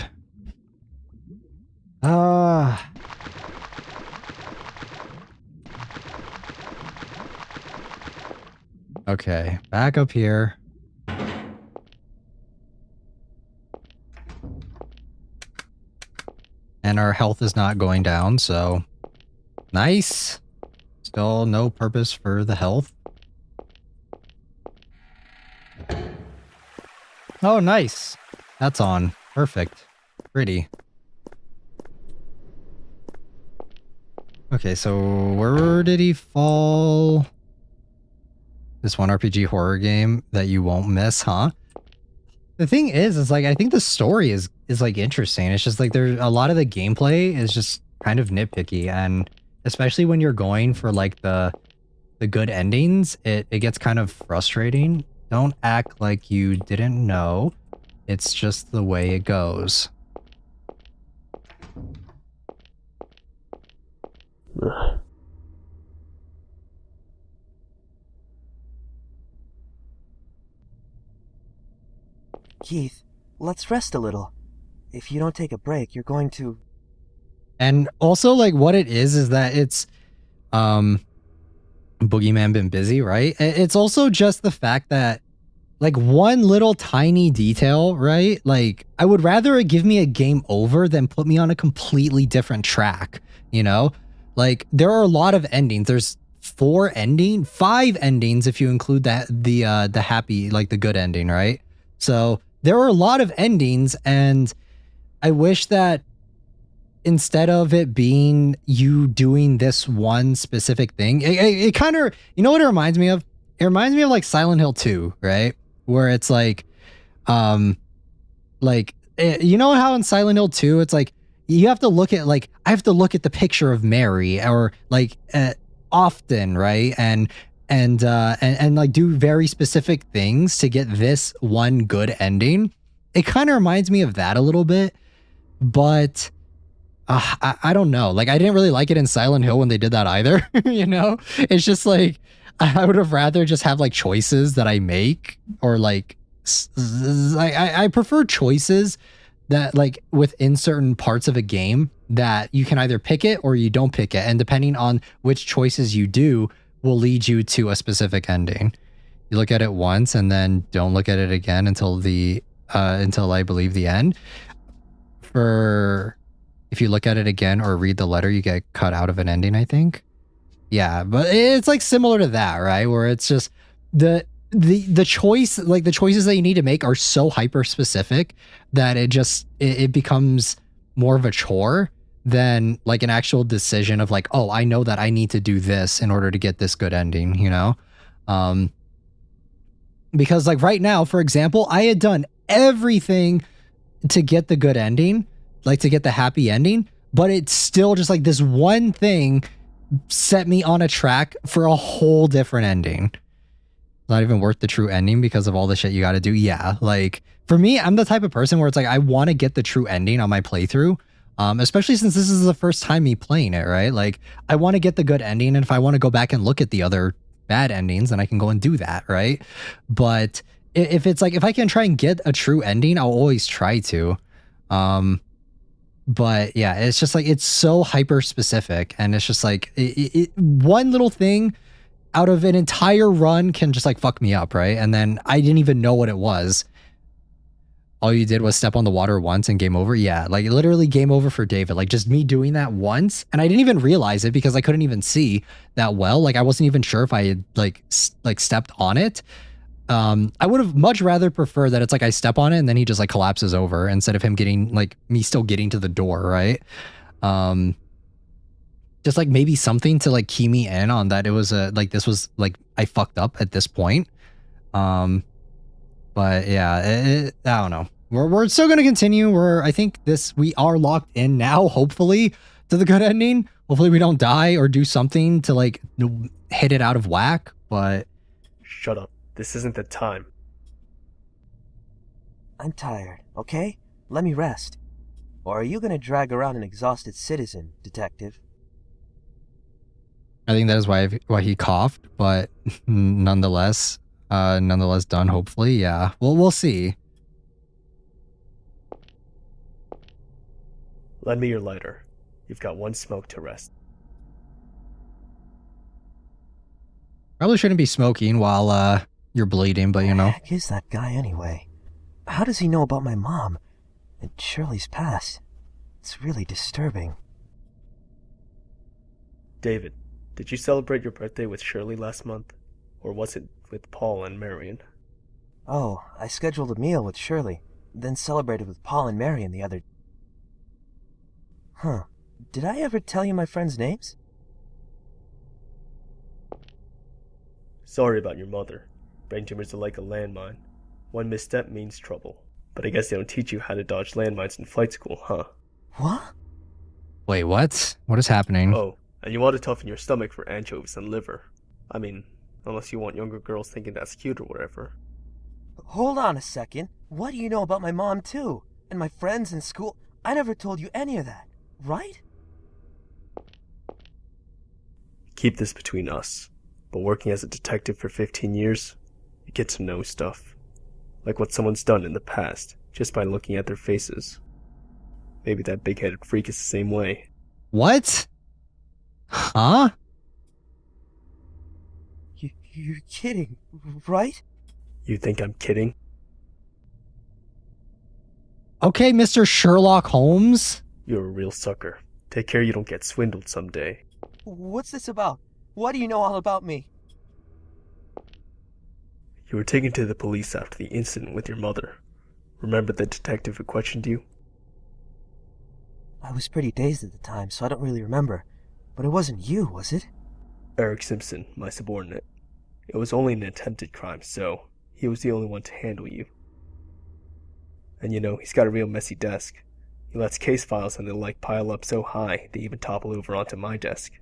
Okay, back up here. And our health is not going down, so nice. Still no purpose for the health. Oh, nice. That's on. Perfect. Pretty. Okay, so where did he fall? This one RPG horror game that you won't miss, huh? The thing is like, I think the story is like interesting. It's just like there's a lot of the gameplay is just kind of nitpicky, and especially when you're going for like the good endings, it gets kind of frustrating. Don't act like you didn't know. It's just the way it goes. Keith, let's rest a little. If you don't take a break, you're going to... And also, like, what it is that it's, Boogieman been busy, right? It's also just the fact that, like, one little tiny detail, right? Like, I would rather it give me a game over than put me on a completely different track, you know? Like, there are a lot of endings. There's 5 endings if you include that the happy, like, the good ending, right? So there are a lot of endings, and I wish that instead of it being you doing this one specific thing, it kind of, you know what it reminds me of? It reminds me of like Silent Hill 2, right? Where it's like, you know how in Silent Hill 2, it's like, you have to look at, like, I have to look at the picture of Mary, or like, often, right? And like do very specific things to get this one good ending. It kind of reminds me of that a little bit. but I don't know. Like, I didn't really like it in Silent Hill when they did that either. You know, it's just like I would have rather just have like choices that I make, or like I prefer choices that like within certain parts of a game that you can either pick it or you don't pick it, and depending on which choices you do will lead you to a specific ending. You look at it once and then don't look at it again until I believe the end. If you look at it again or read the letter, you get cut out of an ending, I think. Yeah, but it's like similar to that, right? Where it's just the choice, like the choices that you need to make are so hyper specific that it becomes more of a chore than like an actual decision of like, oh, I know that I need to do this in order to get this good ending, you know? Because like right now, for example, I had done everything to get the good ending, like to get the happy ending, but it's still just like this one thing set me on a track for a whole different ending. Not even worth the true ending because of all the shit you got to do. Yeah, like for me, I'm the type of person where it's like I want to get the true ending on my playthrough, especially since this is the first time me playing it, right? Like I want to get the good ending, and if I want to go back and look at the other bad endings, then I can go and do that, right? But if it's like if I can try and get a true ending, I'll always try to. But yeah, it's just like it's so hyper specific, and it's just like one little thing out of an entire run can just like fuck me up, right? And then I didn't even know what it was. All you did was step on the water once and game over. Yeah, like literally game over for David. Like just me doing that once, and I didn't even realize it because I couldn't even see that well. Like I wasn't even sure if I had like stepped on it. I would have much rather preferred that it's like I step on it and then he just like collapses over instead of him getting like me still getting to the door, right? Just like maybe something to like key me in on that it was like this was like I fucked up at this point. But yeah, I don't know. We're still gonna continue. I think we are locked in now, hopefully, to the good ending. Hopefully we don't die or do something to like hit it out of whack. But shut up. This isn't the time. I'm tired, okay? Let me rest. Or are you gonna drag around an exhausted citizen, detective? I think that is why he coughed, but nonetheless done, hopefully. Yeah. Well, we'll see. Lend me your lighter. You've got one smoke to rest. Probably shouldn't be smoking while you're bleeding, but you know. Who the heck is that guy anyway? How does he know about my mom and Shirley's past? It's really disturbing. David, did you celebrate your birthday with Shirley last month? Or was it with Paul and Marion? Oh, I scheduled a meal with Shirley, then celebrated with Paul and Marion the other... Huh. Did I ever tell you my friends' names? Sorry about your mother. Brain tumors are like a landmine. One misstep means trouble. But I guess they don't teach you how to dodge landmines in flight school, huh? What? Wait, what? What is happening? Oh, and you want to toughen your stomach for anchovies and liver. I mean, unless you want younger girls thinking that's cute or whatever. Hold on a second. What do you know about my mom, too? And my friends in school? I never told you any of that, right? Keep this between us. But working as a detective for 15 years, you get to know stuff. Like what someone's done in the past, just by looking at their faces. Maybe that big-headed freak is the same way. What? Huh? You're kidding, right? You think I'm kidding? Okay, Mr. Sherlock Holmes. You're a real sucker. Take care you don't get swindled someday. What's this about? What do you know all about me? You were taken to the police after the incident with your mother. Remember the detective who questioned you? I was pretty dazed at the time, so I don't really remember. But it wasn't you, was it? Eric Simpson, my subordinate. It was only an attempted crime, so he was the only one to handle you. And you know, he's got a real messy desk. He lets case files and the like pile up so high they even topple over onto my desk.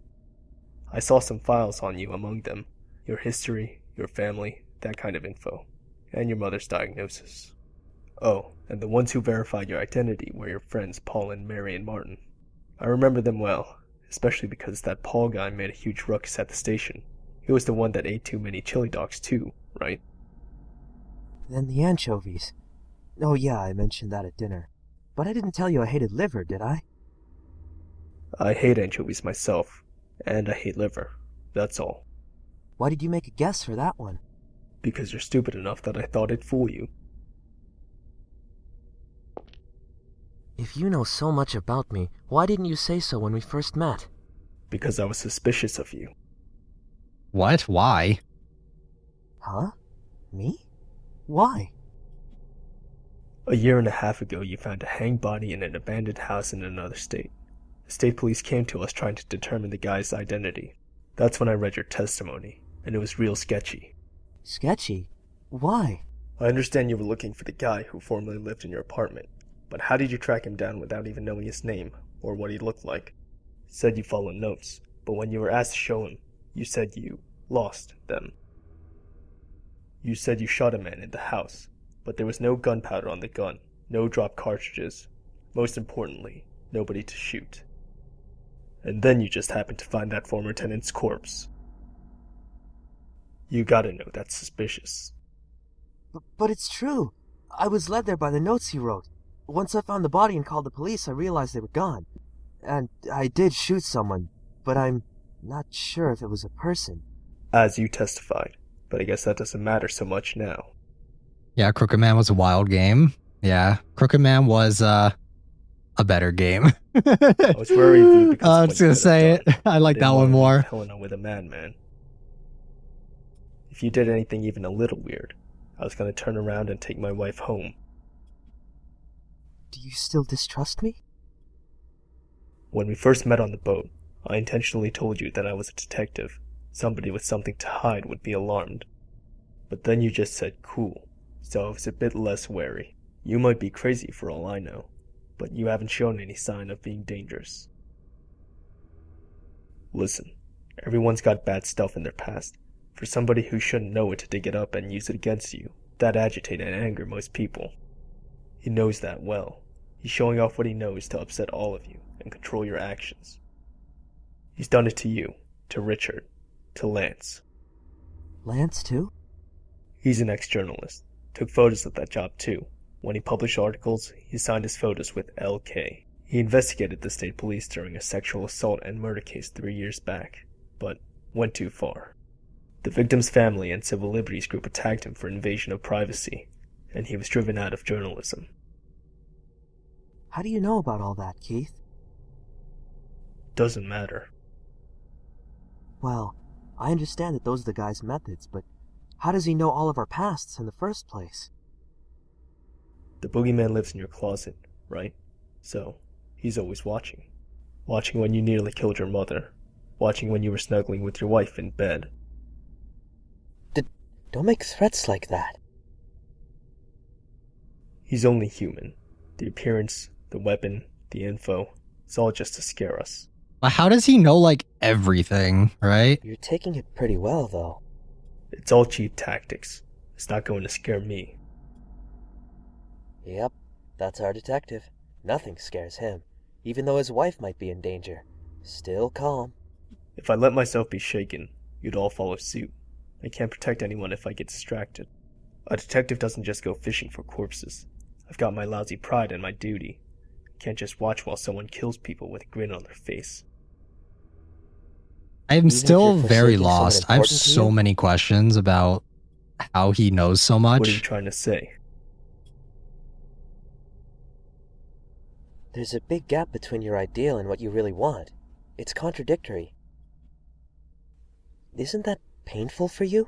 I saw some files on you among them. Your history, your family, that kind of info. And your mother's diagnosis. Oh, and the ones who verified your identity were your friends Paul and Mary and Martin. I remember them well, especially because that Paul guy made a huge ruckus at the station. He was the one that ate too many chili dogs too, right? Then the anchovies. Oh yeah, I mentioned that at dinner. But I didn't tell you I hated liver, did I? I hate anchovies myself, and I hate liver. That's all. Why did you make a guess for that one? Because you're stupid enough that I thought it'd fool you. If you know so much about me, why didn't you say so when we first met? Because I was suspicious of you. What? Why? Huh? Me? Why? A year and a half ago, you found a hanged body in an abandoned house in another state. The state police came to us trying to determine the guy's identity. That's when I read your testimony, and it was real sketchy. Sketchy? Why? I understand you were looking for the guy who formerly lived in your apartment, but how did you track him down without even knowing his name, or what he looked like? Said you followed notes, but when you were asked to show him, you said you lost them. You said you shot a man in the house, but there was no gunpowder on the gun, no dropped cartridges. Most importantly, nobody to shoot. And then you just happened to find that former tenant's corpse. You gotta know that's suspicious. But it's true. I was led there by the notes he wrote. Once I found the body and called the police, I realized they were gone. And I did shoot someone, but I'm not sure if it was a person. As you testified, but I guess that doesn't matter so much now. Yeah, Crooked Man was a wild game. Yeah, Crooked Man was a better game. I was worried for you because I was gonna say it. I like that one more. Helena with a madman. If you did anything even a little weird, I was gonna turn around and take my wife home. Do you still distrust me? When we first met on the boat, I intentionally told you that I was a detective. Somebody with something to hide would be alarmed. But then you just said cool, so I was a bit less wary. You might be crazy for all I know, but you haven't shown any sign of being dangerous. Listen, everyone's got bad stuff in their past. For somebody who shouldn't know it to dig it up and use it against you, that'd agitate and anger most people. He knows that well. He's showing off what he knows to upset all of you and control your actions. He's done it to you, to Richard, to Lance. Lance, too? He's an ex-journalist. Took photos of that job, too. When he published articles, he signed his photos with LK. He investigated the state police during a sexual assault and murder case 3 years back, but went too far. The victim's family and civil liberties group attacked him for invasion of privacy, and he was driven out of journalism. How do you know about all that, Keith? Doesn't matter. Well, I understand that those are the guy's methods, but how does he know all of our pasts in the first place? The boogeyman lives in your closet, right? So, he's always watching. Watching when you nearly killed your mother. Watching when you were snuggling with your wife in bed. Don't make threats like that. He's only human. The appearance, the weapon, the info, it's all just to scare us. But how does he know, like, everything, right? You're taking it pretty well, though. It's all cheap tactics. It's not going to scare me. Yep, that's our detective. Nothing scares him, even though his wife might be in danger. Still calm. If I let myself be shaken, you'd all follow suit. I can't protect anyone if I get distracted. A detective doesn't just go fishing for corpses. I've got my lousy pride and my duty. I can't just watch while someone kills people with a grin on their face. I'm still very lost. I have so many questions about how he knows so much. What are you trying to say? There's a big gap between your ideal and what you really want. It's contradictory. Isn't that painful for you?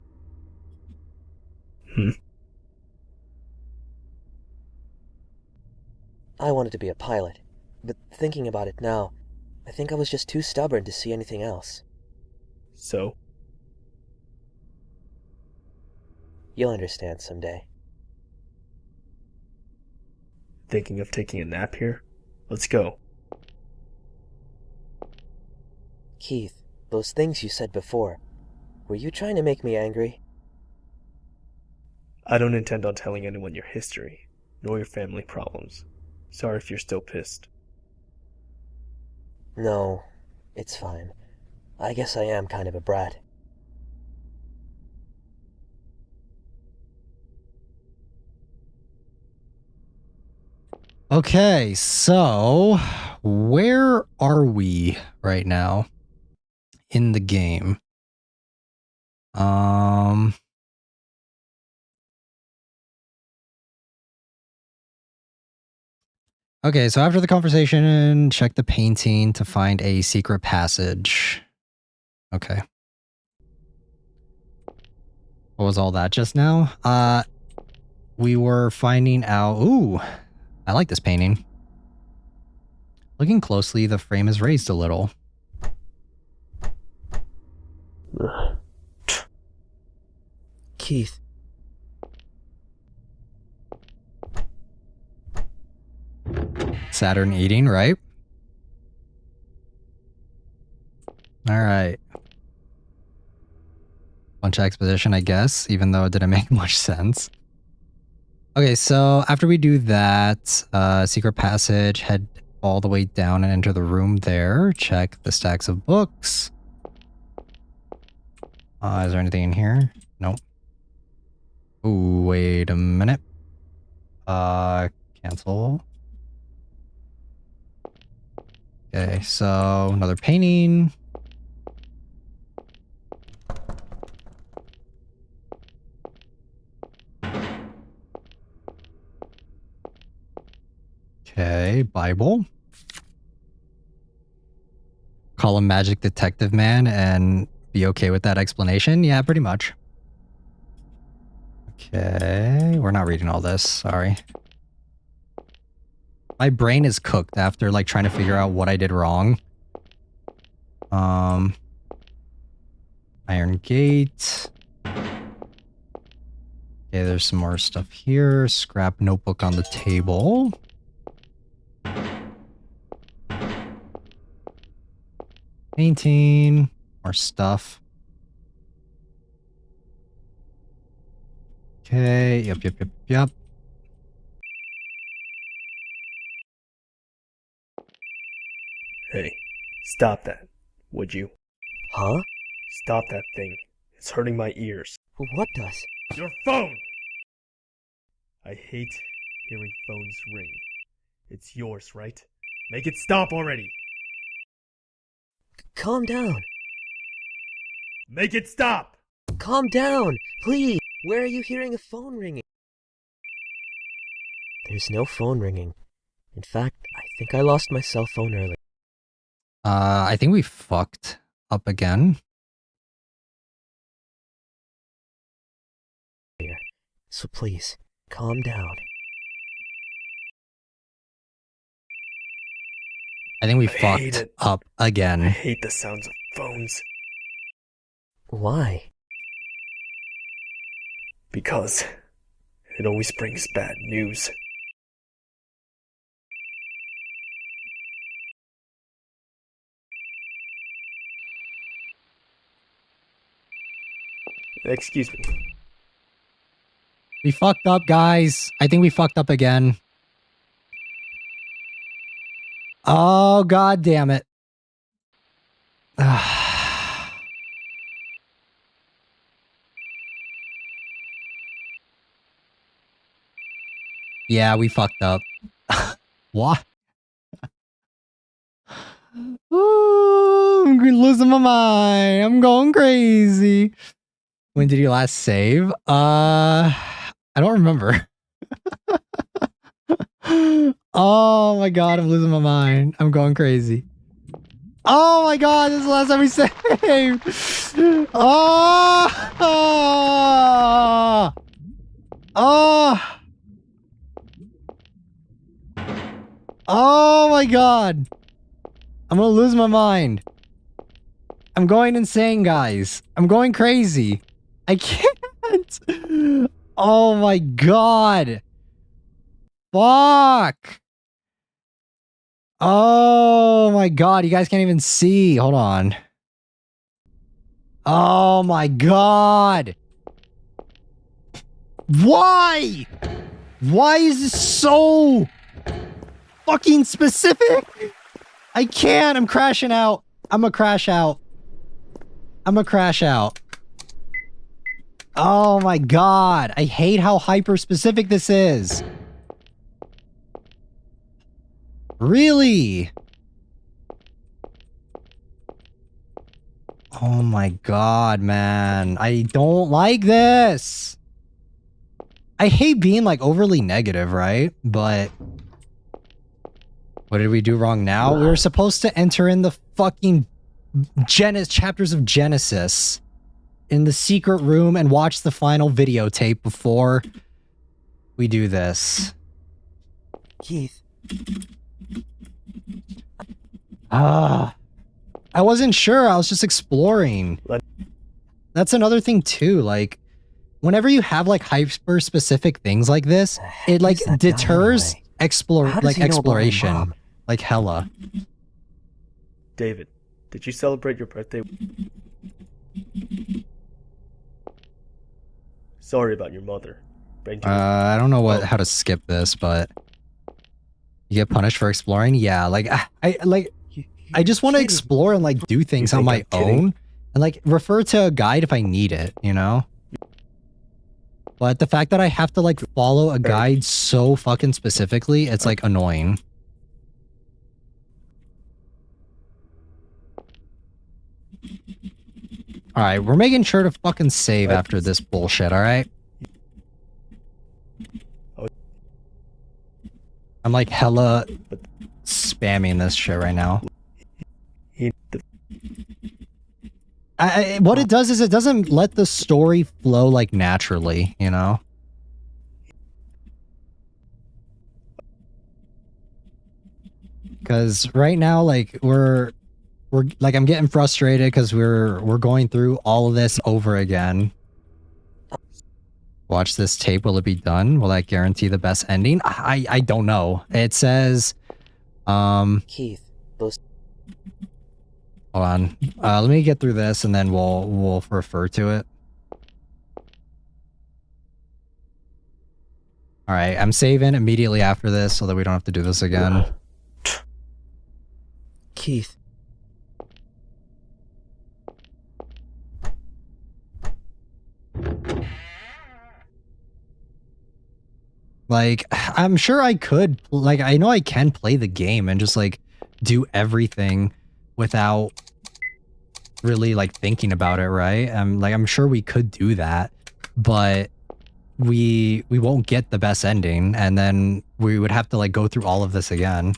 I wanted to be a pilot, but thinking about it now, I think I was just too stubborn to see anything else. So? You'll understand someday. Thinking of taking a nap here? Let's go. Keith, those things you said before, were you trying to make me angry? I don't intend on telling anyone your history. nor your family problems. Sorry if you're still pissed. No, it's fine. I guess I am kind of a brat. Okay, so where are we right now in the game? Okay, so after the conversation, check the painting to find a secret passage. Okay. What was all that just now? We were finding out... Ooh, I like this painting. Looking closely, the frame is raised a little. Keith. Saturn eating, right? Alright. Bunch of exposition, I guess, even though it didn't make much sense. Okay, so after we do that, secret passage, head all the way down and enter the room there. Check the stacks of books. Is there anything in here? Nope. Ooh, wait a minute. Cancel. Okay, so another painting. Okay, Bible. Call him Magic Detective Man and be okay with that explanation? Yeah, pretty much. Okay, we're not reading all this, sorry. My brain is cooked after like trying to figure out what I did wrong. Iron Gate. Okay, there's some more stuff here. Scrap notebook on the table. Painting. More stuff. Okay, yep. Hey, stop that, would you? Huh? Stop that thing. It's hurting my ears. What does? Your phone! I hate hearing phones ring. It's yours, right? Make it stop already! Calm down. Make it stop! Calm down, please. Where are you hearing a phone ringing? There's no phone ringing. In fact, I think I lost my cell phone earlier. I think we fucked up again. So please, calm down. I think we hate fucked it. up again. I hate the sounds of phones. Why? Because it always brings bad news. Excuse me. We fucked up, guys. I think we fucked up again. Oh, god damn it. Yeah, we fucked up. What? Ooh, I'm losing my mind. I'm going crazy. When did you last save? I don't remember. Oh my god, I'm losing my mind. I'm going crazy. Oh my god, this is the last time we saved. Oh my god. I'm gonna lose my mind. I'm going insane, guys. I'm going crazy. I can't. Oh my god. Fuck. Oh my god, you guys can't even see. Hold on. Oh my god. Why? Why is this so fucking specific? I can't. I'm crashing out. I'm gonna crash out. I'm gonna crash out. Oh my god. I hate how hyper specific this is. Really? Oh my god, man. I don't like this. I hate being like overly negative, right? But what did we do wrong now? We were supposed to enter in the fucking chapters of Genesis in the secret room and watch the final videotape before we do this. Keith. I wasn't sure. I was just exploring. That's another thing too. Like, whenever you have like hyper specific things like this, it like deters exploration. Like hella. David, did you celebrate your birthday? Sorry about your mother. I don't know how to skip this, but you get punished for exploring. Yeah, like I just want to explore and like do things on my own and like refer to a guide if I need it, you know? But the fact that I have to like follow a guide so fucking specifically, it's like annoying. Alright, we're making sure to fucking save after this bullshit, alright? I'm like hella spamming this shit right now. What it does is it doesn't let the story flow like naturally, you know? Because right now, like we're like I'm getting frustrated because we're going through all of this over again. Watch this tape. Will it be done? Will that guarantee the best ending? I don't know. It says, Keith, those. Hold on. Let me get through this and then we'll refer to it. All right, I'm saving immediately after this so that we don't have to do this again. Keith. Like, I'm sure I could, like, I know I can play the game and just, like, do everything without really, like, thinking about it, right? I'm sure we could do that, but we won't get the best ending, and then we would have to, like, go through all of this again.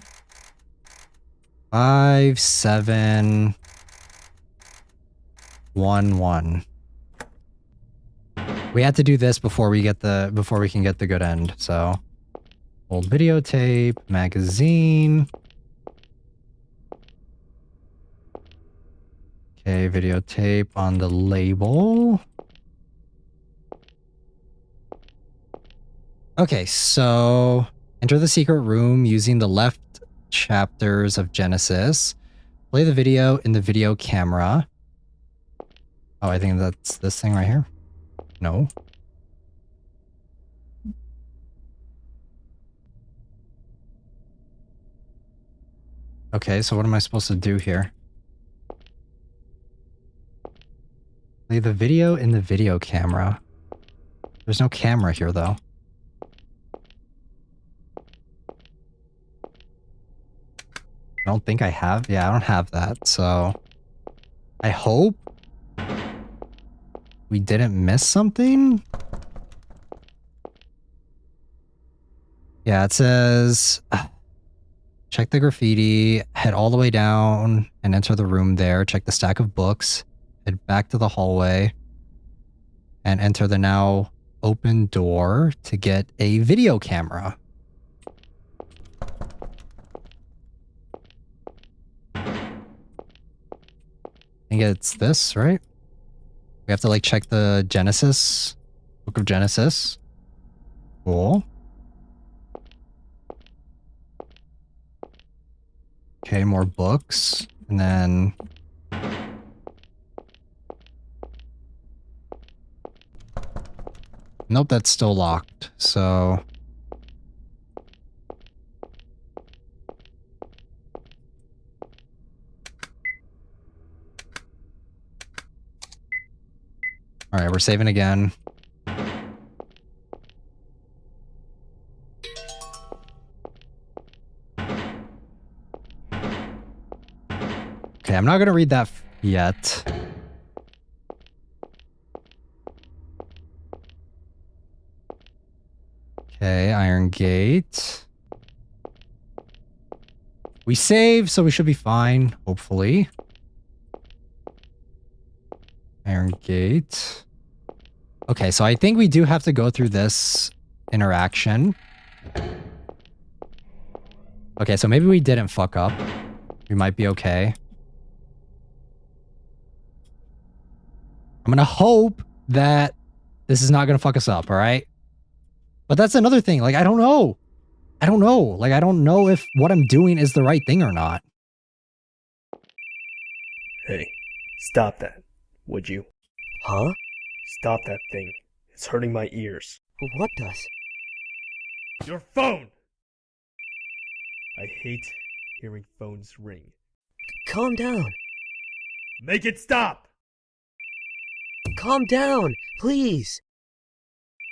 5, 7, 1, 1. We had to do this before we can get the good end, so. Old videotape, magazine. Okay, videotape on the label. Okay, so enter the secret room using the left chapters of Genesis. Play the video in the video camera. Oh, I think that's this thing right here. No. Okay, so what am I supposed to do here? Play the video in the video camera. There's no camera here, though. I don't think I have. Yeah, I don't have that, so I hope we didn't miss something? Yeah, it says, check the graffiti, head all the way down and enter the room there, check the stack of books, head back to the hallway, and enter the now open door to get a video camera. I think it's this, right? We have to like check the Genesis, Book of Genesis. Cool. Okay, more books. And then... Nope, that's still locked. So... All right, we're saving again. Okay, I'm not going to read that yet. Okay, Iron Gate. We save, so we should be fine, hopefully. Iron Gate. Okay, so I think we do have to go through this interaction. Okay, so maybe we didn't fuck up. We might be okay. I'm gonna hope that this is not gonna fuck us up, alright? But that's another thing, like, I don't know. I don't know. Like, I don't know if what I'm doing is the right thing or not. Hey, stop that, would you? Huh? Stop that thing. It's hurting my ears. What does? Your phone! I hate hearing phones ring. Calm down. Make it stop! Calm down, please.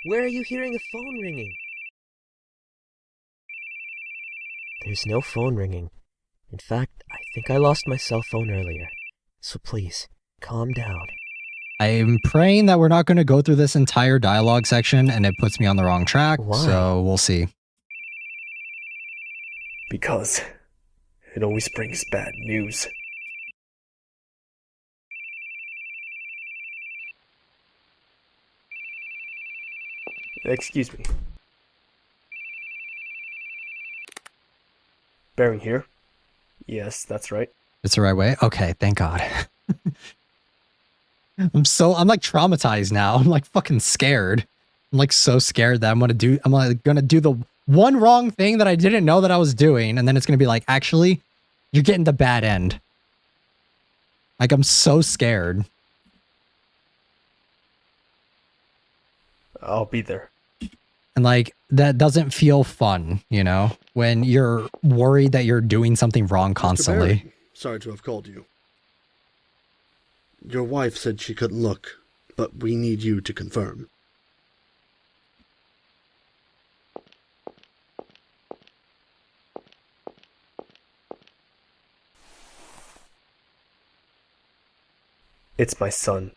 Where are you hearing a phone ringing? There's no phone ringing. In fact, I think I lost my cell phone earlier. So please, calm down. I'm praying that we're not going to go through this entire dialogue section and it puts me on the wrong track. Why? So we'll see. Because it always brings bad news. Excuse me. Bearing here? Yes, that's right. It's the right way? Okay, thank God. I'm like traumatized now. I'm like fucking scared. I'm like so scared that I'm like gonna do the one wrong thing that I didn't know that I was doing, and then it's gonna be like, actually, you're getting the bad end. Like, I'm so scared. I'll be there. And like, that doesn't feel fun, you know, when you're worried that you're doing something wrong constantly. Mr. Barry, sorry to have called you. Your wife said she couldn't look, but we need you to confirm. It's my son.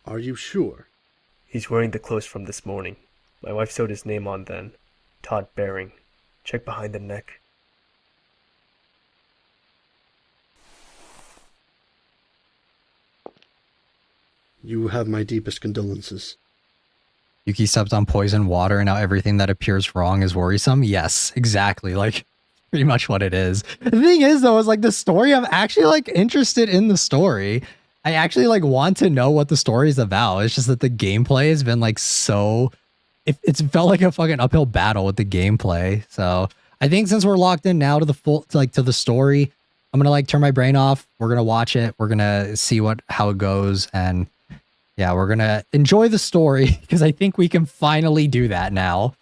Are you sure? He's wearing the clothes from this morning. My wife sewed his name on then. Todd Baring. Check behind the neck. You have my deepest condolences. Yuki stepped on poison water and now everything that appears wrong is worrisome. Yes, exactly. Like, pretty much what it is. The thing is, though, is like the story, I'm actually like interested in the story. I actually like want to know what the story is about. It's just that the gameplay has been like so... It's felt like a fucking uphill battle with the gameplay. So I think since we're locked in now to the to the story, I'm gonna like turn my brain off. We're gonna watch it. We're gonna see how it goes, and yeah, we're gonna enjoy the story because I think we can finally do that now.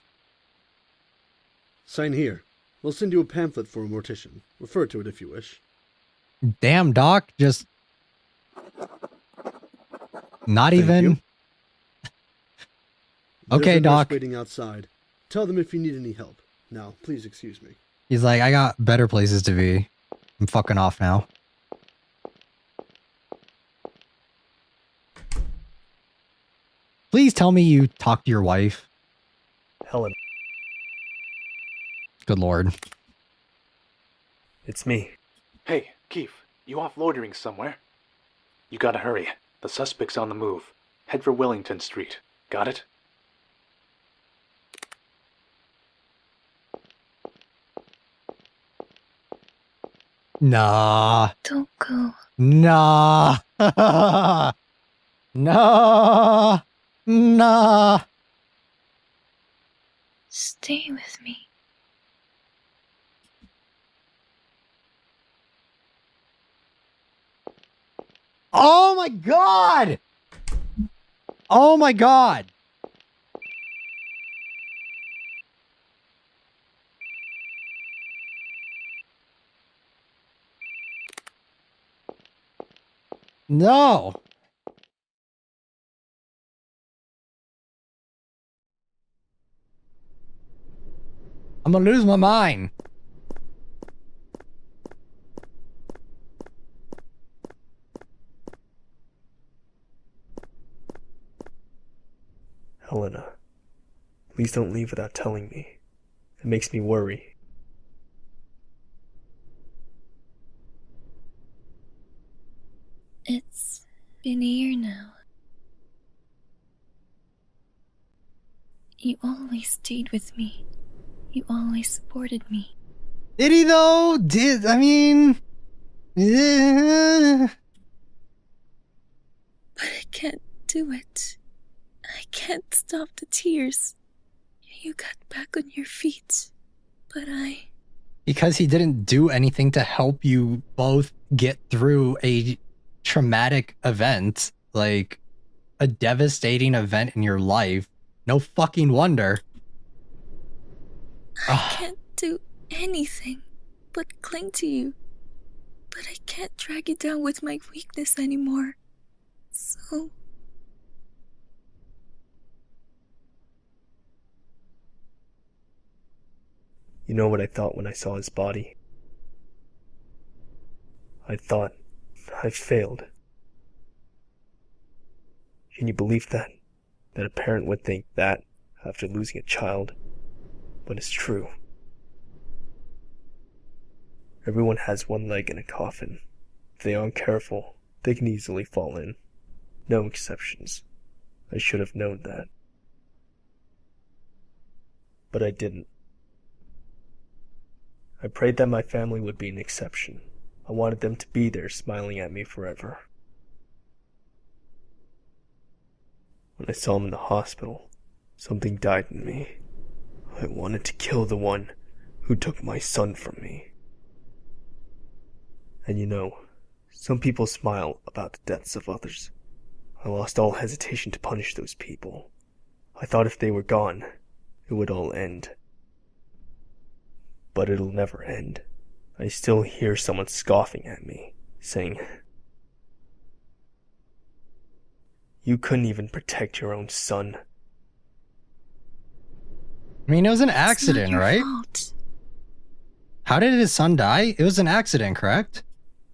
Sign here. We'll send you a pamphlet for a mortician. Refer to it if you wish. Damn, Doc, just not Thank even. you. Okay, There's a nurse Doc. waiting outside. Tell them if you need any help. Now, please excuse me. He's like, I got better places to be. I'm fucking off now. Please tell me you talked to your wife. Helen. Good Lord. It's me. Hey, Keith, you off loitering somewhere? You gotta hurry. The suspect's on the move. Head for Wellington Street. Got it? Nah. Don't go. Nah. Nah. Nah. Stay with me. Oh my God. Oh my God. No. I'm gonna lose my mind. Helena, please don't leave without telling me. It makes me worry. It's been a year now. You always stayed with me. You always supported me. Did he though? I mean... Yeah. But I can't do it. I can't stop the tears. You got back on your feet, but Because he didn't do anything to help you both get through a traumatic event, like a devastating event in your life. No fucking wonder. I can't do anything but cling to you. But I can't drag you down with my weakness anymore. So... You know what I thought when I saw his body? I thought I failed. Can you believe that? That a parent would think that after losing a child? But it's true. Everyone has one leg in a coffin. If they aren't careful, they can easily fall in. No exceptions. I should have known that. But I didn't. I prayed that my family would be an exception. I wanted them to be there smiling at me forever. When I saw him in the hospital, something died in me. I wanted to kill the one who took my son from me. And you know, some people smile about the deaths of others. I lost all hesitation to punish those people. I thought if they were gone, it would all end. But it'll never end. I still hear someone scoffing at me, saying, "You couldn't even protect your own son." I mean, it was an accident, right? Fault. How did his son die? It was an accident, correct?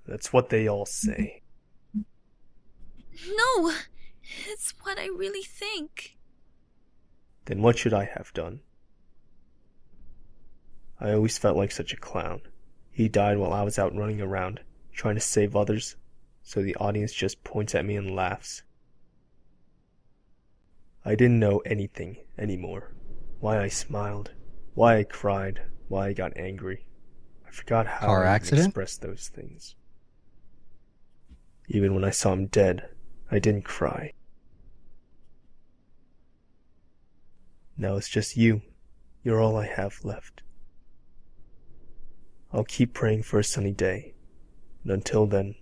That's what they all say. No! It's what I really think. Then what should I have done? I always felt like such a clown. He died while I was out running around, trying to save others, so the audience just points at me and laughs. I didn't know anything anymore. Why I smiled, why I cried, why I got angry. I forgot how Car I accident? expressed those things. Even when I saw him dead, I didn't cry. Now it's just you. You're all I have left. I'll keep praying for a sunny day, and until then,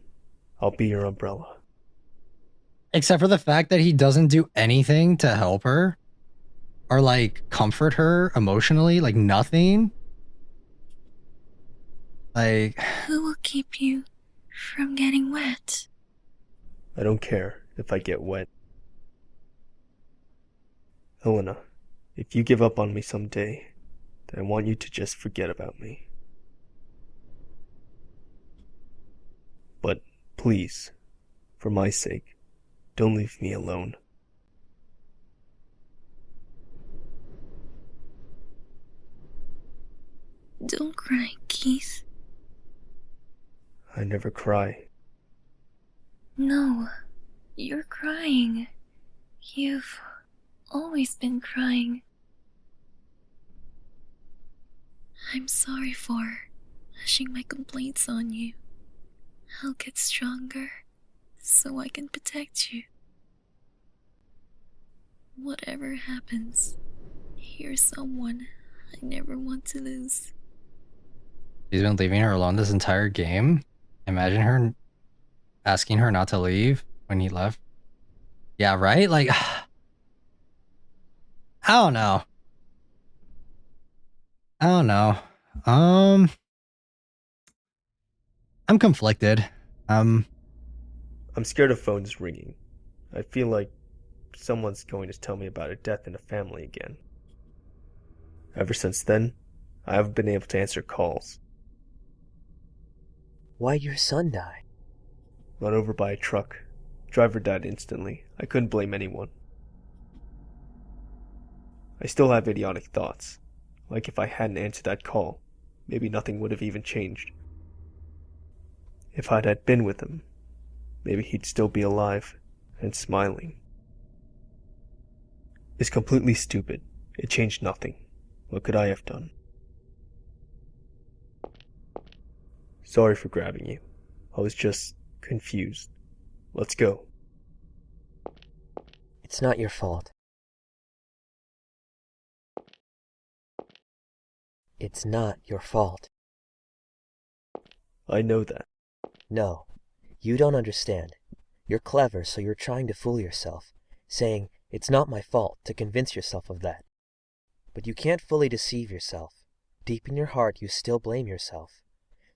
I'll be your umbrella. Except for the fact that he doesn't do anything to help her or like comfort her emotionally, like nothing. Like, who will keep you from getting wet? I don't care if I get wet. Helena, if you give up on me someday, then I want you to just forget about me. But please, for my sake, don't leave me alone. Don't cry, Keith. I never cry. No, you're crying. You've always been crying. I'm sorry for pushing my complaints on you. I'll get stronger so I can protect you. Whatever happens, you're someone I never want to lose. he's been leaving her alone this entire game. Imagine her asking her not to leave when he left. Yeah, right? Like, I don't know. I don't know. I'm conflicted. I'm scared of phones ringing. I feel like someone's going to tell me about a death in the family again. Ever since then, I haven't been able to answer calls. Why'd your son die? Run over by a truck. Driver died instantly. I couldn't blame anyone. I still have idiotic thoughts. Like if I hadn't answered that call, maybe nothing would have even changed. If I'd had been with him, maybe he'd still be alive and smiling. It's completely stupid. It changed nothing. What could I have done? Sorry for grabbing you. I was just confused. Let's go. It's not your fault. It's not your fault. I know that. No, you don't understand. You're clever, so you're trying to fool yourself, saying, it's not my fault, to convince yourself of that. But you can't fully deceive yourself. Deep in your heart, you still blame yourself.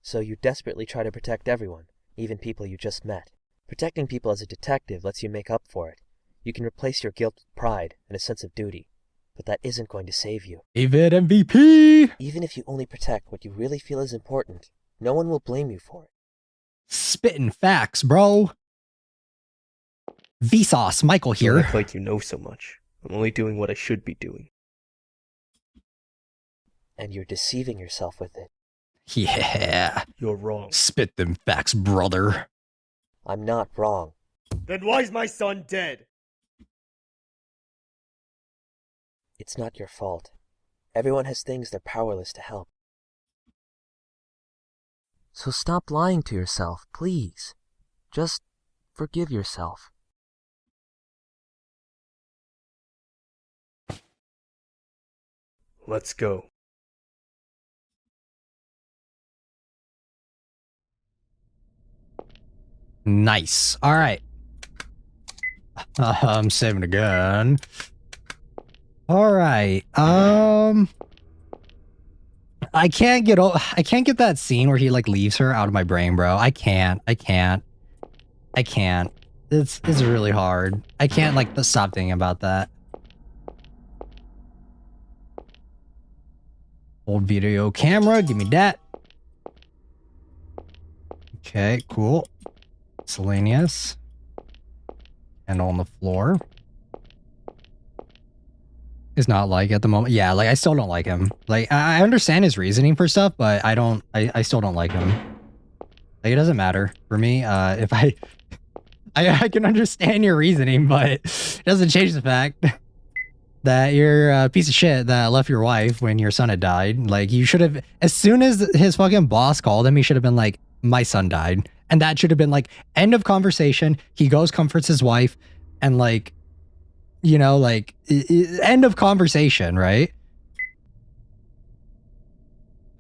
So you desperately try to protect everyone, even people you just met. Protecting people as a detective lets you make up for it. You can replace your guilt with pride and a sense of duty. But that isn't going to save you. David MVP! Even if you only protect what you really feel is important, no one will blame you for it. Spitting facts, bro. Vsauce, Michael here. Don't act like you know so much. I'm only doing what I should be doing. And you're deceiving yourself with it. Yeah. You're wrong. Spit them facts, brother. I'm not wrong. Then why's my son dead? It's not your fault. Everyone has things they're powerless to help. So stop lying to yourself, please. Just forgive yourself. Let's go. Nice. All right. I'm saving a gun. All right. I can't get that scene where he like leaves her out of my brain, bro. I can't. It's really hard. I can't like stop thinking about that. Old video camera, give me that. Okay, cool. Miscellaneous. And on the floor. Is not like at the moment. Yeah, like I still don't like him. Like I understand his reasoning for stuff, but I still don't like him. Like it doesn't matter for me. If I can understand your reasoning, but it doesn't change the fact that you're a piece of shit that left your wife when your son had died. Like you should have, as soon as his fucking boss called him, he should have been like, my son died. And that should have been like, end of conversation. He goes, comforts his wife, and like, you know, like, end of conversation, right?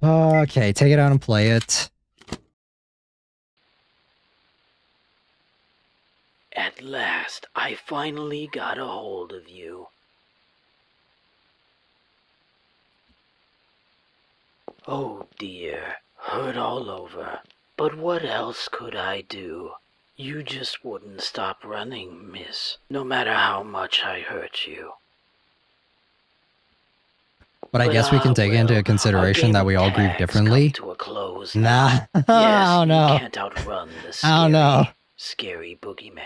Okay, take it out and play it. At last, I finally got a hold of you. Oh dear, hurt all over. But what else could I do? You just wouldn't stop running, miss, no matter how much I hurt you. But I guess we can take into consideration that we all grieve differently. Nah, Yes, I don't know. You can't outrun the I don't know. scary boogeyman.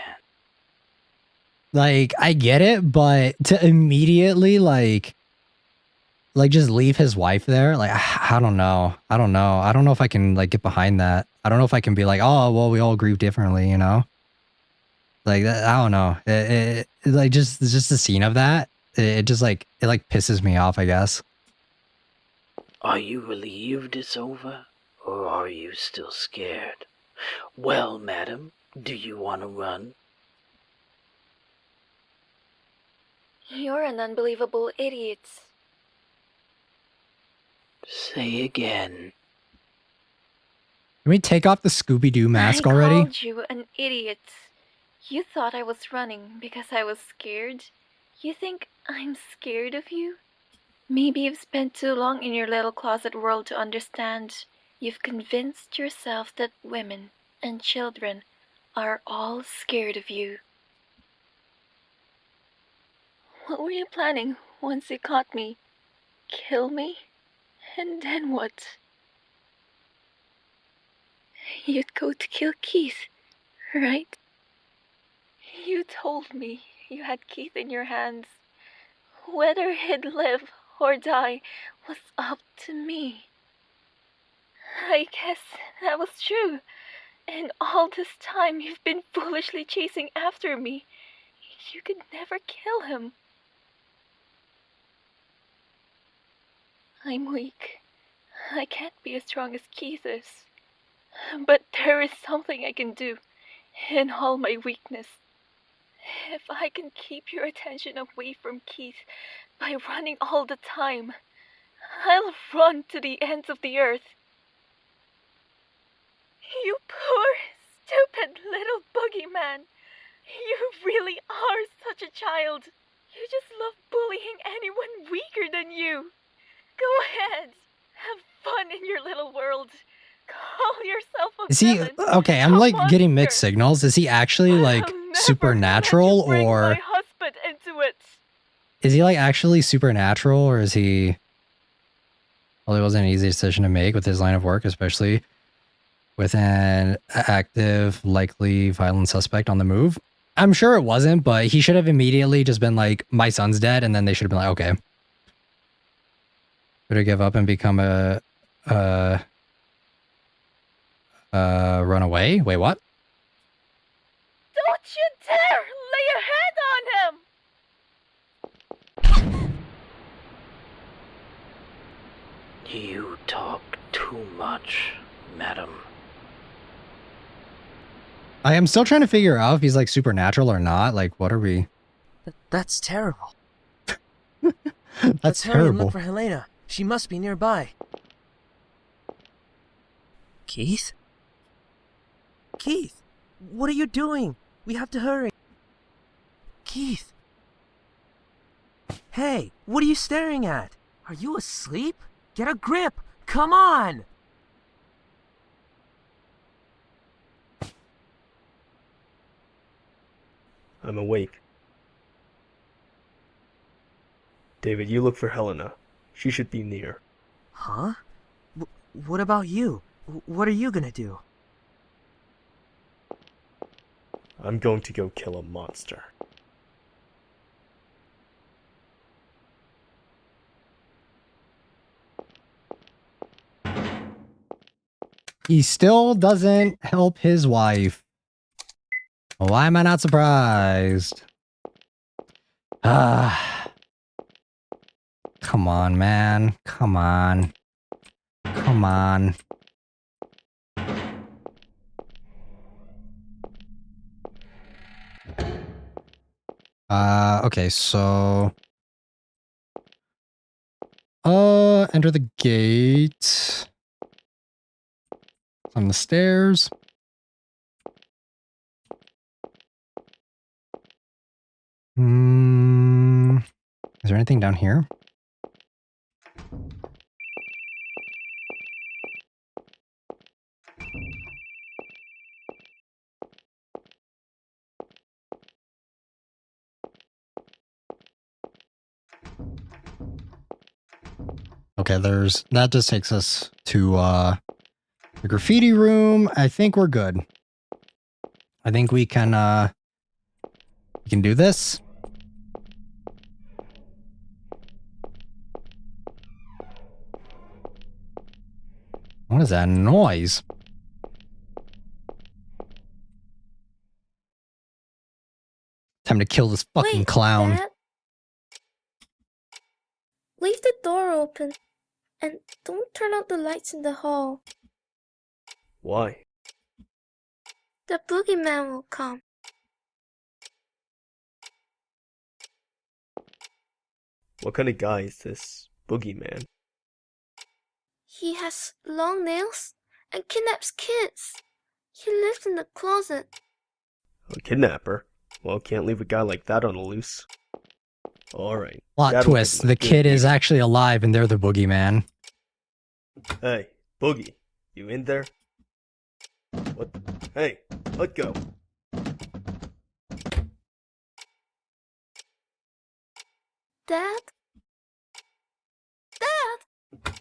Like, I get it, but to immediately, like just leave his wife there, like, I don't know. I don't know if I can, like, get behind that. I don't know if I can be like, oh, well, we all grieve differently, you know? Like, I don't know. It like, just the scene of that, it just, like, it, like, pisses me off, I guess. Are you relieved it's over, or are you still scared? Well, madam, do you want to run? You're an unbelievable idiot. Say again. Can we take off the Scooby-Doo mask already? I called you an idiot. You thought I was running because I was scared. You think I'm scared of you? Maybe you've spent too long in your little closet world to understand. You've convinced yourself that women and children are all scared of you. What were you planning once you caught me? Kill me? And then what? You'd go to kill Keith, right? You told me you had Keith in your hands. Whether he'd live or die was up to me. I guess that was true. And all this time you've been foolishly chasing after me. You could never kill him. I'm weak. I can't be as strong as Keith is. But there is something I can do, in all my weakness. If I can keep your attention away from Keith by running all the time, I'll run to the ends of the earth. You poor, stupid little boogeyman. You really are such a child. You just love bullying anyone weaker than you. Go ahead. Have fun in your little world. Call yourself a Is he villain, okay? I'm like getting mixed signals. Is he actually like supernatural, or my husband into it. is he like actually supernatural, or is he? Well, it wasn't an easy decision to make with his line of work, especially with an active, likely violent suspect on the move. I'm sure it wasn't, but he should have immediately just been like, "My son's dead," and then they should have been like, "Okay." Would he give up and become a run away? Wait, what? Don't you dare lay a hand on him! You talk too much, madam. I am still trying to figure out if he's like supernatural or not. Like, what are we? That's terrible. That's Let's hurry and terrible. look for Helena. She must be nearby. Keith? Keith, what are you doing? We have to hurry. Keith. Hey, what are you staring at? Are you asleep? Get a grip. Come on. I'm awake. David, you look for Helena. She should be near. Huh? What about you? What are you gonna do? I'm going to go kill a monster. He still doesn't help his wife. Why am I not surprised? Ah. Come on, man. Come on. Come on. Okay, so enter the gate. On the stairs. Is there anything down here? Okay, that just takes us to the graffiti room. I think we're good. I think we can do this. What is that noise? Time to kill this fucking Wait, clown. Dad? Leave the door open and don't turn out the lights in the hall. Why? The boogeyman will come. What kind of guy is this boogeyman? He has long nails and kidnaps kids. He lives in the closet. A kidnapper? Well, can't leave a guy like that on the loose. Alright. Plot twist. The kid is actually alive and they're the boogeyman. Hey, Boogie, you in there? What? Hey, let go. Dad? Dad?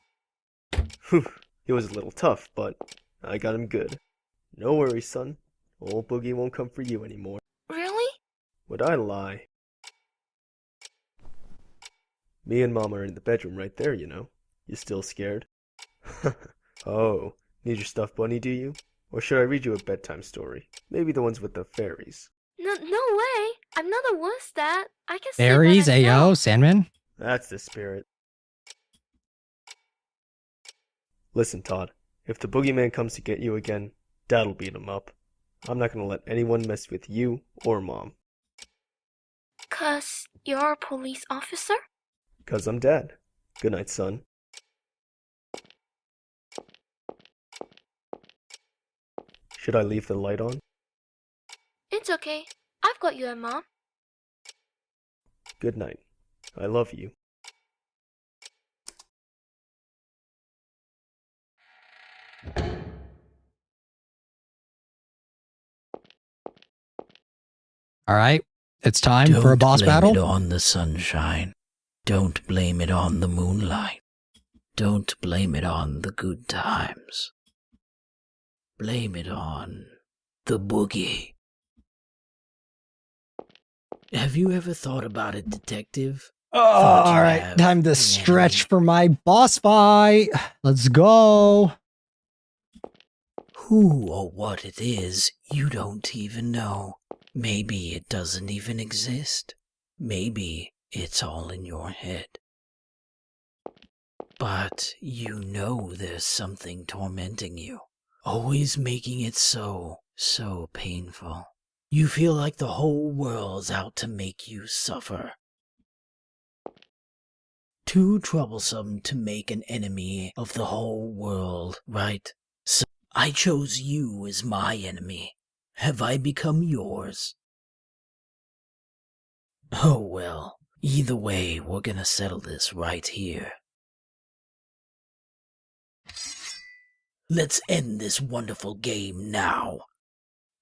Whew, he was a little tough, but I got him good. No worries, son. Old Boogie won't come for you anymore. Really? Would I lie? Me and Mom are in the bedroom right there, you know. You still scared? Oh, need your stuffed bunny, do you? Or should I read you a bedtime story? Maybe the ones with the fairies. No way. I'm not the worst that. I can sleep by Fairies, myself. Ayo, Sandman? That's the spirit. Listen, Todd. If the boogeyman comes to get you again, Dad'll beat him up. I'm not gonna let anyone mess with you or Mom. 'Cause you're a police officer? 'Cause I'm Dad. Good night, son. Should I leave the light on? It's okay. I've got you and Mom. Good night. I love you. All right, it's time for a boss battle. Don't blame it on the sunshine. Don't blame it on the moonlight. Don't blame it on the good times. Blame it on the boogie. Have you ever thought about it, detective? Oh, all right, time to stretch for my boss fight. Let's go. Who or what it is, you don't even know. Maybe it doesn't even exist. Maybe it's all in your head. But you know there's something tormenting you, always making it so painful. You feel like the whole world's out to make you suffer. Too troublesome to make an enemy of the whole world, right? So I chose you as my enemy. Have I become yours? Oh well, either way, we're gonna settle this right here. Let's end this wonderful game now.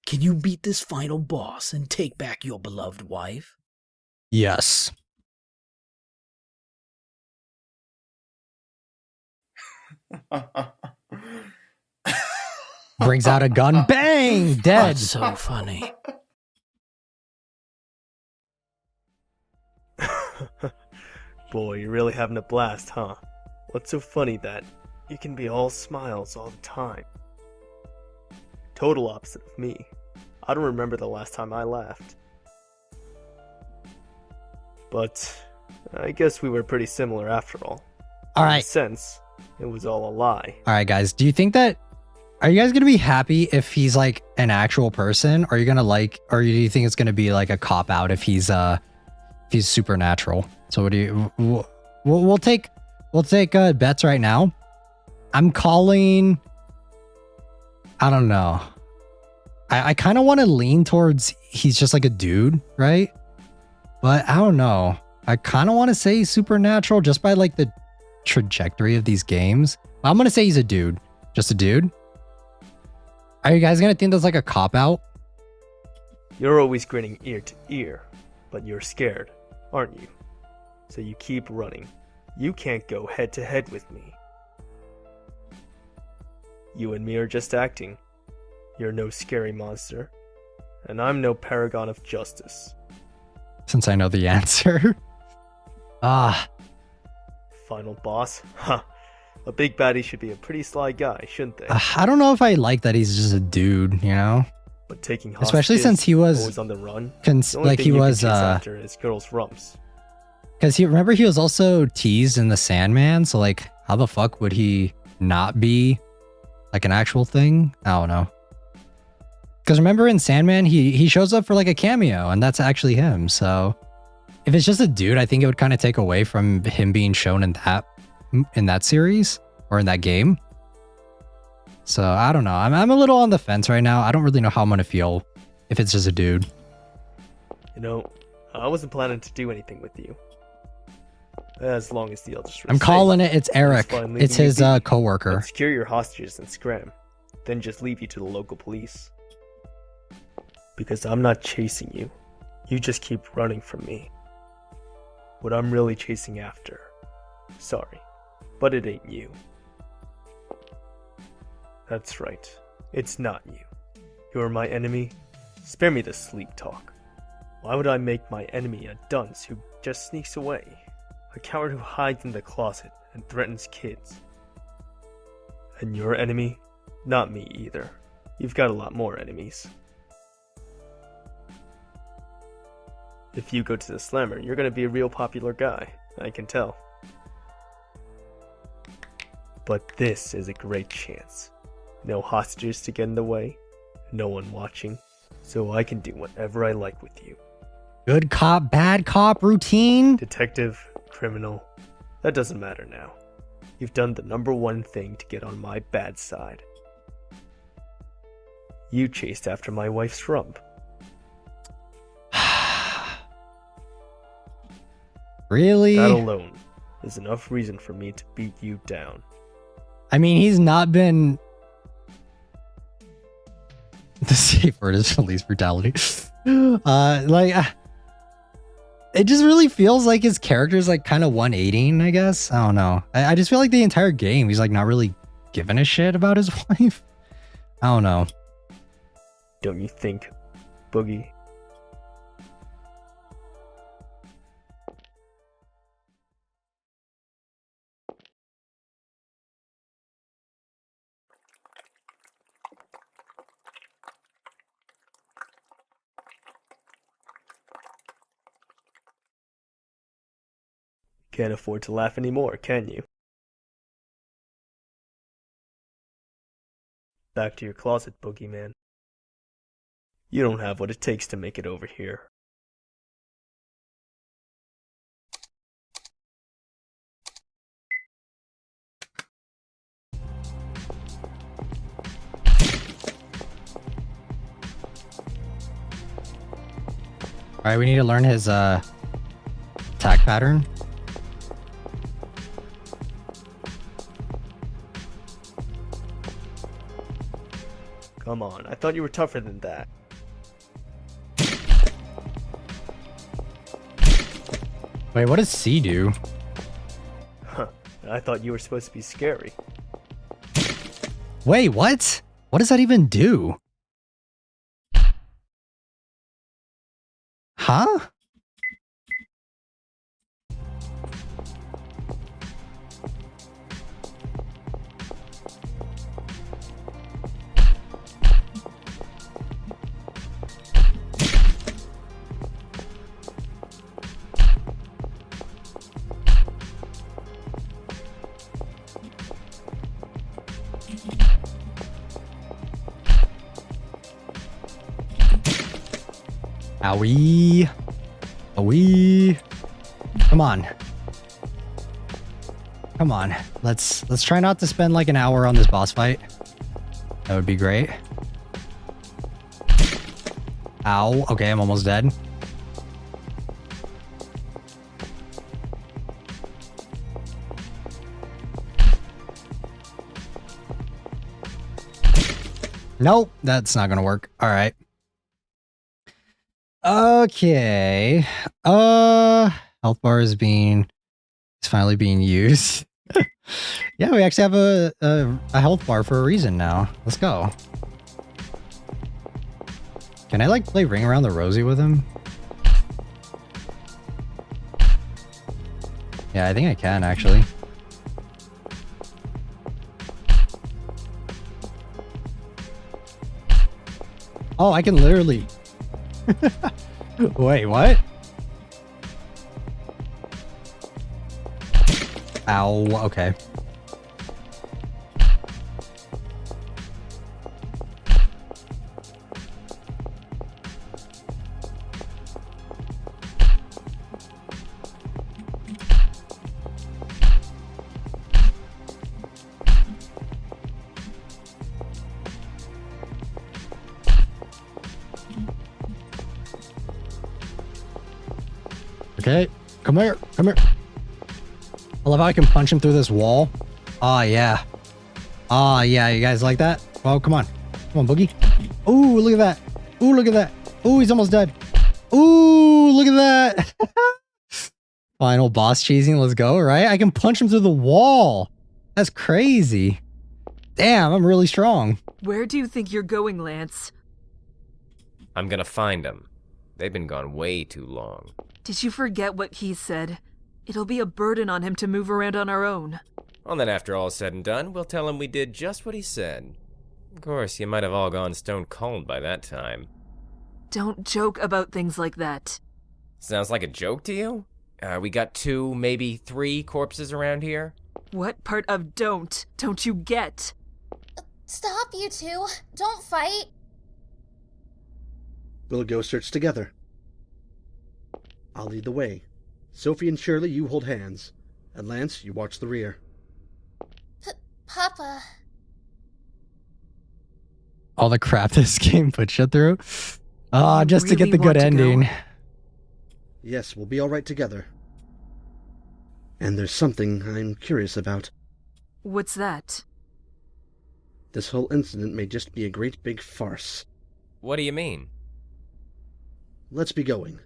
Can you beat this final boss and take back your beloved wife? Yes. Brings out a gun. Bang! Dead. That's so funny. Boy, you're really having a blast, huh? What's so funny that you can be all smiles all the time? Total opposite of me. I don't remember the last time I laughed. But I guess we were pretty similar after all. All In a right. sense, it was all a lie. All right, guys. Do you think that... Are you guys going to be happy if he's like an actual person? Or are you going to like... Or do you think it's going to be like a cop-out if he's supernatural? So what do you... We'll take bets right now. I'm calling... I don't know. I kind of want to lean towards he's just like a dude, right? But I don't know. I kind of want to say supernatural just by like the trajectory of these games. I'm going to say he's a dude. Just a dude. Are you guys going to think that's like a cop-out? You're always grinning ear to ear, but you're scared, aren't you? So you keep running. You can't go head to head with me. You and me are just acting. You're no scary monster, and I'm no paragon of justice. Since I know the answer. Final boss? Huh. A big baddie should be a pretty sly guy, shouldn't they? I don't know if I like that he's just a dude, you know? But taking especially hostages, since he was always on the run. like the only thing he you was can chase after is girls' rumps. because he was also teased in the Sandman, so like how the fuck would he not be like an actual thing? I don't know. Because remember in Sandman, he shows up for like a cameo, and that's actually him. So if it's just a dude, I think it would kind of take away from him being shown in that series or in that game. So I don't know. I'm a little on the fence right now. I don't really know how I'm gonna feel if it's just a dude. You know, I wasn't planning to do anything with you. As long as the others were I'm safe, calling it. It's I was Eric. fine It's leaving his you be. coworker. I'd secure your hostages and scram, then just leave you to the local police. Because I'm not chasing you. You just keep running from me. What I'm really chasing after. Sorry, but it ain't you. That's right. It's not you. You are my enemy. Spare me the sleep talk. Why would I make my enemy a dunce who just sneaks away? A coward who hides in the closet and threatens kids. And your enemy? Not me either. You've got a lot more enemies. If you go to the Slammer, you're gonna be a real popular guy. I can tell. But this is a great chance. No hostages to get in the way, no one watching, so I can do whatever I like with you. Good cop, bad cop routine? Detective, criminal, that doesn't matter now. You've done the number one thing to get on my bad side. You chased after my wife's rump. Really? That alone is enough reason for me to beat you down. I mean, he's not been... The safe word is police brutality. It just really feels like his character is like kind of 180ing, I guess. I don't know. I just feel like the entire game, he's like not really giving a shit about his wife. I don't know. Don't you think, Boogie? Can't afford to laugh anymore, can you? Back to your closet, Boogieman. You don't have what it takes to make it over here. Alright, we need to learn his attack pattern. Come on, I thought you were tougher than that. Wait, what does C do? Huh, I thought you were supposed to be scary. Wait, what? What does that even do? Huh? Owie. Owie. Come on. Come on. Let's try not to spend like an hour on this boss fight. That would be great. Ow. Okay, I'm almost dead. Nope, that's not gonna work. All right. Okay. Health bar is finally being used. Yeah, we actually have a health bar for a reason now. Let's go. Can I like play Ring Around the Rosie with him? Yeah, I think I can actually. Oh, I can literally... Wait, what? Ow, okay. Okay, come here, come here. I love how I can punch him through this wall. Oh, yeah. Oh, yeah, you guys like that? Oh, come on. Come on, Boogie. Ooh, look at that. Ooh, look at that. Ooh, he's almost dead. Ooh, look at that. Final boss cheesing, let's go, right? I can punch him through the wall. That's crazy. Damn, I'm really strong. Where do you think you're going, Lance? I'm gonna find them. They've been gone way too long. Did you forget what he said? It'll be a burden on him to move around on our own. Well, then after all's said and done, we'll tell him we did just what he said. Of course, you might have all gone stone cold by that time. Don't joke about things like that. Sounds like a joke to you? We got 2, maybe 3 corpses around here? What part of don't you get? Stop, you two. Don't fight. We'll go search together. I'll lead the way. Sophie and Shirley, you hold hands. And Lance, you watch the rear. Papa. All the crap this game puts you through. Just to really get the good want to ending. go? Yes, we'll be all right together. And there's something I'm curious about. What's that? This whole incident may just be a great big farce. What do you mean? Let's be going.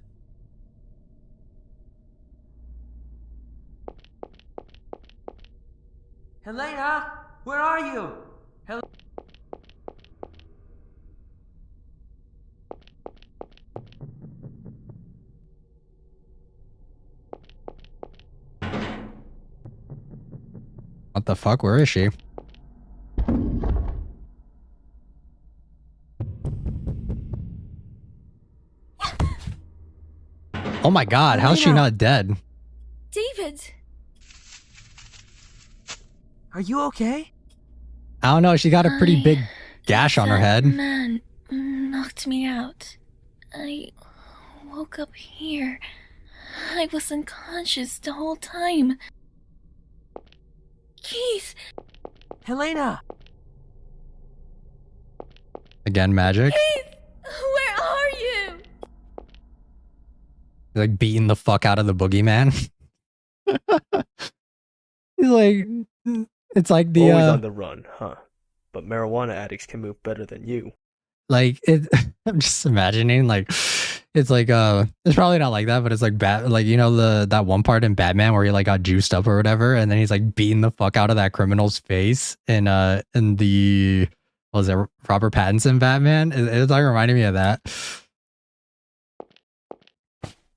Helena, where are you? What the fuck? Where is she? Oh my god, how's she not dead? David! Are you okay? I don't know, she got a pretty big gash on her head. That man knocked me out. I woke up here. I was unconscious the whole time. Keith! Helena! Again, magic. Keith! Where are you? Like beating the fuck out of the boogeyman. He's like, it's like the Always on the run, huh? But marijuana addicts can move better than you. like it. I'm just imagining like it's like it's probably not like that, but it's like like you know that one part in Batman where he like got juiced up or whatever, and then he's like beating the fuck out of that criminal's face in the what was it, Robert Pattinson Batman? It's like reminding me of that.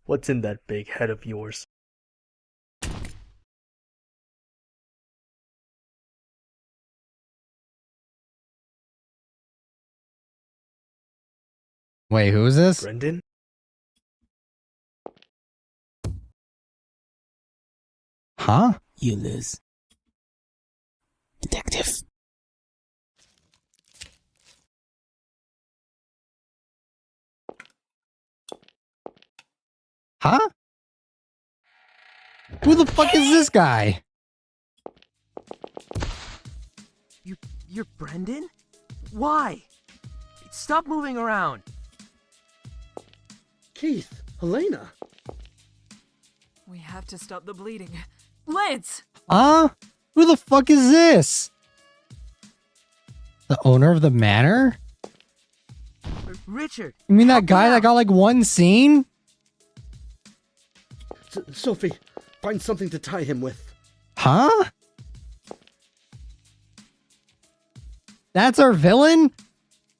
What's in that big head of yours? Wait, who is this? Brendan? Huh? You lose. Detective. Huh? Who the fuck is this guy? You're Brendan? Why? Stop moving around. Keith, Helena. We have to stop the bleeding. Lance! Who the fuck is this? The owner of the manor? Richard! You mean that guy that got like one scene? Sophie, find something to tie him with. Huh? That's our villain?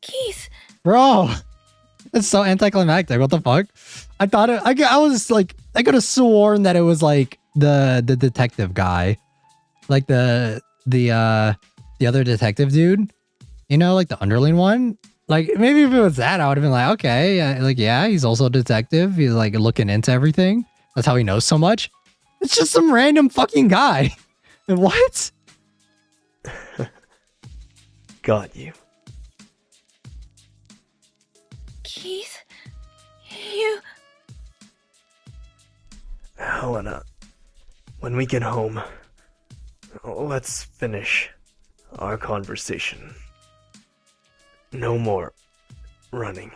Keith! Bro, it's so anticlimactic. What the fuck? I thought it, I was like, I could have sworn that it was like the detective guy. Like the other detective dude. You know, like the underling one. Like maybe if it was that, I would have been like, okay, like yeah, he's also a detective. He's like looking into everything. That's how he knows so much. It's just some random fucking guy. What? Got you. Keith? You... Helena, when we get home, let's finish our conversation. No more running.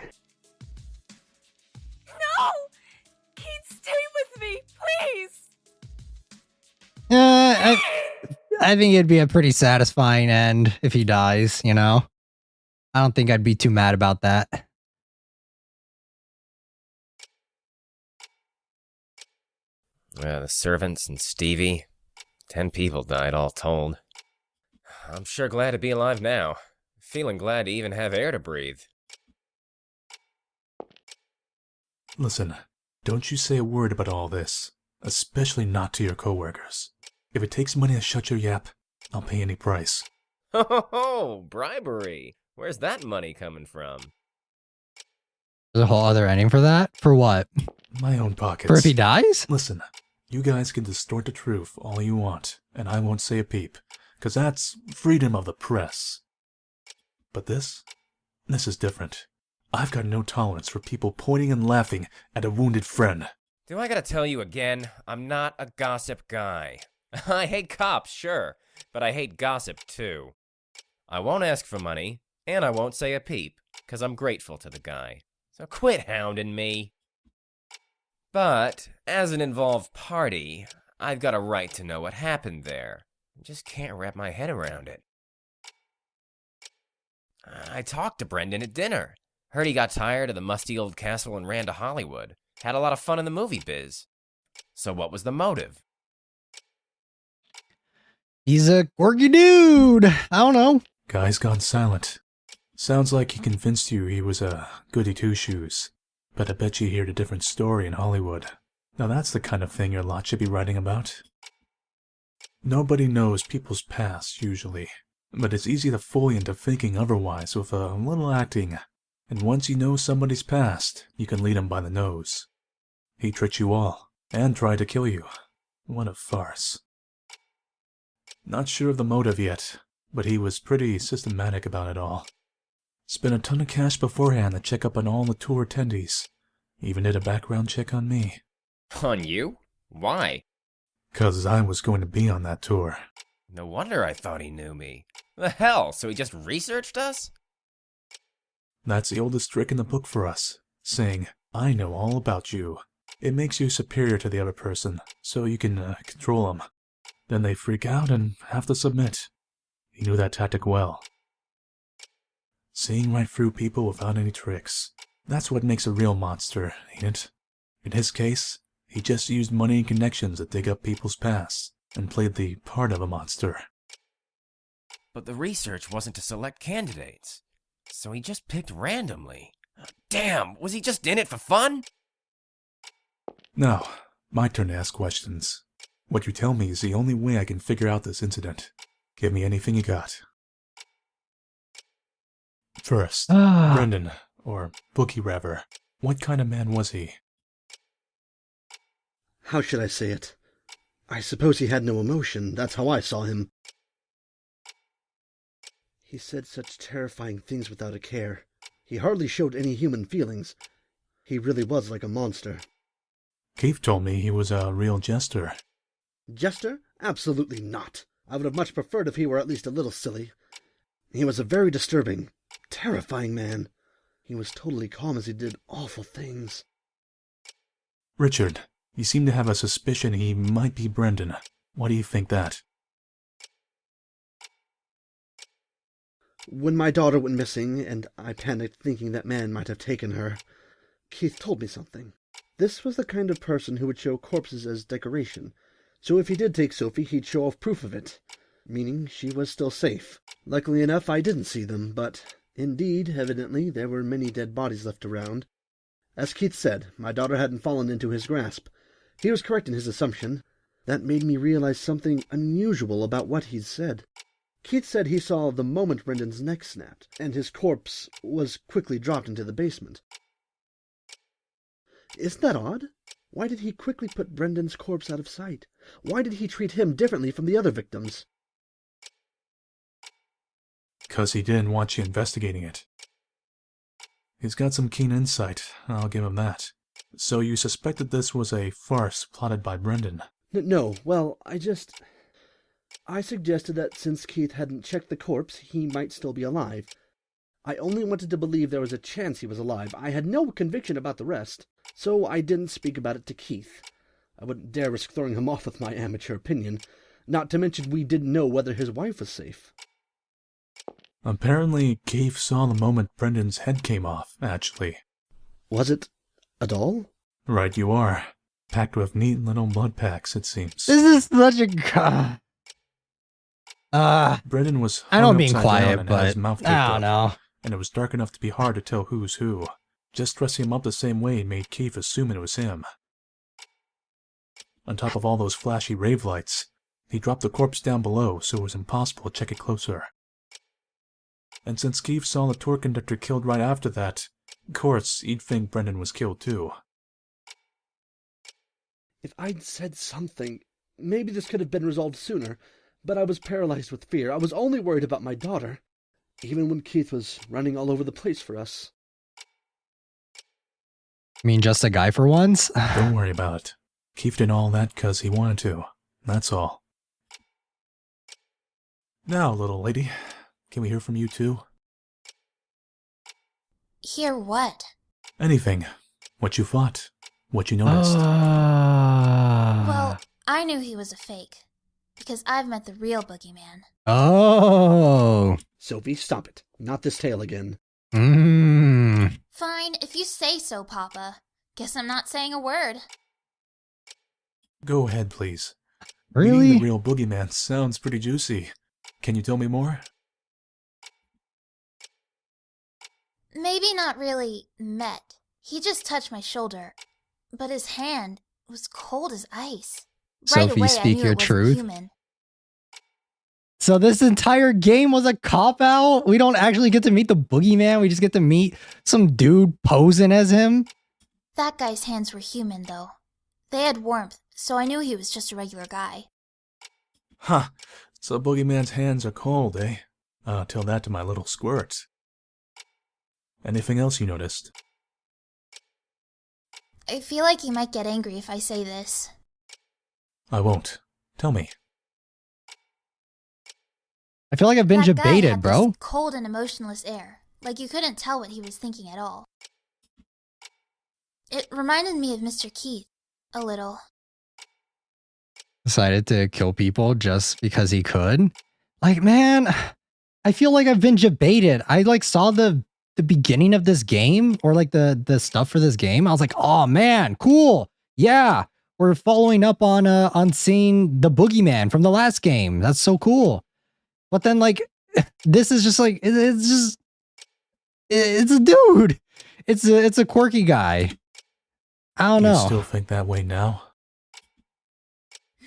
No! Keith, stay with me, please! I think it'd be a pretty satisfying end if he dies, you know? I don't think I'd be too mad about that. The servants and Stevie. 10 people died all told. I'm sure glad to be alive now. Feeling glad to even have air to breathe. Listen, don't you say a word about all this, especially not to your coworkers. If it takes money to shut your yap, I'll pay any price. Ho ho ho! Bribery! Where's that money coming from? There's a whole other ending for that? For what? My own pockets. For if he dies? Listen, you guys can distort the truth all you want, and I won't say a peep, because that's freedom of the press. But this is different. I've got no tolerance for people pointing and laughing at a wounded friend. Do I gotta tell you again? I'm not a gossip guy. I hate cops, sure, but I hate gossip too. I won't ask for money, and I won't say a peep, because I'm grateful to the guy. So quit hounding me. But, as an involved party, I've got a right to know what happened there. I just can't wrap my head around it. I talked to Brendan at dinner. Heard he got tired of the musty old castle and ran to Hollywood. Had a lot of fun in the movie biz. So what was the motive? He's a quirky dude. I don't know. Guy's gone silent. Sounds like he convinced you he was a goody two-shoes. But I bet you heard a different story in Hollywood. Now that's the kind of thing your lot should be writing about. Nobody knows people's past, usually. But it's easy to fool you into thinking otherwise with a little acting. And once you know somebody's past, you can lead them by the nose. He tricked you all, and tried to kill you. What a farce. Not sure of the motive yet, but he was pretty systematic about it all. Spent a ton of cash beforehand to check up on all the tour attendees. Even did a background check on me. On you? Why? 'Cause I was going to be on that tour. No wonder I thought he knew me. The hell, so he just researched us? That's the oldest trick in the book for us, saying, I know all about you. It makes you superior to the other person, so you can control them. Then they freak out and have to submit. He knew that tactic well. Seeing right through people without any tricks. That's what makes a real monster, ain't it? In his case, he just used money and connections to dig up people's past, and played the part of a monster. But the research wasn't to select candidates, so he just picked randomly. Damn, was he just in it for fun? Now, my turn to ask questions. What you tell me is the only way I can figure out this incident. Give me anything you got. First, Brendan, or Boogie rather. What kind of man was he? How should I say it? I suppose he had no emotion. That's how I saw him. He said such terrifying things without a care. He hardly showed any human feelings. He really was like a monster. Keith told me he was a real jester. Jester? Absolutely not. I would have much preferred if he were at least a little silly. He was a very disturbing, terrifying man. He was totally calm as he did awful things. Richard, you seem to have a suspicion he might be Brendan. Why do you think that? When my daughter went missing, and I panicked thinking that man might have taken her, Keith told me something. This was the kind of person who would show corpses as decoration, so if he did take Sophie, he'd show off proof of it, meaning she was still safe. Luckily enough, I didn't see them, but indeed, evidently, there were many dead bodies left around. As Keith said, my daughter hadn't fallen into his grasp. He was correct in his assumption. That made me realize something unusual about what he'd said. Keith said he saw the moment Brendan's neck snapped, and his corpse was quickly dropped into the basement. Isn't that odd? Why did he quickly put Brendan's corpse out of sight? Why did he treat him differently from the other victims? 'Cause he didn't want you investigating it. He's got some keen insight, I'll give him that. So you suspected this was a farce plotted by Brendan? No, well, I suggested that since Keith hadn't checked the corpse, he might still be alive. I only wanted to believe there was a chance he was alive. I had no conviction about the rest, so I didn't speak about it to Keith. I wouldn't dare risk throwing him off with my amateur opinion, not to mention we didn't know whether his wife was safe. Apparently, Keith saw the moment Brendan's head came off, actually. Was it a doll? Right you are. Packed with neat little blood packs, it seems. This is such a... Brendan was I know I'm hung being upside down quiet, and had his but mouth taped I don't up, know. and it was dark enough to be hard to tell who's who. Just dressing him up the same way made Keith assume it was him. On top of all those flashy rave lights, he dropped the corpse down below so it was impossible to check it closer. And since Keith saw the tour conductor killed right after that, of course, he'd think Brendan was killed too. If I'd said something, maybe this could have been resolved sooner, but I was paralyzed with fear. I was only worried about my daughter, even when Keith was running all over the place for us. I mean, just a guy for once? Don't worry about it. Keith did all that because he wanted to. That's all. Now, little lady, can we hear from you too? Hear what? Anything. What you thought. What you noticed. Well, I knew he was a fake. Because I've met the real boogeyman. Oh. Sophie, stop it. Not this tale again. Fine, if you say so, Papa. Guess I'm not saying a word. Go ahead, please. Really? Meeting the real boogeyman sounds pretty juicy. Can you tell me more? Maybe not really met. He just touched my shoulder. But his hand was cold as ice. Right Sophie, away, speak I knew your it wasn't truth. human. So this entire game was a cop-out? We don't actually get to meet the boogeyman? We just get to meet some dude posing as him? That guy's hands were human, though. They had warmth, so I knew he was just a regular guy. Huh. So boogeyman's hands are cold, eh? Tell that to my little squirt. Anything else you noticed? I feel like he might get angry if I say this. I won't. Tell me. I feel like I've been That guy debated, had bro. This cold and emotionless air, like you couldn't tell what he was thinking at all. It reminded me of Mr. Keith, a little. Decided to kill people just because he could. Like, man, I feel like I've been debated. I like saw the beginning of this game or like the stuff for this game. I was like, oh man, cool. Yeah, we're following up on seeing the boogeyman from the last game. That's so cool. But then like this is just like it's a dude. It's a quirky guy. I don't know. You still think that way now?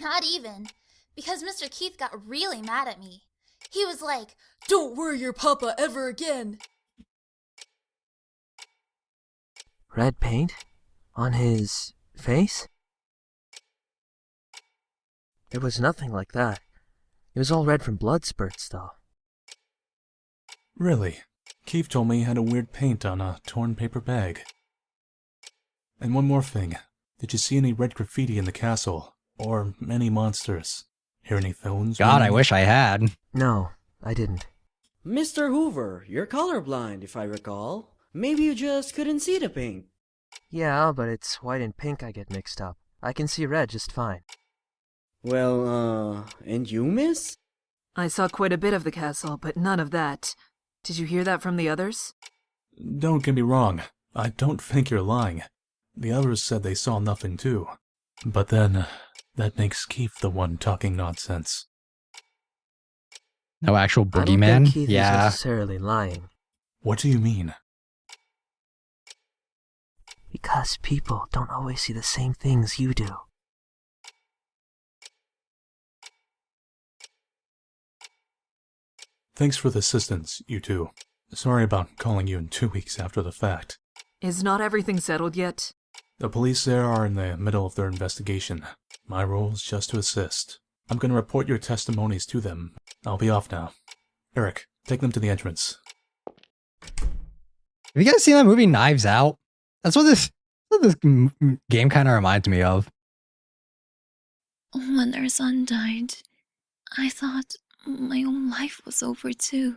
Not even. Because Mr. Keith got really mad at me. He was like, "Don't worry your papa ever again." Red paint? On his face? There was nothing like that. It was all red from blood spurts, though. Really? Keith told me he had a weird paint on a torn paper bag. And one more thing. Did you see any red graffiti in the castle? Or any monsters? Hear any phones? God, I wish I had. No, I didn't. Mr. Hoover, you're colorblind, if I recall. Maybe you just couldn't see the paint. Yeah, but it's white and pink I get mixed up. I can see red just fine. Well, and you, miss? I saw quite a bit of the castle, but none of that. Did you hear that from the others? Don't get me wrong. I don't think you're lying. The others said they saw nothing too. But then, that makes Keith the one talking nonsense. No actual I don't boogeyman? think Keith Yeah. is necessarily lying. What do you mean? Because people don't always see the same things you do. Thanks for the assistance, you two. Sorry about calling you in 2 weeks after the fact. Is not everything settled yet? The police there are in the middle of their investigation. My role is just to assist. I'm going to report your testimonies to them. I'll be off now. Eric, take them to the entrance. Have you guys seen that movie Knives Out? That's what this game kind of reminds me of. When their son died, I thought my own life was over too.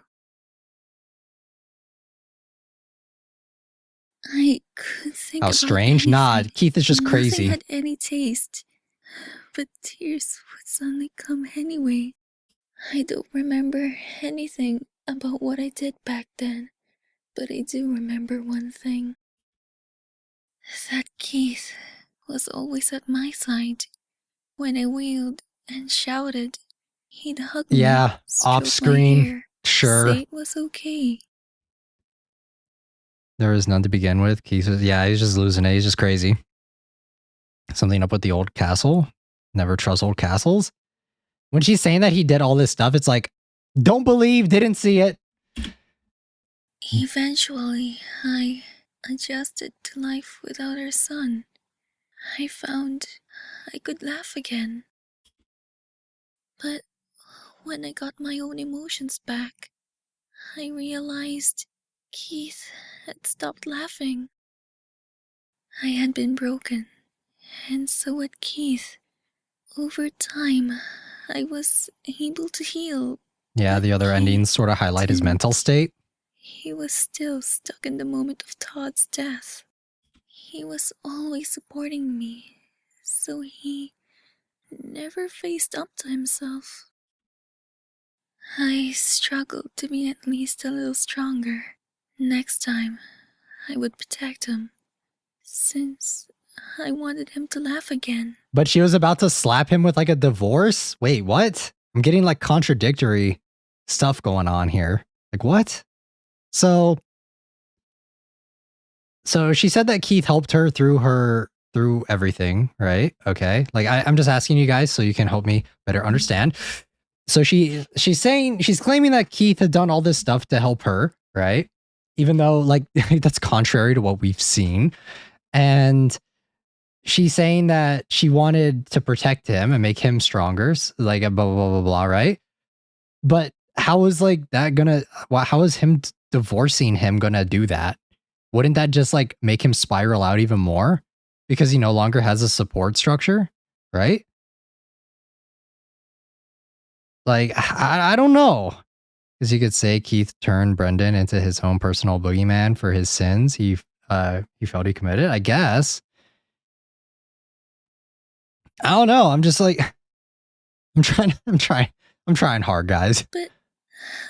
I could think How about strange. anything. Nah, Keith is just Nothing crazy. had any taste, but tears would suddenly come anyway. I don't remember anything about what I did back then, but I do remember one thing. That Keith was always at my side when I wailed and shouted He'd hug me, Yeah, off stroke my screen. hair, Sure. say it was okay. There was none to begin with. Keith was, yeah, he's just losing it. He's just crazy. Something up with the old castle. Never trust old castles. When she's saying that he did all this stuff, it's like, don't believe, didn't see it. Eventually, I adjusted to life without our son. I found I could laugh again. But when I got my own emotions back, I realized Keith had stopped laughing. I had been broken, and so had Keith. Over time, I was able to heal. Yeah, the other endings sort of highlight his mental state. He was still stuck in the moment of Todd's death. He was always supporting me, so he never faced up to himself. I struggled to be at least a little stronger. Next time, I would protect him, since I wanted him to laugh again. But she was about to slap him with like a divorce? Wait, what? I'm getting like contradictory stuff going on here. Like what? So she said that Keith helped her through everything, right? Okay. Like I'm just asking you guys so you can help me better understand. So she's claiming that Keith had done all this stuff to help her, right? Even though like that's contrary to what we've seen. And she's saying that she wanted to protect him and make him stronger, like blah blah blah blah blah, right? But how is like that gonna? How is him divorcing him gonna do that? Wouldn't that just like make him spiral out even more because he no longer has a support structure, right? Like I don't know, because you could say Keith turned Brendan into his own personal boogeyman for his sins he felt he committed. I guess. I don't know. I'm just like, I'm trying hard, guys. But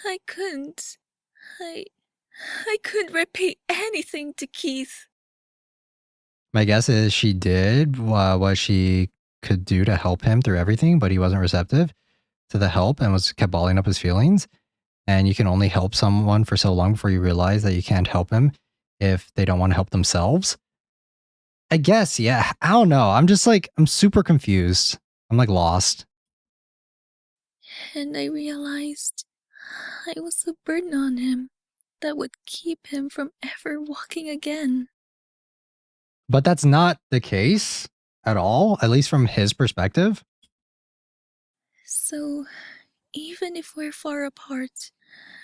I couldn't. I couldn't repay anything to Keith. My guess is she did what she could do to help him through everything, but he wasn't receptive to the help and kept balling up his feelings. And you can only help someone for so long before you realize that you can't help him if they don't want to help themselves. I guess, yeah. I don't know. I'm just like, I'm super confused. I'm like lost. And I realized I was a burden on him that would keep him from ever walking again. But that's not the case at all, at least from his perspective. So, even if we're far apart,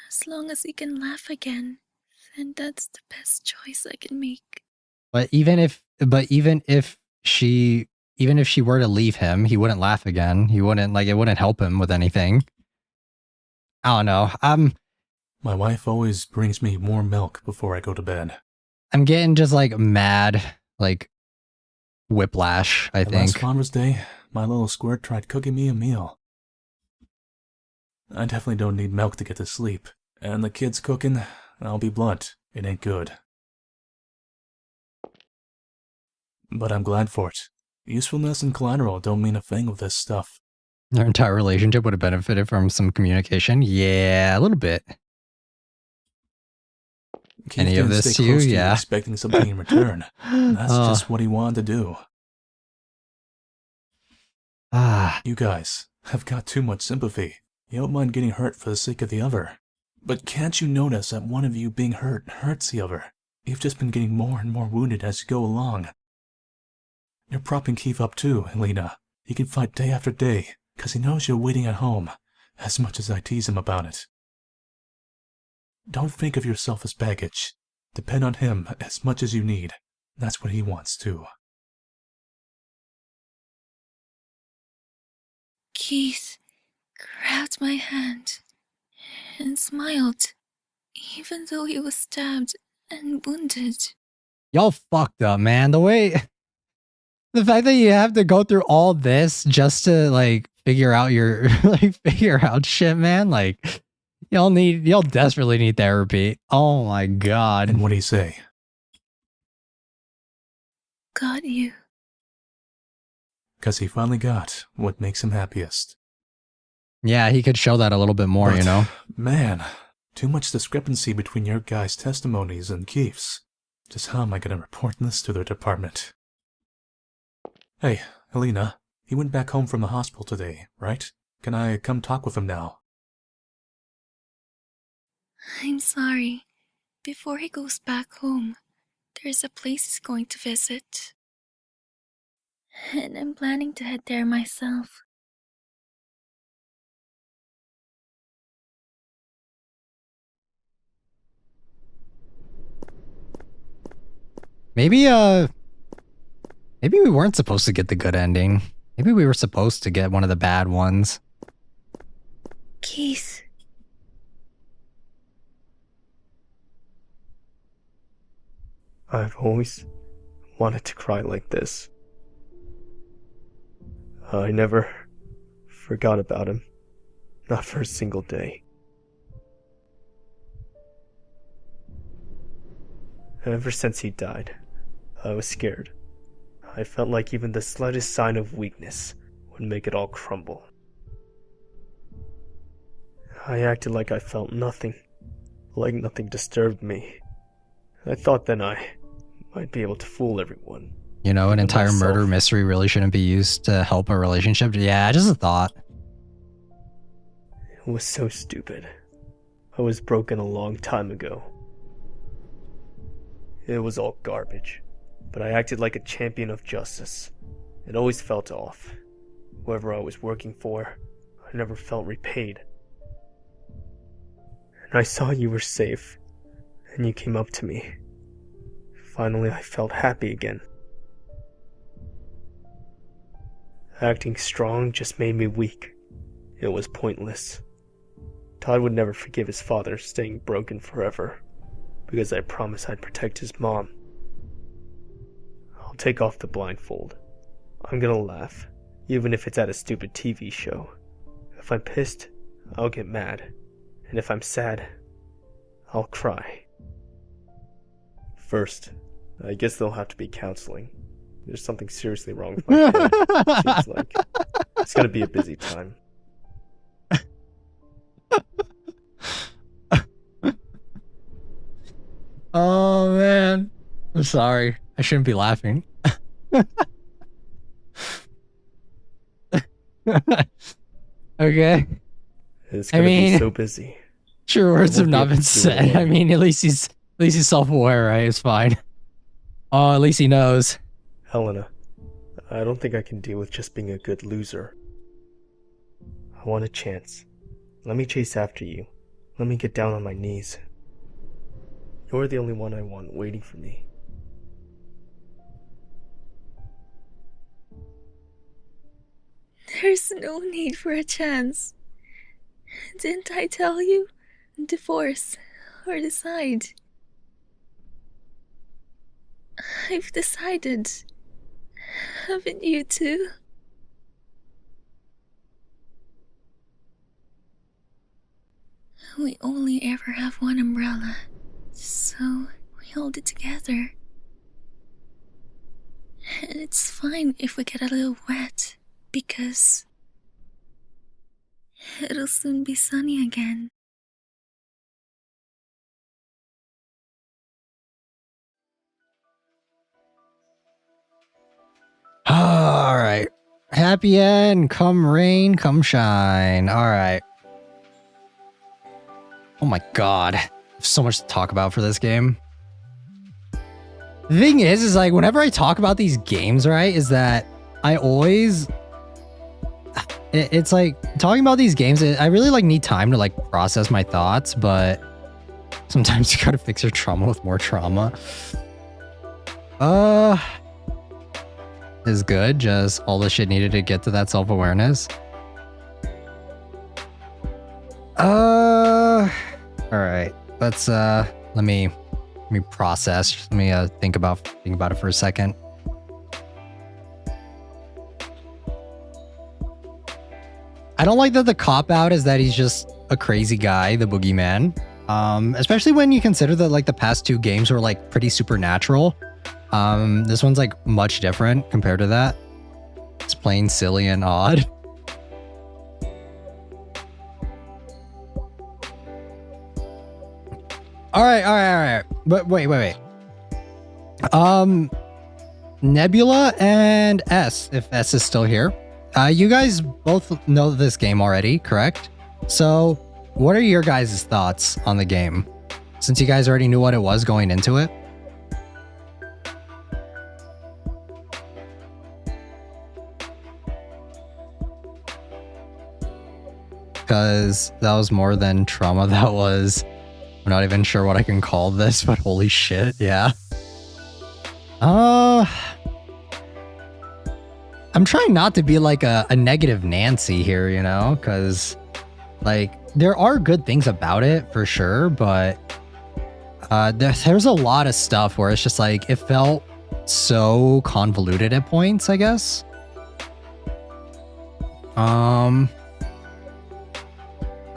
as long as he can laugh again, then that's the best choice I can make. But even if she were to leave him, he wouldn't laugh again. He wouldn't it wouldn't help him with anything. I don't know. My wife always brings me warm milk before I go to bed. I'm getting just like mad, like whiplash, I think. Last Father's Day, my little squirt tried cooking me a meal. I definitely don't need milk to get to sleep. And the kids cooking, I'll be blunt, it ain't good. But I'm glad for it. Usefulness and collateral don't mean a thing with this stuff. Their entire relationship would have benefited from some communication. Yeah, a little bit. Keith Any of didn't this stay to you? close to Yeah. expecting something in return. That's just what he wanted to do. You guys have got too much sympathy. You don't mind getting hurt for the sake of the other. But can't you notice that one of you being hurt hurts the other? You've just been getting more and more wounded as you go along. You're propping Keith up too, Elena. He can fight day after day, because he knows you're waiting at home, as much as I tease him about it. Don't think of yourself as baggage. Depend on him as much as you need. That's what he wants too. Keith grabbed my hand and smiled, even though he was stabbed and wounded. Y'all fucked up, man. The fact that you have to go through all this just to like figure out figure out shit, man. Like y'all desperately need therapy. Oh my god. And what do you say? Got you. Because he finally got what makes him happiest. Yeah, he could show that a little bit more, But, you know? Man, too much discrepancy between your guys' testimonies and Keith's. Just how am I going to report this to their department? Hey, Helena, he went back home from the hospital today, right? Can I come talk with him now? I'm sorry. Before he goes back home, there's a place he's going to visit. And I'm planning to head there myself. Maybe we weren't supposed to get the good ending. Maybe we were supposed to get one of the bad ones. Keith. I've always wanted to cry like this. I never forgot about him. Not for a single day. Ever since he died, I was scared. I felt like even the slightest sign of weakness would make it all crumble. I acted like I felt nothing, like nothing disturbed me. I thought then I might be able to fool everyone. You know, an entire myself. murder mystery really shouldn't be used to help a relationship. Yeah, just a thought. It was so stupid. I was broken a long time ago. It was all garbage, but I acted like a champion of justice. It always felt off. Whoever I was working for, I never felt repaid. And I saw you were safe, and you came up to me. Finally, I felt happy again. Acting strong just made me weak. It was pointless. Todd would never forgive his father staying broken forever, because I promised I'd protect his mom. I'll take off the blindfold. I'm gonna laugh, even if it's at a stupid TV show. If I'm pissed, I'll get mad. And if I'm sad, I'll cry. First, I guess there'll have to be counseling. There's something seriously wrong with my head. Seems like it's gonna be a busy time. Oh man, I'm sorry. I shouldn't be laughing. Okay. It's gonna be so busy. True words I have won't not be able been to do it said. I alone. mean, at least he's self-aware, right? It's fine. Oh, at least he knows. Helena, I don't think I can deal with just being a good loser. I want a chance. Let me chase after you. Let me get down on my knees. You're the only one I want waiting for me. There's no need for a chance. Didn't I tell you? Divorce or decide. I've decided. Haven't you too? We only ever have one umbrella, so we hold it together. And it's fine if we get a little wet, because it'll soon be sunny again. All right. Happy end. Come rain, come shine. All right. Oh my god. So much to talk about for this game. The thing is like whenever I talk about these games, right, is that I always... It's like talking about these games, I really like need time to like process my thoughts, but sometimes you gotta fix your trauma with more trauma. Is good, just all the shit needed to get to that self-awareness. All right. Let's let me process. Let me think about it for a second. I don't like that the cop-out is that he's just a crazy guy, the boogeyman. Especially when you consider that like the past two games were like pretty supernatural. This one's like much different compared to that. It's plain silly and odd. All right. But wait. Nebula and S, if S is still here. You guys both know this game already, correct? So, what are your guys' thoughts on the game? Since you guys already knew what it was going into it. Because that was more than trauma. That was... I'm not even sure what I can call this, but holy shit, yeah. I'm trying not to be like a negative Nancy here, you know? Because, like, there are good things about it, for sure, but... there's a lot of stuff where it's just like, it felt so convoluted at points, I guess.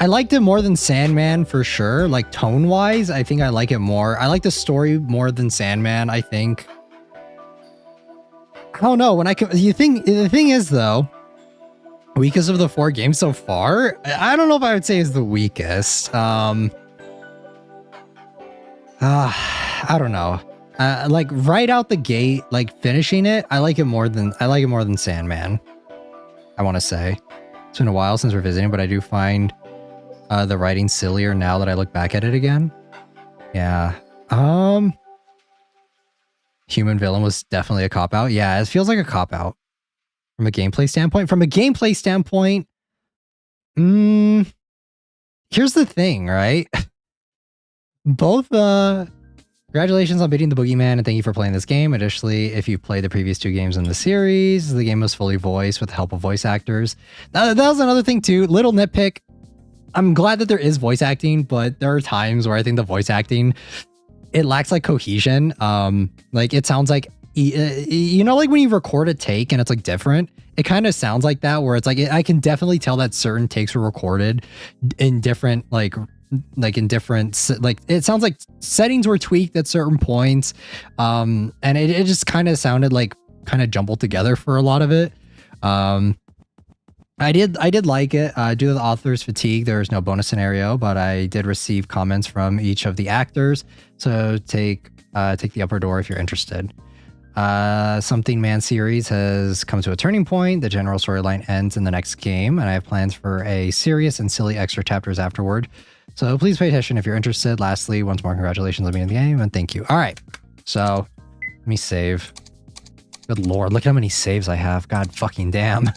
I liked it more than Sandman for sure. Like tone wise, I think I like it more. I like the story more than Sandman, I think. I don't know. The thing is though, weakest of the 4 games so far, I don't know if I would say is the weakest. I don't know. Like right out the gate, like finishing it, I like it more than Sandman. I want to say it's been a while since we're visiting, but I do find the writing sillier now that I look back at it again. Yeah. Human villain was definitely a cop out. Yeah, it feels like a cop out from a gameplay standpoint. Here's the thing, right? Both congratulations on beating the Boogeyman and thank you for playing this game. Additionally, if you played the previous 2 games in the series, the game was fully voiced with the help of voice actors. That was another thing too. Little nitpick. I'm glad that there is voice acting, but there are times where I think the voice acting, it lacks like cohesion. Like it sounds like, you know, like when you record a take and it's like different, it kind of sounds like that where it's like, I can definitely tell that certain takes were recorded in different, like it sounds like settings were tweaked at certain points. And it just kind of sounded like kind of jumbled together for a lot of it. I did like it. Due to the author's fatigue, there's no bonus scenario, but I did receive comments from each of the actors. So take the upper door if you're interested. Something Man series has come to a turning point. The general storyline ends in the next game, and I have plans for a serious and silly extra chapters afterward. So please pay attention if you're interested. Lastly, once more, congratulations on being in the game, and thank you. All right, so let me save. Good lord, look at how many saves I have. God fucking damn.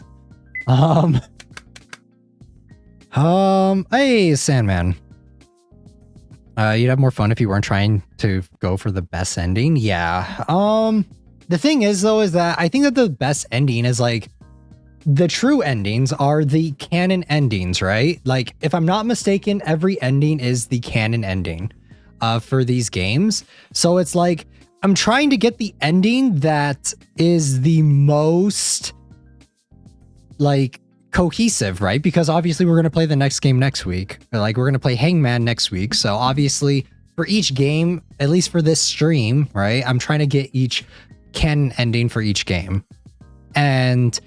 Hey, Sandman. You'd have more fun if you weren't trying to go for the best ending. Yeah. The thing is, though, is that I think that the best ending is like the true endings are the canon endings, right? Like, if I'm not mistaken, every ending is the canon ending for these games. So it's like I'm trying to get the ending that is the most like cohesive, right? Because obviously we're going to play the next game next week. Like we're going to play Hangman next week. So obviously for each game, at least for this stream, right? I'm trying to get each canon ending for each game. And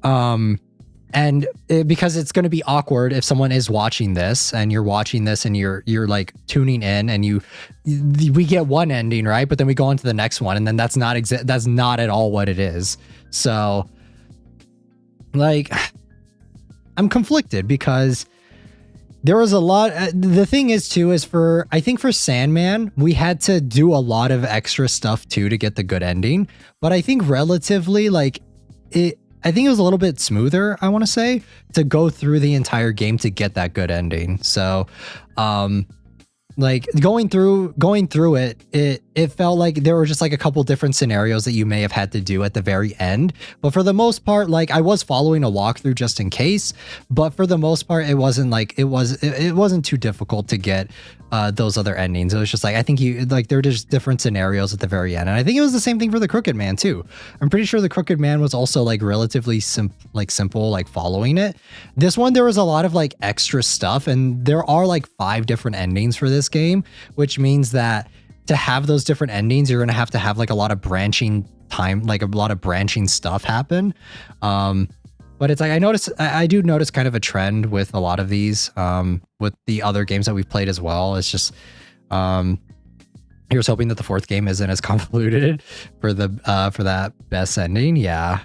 because it's going to be awkward if someone is watching this and you're watching this and you're like tuning in and we get one ending, right? But then we go on to the next one and then that's not at all what it is. So like I'm conflicted because there was a lot. The thing is too, is I think for Sandman, we had to do a lot of extra stuff too to get the good ending. But I think relatively I think it was a little bit smoother, I want to say, to go through the entire game to get that good ending. So, like going through it felt like there were just like a couple different scenarios that you may have had to do at the very end, but for the most part, like I was following a walkthrough just in case, but for the most part it wasn't too difficult to get those other endings. It was just like I think there were just different scenarios at the very end, and I think it was the same thing for the Crooked Man too. I'm pretty sure the Crooked Man was also like relatively simple, like following it. This one there was a lot of like extra stuff, and there are like 5 different endings for this game, which means that to have those different endings, you're gonna have to have like a lot of branching stuff happen. But it's like I do notice kind of a trend with a lot of these, with the other games that we've played as well. It's just Here's hoping that the fourth game isn't as convoluted for that best ending. Yeah.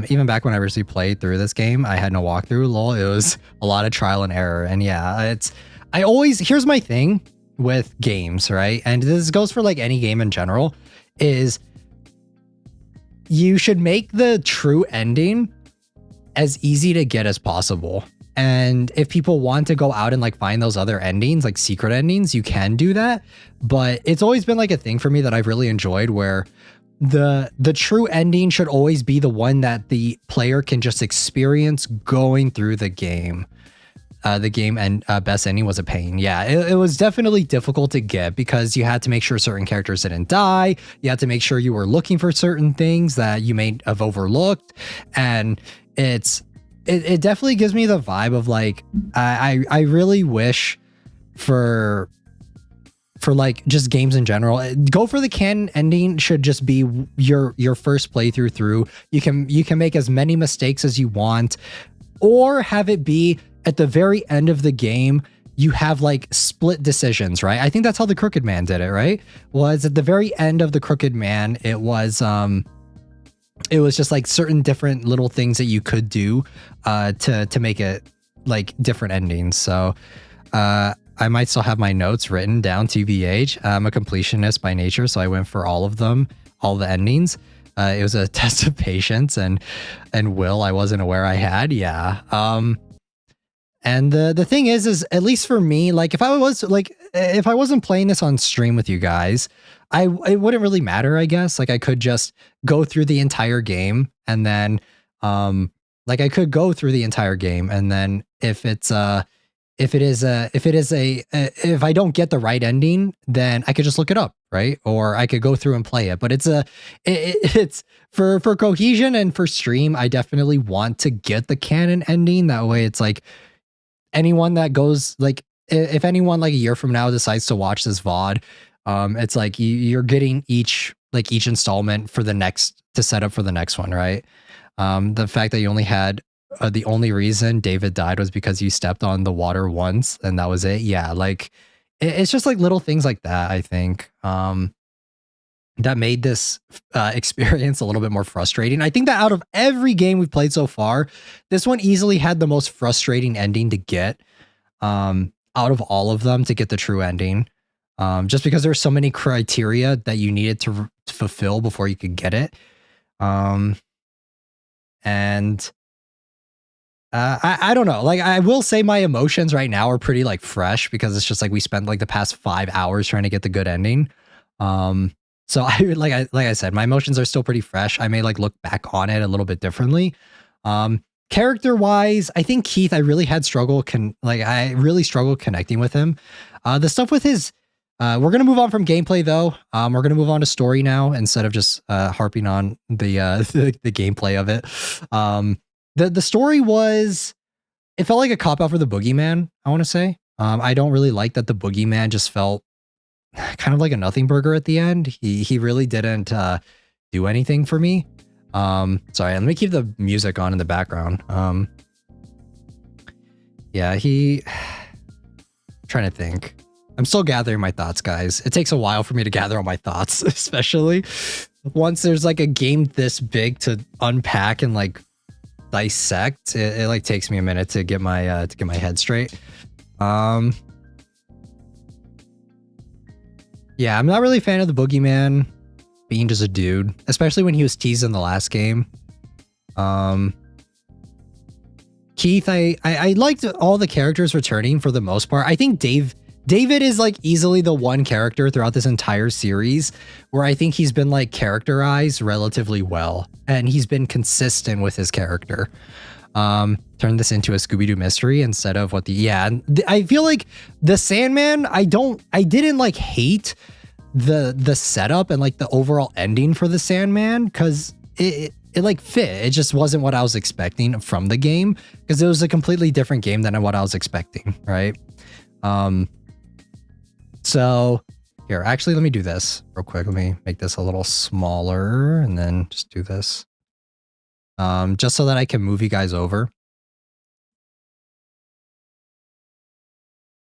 Even back when I originally played through this game, I had no walkthrough. Lol, it was a lot of trial and error. And yeah, here's my thing with games, right? And this goes for like any game in general, is you should make the true ending as easy to get as possible. And if people want to go out and like find those other endings, like secret endings, you can do that. But it's always been like a thing for me that I've really enjoyed, where the true ending should always be the one that the player can just experience going through the game. The game and best ending was a pain. Yeah, it was definitely difficult to get because you had to make sure certain characters didn't die. You had to make sure you were looking for certain things that you may have overlooked. And it definitely gives me the vibe of like, I really wish for like just games in general, go for the canon ending should just be your first playthrough through. You can make as many mistakes as you want, or have it be at the very end of the game, you have like split decisions, right? I think that's how the Crooked Man did it, right? Was at the very end of the Crooked Man, it was just like certain different little things that you could do to make it like different endings. So I might still have my notes written down, TBH. I'm a completionist by nature, so I went for all of them, all the endings. It was a test of patience and will I wasn't aware I had. Yeah. And the thing is at least for me, like if I wasn't playing this on stream with you guys, it wouldn't really matter, I guess. Like I could just go through the entire game and then if I don't get the right ending, then I could just look it up, right? Or I could go through and play it. But it's for cohesion and for stream, I definitely want to get the canon ending. That way it's like anyone that goes, like if anyone like a year from now decides to watch this VOD, it's like you're getting each installment for the next to set up for the next one, right? The fact that you only had the only reason David died was because you stepped on the water once and that was it. Yeah, like it's just like little things like that, I think, that made this experience a little bit more frustrating. I think that out of every game we've played so far, this one easily had the most frustrating ending to get out of all of them to get the true ending. Just because there's so many criteria that you needed to fulfill before you could get it. I don't know. Like I will say my emotions right now are pretty like fresh because it's just like we spent like the past 5 hours trying to get the good ending. So like I said, my emotions are still pretty fresh. I may like look back on it a little bit differently. Character wise, I think Keith, I really struggled connecting with him. The stuff with his, we're going to move on from gameplay though. We're going to move on to story now instead of just harping on the gameplay of it. The story it felt like a cop out for the Boogeyman, I want to say. I don't really like that the Boogeyman just felt kind of like a nothing burger at the end. He really didn't do anything for me. Sorry, let me keep the music on in the background. Yeah, trying to think. I'm still gathering my thoughts, guys. It takes a while for me to gather all my thoughts, especially once there's like a game this big to unpack and like dissect. It like takes me a minute to get my head straight. Yeah, I'm not really a fan of the Boogeyman being just a dude, especially when he was teased in the last game. Keith, I liked all the characters returning for the most part. I think David is like easily the one character throughout this entire series where I think he's been like characterized relatively well, and he's been consistent with his character. Turn this into a Scooby-Doo mystery instead of I feel like the Sandman, I didn't like hate the setup and like the overall ending for the Sandman because it like fit. It just wasn't what I was expecting from the game because it was a completely different game than what I was expecting, right? So here, actually, let me do this real quick. Let me make this a little smaller and then just do this. Just so that I can move you guys over.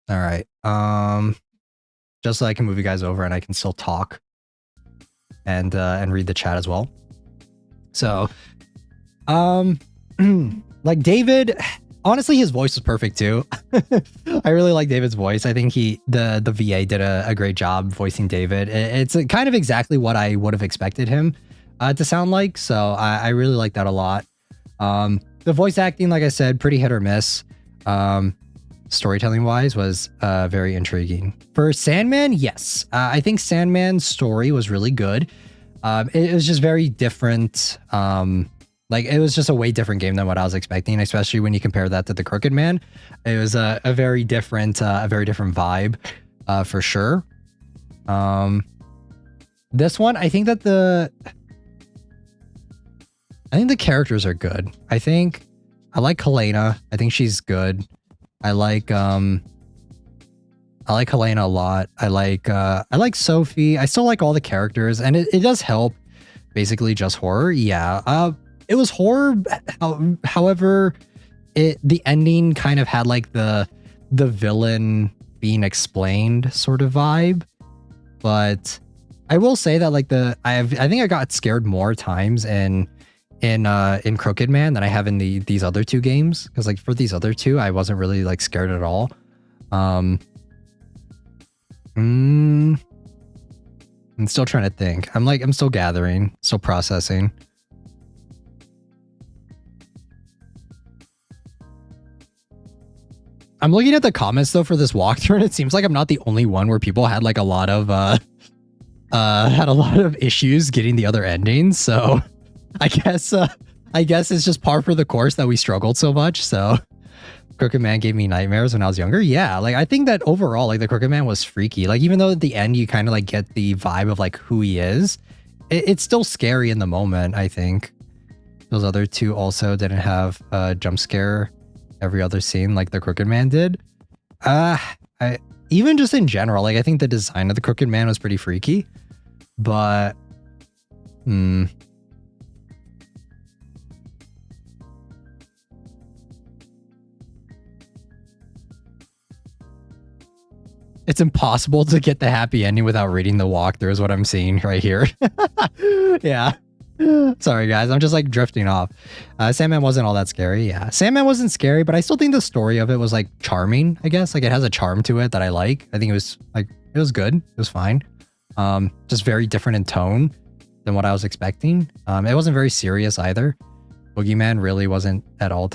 All right. just so I can move you guys over and I can still talk and read the chat as well. So, like David, honestly, his voice was perfect too. I really like David's voice. I think the VA did a great job voicing David. It's kind of exactly what I would have expected him to sound like. So I really like that a lot. The voice acting, like I said, pretty hit or miss. Storytelling wise was very intriguing. For Sandman, yes. I think Sandman's story was really good. It was just very different. Like it was just a way different game than what I was expecting, especially when you compare that to the Crooked Man. It was a very different vibe, for sure. This one, I think the characters are good. I like Helena. I think she's good. I like Helena a lot. I like Sophie. I still like all the characters, and it does help. Basically, just horror. Yeah. It was horror. However, the ending kind of had like the villain being explained sort of vibe. But I will say that like I think I got scared more times in Crooked Man than I have in these other two games, because like for these other two I wasn't really like scared at all. I'm still trying to think. I'm still gathering, still processing. I'm looking at the comments though for this walkthrough, and it seems like I'm not the only one where people had like a lot of issues getting the other endings. So I guess it's just par for the course that we struggled so much. So Crooked Man gave me nightmares when I was younger. Yeah, like I think that overall, like the Crooked Man was freaky. Like even though at the end you kind of like get the vibe of like who he is, it's still scary in the moment. I think those other two also didn't have a jump scare every other scene like the Crooked Man did. Even just in general, like I think the design of the Crooked Man was pretty freaky, but it's impossible to get the happy ending without reading the walkthrough is what I'm seeing right here. Yeah. Sorry guys, I'm just like drifting off. Sandman wasn't all that scary. Yeah, Sandman wasn't scary, but I still think the story of it was like charming, I guess. Like it has a charm to it that I like. I think it was good. It was fine. Just very different in tone than what I was expecting. It wasn't very serious either. Boogeyman really wasn't at all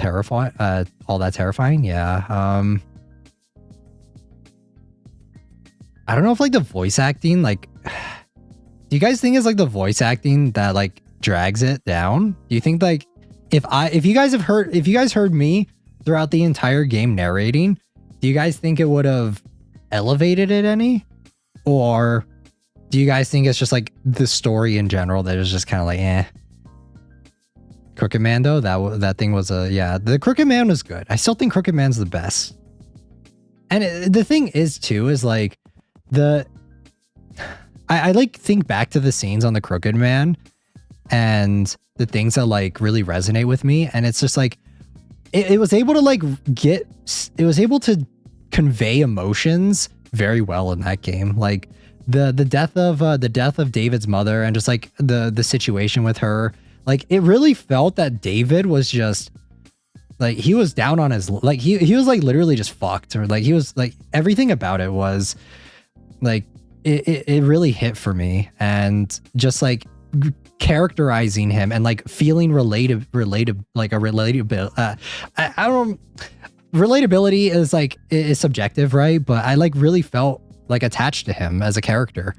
all that terrifying. Yeah. I don't know if like the voice acting, like, do you guys think it's like the voice acting that like drags it down? Do you think like if you guys heard me throughout the entire game narrating, do you guys think it would have elevated it any? Or do you guys think it's just like the story in general that is just kind of like eh? Crooked Man though, that thing was the Crooked Man was good. I still think Crooked Man's the best. And the thing is too is like I like think back to the scenes on the Crooked Man and the things that like really resonate with me, and it's just like it was able to convey emotions very well in that game. Like the death of David's mother and just like the situation with her. Like it really felt that David was just like he was down on his like he was like literally just fucked, or like he was like everything about it was like it really hit for me, and just like characterizing him and like feeling relatability is subjective, right? But I like really felt like attached to him as a character.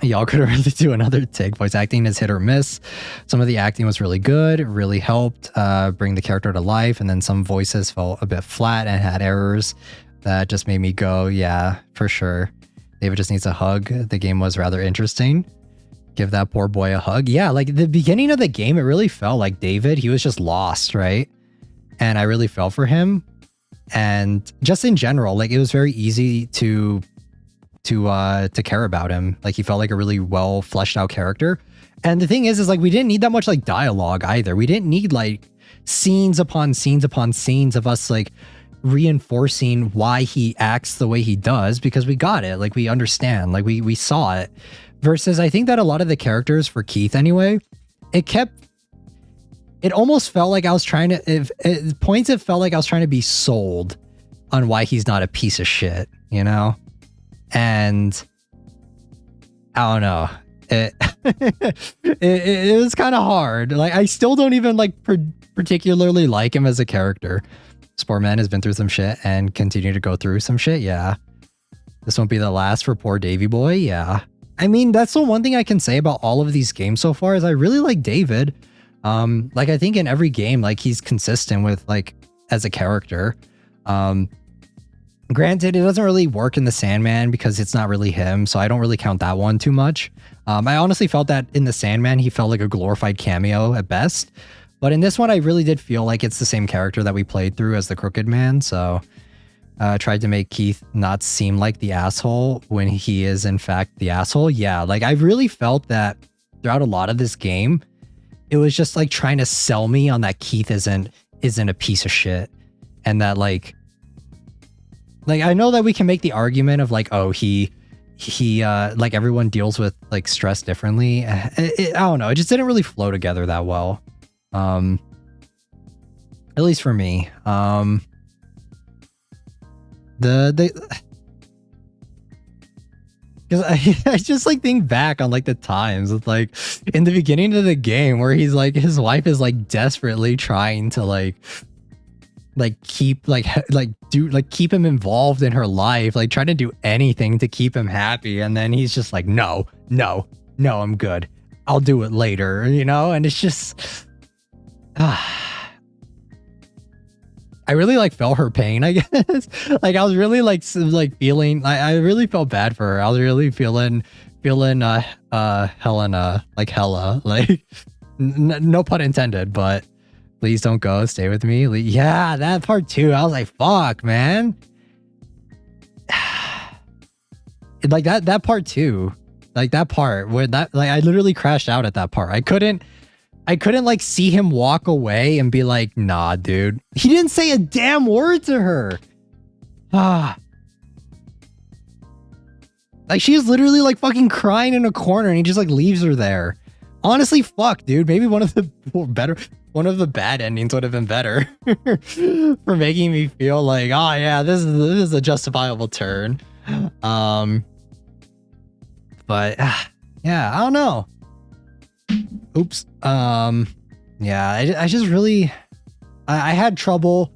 Y'all could really do another take. Voice acting is hit or miss. Some of the acting was really good. It really helped bring the character to life, and then some voices felt a bit flat and had errors that just made me go, yeah, for sure. David just needs a hug. The game was rather interesting. Give that poor boy a hug. Yeah, like the beginning of the game, it really felt like David, he was just lost, right? And I really felt for him. And just in general, like it was very easy to care about him. Like he felt like a really well fleshed out character. And the thing is like we didn't need that much like dialogue either. We didn't need like scenes upon scenes upon scenes of us like reinforcing why he acts the way he does, because we got it. Like, we understand. Like, we saw it. Versus, I think that a lot of the characters for Keith anyway, it almost felt like I was trying to, at points it felt like I was trying to be sold on why he's not a piece of shit, you know? And I don't know. It was kind of hard. Like, I still don't even like particularly like him as a character. Sportman has been through some shit and continue to go through some shit. Yeah. This won't be the last for poor Davy boy. Yeah. I mean, that's the one thing I can say about all of these games so far is I really like David. Like, I think in every game, like, he's consistent with, like, as a character. Granted, it doesn't really work in the Sandman because it's not really him, so I don't really count that one too much. I honestly felt that in the Sandman, he felt like a glorified cameo at best. But in this one, I really did feel like it's the same character that we played through as the Crooked Man, so tried to make Keith not seem like the asshole when he is, in fact, the asshole. Yeah, like, I really felt that throughout a lot of this game, it was just like trying to sell me on that Keith isn't a piece of shit, and that like I know that we can make the argument of like, oh, he like, everyone deals with like stress differently. I don't know, it just didn't really flow together that well, at least for me. Because I just like think back on like the times with like in the beginning of the game where he's like, his wife is like desperately trying to keep keep him involved in her life, like trying to do anything to keep him happy, and then he's just like, no, I'm good, I'll do it later, you know? And it's just I really like felt her pain, I guess. Like, I was really like feeling, I really felt bad for her. I was really feeling Helena, like hella, like no pun intended, but please don't go, stay with me. Yeah, that part too. I was like, fuck, man. Like that part too. Like that part where that, like, I literally crashed out at that part. I couldn't like see him walk away and be like, nah, dude. He didn't say a damn word to her. Like, she's literally like fucking crying in a corner and he just like leaves her there. Honestly, fuck, dude. Maybe one of the bad endings would have been better for making me feel like, oh yeah, this is a justifiable turn. But yeah, I don't know. Oops. Yeah, I just really, I had trouble,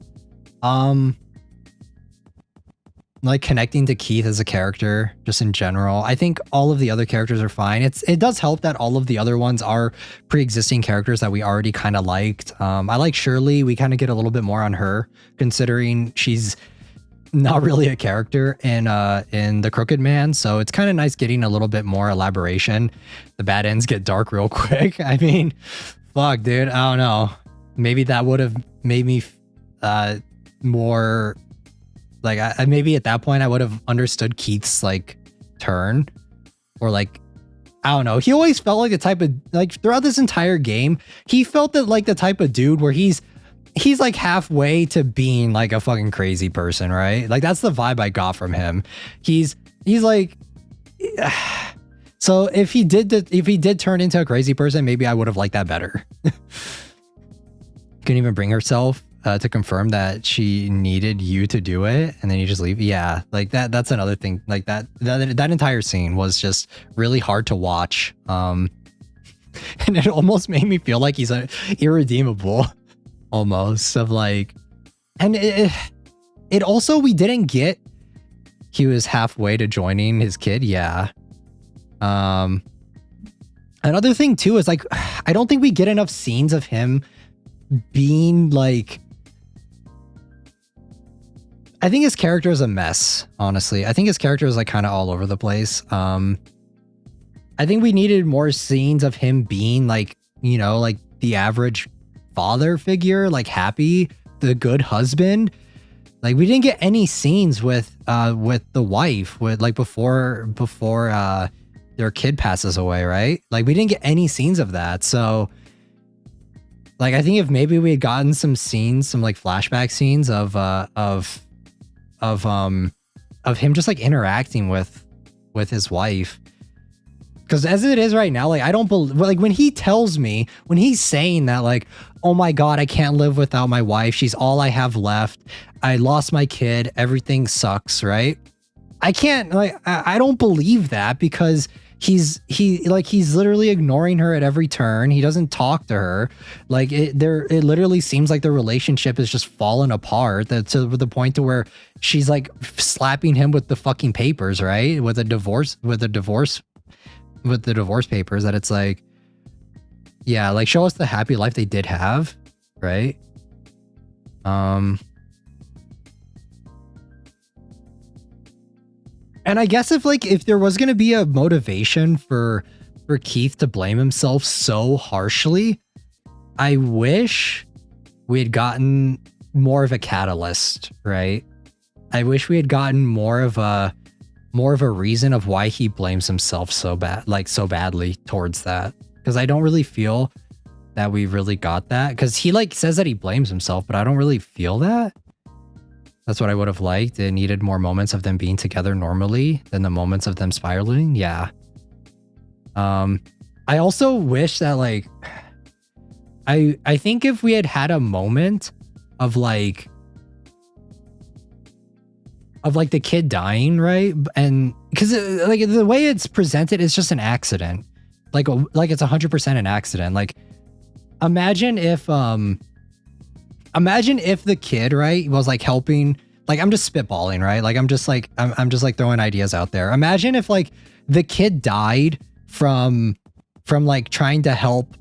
like connecting to Keith as a character, just in general. I think all of the other characters are fine. It does help that all of the other ones are pre-existing characters that we already kind of liked. I like Shirley. We kind of get a little bit more on her, considering she's not really a character in the Crooked Man, so it's kind of nice getting a little bit more elaboration. The bad ends get dark real quick. I mean, fuck, dude, I don't know. Maybe that would have made me more like, I maybe at that point I would have understood Keith's like turn, or like, I don't know. He always felt like the type of, like, throughout this entire game, he felt that like the type of dude where he's like halfway to being like a fucking crazy person, right? Like, that's the vibe I got from him. He's like, so if he did turn into a crazy person, maybe I would have liked that better. Couldn't even bring herself to confirm that she needed you to do it, and then you just leave. Yeah, like that's another thing. Like that entire scene was just really hard to watch. And it almost made me feel like he's irredeemable. Almost, of like, and it also, we didn't get, he was halfway to joining his kid. Yeah. Another thing too is like, I don't think we get enough scenes of him being like, I think his character is a mess, honestly. I think his character is like kind of all over the place. I think we needed more scenes of him being like, you know, like the average father figure, like happy, the good husband. Like, we didn't get any scenes with the wife, with like before their kid passes away, right? Like, we didn't get any scenes of that. So Like, I think if maybe we had gotten some scenes, some like flashback scenes of him just like interacting with his wife. Because as it is right now, like, I don't believe, like, when he tells me, when he's saying that, like, oh my God, I can't live without my wife. She's all I have left. I lost my kid. Everything sucks, right? I can't, like, I don't believe that, because he's literally ignoring her at every turn. He doesn't talk to her. Like, it literally seems like their relationship is just falling apart, to the point to where she's like slapping him with the fucking papers, right? With the divorce papers, that it's like, yeah, like, show us the happy life they did have, right? And I guess if there was going to be a motivation for Keith to blame himself so harshly, I wish we had gotten more of a catalyst, right? I wish we had gotten more of a reason of why he blames himself so badly towards that. Because I don't really feel that we really got that. Because he like says that he blames himself, but I don't really feel that. That's what I would have liked. It needed more moments of them being together normally than the moments of them spiraling. Yeah. I also wish that, like, I think if we had a moment of like the kid dying, right? And because like the way it's presented is just an accident. Like it's 100% an accident. Like, imagine if the kid, right, was like helping, like, I'm just spitballing, right? Like, I'm just like throwing ideas out there. Imagine if like the kid died from like trying to help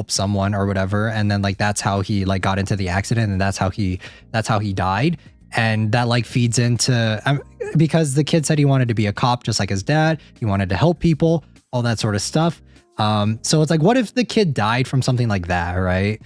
someone or whatever, and then like that's how he like got into the accident, and that's how he died. And that like feeds into, because the kid said he wanted to be a cop just like his dad, he wanted to help people, all that sort of stuff. So it's like, what if the kid died from something like that, right?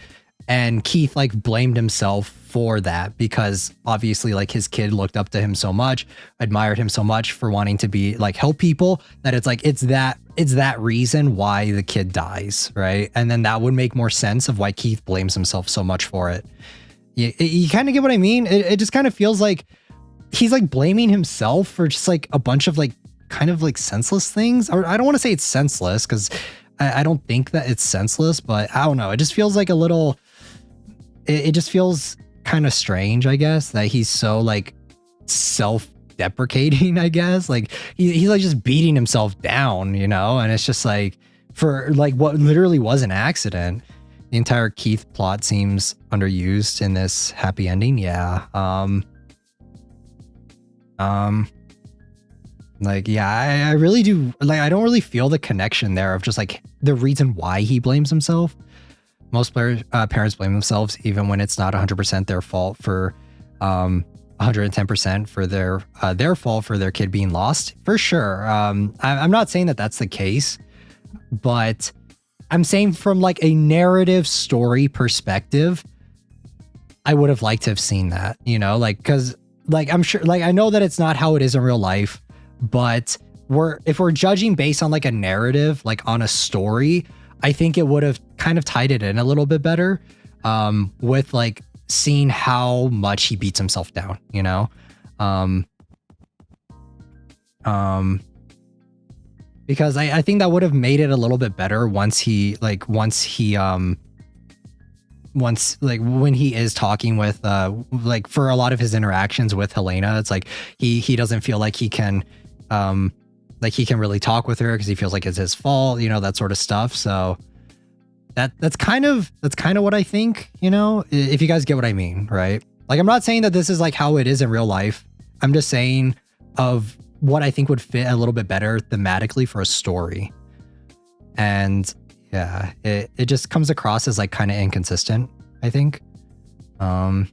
And Keith like blamed himself for that, because obviously like his kid looked up to him so much, admired him so much for wanting to be like help people, that it's like it's that reason why the kid dies, right? And then that would make more sense of why Keith blames himself so much for it. You kind of get what I mean? It just kind of feels like he's like blaming himself for just like a bunch of like kind of like senseless things. Or I don't want to say it's senseless, because I don't think that it's senseless, but I don't know. It just feels like a little, it just feels kind of strange, I guess, that he's so like self-deprecating, I guess. Like he's like just beating himself down, you know? And it's just like, for like what literally was an accident. The entire Keith plot seems underused in this happy ending. Yeah. Like, yeah, I really do. Like, I don't really feel the connection there of just like the reason why he blames himself. Most parents blame themselves even when it's not 100% their fault for 110% for their fault for their kid being lost, for sure. I'm not saying that that's the case, but I'm saying from like a narrative story perspective, I would have liked to have seen that, you know, like, because like I'm sure, like I know that it's not how it is in real life, but if we're judging based on like a narrative, like on a story, I think it would have kind of tied it in a little bit better, with like seeing how much he beats himself down, you know? Because I think that would have made it a little bit better once when he is talking with like for a lot of his interactions with Helena, it's like he doesn't feel like he can really talk with her because he feels like it's his fault, you know, that sort of stuff. So that's kind of what I think, you know, if you guys get what I mean, right? Like, I'm not saying that this is like how it is in real life. I'm just saying of what I think would fit a little bit better thematically for a story. And yeah, it just comes across as like kind of inconsistent, I think. I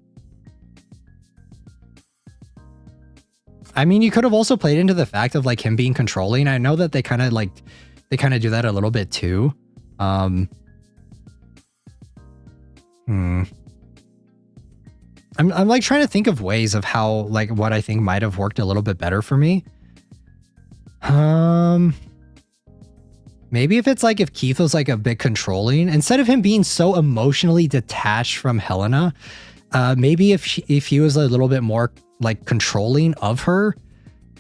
mean, you could have also played into the fact of like him being controlling. I know that they kind of do that a little bit too. I'm like trying to think of ways of how like what I think might have worked a little bit better for me. maybe if it's like if Keith was like a bit controlling, instead of him being so emotionally detached from Helena, maybe if he was a little bit more like controlling of her,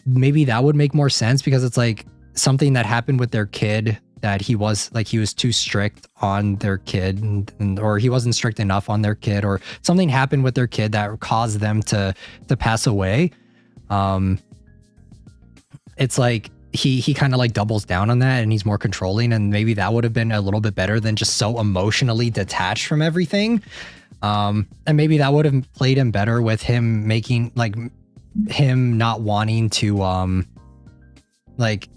maybe that would make more sense, because it's like something that happened with their kid, that he was too strict on their kid, or he wasn't strict enough on their kid, or something happened with their kid that caused them to pass away. It's like he kind of like doubles down on that, and he's more controlling, and maybe that would have been a little bit better than just so emotionally detached from everything. And maybe that would have played him better with him making like him not wanting to like,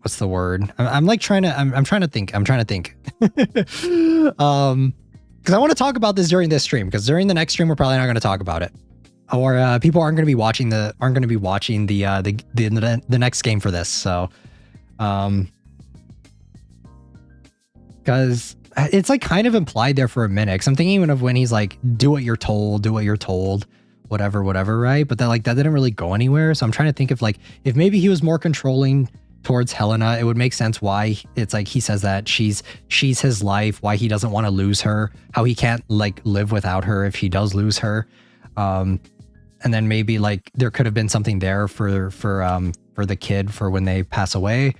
what's the word? I'm trying to think. Because I want to talk about this during this stream, because during the next stream we're probably not going to talk about it, or people aren't going to be watching the next game for this. So, because it's like kind of implied there for a minute. 'Cause I'm thinking even of when he's like, do what you're told, whatever, right? But that didn't really go anywhere. So I'm trying to think of like, if maybe he was more controlling towards Helena, it would make sense why it's like he says that she's his life, why he doesn't want to lose her, how he can't like live without her if he does lose her. And then maybe like there could have been something there for the kid for when they pass away.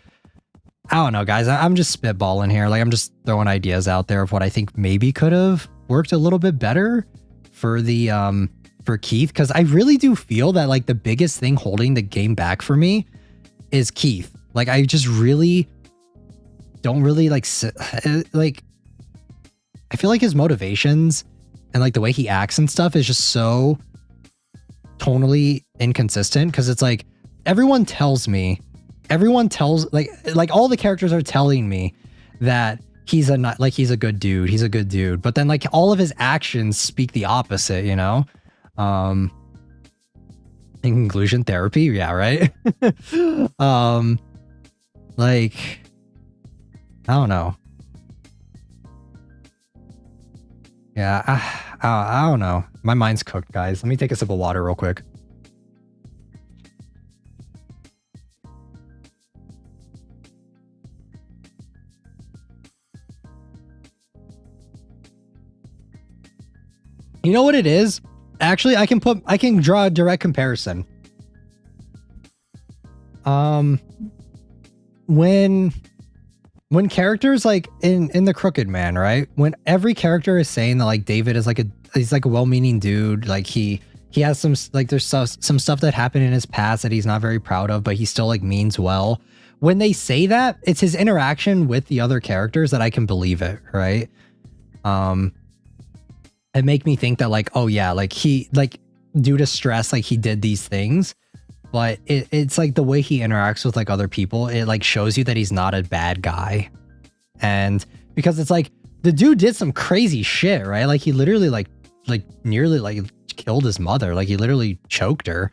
I don't know, guys. I'm just spitballing here. Like, I'm just throwing ideas out there of what I think maybe could have worked a little bit better for the for Keith, because I really do feel that like the biggest thing holding the game back for me is Keith. Like, I just really don't really like I feel like his motivations and like the way he acts and stuff is just so tonally inconsistent, because it's like everyone tells like all the characters are telling me that he's a good dude, but then like all of his actions speak the opposite, you know? In conclusion, therapy, yeah, right? Like, I don't know. Yeah, I don't know. My mind's cooked, guys. Let me take a sip of water real quick. You know what it is? Actually, I can draw a direct comparison. When characters like in the Crooked Man, right? When every character is saying that like David is he's like a well-meaning dude, like he has some like there's some stuff that happened in his past that he's not very proud of, but he still like means well. When they say that, it's his interaction with the other characters that I can believe it, right? It make me think that like, oh yeah, like he like due to stress, like he did these things, but it's like the way he interacts with like other people, it like shows you that he's not a bad guy. And because it's like the dude did some crazy shit, right? Like he literally like nearly like killed his mother, like he literally choked her.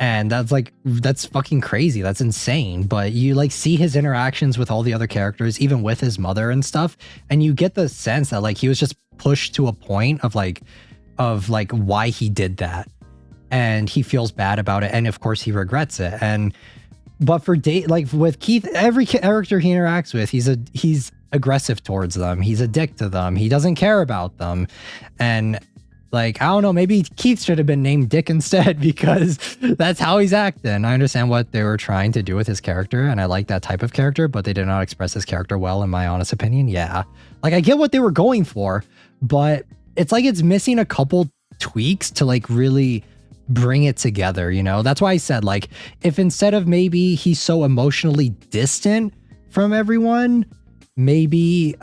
And that's fucking crazy. That's insane. But you like see his interactions with all the other characters, even with his mother and stuff. And you get the sense that like he was just pushed to a point of like why he did that. And he feels bad about it. And of course he regrets it. But for like with Keith, every character he interacts with, he's aggressive towards them. He's a dick to them. He doesn't care about them. And like, I don't know, maybe Keith should have been named Dick instead, because that's how he's acting. I understand what they were trying to do with his character, and I like that type of character, but they did not express his character well, in my honest opinion. Yeah. Like, I get what they were going for, but it's like it's missing a couple tweaks to like really bring it together, you know? That's why I said, like, if instead of maybe he's so emotionally distant from everyone, maybe,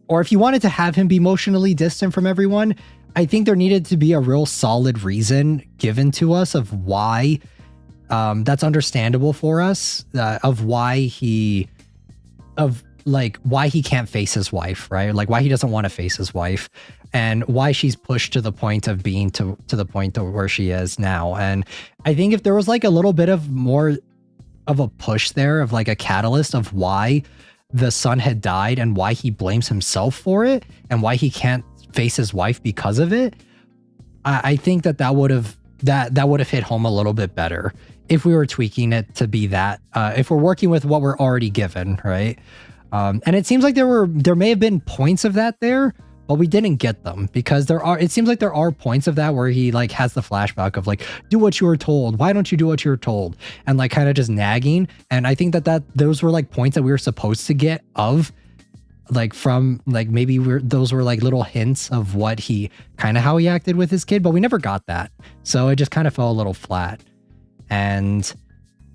or if you wanted to have him be emotionally distant from everyone, I think there needed to be a real solid reason given to us of why that's understandable for us, of why he can't face his wife, right? Like why he doesn't want to face his wife, and why she's pushed to the point of being to the point of where she is now. And I think if there was like a little bit of more of a push there, of like a catalyst of why the son had died and why he blames himself for it and why he can't face his wife because of it, I think that would have hit home a little bit better if we were tweaking it to be that, if we're working with what we're already given, right? And it seems like there may have been points of that there, but we didn't get them because it seems like there are points of that where he like has the flashback of like, do what you were told. Why don't you do what you were told? And like kind of just nagging. And I think that those were like points that we were supposed to get of like from like maybe those were like little hints of what he kind of how he acted with his kid, but we never got that. So it just kind of fell a little flat. And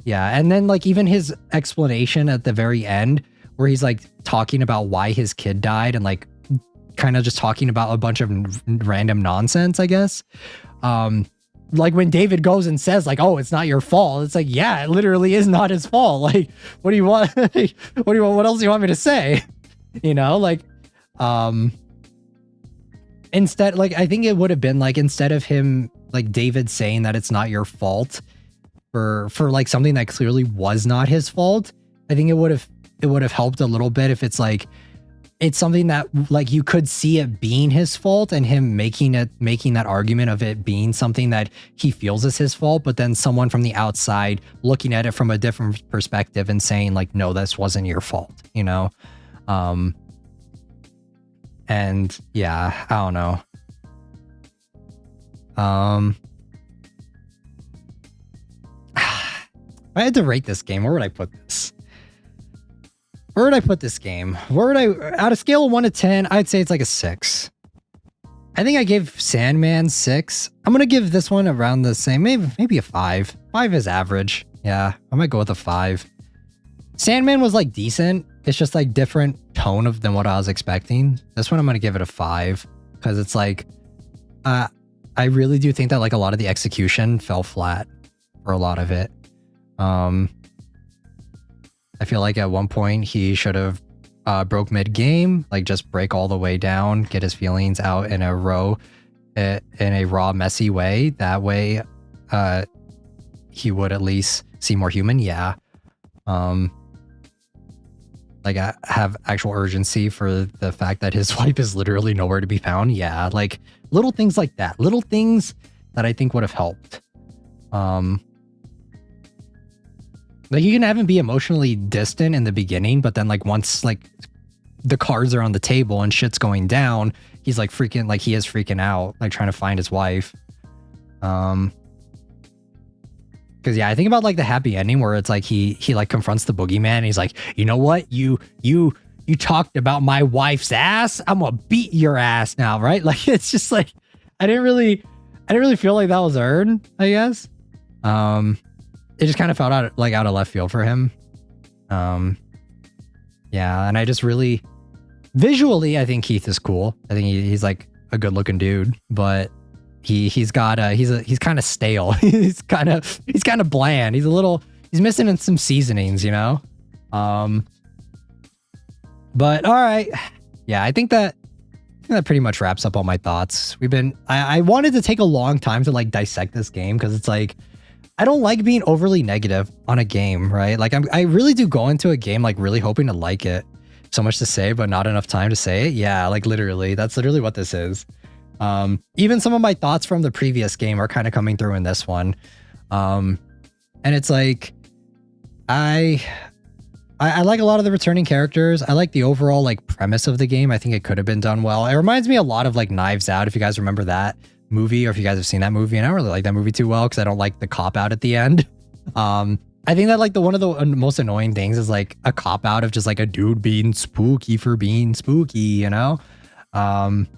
yeah, and then like even his explanation at the very end where he's like talking about why his kid died and like kind of just talking about a bunch of random nonsense, I guess. Like when David goes and says like, oh, it's not your fault. It's like, yeah, it literally is not his fault. Like, what do you want? What else do you want me to say? You know, like, instead, like, I think it would have been like, instead of him, like David saying that it's not your fault for like something that clearly was not his fault. I think it would have helped a little bit if it's like, it's something that like you could see it being his fault and him making that argument of it being something that he feels is his fault, but then someone from the outside looking at it from a different perspective and saying like, no, this wasn't your fault, you know? And yeah, I don't know. If I had to rate this game, where would I put this? Where would I put this game? Out of scale of 1 to 10, I'd say it's like a 6. I think I gave Sandman 6. I'm gonna give this one around the same, maybe a 5. 5 is average. Yeah, I might go with a 5. Sandman was like decent. It's just like different tone than what I was expecting. This one I'm gonna give it a 5 because it's like, I really do think that like a lot of the execution fell flat for a lot of it. I feel like at one point he should have broke mid-game, like just break all the way down, get his feelings out in a raw, messy way. That way, he would at least seem more human. Yeah. Like I have actual urgency for the fact that his wife is literally nowhere to be found. Yeah, like little things like that. Little things that I think would have helped. Like you can have him be emotionally distant in the beginning, but then like once like the cards are on the table and shit's going down, he's like freaking, like he is freaking out, like trying to find his wife. Because yeah, I think about like the happy ending where it's like he like confronts the boogeyman and he's like, you know what, you talked about my wife's ass, I'm gonna beat your ass now, right? Like it's just like I didn't really feel like that was earned, I guess. It just kind of felt out of left field for him. Yeah, and I just really visually, I think Keith is cool. I think he's like a good looking dude, but he's kind of stale. he's kind of bland. He's missing some seasonings, you know? But all right. Yeah, I think that pretty much wraps up all my thoughts. I wanted to take a long time to like dissect this game because it's like, I don't like being overly negative on a game, right? Like I really do go into a game like really hoping to like it. So much to say, but not enough time to say it. Yeah, like literally, that's literally what this is. Even some of my thoughts from the previous game are kind of coming through in this one. And it's like, I like a lot of the returning characters. I like the overall like premise of the game. I think it could have been done well. It reminds me a lot of like Knives Out, if you guys remember that movie, or if you guys have seen that movie. And I don't really like that movie too well because I don't like the cop out at the end. I think that like one of the most annoying things is like a cop out of just like a dude being spooky for being spooky, you know? And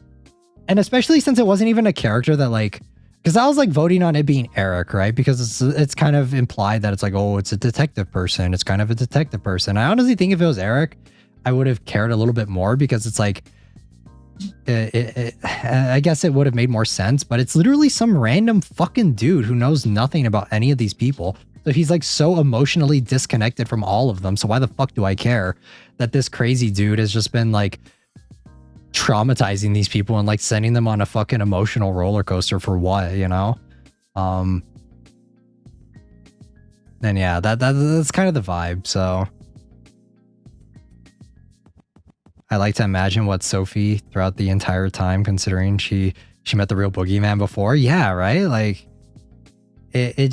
especially since it wasn't even a character that like, because I was like voting on it being Eric, right? Because it's kind of implied that it's like, oh, it's a detective person. It's kind of a detective person. I honestly think if it was Eric, I would have cared a little bit more because it's like, I guess it would have made more sense, but it's literally some random fucking dude who knows nothing about any of these people. So he's like so emotionally disconnected from all of them. So why the fuck do I care that this crazy dude has just been like traumatizing these people and like sending them on a fucking emotional roller coaster for what, you know? And yeah, that's kind of the vibe. So I like to imagine what Sophie throughout the entire time, considering she met the real boogeyman before. Yeah, right? Like it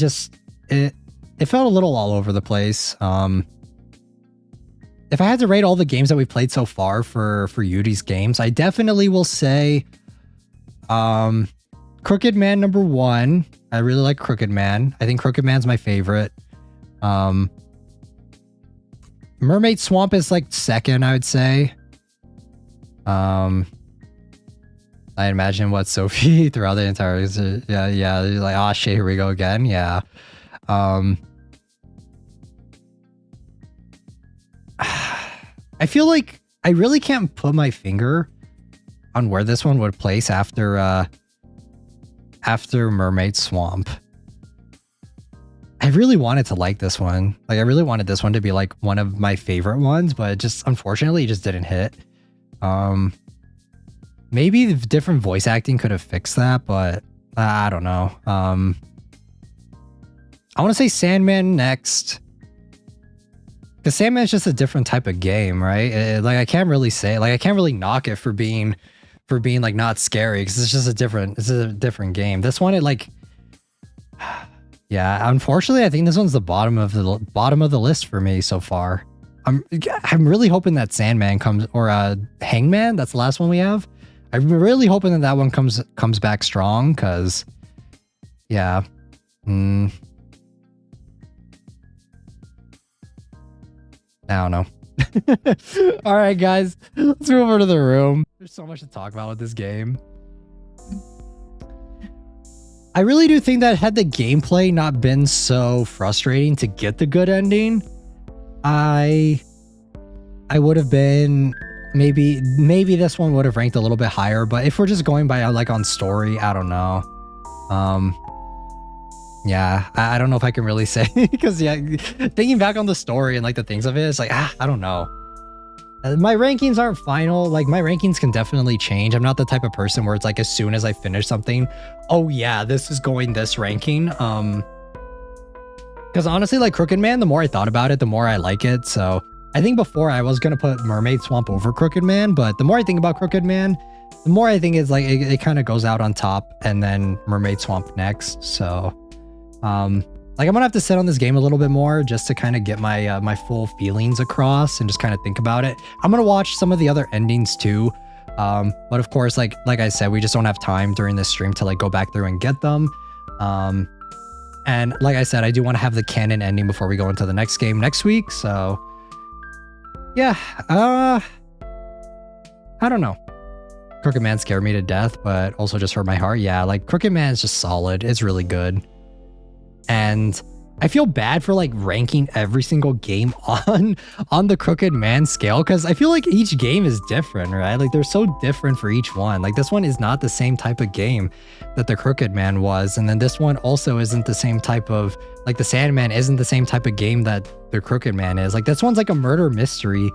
it felt a little all over the place. If I had to rate all the games that we've played so far for Yudi's games, I definitely will say Crooked Man number 1. I really like Crooked Man. I think Crooked Man's my favorite. Mermaid Swamp is like second, I would say. I imagine what Sophie throughout the entire yeah, like, oh shit, here we go again. Yeah. I feel like I really can't put my finger on where this one would place after Mermaid Swamp. I really wanted to like this one. Like, I really wanted this one to be like one of my favorite ones, but just unfortunately it just didn't hit. Maybe the different voice acting could have fixed that, but I don't know. I want to say Sandman next. Because Sandman's just a different type of game, right? Like, I can't really say, like, I can't really knock it for being like not scary, because it's a different game. This one, it like, yeah, unfortunately, I think this one's the bottom of the list for me so far. I'm really hoping that Sandman comes, or Hangman, that's the last one we have. I'm really hoping that one comes back strong, because, yeah. I don't know. All right, guys, let's move over to the room. There's so much to talk about with this game. I really do think that had the gameplay not been so frustrating to get the good ending, I would have been maybe this one would have ranked a little bit higher. But if we're just going by like on story, I don't know. Yeah, I don't know if I can really say, because yeah, thinking back on the story and like the things of it, it's like, I don't know. My rankings aren't final. Like, my rankings can definitely change. I'm not the type of person where it's like, as soon as I finish something, oh yeah, this is going this ranking. Because honestly, like Crooked Man, the more I thought about it, the more I like it. So I think before I was going to put Mermaid Swamp over Crooked Man, but the more I think about Crooked Man, the more I think it's like, it kind of goes out on top, and then Mermaid Swamp next. So like, I'm gonna have to sit on this game a little bit more just to kind of get my my full feelings across and just kind of think about it. I'm gonna watch some of the other endings too, but of course, like I said, we just don't have time during this stream to like go back through and get them. And like I said, I do want to have the canon ending before we go into the next game next week. So yeah, I don't know. Crooked Man scared me to death, but also just hurt my heart. Yeah, like Crooked Man is just solid. It's really good. And I feel bad for like ranking every single game on the Crooked Man scale, because I feel like each game is different, right? Like, they're so different for each one. Like, this one is not the same type of game that the Crooked Man was, and then this one also isn't the same type of, like, the Sandman isn't the same type of game that the Crooked Man is. Like, this one's like a murder mystery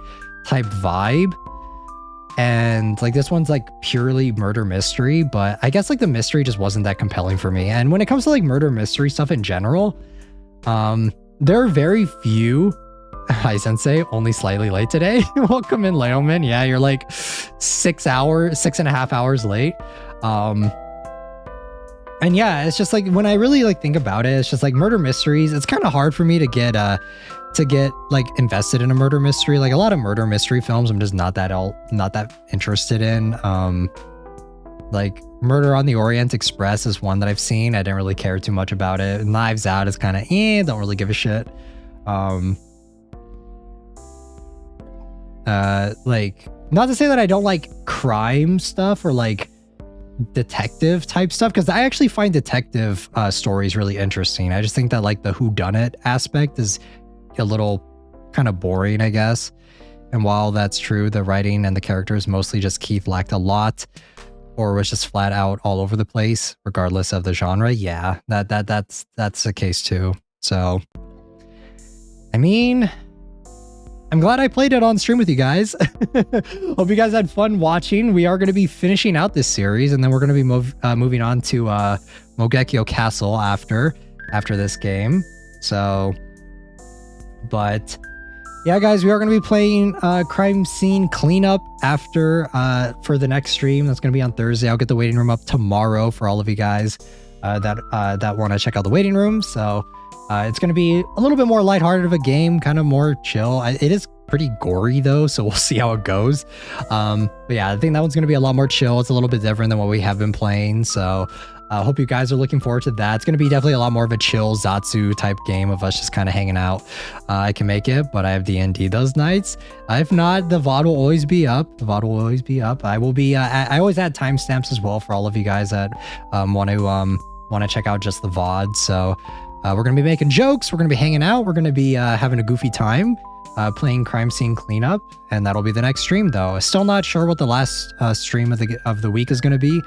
type vibe, and like this one's like purely murder mystery, but I guess like the mystery just wasn't that compelling for me. And when it comes to like murder mystery stuff in general, there are very few. Hi Sensei, only slightly late today. Welcome in, Leoman. Yeah, you're like 6.5 hours late. And yeah, it's just like, when I really like think about it, it's just like murder mysteries, it's kind of hard for me to get like invested in a murder mystery. Like, a lot of murder mystery films I'm just not that interested in. Like Murder on the Orient Express is one that I've seen. I didn't really care too much about it. Knives Out is kind of don't really give a shit. Like, not to say that I don't like crime stuff or like detective type stuff, because I actually find detective stories really interesting. I just think that like the whodunit aspect is a little kind of boring, I guess. And while that's true, the writing and the characters, mostly just Keith, lacked a lot, or was just flat out all over the place, regardless of the genre. Yeah, that's the case too. So, I mean, I'm glad I played it on stream with you guys. Hope you guys had fun watching. We are going to be finishing out this series, and then we're going to be moving on to Mogekyo Castle after this game. So, but yeah, guys, we are going to be playing Crime Scene Cleanup after for the next stream. That's going to be on Thursday. I'll get the waiting room up tomorrow for all of you guys that want to check out the waiting room. So It's going to be a little bit more lighthearted of a game, kind of more chill. It is pretty gory though, so we'll see how it goes. But yeah, I think that one's going to be a lot more chill. It's a little bit different than what we have been playing, so I hope you guys are looking forward to that. It's going to be definitely a lot more of a chill Zatsu type game of us just kind of hanging out. I can make it, but I have D&D those nights. If not, the VOD will always be up. The VOD will always be up. I will be. I always add timestamps as well for all of you guys that want to check out just the VOD. So we're going to be making jokes. We're going to be hanging out. We're going to be having a goofy time. Playing Crime Scene Cleanup, and that'll be the next stream though. Still not sure what the last stream of the week is going to be.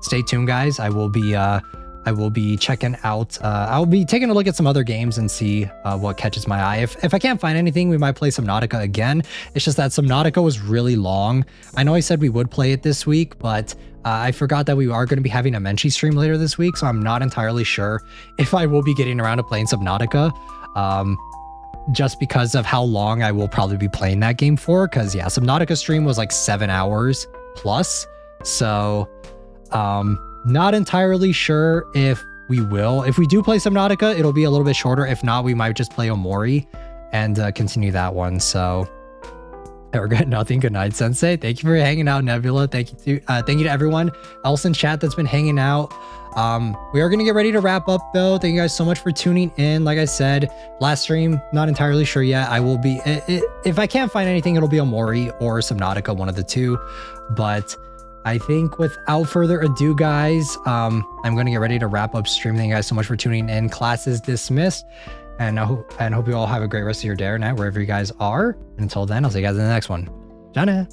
Stay tuned, guys. I will be checking out. I'll be taking a look at some other games and see what catches my eye. If I can't find anything, we might play Subnautica again. It's just that Subnautica was really long. I know I said we would play it this week, but I forgot that we are going to be having a Menchie stream later this week, so I'm not entirely sure if I will be getting around to playing Subnautica. Just because of how long I will probably be playing that game for, because yeah, Subnautica stream was like 7 hours plus, so not entirely sure if we will. If we do play Subnautica, it'll be a little bit shorter. If not, we might just play Omori and continue that one. So I regret nothing. Good night, Sensei. Thank you for hanging out, Nebula. Thank you to everyone else in chat that's been hanging out. We are going to get ready to wrap up though. Thank you guys so much for tuning in. Like I said, last stream, not entirely sure yet. I will be, if I can't find anything, it'll be Omori or Subnautica, one of the two. But I think without further ado, guys, I'm going to get ready to wrap up stream. Thank you guys so much for tuning in. Class is dismissed. And I hope you all have a great rest of your day or night, wherever you guys are. And until then, I'll see you guys in the next one. Jana.